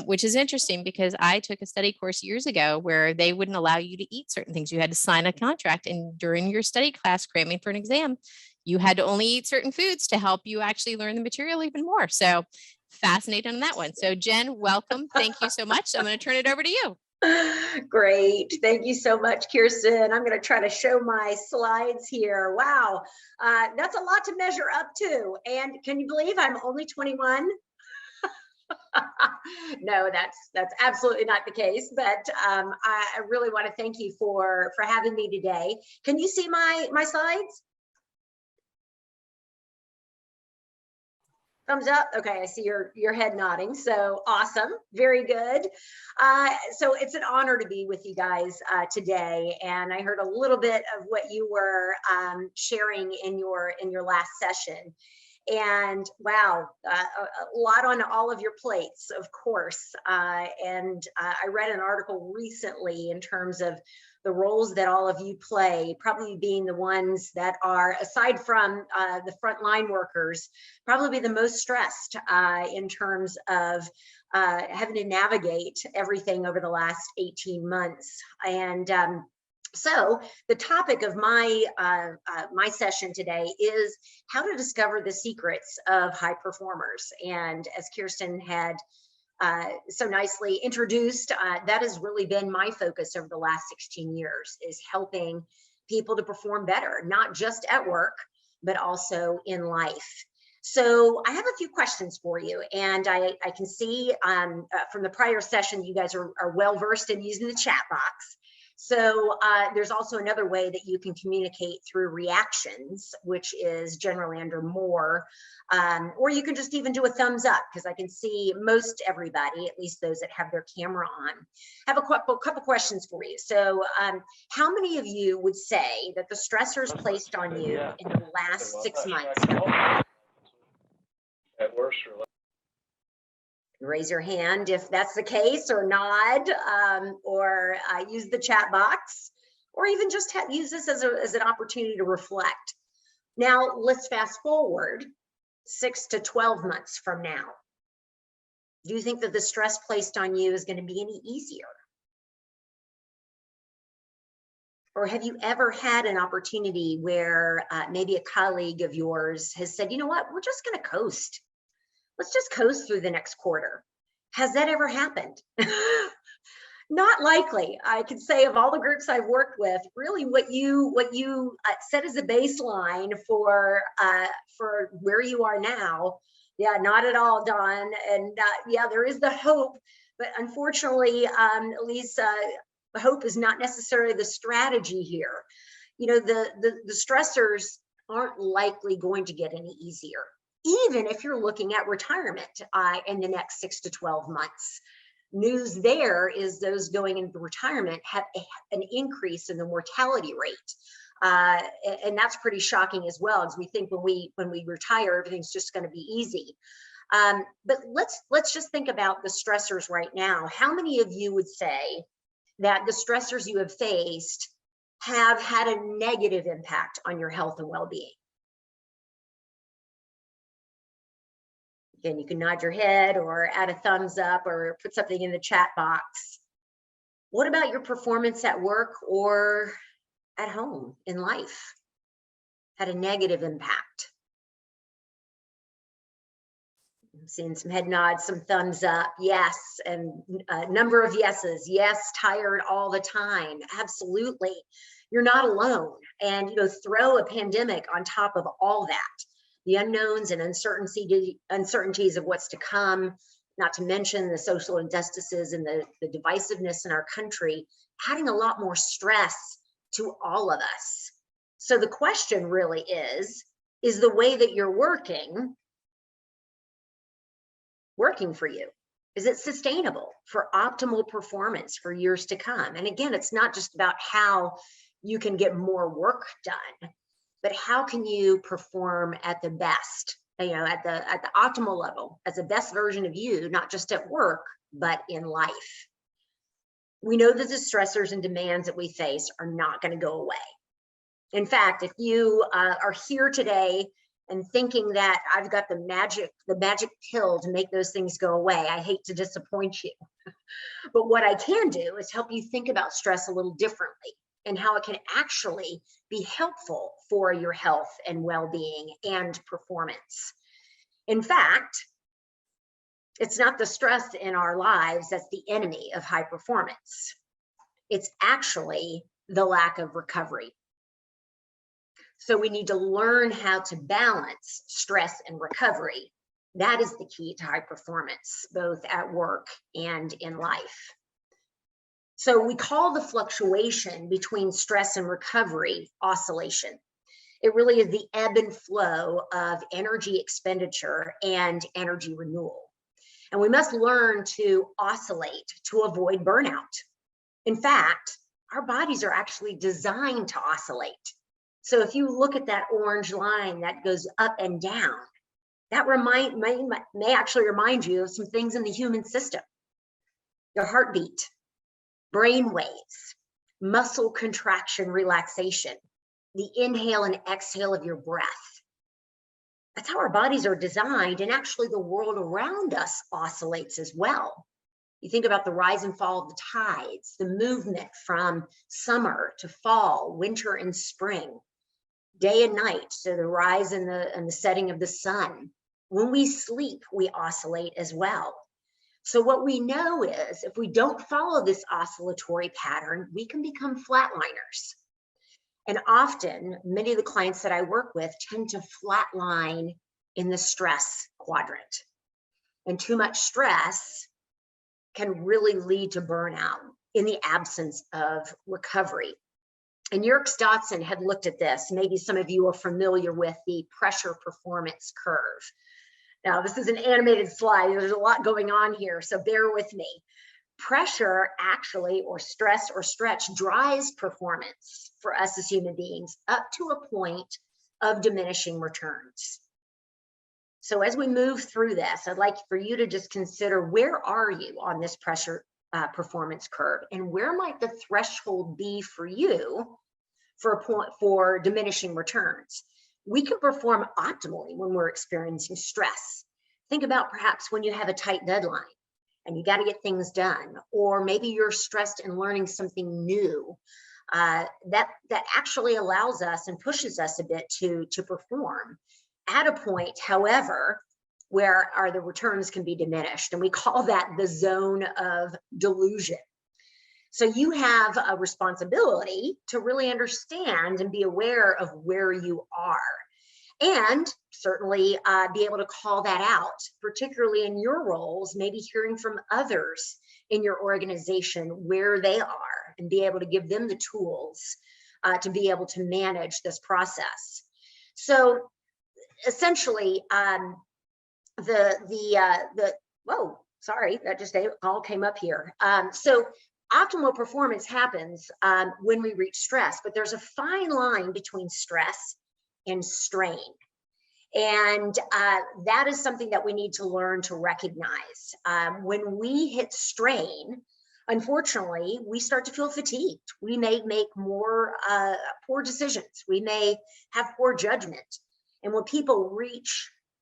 which is interesting because I took a study course years ago where they wouldn't allow you to eat certain things. You had to sign a contract, and during your study class cramming for an exam, you had to only eat certain foods to help you actually learn the material even more. So fascinating on that one. So Jen, welcome. Thank you so much. I'm going to turn it over to you. Great. Thank you so much, Kirsten. I'm going to try to show my slides here. Wow. That's a lot to measure up to. And can you believe I'm only 21? No, that's absolutely not the case. But I really want to thank you for having me today. Can you see my slides? Thumbs up. Okay, I see your head nodding. So awesome. Very good. So it's an honor to be with you guys today. And I heard a little bit of what you were sharing in your last session. And wow, a lot on all of your plates, of course. And I read an article recently in terms of the roles that all of you play, probably being the ones that are, aside from the frontline workers, probably the most stressed in terms of having to navigate everything over the last 18 months. And so the topic of my my session today is how to discover the secrets of high performers. And as Kirsten had so nicely introduced. That has really been my focus over the last 16 years, is helping people to perform better, not just at work, but also in life. So I have a few questions for you, and I can see from the prior session, you guys are well versed in using the chat box. So there's also another way that you can communicate through reactions, which is generally under more, or you can just even do a thumbs up, because I can see most everybody, at least those that have their camera on. I have a couple questions for you. So how many of you would say that the stressors placed on you in the last 6 months? Raise your hand if that's the case, or nod, or use the chat box, or even just use this as an opportunity to reflect. Now, let's fast forward 6 to 12 months from now. Do you think that the stress placed on you is going to be any easier? Or have you ever had an opportunity where maybe a colleague of yours has said, you know what, we're just going to coast. Let's just coast through the next quarter. Has that ever happened? Not likely. I can say of all the groups I've worked with, really what you set as a baseline for where you are now, yeah, not at all, Dawn. And yeah, there is the hope, but unfortunately, at least hope is not necessarily the strategy here. You know, the stressors aren't likely going to get any easier, even if you're looking at retirement in the next 6 to 12 months. News there is those going into retirement have an increase in the mortality rate. And that's pretty shocking as well, as we think when we retire, everything's just going to be easy. But let's just think about the stressors right now. How many of you would say that the stressors you have faced have had a negative impact on your health and well-being? Again, you can nod your head or add a thumbs up or put something in the chat box. What about your performance at work or at home in life? Had a negative impact? I'm seeing some head nods, some thumbs up, yes, and a number of yeses. Yes, tired all the time, absolutely. You're not alone. And throw a pandemic on top of all that. The unknowns and uncertainties of what's to come, not to mention the social injustices and the divisiveness in our country, adding a lot more stress to all of us. So the question really is the way that you're working for you? Is it sustainable for optimal performance for years to come? And again, it's not just about how you can get more work done, but how can you perform at the best, at the optimal level, as the best version of you, not just at work, but in life. We know that the stressors and demands that we face are not going to go away. In fact, if you are here today and thinking that I've got the magic pill to make those things go away, I hate to disappoint you. But what I can do is help you think about stress a little differently, and how it can actually be helpful for your health and well-being and performance. In fact, it's not the stress in our lives that's the enemy of high performance. It's actually the lack of recovery. So we need to learn how to balance stress and recovery. That is the key to high performance, both at work and in life. So we call the fluctuation between stress and recovery oscillation. It really is the ebb and flow of energy expenditure and energy renewal. And we must learn to oscillate to avoid burnout. In fact, our bodies are actually designed to oscillate. So if you look at that orange line that goes up and down, that may actually remind you of some things in the human system. Your heartbeat, brain waves, muscle contraction, relaxation, the inhale and exhale of your breath. That's how our bodies are designed, and actually the world around us oscillates as well. You think about the rise and fall of the tides, the movement from summer to fall, winter and spring, day and night, so the rise and the setting of the sun. When we sleep, we oscillate as well. So what we know is if we don't follow this oscillatory pattern, we can become flatliners. And often, many of the clients that I work with tend to flatline in the stress quadrant. And too much stress can really lead to burnout in the absence of recovery. And Yerkes Dotson had looked at this. Maybe some of you are familiar with the pressure performance curve. Now, this is an animated slide. There's a lot going on here, so bear with me. Pressure actually, or stress or stretch, drives performance for us as human beings up to a point of diminishing returns. So as we move through this, I'd like for you to just consider, where are you on this pressure performance curve, and where might the threshold be for you for a point for diminishing returns? We can perform optimally when we're experiencing stress. Think about perhaps when you have a tight deadline and you got to get things done, or maybe you're stressed and learning something new. That actually allows us and pushes us a bit to perform at a point, however, where the returns can be diminished. And we call that the zone of delusion. So you have a responsibility to really understand and be aware of where you are, and certainly be able to call that out, particularly in your roles, maybe hearing from others in your organization where they are, and be able to give them the tools to be able to manage this process. So essentially, whoa, sorry, that just all came up here. So optimal performance happens when we reach stress, but there's a fine line between stress and strain. And that is something that we need to learn to recognize. When we hit strain, unfortunately, we start to feel fatigued. We may make more poor decisions. We may have poor judgment. And when people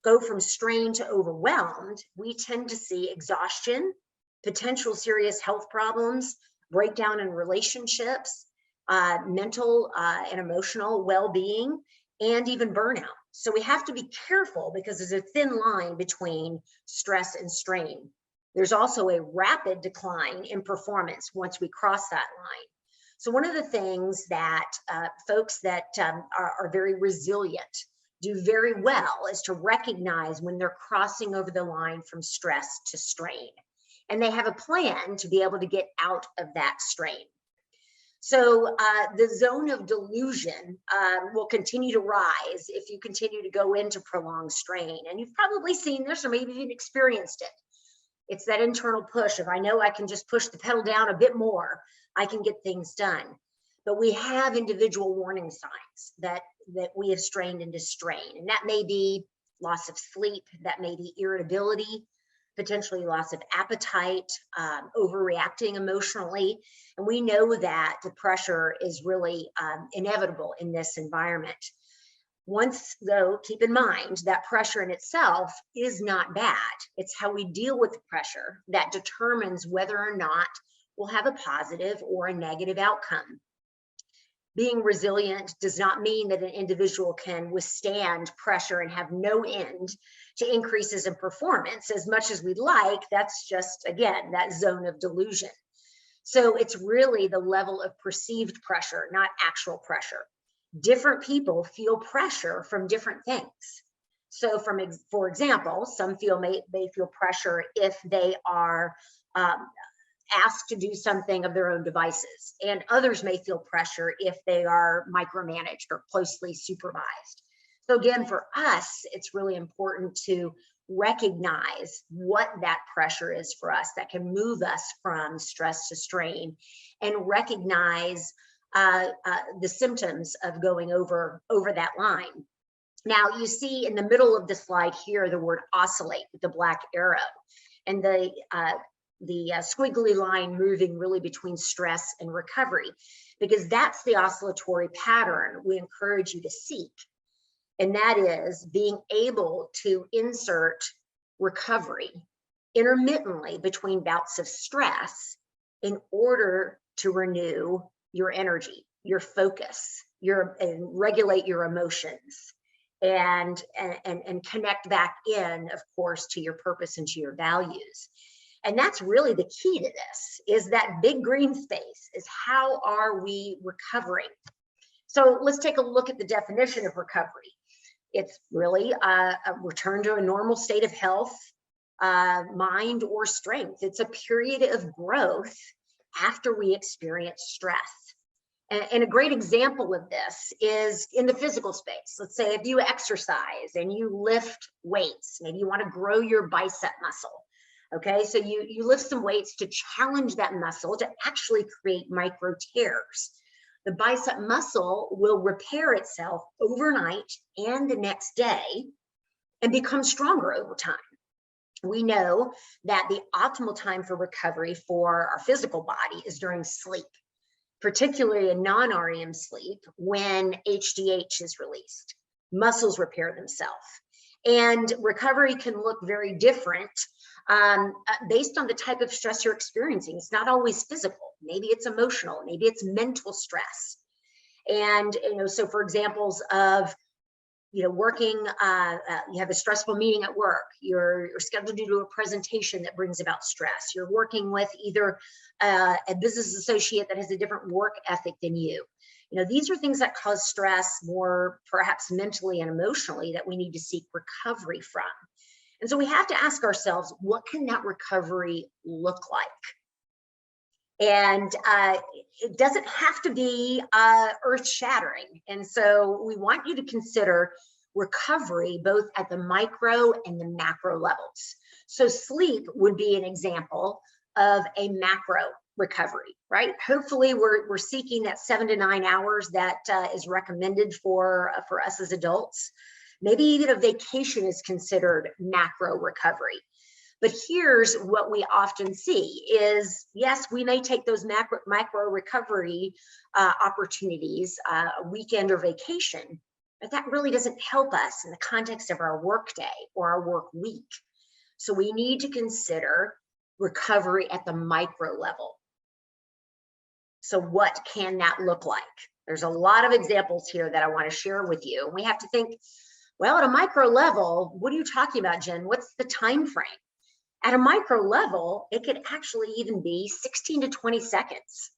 go from strain to overwhelmed, we tend to see exhaustion, potential serious health problems, breakdown in relationships, mental and emotional well-being, and even burnout. So we have to be careful, because there's a thin line between stress and strain. There's also a rapid decline in performance once we cross that line. So one of the things that folks that are very resilient do very well is to recognize when they're crossing over the line from stress to strain. And they have a plan to be able to get out of that strain. So the zone of delusion will continue to rise if you continue to go into prolonged strain. And you've probably seen this, or maybe you've experienced it. It's that internal push of, I know I can just push the pedal down a bit more, I can get things done. But we have individual warning signs that we have strained into strain. And that may be loss of sleep, that may be irritability, potentially loss of appetite, overreacting emotionally. And we know that the pressure is really inevitable in this environment. Once, though, keep in mind that pressure in itself is not bad. It's how we deal with the pressure that determines whether or not we'll have a positive or a negative outcome. Being resilient does not mean that an individual can withstand pressure and have no end to increases in performance as much as we'd like. That's just, again, that zone of delusion. So it's really the level of perceived pressure, not actual pressure. Different people feel pressure from different things. So for example, some may feel pressure if they are asked to do something of their own devices, and others may feel pressure if they are micromanaged or closely supervised. So again, for us, it's really important to recognize what that pressure is for us that can move us from stress to strain, and recognize the symptoms of going over that line. Now, you see in the middle of the slide here the word oscillate with the black arrow, and the squiggly line moving really between stress and recovery, because that's the oscillatory pattern we encourage you to seek. And that is being able to insert recovery intermittently between bouts of stress in order to renew your energy, your focus, and regulate your emotions, and connect back in, of course, to your purpose and to your values. And that's really the key to this, is that big green space, is how are we recovering? So let's take a look at the definition of recovery. It's really a return to a normal state of health, mind, or strength. It's a period of growth after we experience stress. And a great example of this is in the physical space. Let's say if you exercise and you lift weights, maybe you want to grow your bicep muscle. Okay, so you lift some weights to challenge that muscle to actually create micro tears. The bicep muscle will repair itself overnight and the next day and become stronger over time. We know that the optimal time for recovery for our physical body is during sleep, particularly in non-REM sleep, when HGH is released. Muscles repair themselves. And recovery can look very different based on the type of stress you're experiencing. It's not always physical. Maybe it's emotional. Maybe it's mental stress. And, so for examples of, working, you have a stressful meeting at work, you're scheduled to do a presentation that brings about stress. You're working with either a business associate that has a different work ethic than you. These are things that cause stress more perhaps mentally and emotionally that we need to seek recovery from. And so we have to ask ourselves, what can that recovery look like? And it doesn't have to be earth-shattering. And so we want you to consider recovery both at the micro and the macro levels. So sleep would be an example of a macro recovery, right? Hopefully we're seeking that 7 to 9 hours that is recommended for us as adults. Maybe even a vacation is considered macro recovery. But here's what we often see is, yes, we may take those micro recovery opportunities, a weekend or vacation, but that really doesn't help us in the context of our work day or our work week. So we need to consider recovery at the micro level. So what can that look like? There's a lot of examples here that I want to share with you. We have to think, well, at a micro level, what are you talking about, Jen? What's the time frame? At a micro level, it could actually even be 16 to 20 seconds,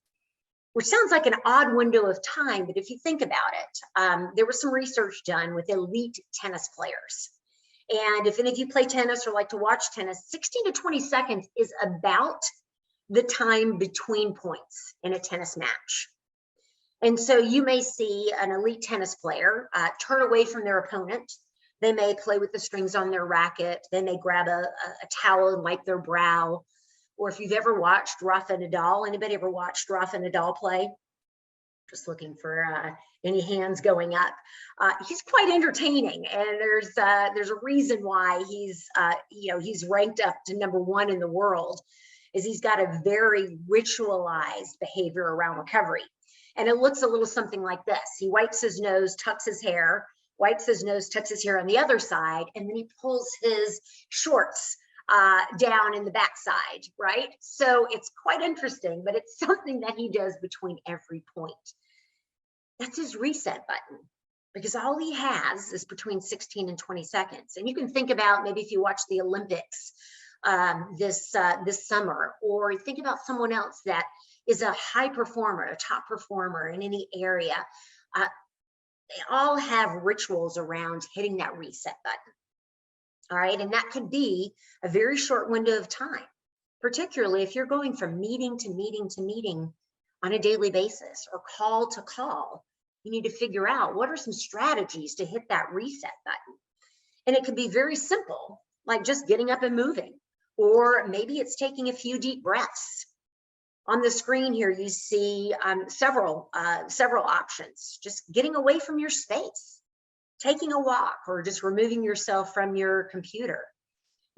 which sounds like an odd window of time, but if you think about it, there was some research done with elite tennis players. And if any of you play tennis or like to watch tennis, 16 to 20 seconds is about the time between points in a tennis match. And so you may see an elite tennis player turn away from their opponent. They may play with the strings on their racket. They may grab a towel and wipe their brow. Or if you've ever watched Rafa Nadal, anybody ever watched Rafa Nadal play? Just looking for any hands going up. He's quite entertaining, and there's a reason why he's ranked up to #1 in the world. Is he's got a very ritualized behavior around recovery, and it looks a little something like this. He wipes his nose, tucks his hair, wipes his nose, tucks his hair on the other side, and then he pulls his shorts down in the backside, right? So it's quite interesting, but it's something that he does between every point. That's his reset button, because all he has is between 16 and 20 seconds. And you can think about maybe if you watch the Olympics this summer, or think about someone else that is a high performer, a top performer in any area. They all have rituals around hitting that reset button. All right, and that could be a very short window of time, particularly if you're going from meeting to meeting to meeting on a daily basis or call to call. You need to figure out what are some strategies to hit that reset button. And it could be very simple, like just getting up and moving, or maybe it's taking a few deep breaths. On the screen here, you see several options. Just getting away from your space, taking a walk, or just removing yourself from your computer.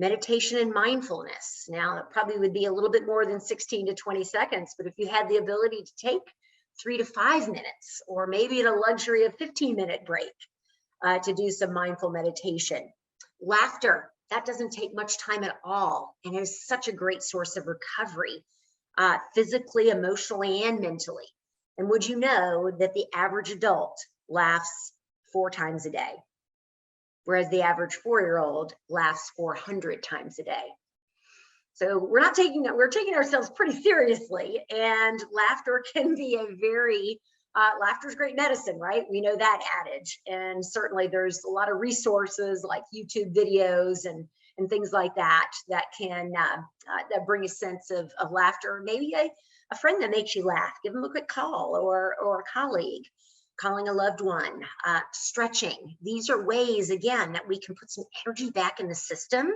Meditation and mindfulness. Now, it probably would be a little bit more than 16 to 20 seconds, but if you had the ability to take 3 to 5 minutes, or maybe at a luxury of 15-minute break to do some mindful meditation. Laughter, that doesn't take much time at all, and is such a great source of recovery, physically, emotionally, and mentally. And would you know that the average adult laughs 4 times a day, whereas the average 4-year-old laughs 400 times a day. So we're taking ourselves pretty seriously, and laughter can be a very, laughter is great medicine, right? We know that adage. And certainly there's a lot of resources like YouTube videos and things like that can that bring a sense of laughter. Maybe a friend that makes you laugh, give them a quick call, or a colleague, calling a loved one, stretching. These are ways, again, that we can put some energy back in the system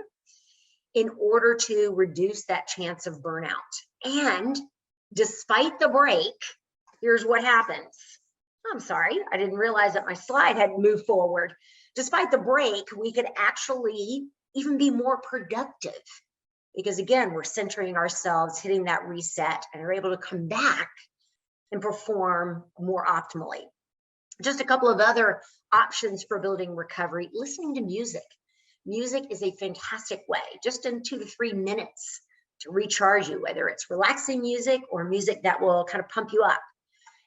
in order to reduce that chance of burnout. And despite the break, here's what happens. I'm sorry, I didn't realize that my slide had moved forward. Despite the break, we could actually even be more productive, because again, we're centering ourselves, hitting that reset, and are able to come back and perform more optimally. Just a couple of other options for building recovery: listening to music. Music is a fantastic way, just in 2 to 3 minutes, to recharge you, whether it's relaxing music or music that will kind of pump you up.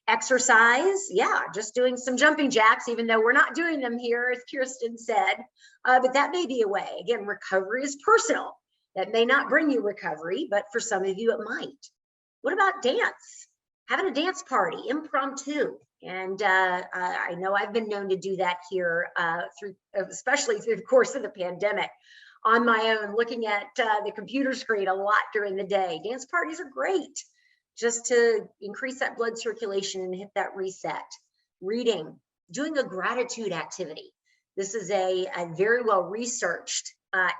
Exercise, yeah, just doing some jumping jacks, even though we're not doing them here, as Kirsten said, but that may be a way. Again, recovery is personal. That may not bring you recovery, but for some of you it might. What about dance? Having a dance party, impromptu. And I know I've been known to do that here especially through the course of the pandemic, on my own, looking at the computer screen a lot during the day. Dance parties are great, just to increase that blood circulation and hit that reset. Reading, doing a gratitude activity. This is a very well researched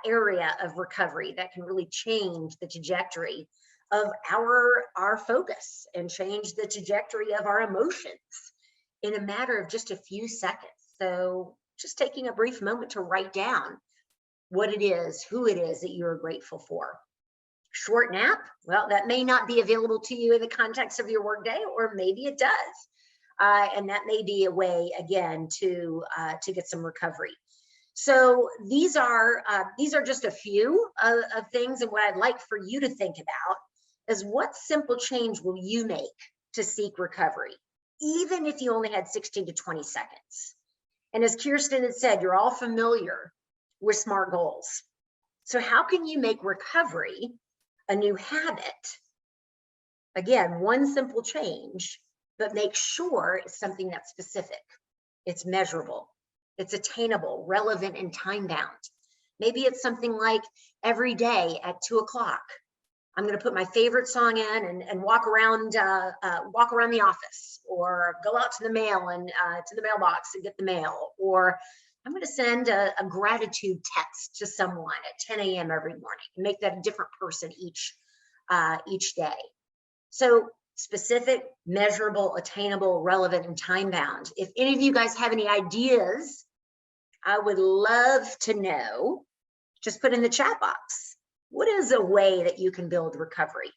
area of recovery that can really change the trajectory of our focus and change the trajectory of our emotions in a matter of just a few seconds. So just taking a brief moment to write down what it is, who it is that you're grateful for. Short nap, well, that may not be available to you in the context of your workday, or maybe it does. And that may be a way, again, to get some recovery. So these are just a few of things. And what I'd like for you to think about is, what simple change will you make to seek recovery, even if you only had 16 to 20 seconds? And as Kirsten had said, you're all familiar with SMART goals. So how can you make recovery a new habit? Again, one simple change, but make sure it's something that's specific, it's measurable, it's attainable, relevant, and time bound. Maybe it's something like every day at 2 o'clock, I'm going to put my favorite song in and walk around the office, or go out to the mail and to the mailbox and get the mail, or I'm going to send a gratitude text to someone at 10 a.m. every morning, and make that a different person each day. So specific, measurable, attainable, relevant, and time bound. If any of you guys have any ideas, I would love to know. Just put in the chat box. What is a way that you can build recovery?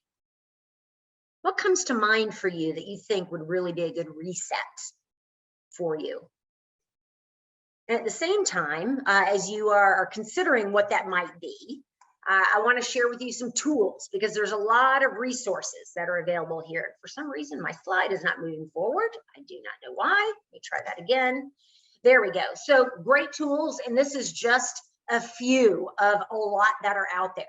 What comes to mind for you that you think would really be a good reset for you? And at the same time, as you are considering what that might be, I want to share with you some tools, because there's a lot of resources that are available here. For some reason, my slide is not moving forward. I do not know why. Let me try that again. There we go. So great tools. And this is just a few of a lot that are out there.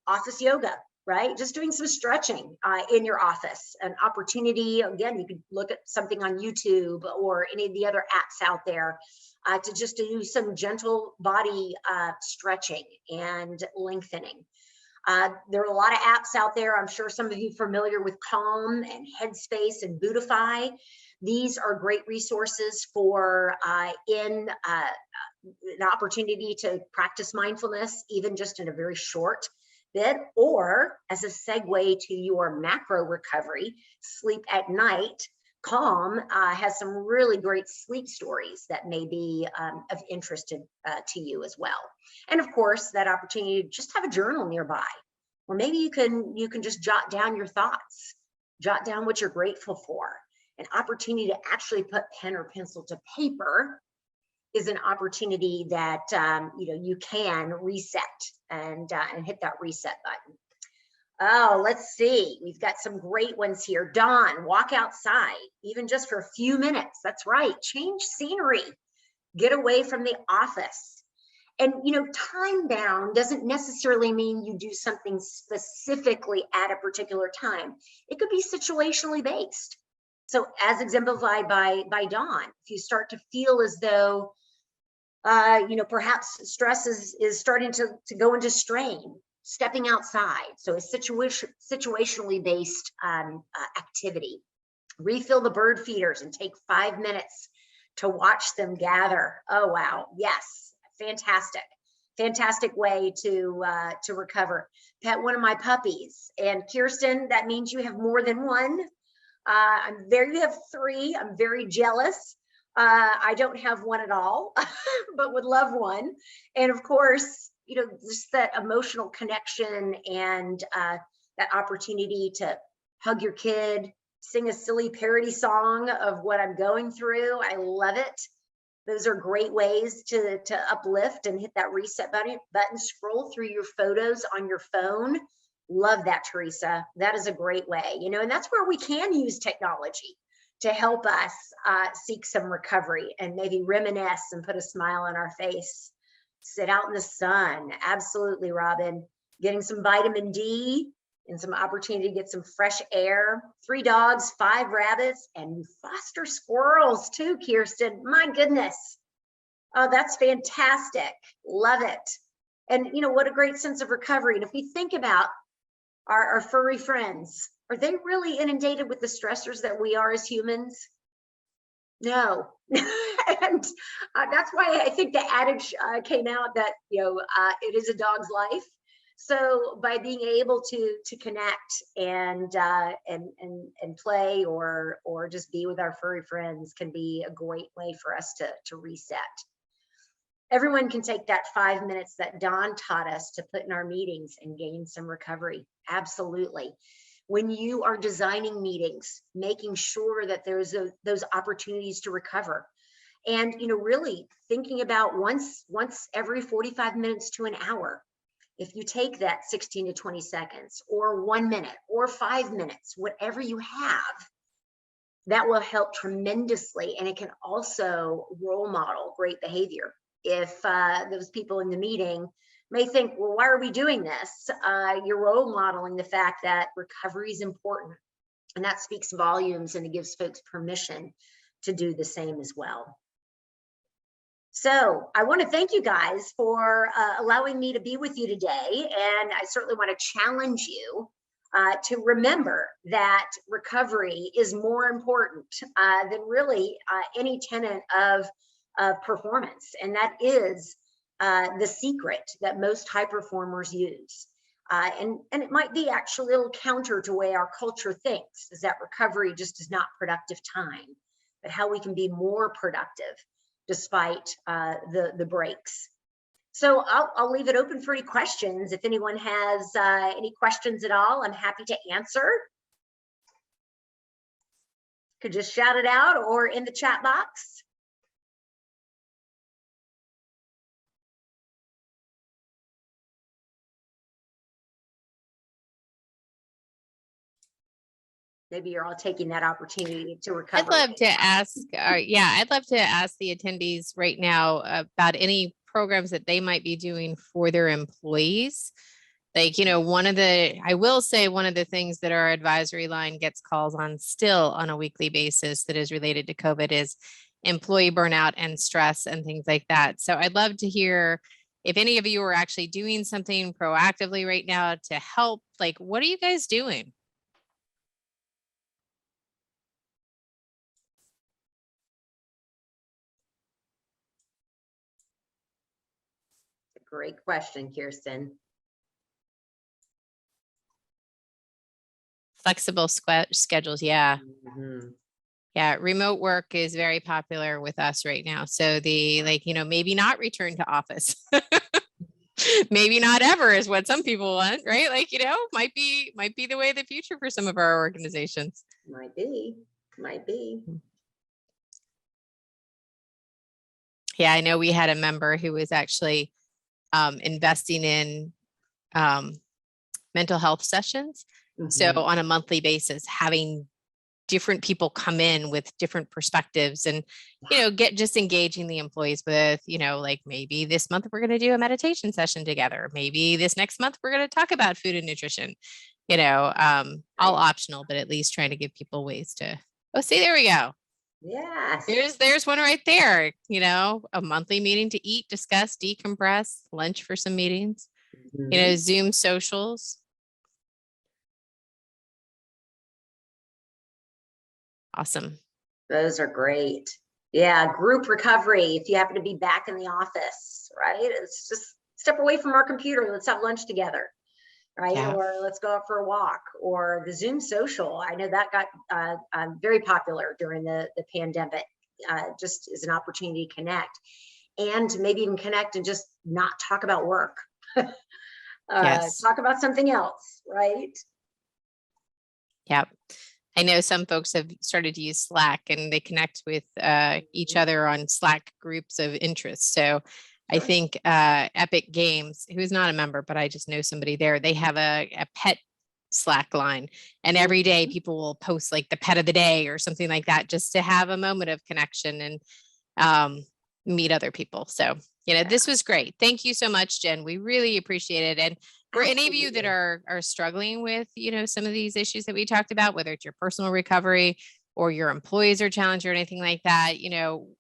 Office yoga, right? Just doing some stretching in your office. An opportunity, again, you could look at something on YouTube or any of the other apps out there to just do some gentle body stretching and lengthening. There are a lot of apps out there. I'm sure some of you are familiar with Calm and Headspace and Buddhify. These are great resources for an opportunity to practice mindfulness, even just in a very short bit, or as a segue to your macro recovery, sleep at night. Calm has some really great sleep stories that may be of interest to you as well. And of course, that opportunity to just have a journal nearby, or maybe you can just jot down your thoughts, jot down what you're grateful for. An opportunity to actually put pen or pencil to paper is an opportunity that you can reset and hit that reset button. Oh, let's see. We've got some great ones here. Dawn, walk outside, even just for a few minutes. That's right. Change scenery. Get away from the office. And, you know, time bound doesn't necessarily mean you do something specifically at a particular time. It could be situationally based. So as exemplified by Dawn, if you start to feel as though, you know, perhaps stress is starting to go into strain, stepping outside. So a situationally based activity. Refill the bird feeders and take 5 minutes to watch them gather. Oh, wow. Yes. Fantastic. Fantastic way to recover. Pet one of my puppies. And Kirsten, that means you have more than one. You have 3. I'm very jealous. I don't have one at all, but would love one. And of course, you know, just that emotional connection and that opportunity to hug your kid, sing a silly parody song of what I'm going through. I love it. Those are great ways to uplift and hit that reset button, scroll through your photos on your phone. Love that, Teresa. That is a great way, you know, and that's where we can use technology to help us seek some recovery and maybe reminisce and put a smile on our face. Sit out in the sun. Absolutely, Robin. Getting some vitamin D and some opportunity to get some fresh air. 3 dogs, 5 rabbits, and you foster squirrels too, Kirsten. My goodness. Oh, that's fantastic. Love it. And you know, what a great sense of recovery. And if we think about our furry friends, are they really inundated with the stressors that we are as humans? No. And that's why I think the adage came out that, you know, it is a dog's life. So by being able to connect and play or just be with our furry friends can be a great way for us to reset. Everyone can take that 5 minutes that Dawn taught us to put in our meetings and gain some recovery. Absolutely. When you are designing meetings, making sure that there's those opportunities to recover. And, you know, really thinking about once every 45 minutes to an hour. If you take that 16 to 20 seconds or 1 minute or 5 minutes, whatever you have, that will help tremendously. And it can also role model great behavior. If those people in the meeting may think, well, why are we doing this? You're role modeling the fact that recovery is important. And that speaks volumes, and it gives folks permission to do the same as well. So I want to thank you guys for allowing me to be with you today. And I certainly want to challenge you to remember that recovery is more important than really any tenet of performance. And that is the secret that most high performers use. And it might be actually a little counter to the way our culture thinks, is that recovery just is not productive time, but how we can be more productive despite the breaks. So I'll leave it open for any questions. If anyone has any questions at all, I'm happy to answer. Could just shout it out or in the chat box. Maybe you're all taking that opportunity to recover. I'd love to ask, I'd love to ask the attendees right now about any programs that they might be doing for their employees. Like, you know, I will say one of the things that our advisory line gets calls on still on a weekly basis that is related to COVID is employee burnout and stress and things like that. So I'd love to hear if any of you are actually doing something proactively right now to help. Like, what are you guys doing? Great question, Kirsten. Flexible schedules, yeah. Mm-hmm. Yeah, remote work is very popular with us right now. So maybe not return to office. Maybe not ever is what some people want, right? Like, might be the way of the future for some of our organizations. Might be. Yeah, I know we had a member who was actually investing in mental health sessions. Mm-hmm. So on a monthly basis, having different people come in with different perspectives and, just engaging the employees with, like maybe this month we're going to do a meditation session together. Maybe this next month we're going to talk about food and nutrition, all optional, but at least trying to give people ways to, oh, see, there we go. Yes. There's one right there, a monthly meeting to eat, discuss, decompress, lunch for some meetings, Mhm. Zoom socials. Awesome. Those are great. Yeah, group recovery. If you happen to be back in the office, right? It's just step away from our computer. Let's have lunch together, right? Yeah. Or let's go out for a walk. Or the Zoom social. I know that got very popular during the pandemic. Just as an opportunity to connect, and to maybe even connect and just not talk about work. Yes. Talk about something else, right? Yep. I know some folks have started to use Slack and they connect with each other on Slack groups of interest. So I Sure. think Epic Games, who's not a member, but I just know somebody there, they have a pet Slack line. And every day people will post like the pet of the day or something like that, just to have a moment of connection and meet other people. So, this was great. Thank you so much, Jen. We really appreciate it. And for any of you that are struggling with, some of these issues that we talked about, whether it's your personal recovery or your employees are challenged or anything like that,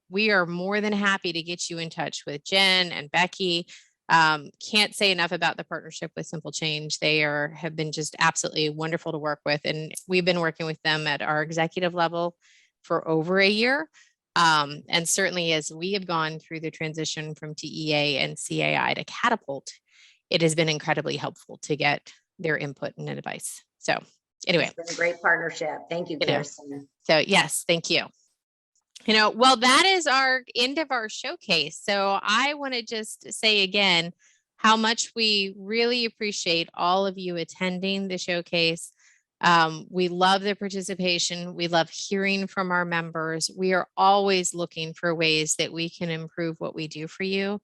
we are more than happy to get you in touch with Jen and Becky. Can't say enough about the partnership with Simple Change. They have been just absolutely wonderful to work with. And we've been working with them at our executive level for over a year. And certainly as we have gone through the transition from TEA and CAI to Catapult, it has been incredibly helpful to get their input and advice. So anyway. It's been a great partnership. Thank you, Kirsten. So yes, thank you. Well, that is our end of our showcase. So I want to just say again, how much we really appreciate all of you attending the showcase. We love the participation. We love hearing from our members. We are always looking for ways that we can improve what we do for you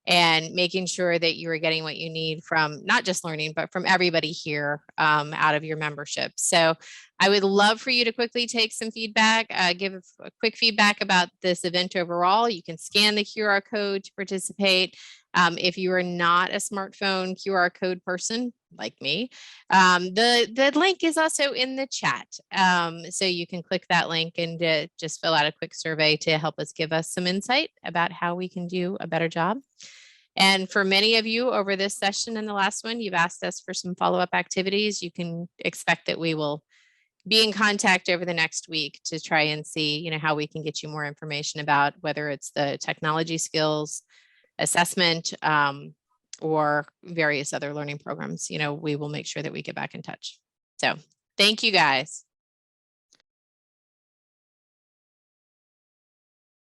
and making sure that you are getting what you need from not just learning, but from everybody here out of your membership. So I would love for you to quickly take some feedback, give a quick feedback about this event overall. You can scan the QR code to participate. If you are not a smartphone QR code person like me, the link is also in the chat. So you can click that link and just fill out a quick survey to help us give us some insight about how we can do a better job. And for many of you over this session and the last one, you've asked us for some follow-up activities. You can expect that we will be in contact over the next week to try and see, how we can get you more information about whether it's the technology skills assessment or various other learning programs. We will make sure that we get back in touch. So thank you guys.